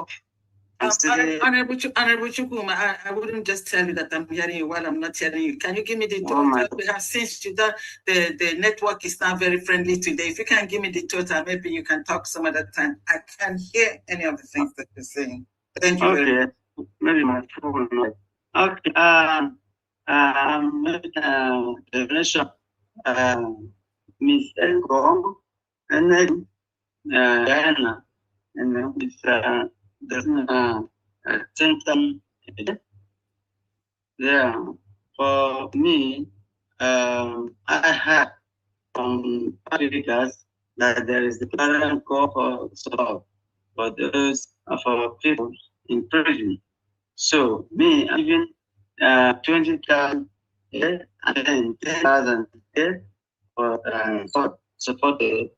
Speaker 3: Honorable Chukuma, I wouldn't just tell you that I'm hearing you while I'm not hearing you. Can you give me the total? We have since the network is not very friendly today. If you can give me the total, maybe you can talk some other time. I can't hear any of the things that you're saying. Thank you very much.
Speaker 8: Maybe my phone. Okay. Definition. Miss Elko, and then Diana, and then it's yeah, for me, I had from Africans that there is the current call for support for those of our people in prison. So me, I'm giving 20,000 and then 10,000 for support the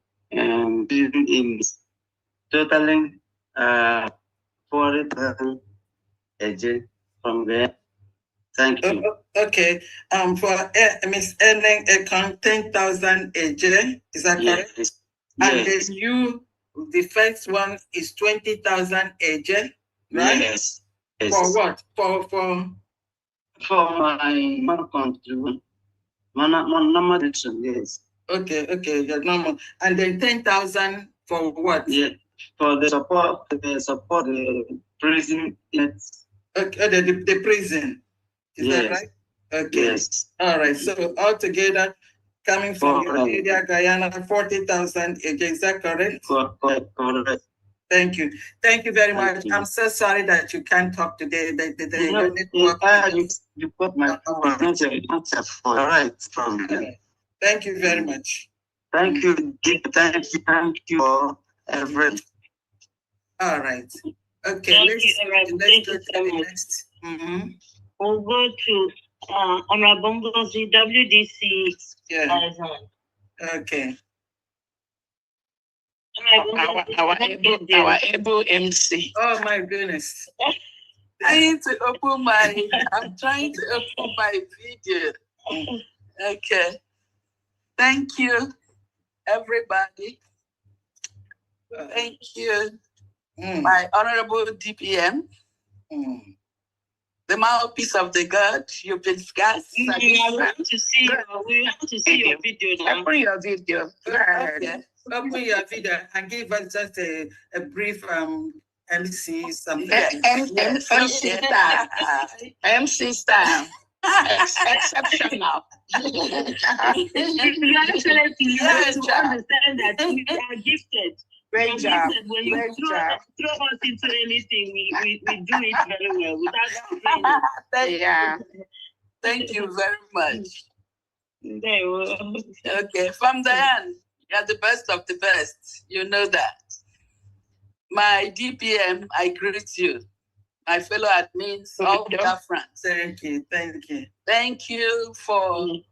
Speaker 8: prison in totaling 40,000 from there. Thank you.
Speaker 3: Okay. For Miss Ellen, 10,000 AJ, is that correct?
Speaker 8: Yes.
Speaker 3: And then you, the first one is 20,000 AJ, right?
Speaker 8: Yes.
Speaker 3: For what? For
Speaker 8: for my country. Normal direction, yes.
Speaker 3: Okay, your normal. And then 10,000 for what?
Speaker 8: Yeah, for the support the prison. Yes.
Speaker 3: Okay, the prison. Is that right? Okay.
Speaker 8: Yes.
Speaker 3: All right. So altogether, coming from your area, Guyana, 40,000 again. Is that correct?
Speaker 8: Correct.
Speaker 3: Thank you. Thank you very much. I'm so sorry that you can't talk today.
Speaker 8: You put my answer for right from there.
Speaker 3: Thank you very much.
Speaker 8: Thank you for everything.
Speaker 3: All right. Okay, let's go to the next.
Speaker 5: We'll go to Honorable Ngozi, WDC.
Speaker 3: Yeah. Okay.
Speaker 4: Our able MC.
Speaker 3: Oh my goodness.
Speaker 4: I'm trying to open my video. Okay. Thank you, everybody. Thank you, my honorable DPM. The mouthpiece of the God, you've been scarce.
Speaker 5: We want to see your video now.
Speaker 4: Open your video.
Speaker 3: Okay. Open your video and give us just a brief MC something.
Speaker 4: MC style. Exceptional.
Speaker 5: Your Excellency, you have to understand that we are gifted.
Speaker 4: Great job.
Speaker 5: When you throw us into anything, we do it very well without
Speaker 4: Thank you very much. Okay, from the end, you're the best of the best. You know that. My DPM, I greet you. My fellow admins, all Biafrans.
Speaker 3: Thank you.
Speaker 4: Thank you for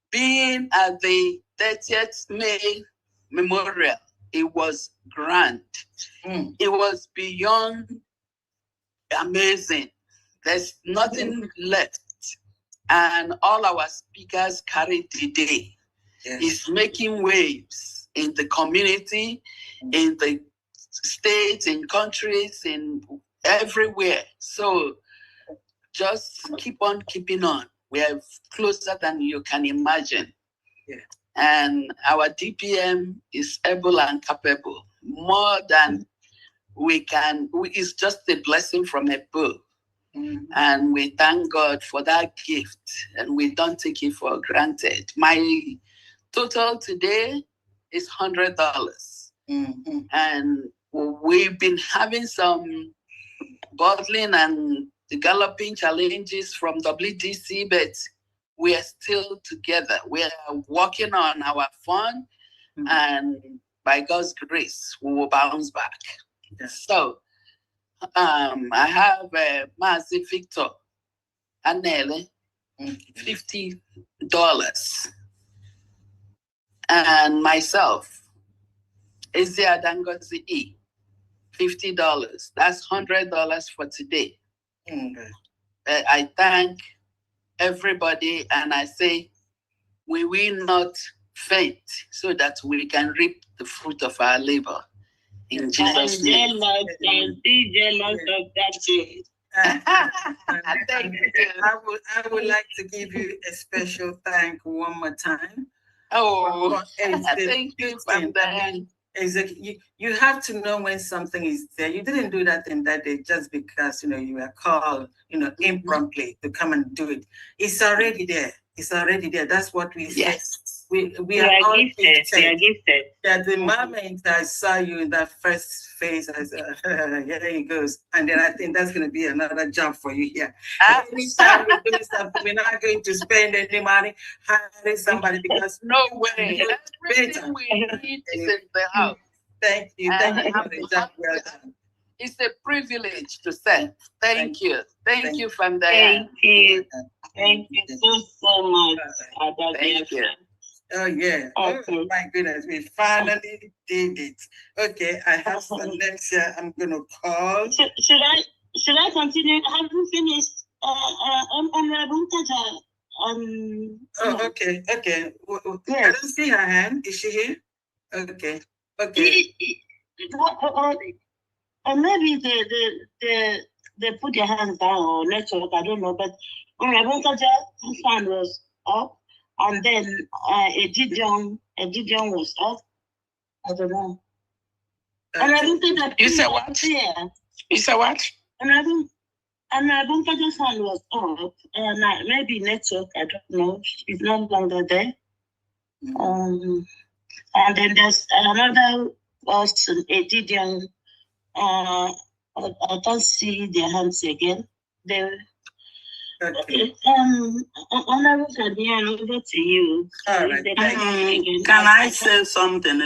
Speaker 4: being at the 30th May Memorial. It was grand. It was beyond amazing. There's nothing left. And all our speakers carried the day. It's making waves in the community, in the states, in countries, in everywhere. So just keep on keeping on. We are closer than you can imagine. And our DPM is able and capable, more than we can. It's just a blessing from above. And we thank God for that gift, and we don't take it for granted. My total today is $100. And we've been having some bottling and developing challenges from WDC, but we are still together. We are working on our fund, and by God's grace, we will bounce back. So I have Mazi Victor Anele, $50, and myself, Ezia Dangozi E, $50. That's $100 for today. I thank everybody, and I say we will not faint so that we can reap the fruit of our labor. In Jesus' name.
Speaker 5: Jealous of that day.
Speaker 3: Thank you. I would like to give you a special thank one more time.
Speaker 4: Thank you from the end.
Speaker 3: Exactly. You have to know when something is there. You didn't do that in that day just because you were called impromptu to come and do it. It's already there. That's what we say. We are all gifted. We are gifted. At the moment I saw you in that first phase, I said, here he goes. And then I think that's going to be another job for you here. Anytime we're doing something, we're not going to spend any money hiring somebody because
Speaker 4: no way. Everything we need is in the house.
Speaker 3: Thank you. Thank you for the job well done.
Speaker 4: It's a privilege to serve. Thank you. Thank you from the
Speaker 5: Thank you. Thank you so much.
Speaker 4: Thank you.
Speaker 3: Oh yeah. Okay. Oh my goodness, we finally did it. Okay, I have some next year I'm gonna call.
Speaker 5: Should I continue? Have you finished Honorable Taja?
Speaker 3: Oh, okay. Yes. I don't see her hand. Is she here? Okay.
Speaker 5: Or maybe they put their hands down or network, I don't know, but fund was up, and then Egidion was up. I don't know. And I don't think that
Speaker 4: You said what?
Speaker 5: Yeah.
Speaker 4: You said what?
Speaker 5: And I don't fund was up. And maybe network, I don't know. It's no longer there. And then there's another person, Egidion. I don't see their hands again. Okay. Honorable Fabian, over to you.
Speaker 3: All right. Can I say something?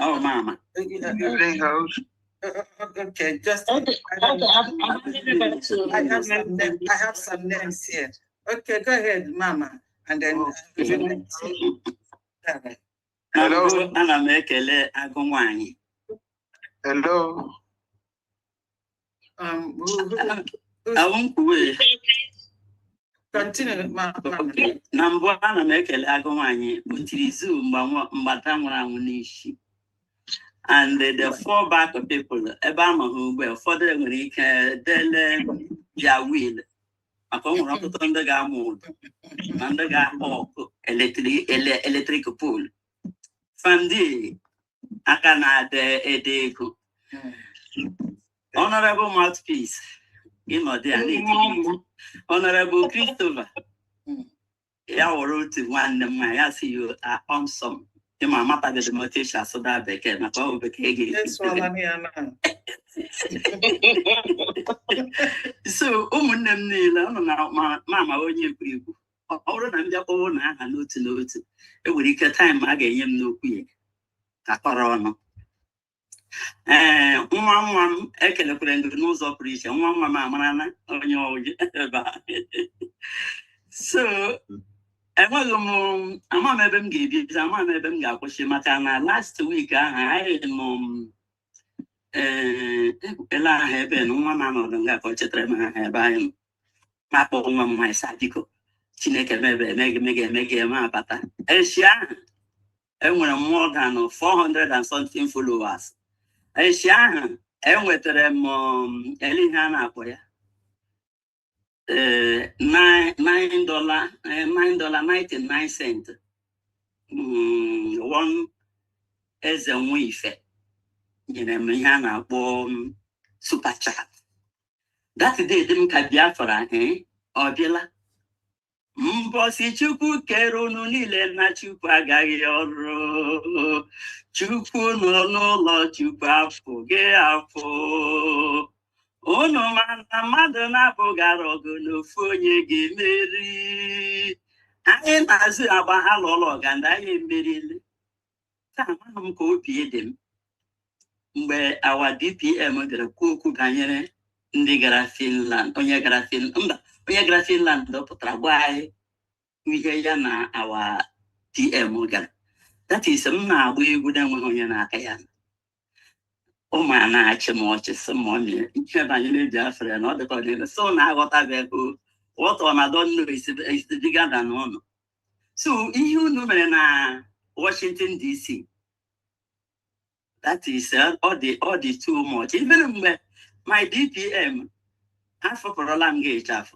Speaker 3: Oh, Mama. Okay, just I have some names here. Okay, go ahead, Mama, and then. Hello.
Speaker 6: Hello.
Speaker 3: Continue, Mama. Number one, Mekele Agumani, Utilizu, Mbata and the four back of people, Ebama, who were further when he can their will. I come up to the Gamood, and the Gamo, electric pool. Fandi, I can add a day. Honorable mouthpiece, you know, they are Honorable Christopher. I wrote one, I see you are awesome. My mother is the motivation, so that they can go back again. So, Mama, when you all of them, they're all now, and no to note. It would take a time again, no quick. Caparano. One, I can open the nose operation, one mamma, on your. So, I'm them gave you some of them got Matana last week. I am Ella have been one mamma of them got Cochetrema by Mapo my Sadiko. Chineke make a mapata. Asia, and when more than 400 and something followers. Asia, and with them Elihana Apoya. $9.99. One is a wife. You know, Mihana bomb super chat. That day didn't Biafra, or Dilla. Mbosi Chuku Kerono Nile na Chuku Agayoro. Chuku no Lord Chuku Afo, Ge Afo. Oh no man, mother na bogarogo no fonye gemeri. I ain't as about halolog and I ain't merely. Tam go pay them. Where our DPM the Kuku Ganyere, Ndigara Finland, Onyagara Finland, Dopotraguay, we yana our TM. That is a now we wouldn't want Yanakayan. Oh man, I can watch some money. You Biafra and other countries. So now what I will what on I don't know is the bigger than one. So you know Washington DC. That is all the too much. Even my DPM, half of a language half.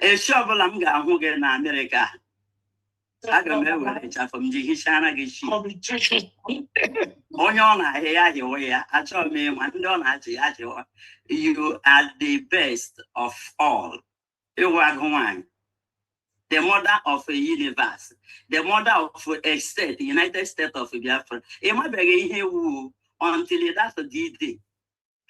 Speaker 3: A shovel I'm going to America. I don't know from Jihishana Gishi. You are the best of all. You are one. The mother of a universe, the mother of a state, the United States of Biafra. It might be here until that's a D-Day.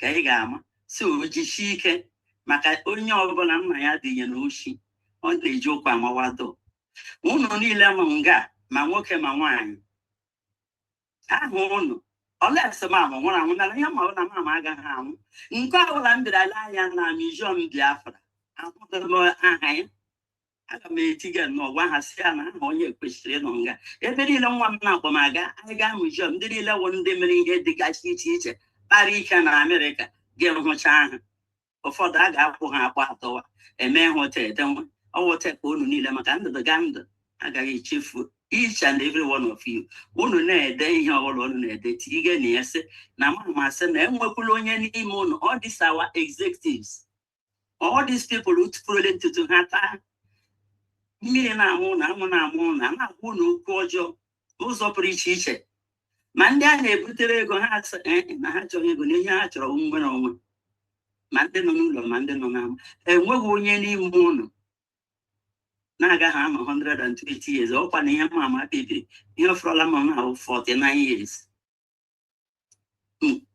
Speaker 3: Kaigama. So, Jishike, Maka Unyobola Maya de Yanushi, on the joke Mawado. Unonila Munga, Mamoke Mawan. I won't. Unless the mamma, when I'm not a mamma, Ham. Nkawaland, I lie and museum Biafra. I want the more I may take no one has seen on your question longer. Every long one now, Omaga, I got museum, did he one dimming head the guy teacher, Barican America, give him a chance. Before that, I put her part a man hotel, don't take only Lamakan the gander. I got a chief for each and every one of you. One day, all on the Tigan, yes, Namama, and Mapulonian Imon, all these our executives.
Speaker 7: All these people who put to Hata, me and I'm preach. Manda ne butere go ha na ha chọrọ ego n'ihe ha chọrọ nwere onwe ma ndị nọ n'ụlọ ma ndị nọ n'ama enweghị onye n'ime ụlọ na-agaghị ama 120 years ọkwa na ihe mama bibiri ihe fọrọla m na 49 years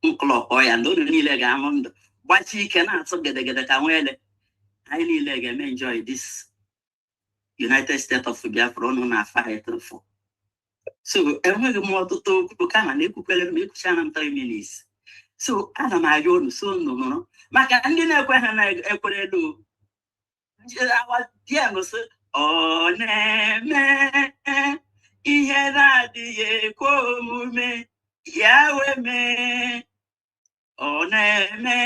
Speaker 7: nklọkọ ya ndị ụlọ niile ga-amụ ndụ gbachi ike na-atụ gedegede ka nwele anyị niile ga-eme enjoy this United States of Biafra ọnụ na fight for. So enweghị m ọtụtụ okwu kama na ekwukwere m ekwucha na 3 minutes. So ana m ayọ unu so nnụnụ maka ndị na-ekwe ha na-ekwere elu awadịa sị ọ na-eme ihe na-adịghị ekwe omume ya wee mee ọ na-eme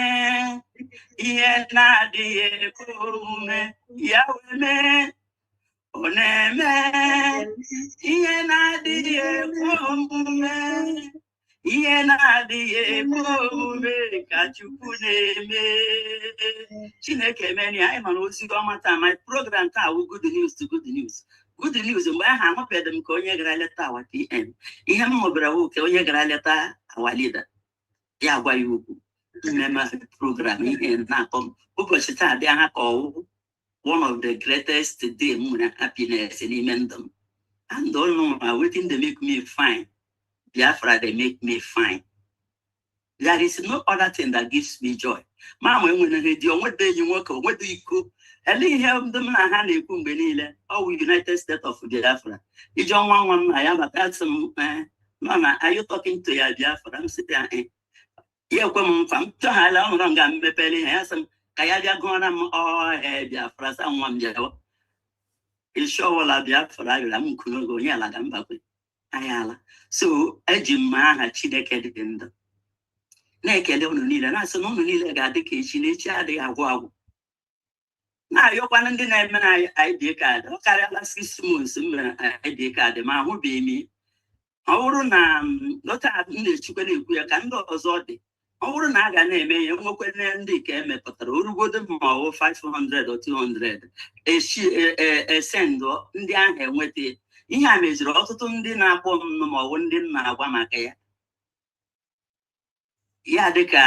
Speaker 7: ihe na-adịghị ekwe omume ya wee mee ọ na-eme ihe na-adịghị ekwe omume ihe na-adịghị ekwe omume ka Chukwu na-eme Chineke emeni anyị nọ n'ozi ọma taa my program taa wụ good news to good news mgbe ahụ anụbeghị m ka onye gara leta awa PM ihe m mụbara wụ ka onye gara leta awa leader ya gwa ya okwu mmemme program ihe na-akọ m ụbọchị taa dị ha ka ọwụ one of the greatest day happiness in Mendom. And all know waiting they make me fine. Biafra they make me fine. There is no other thing that gives me joy. Mama, when I read you, what day you work, what do you cook? And they help them na hand a kumbenile, oh United States of Biafra. You don't want one I am at some Mama, are you talking to your Biafra? I'm sitting there. You come from to Hala Rangam Pepeli has some kaya dia gona mo Biafra sa nwam jawo isho la Biafra yo la mkuno go nya la gamba kwe ayala so ejima ha Chineke dị ndụ na-ekele unu niile na-asị na unu niile ga-adị ka echi na echi adịghị agwụ agwụ na-ayọkwana ndị na-eme na ID card ọ karịala 6 months mere ID card ma ahụbeghị m ọ bụrụ na lọta na-echukwe na-ekwu ya ka ndị ọzọ dị ọ bụrụ na a ga na-eme ihe nwekwere ndị ka emepụtara orugodo ma ọ 500 or 200 esendụ ndị ahụ enweta ihe a meziri ọtụtụ ndị na-akpọ m ma ọ bụ ndị na-agwa maka ya ya dịka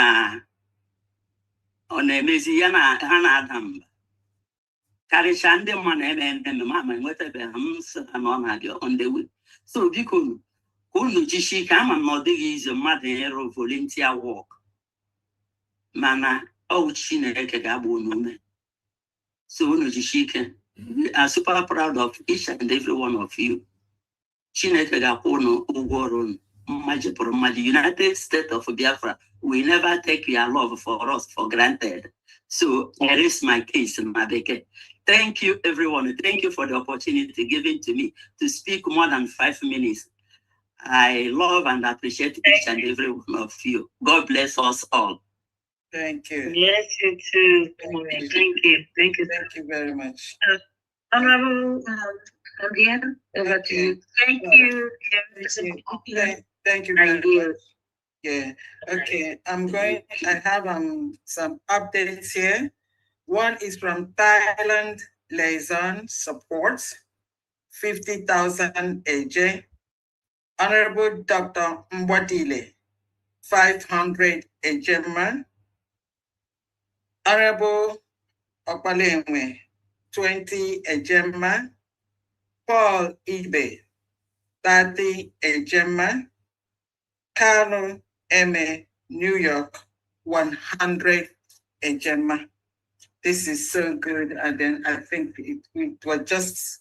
Speaker 7: ọ na-emezi ya na ha na-ada mba karịcha ndị mma na-eme ma enwetabeghị m sị na ọ na-adị on the way so biko unu jishi ike ama m na ọ dịghị izu mmadụ ịrụ volunteer work mana ọ Chineke ga-agba unu ume so unu jishi ike we are super proud of each and every one of you Chineke ga-akwụ unu ụgwọ ọrụ unu mmaji pụrụ mmaji United States of Biafra we never take your love for us for granted so I raise my case in my bekee. Thank you everyone, thank you for the opportunity given to me to speak more than 5 minutes. I love and appreciate each and every one of you. God bless us all.
Speaker 3: Thank you.
Speaker 5: Yes, you too. Thank you. Thank you.
Speaker 3: Thank you very much.
Speaker 5: Honorable Diana, over to you. Thank you.
Speaker 3: Thank you very much. Yeah. Okay. I have some updates here. One is from Thailand Liaison Support, 50,000 AJ. Honorable Dr. Mbwadile, 500 Ejema. Honorable Okwalenwe, 20 Ejema. Paul Ibe, 30 Ejema. Carlo M. New York, 100 Ejema. This is so good. And then I think it was just,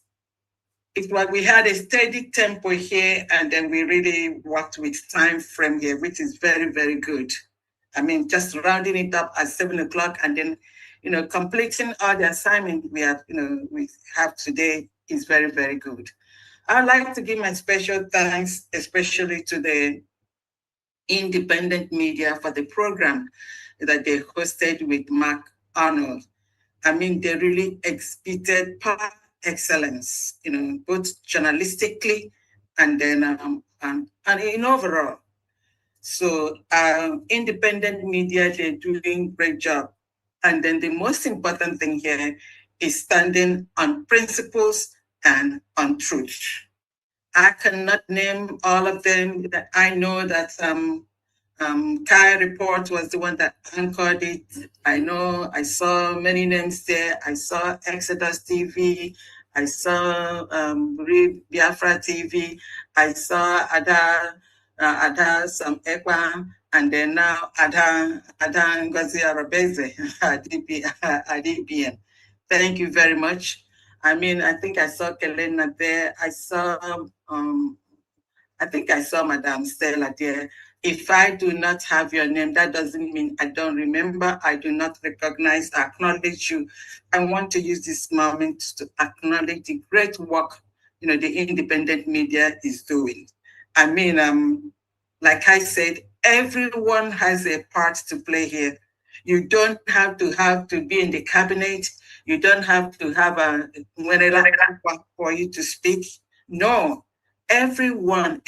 Speaker 3: we had a steady tempo here, and then we really worked with time frame here, which is very, very good. I mean, just rounding it up at 7 o'clock and then, completing all the assignment we have today is very, very good. I'd like to give my special thanks, especially to the independent media for the program that they hosted with Mark Arnold. I mean, they really exhibited par excellence, both journalistically and then and in overall. So independent media, they're doing great job. And then the most important thing here is standing on principles and on truth. I cannot name all of them. That I know that Kai Report was the one that anchored it. I know I saw many names there. I saw Exodus TV. I saw Biafra TV. I saw Ada Ekwa, and then now Ada Ngozi Arobeze at DPN. Thank you very much. I mean, I think I saw Kelena there. I think I saw Madame Stella there. If I do not have your name, that doesn't mean I don't remember. I do not recognize, acknowledge you. I want to use this moment to acknowledge the great work, the independent media is doing. I mean, like I said, everyone has a part to play here. You don't have to be in the cabinet. You don't have to have a for you to speak. No, everyone,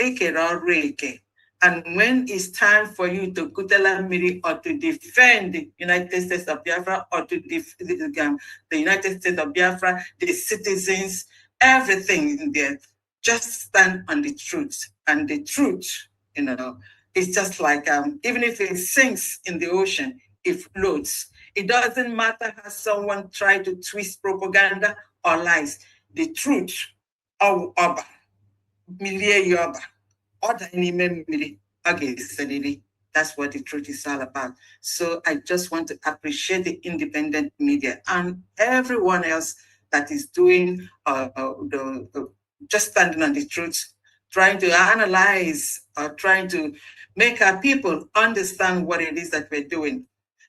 Speaker 3: and when it's time for you to kutela miri or to defend the United States of Biafra or to defend the United States of Biafra, the citizens, everything in there, just stand on the truth. And the truth, it's just like, even if it sinks in the ocean, it floats. It doesn't matter how someone tried to twist propaganda or lies. The truth, that's what the truth is all about. So I just want to appreciate the independent media and everyone else that is doing just standing on the truth, trying to analyze or trying to make our people understand what it is that we're doing.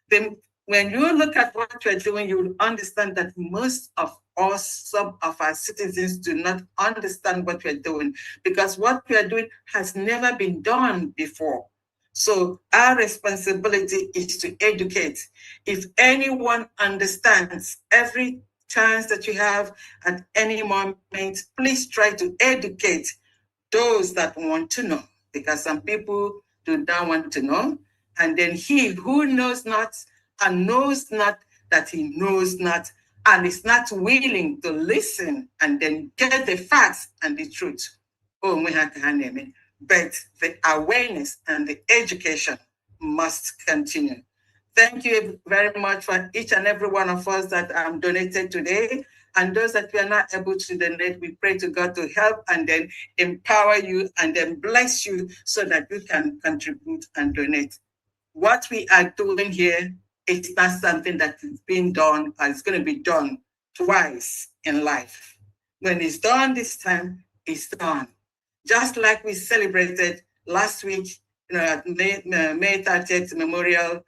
Speaker 3: Then when you look at what we're doing, you will understand that most of us, some of our citizens do not understand what we're doing because what we're doing has never been done before. So our responsibility is to educate. If anyone understands every chance that you have at any moment, please try to educate those that want to know, because some people do not want to know. And then he who knows not and knows not that he knows not and is not willing to listen and then get the facts and the truth. But the awareness and the education must continue. Thank you very much for each and every one of us that donated today. And those that we are not able to donate, we pray to God to help and then empower you and then bless you so that you can contribute and donate. What we are doing here is not something that is being done or it's going to be done twice in life. When it's done this time, it's done. Just like we celebrated last week, at May 30th Memorial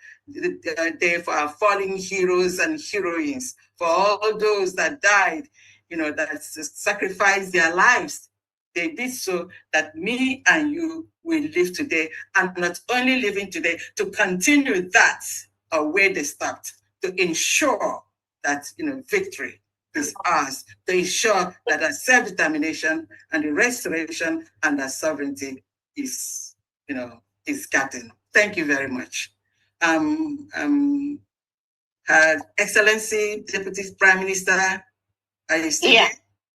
Speaker 3: Day for our fallen heroes and heroines, for all those that died, that sacrificed their lives. They did so that me and you will live today, and not only living today, to continue that where they stopped, to ensure that victory is ours, to ensure that our self-determination and the restoration and our sovereignty is gotten. Thank you very much. Her Excellency Deputy Prime Minister, are you still here?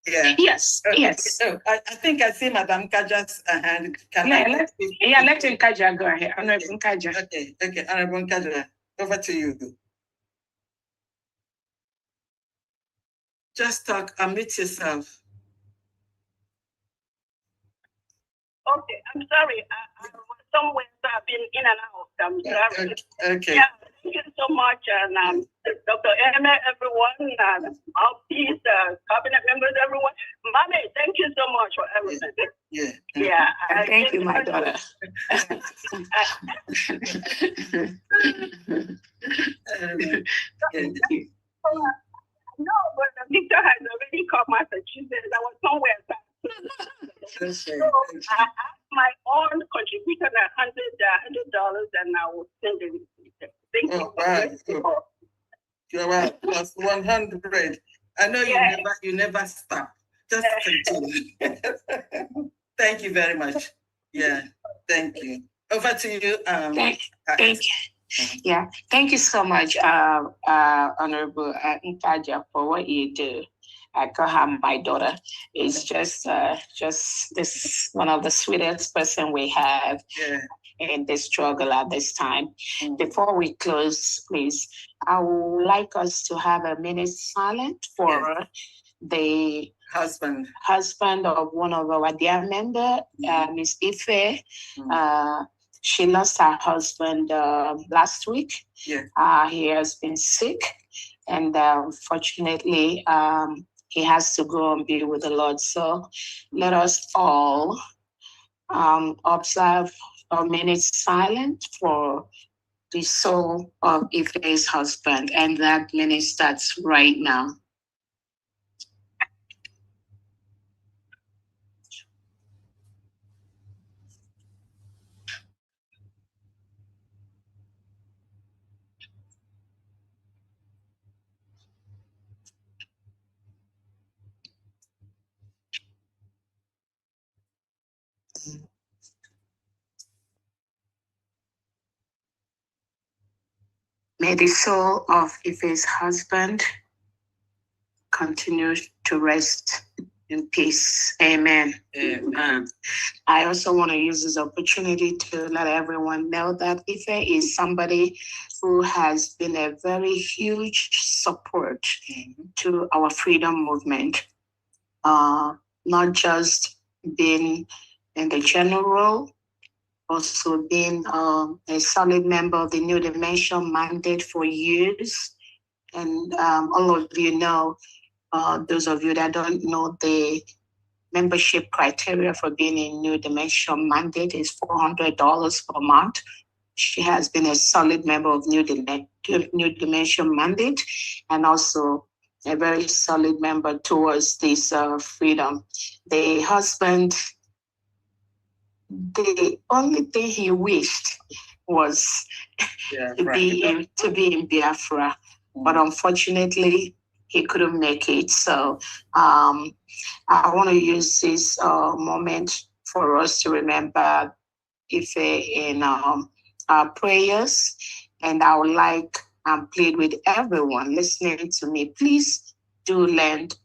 Speaker 3: Yeah.
Speaker 4: Yes. Yes.
Speaker 3: Oh, I think I see Madam Kaja's hand.
Speaker 4: Let Kaja go ahead. Honorable Kaja.
Speaker 3: Okay. Honorable Kaja, over to you. Just talk, unmute yourself.
Speaker 9: Okay, I'm sorry. I was somewhere, so I've been in and out. I'm sorry.
Speaker 3: Okay.
Speaker 9: Yeah, thank you so much. And Dr. Emma, everyone, all these cabinet members, everyone. Mommy, thank you so much for everything. Yeah.
Speaker 4: Thank you, my daughter.
Speaker 9: No, but Victor has already called Massachusetts. I was somewhere. So I asked my own contributor $100 and I will send it. Thank you.
Speaker 3: Wow. You're right. Plus 100. I know you never stop. Just continue. Thank you very much. Yeah. Thank you. Over to you.
Speaker 4: Thank you. Yeah, thank you so much, Honorable Nkaja, for what you do. I call her my daughter. It's just this one of the sweetest person we have in this struggle at this time. Before we close, please, I would like us to have a minute silent for the husband of one of our dear member, Miss Ife. She lost her husband last week. He has been sick, and unfortunately, he has to go and be with the Lord. So let us all observe a minute silent for the soul of Ife's husband, and that minute starts right now. May the soul of Ife's husband continue to rest in peace. Amen. Amen. I also want to use this opportunity to let everyone know that Ife is somebody who has been a very huge support to our freedom movement. Not just being in the general, also being a solid member of the New Dimension mandate for years. And all of you know, those of you that don't know, the membership criteria for being in New Dimension mandate is $400 per month. She has been a solid member of New Dimension mandate, and also a very solid member towards this freedom. The husband, the only thing he wished was to be in Biafra, but unfortunately he couldn't make it. So I want to use this moment for us to remember Ife in our prayers, and I would like and plead with everyone listening to me, please do lend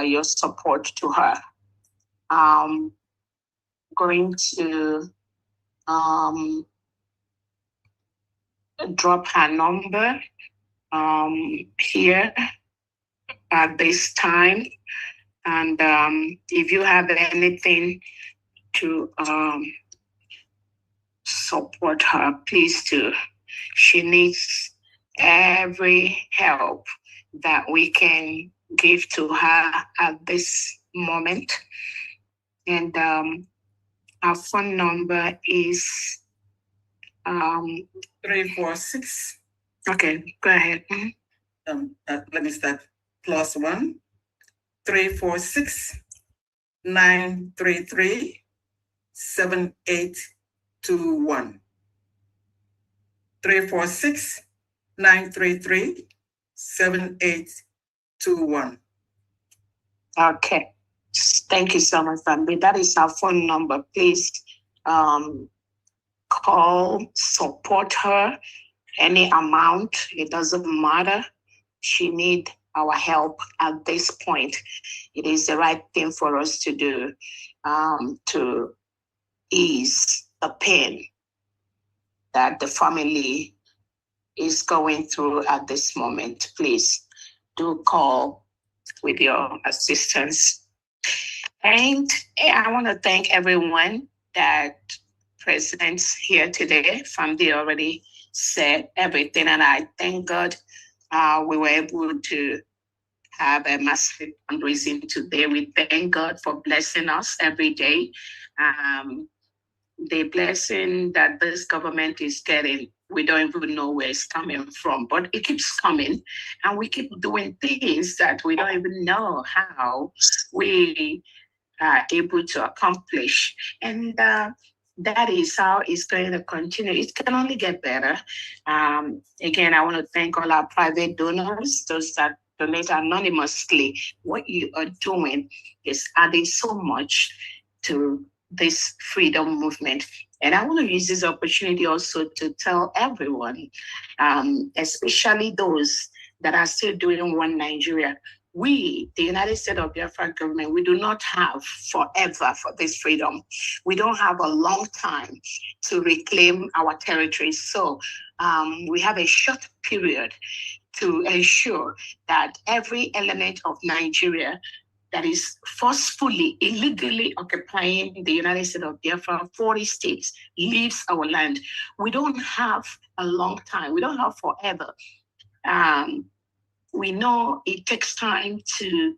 Speaker 4: your support to her. Going to drop her number here at this time, and if you have anything to support her, please do. She needs every help that we can give to her at this moment. And our phone number is 346. Okay, go ahead. Let me start. +1 346 933 7821. 346 933 7821. Okay. Thank you so much, family. That is our phone number. Please call, support her, any amount. It doesn't matter. She needs our help at this point. It is the right thing for us to do to ease the pain that the family is going through at this moment. Please do call with your assistance. And I want to thank everyone that presents here today. Family already said everything, and I thank God we were able to have a massive fundraising today. We thank God for blessing us every day. The blessing that this government is getting, we don't even know where it's coming from, but it keeps coming, and we keep doing things that we don't even know how we are able to accomplish. And that is how it's going to continue. It can only get better. Again, I want to thank all our private donors, those that donate anonymously. What you are doing is adding so much to this freedom movement. And I want to use this opportunity also to tell everyone, especially those that are still doing One Nigeria, we, the United States of Biafra government, we do not have forever for this freedom. We don't have a long time to reclaim our territories. So we have a short period to ensure that every element of Nigeria that is forcefully, illegally occupying the United States of Biafra, 40 states, leaves our land. We don't have a long time. We don't have forever. We know it takes time to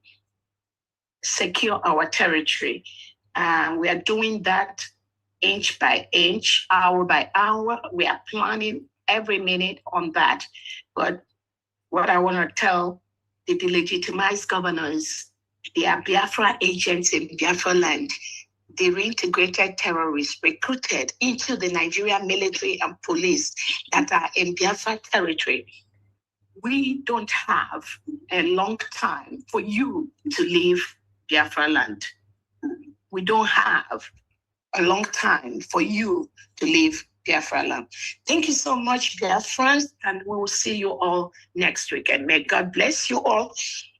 Speaker 4: secure our territory. We are doing that inch by inch, hour by hour. We are planning every minute on that. But what I want to tell the delegitimized governors, they are Biafra agents in Biafra land. The reintegrated terrorists recruited into the Nigerian military and police that are in Biafra territory. We don't have a long time for you to leave Biafra land. We don't have a long time for you to leave Biafra land. Thank you so much, Biafrans, and we will see you all next week. And may God bless you all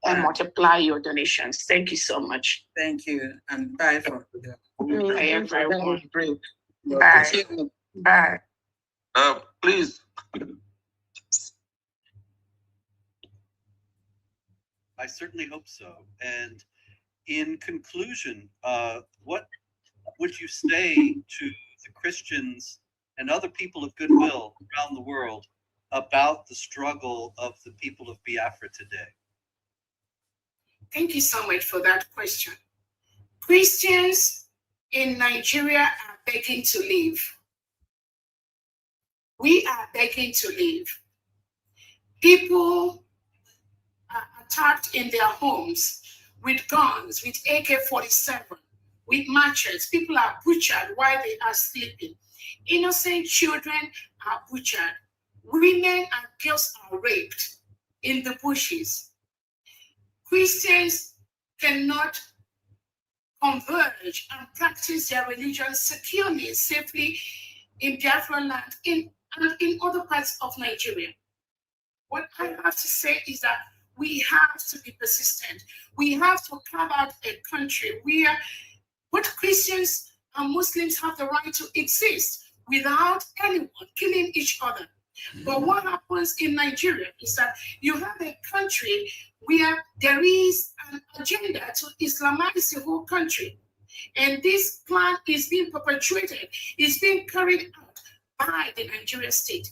Speaker 4: and multiply your donations. Thank you so much.
Speaker 3: Thank you, and bye for today.
Speaker 4: Bye, everyone. Bye. Bye.
Speaker 12: Please.
Speaker 16: I certainly hope so. And in conclusion, what would you say to the Christians and other people of goodwill around the world about the struggle of the people of Biafra today?
Speaker 4: Thank you so much for that question. Christians in Nigeria are begging to leave. We are begging to leave. People are attacked in their homes with guns, with AK-47, with machetes. People are butchered while they are sleeping. Innocent children are butchered. Women and girls are raped in the bushes. Christians cannot converge and practice their religion securely, safely in Biafra land and in other parts of Nigeria. What I have to say is that we have to be persistent. We have to carve out a country where both Christians and Muslims have the right to exist without anyone killing each other. But what happens in Nigeria is that you have a country where there is an agenda to Islamize the whole country. And this plan is being perpetuated, is being carried out by the Nigerian state.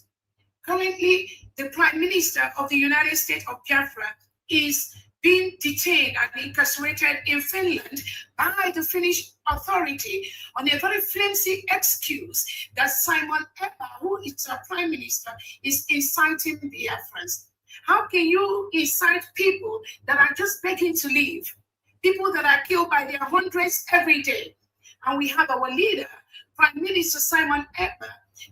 Speaker 4: Currently, the Prime Minister of the United States of Biafra is being detained and incarcerated in Finland by the Finnish authority on a very flimsy excuse that Simon Epa, who is our Prime Minister, is inciting Biafrans. How can you incite people that are just begging to leave? People that are killed by their hundreds every day. And we have our leader, Prime Minister Simon Epa,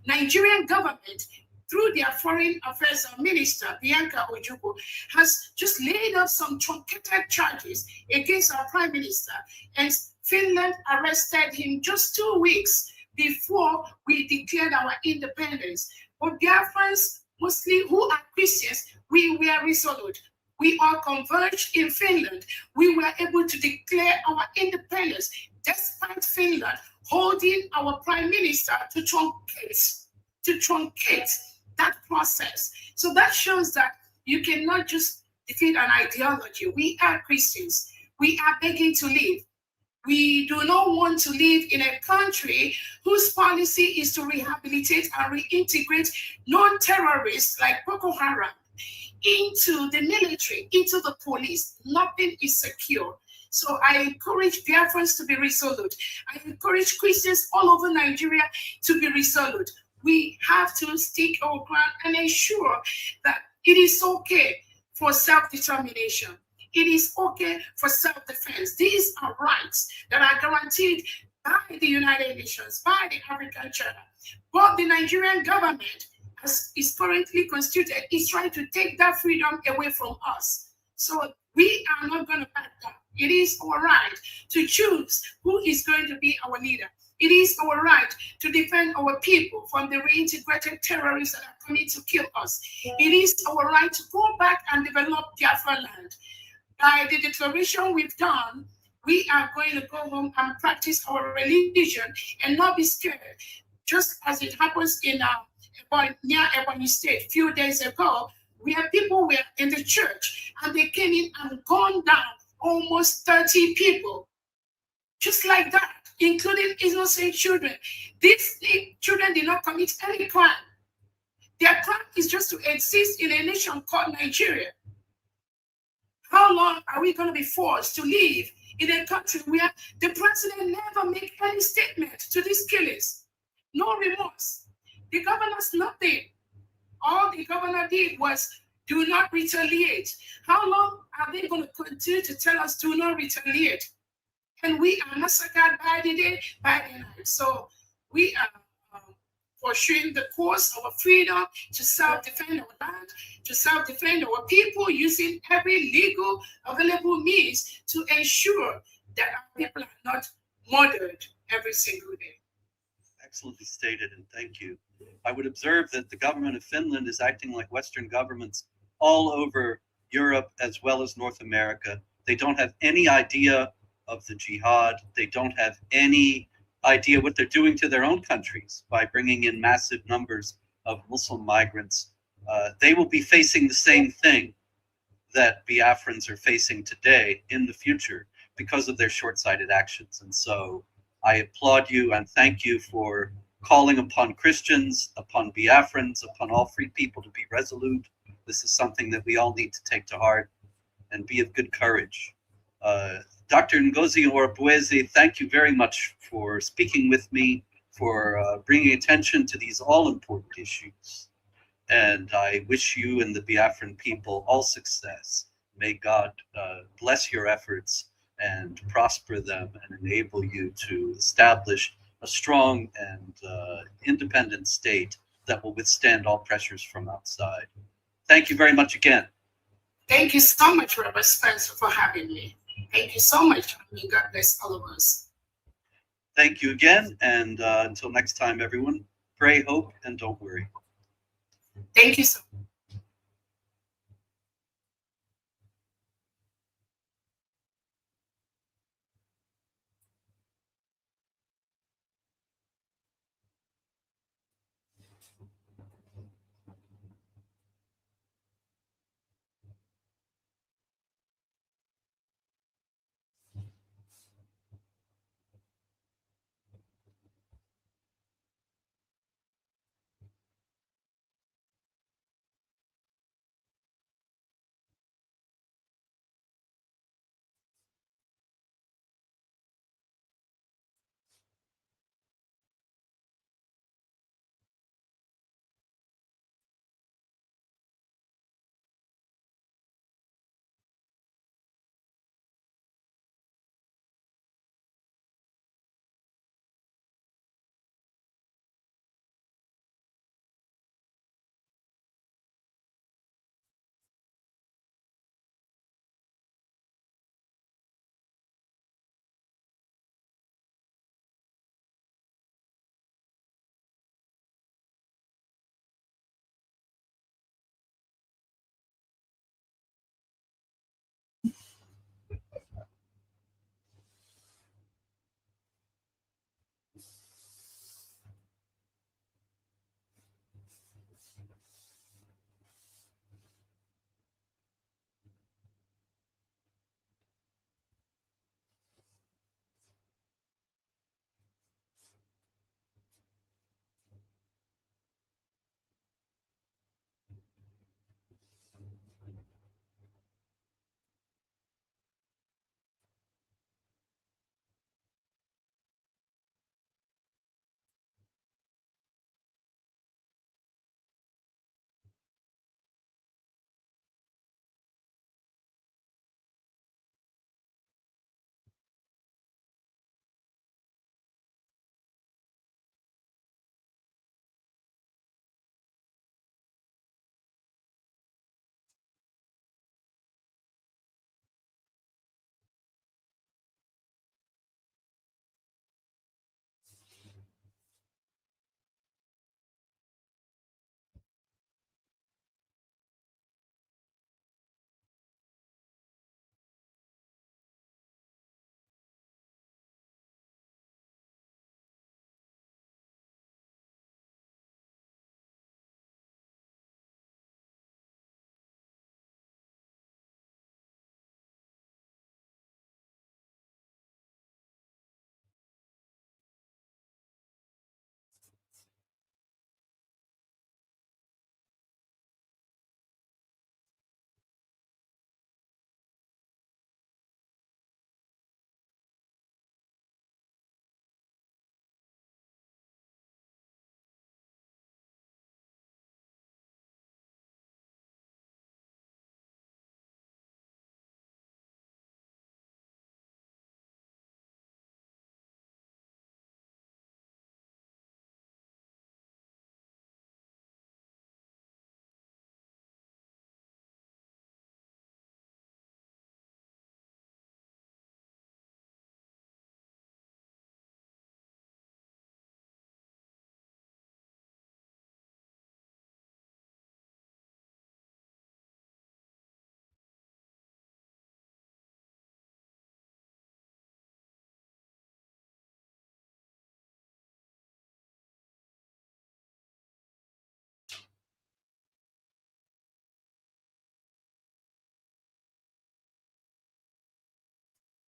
Speaker 4: Nigerian government, through their Foreign Affairs Minister, Bianca Ojukwu, has just laid out some truncated charges against our Prime Minister. And Finland arrested him just 2 weeks before we declared our independence. But Biafrans, mostly who are Christians, we were resolute. We all converged in Finland. We were able to declare our independence despite Finland holding our Prime Minister to truncate that process. So that shows that you cannot just defeat an ideology. We are Christians. We are begging to live. We do not want to live in a country whose policy is to rehabilitate and reintegrate non-terrorists like Boko Haram into the military, into the police. Nothing is secure. So I encourage Biafrans to be resolute. I encourage Christians all over Nigeria to be resolute. We have to stick our ground and ensure that it is okay for self-determination. It is okay for self-defense. These are rights that are guaranteed by the United Nations, by the African Charter. But the Nigerian government, as is currently constituted, is trying to take that freedom away from us. So we are not going to back down. It is our right to choose who is going to be our leader. It is our right to defend our people from the reintegrated terrorists that are coming to kill us. It is our right to go back and develop Biafra land. By the declaration we've done, we are going to go home and practice our religion and not be scared. Just as it happens in near Ebony State a few days ago, where people were in the church and they came in and gunned down almost 30 people. Just like that, including innocent children. These children did not commit any crime. Their crime is just to exist in a nation called Nigeria. How long are we going to be forced to live in a country where the president never made any statement to these killings? No remorse. The governor's nothing. All the governor did was do not retaliate. How long are they going to continue to tell us do not retaliate? And we are massacred by the day, by the night. So we are pursuing the course of freedom to self-defend our land, to self-defend our people, using every legal available means to ensure that our people are not murdered every single day.
Speaker 16: Excellently stated, and thank you. I would observe that the government of Finland is acting like Western governments all over Europe as well as North America. They don't have any idea of the jihad. They don't have any idea what they're doing to their own countries by bringing in massive numbers of Muslim migrants. They will be facing the same thing that Biafrans are facing today in the future because of their short-sighted actions. And so I applaud you and thank you for calling upon Christians, upon Biafrans, upon all free people to be resolute. This is something that we all need to take to heart and be of good courage. Dr. Ngozi Orubueze, thank you very much for speaking with me, for bringing attention to these all-important issues. And I wish you and the Biafran people all success. May God bless your efforts and prosper them and enable you to establish a strong and independent state that will withstand all pressures from outside. Thank you very much again.
Speaker 4: Thank you so much, Robert Spencer, for having me. Thank you so much. May God bless all of us.
Speaker 16: Thank you again. And until next time, everyone, pray, hope, and don't worry.
Speaker 4: Thank you so much.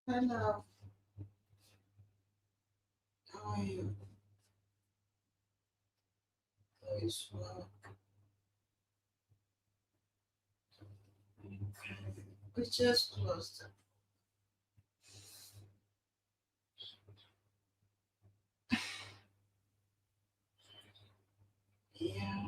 Speaker 3: Hello. How are you? Please work. We just closed it. Yeah.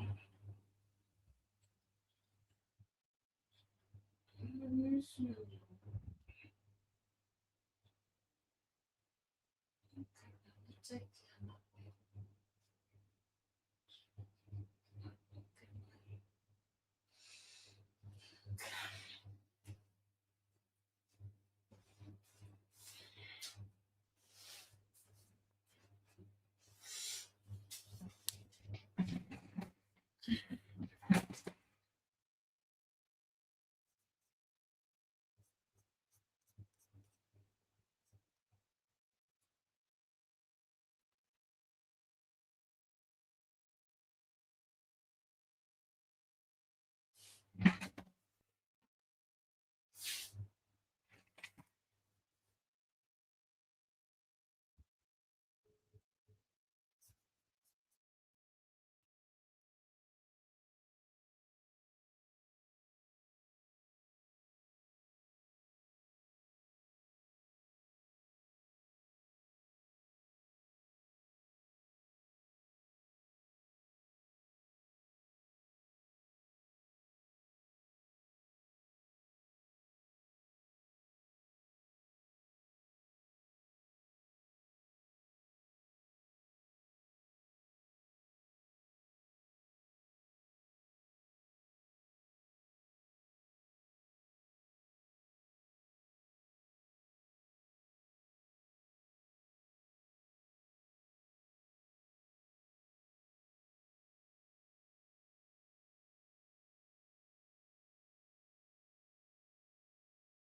Speaker 3: Take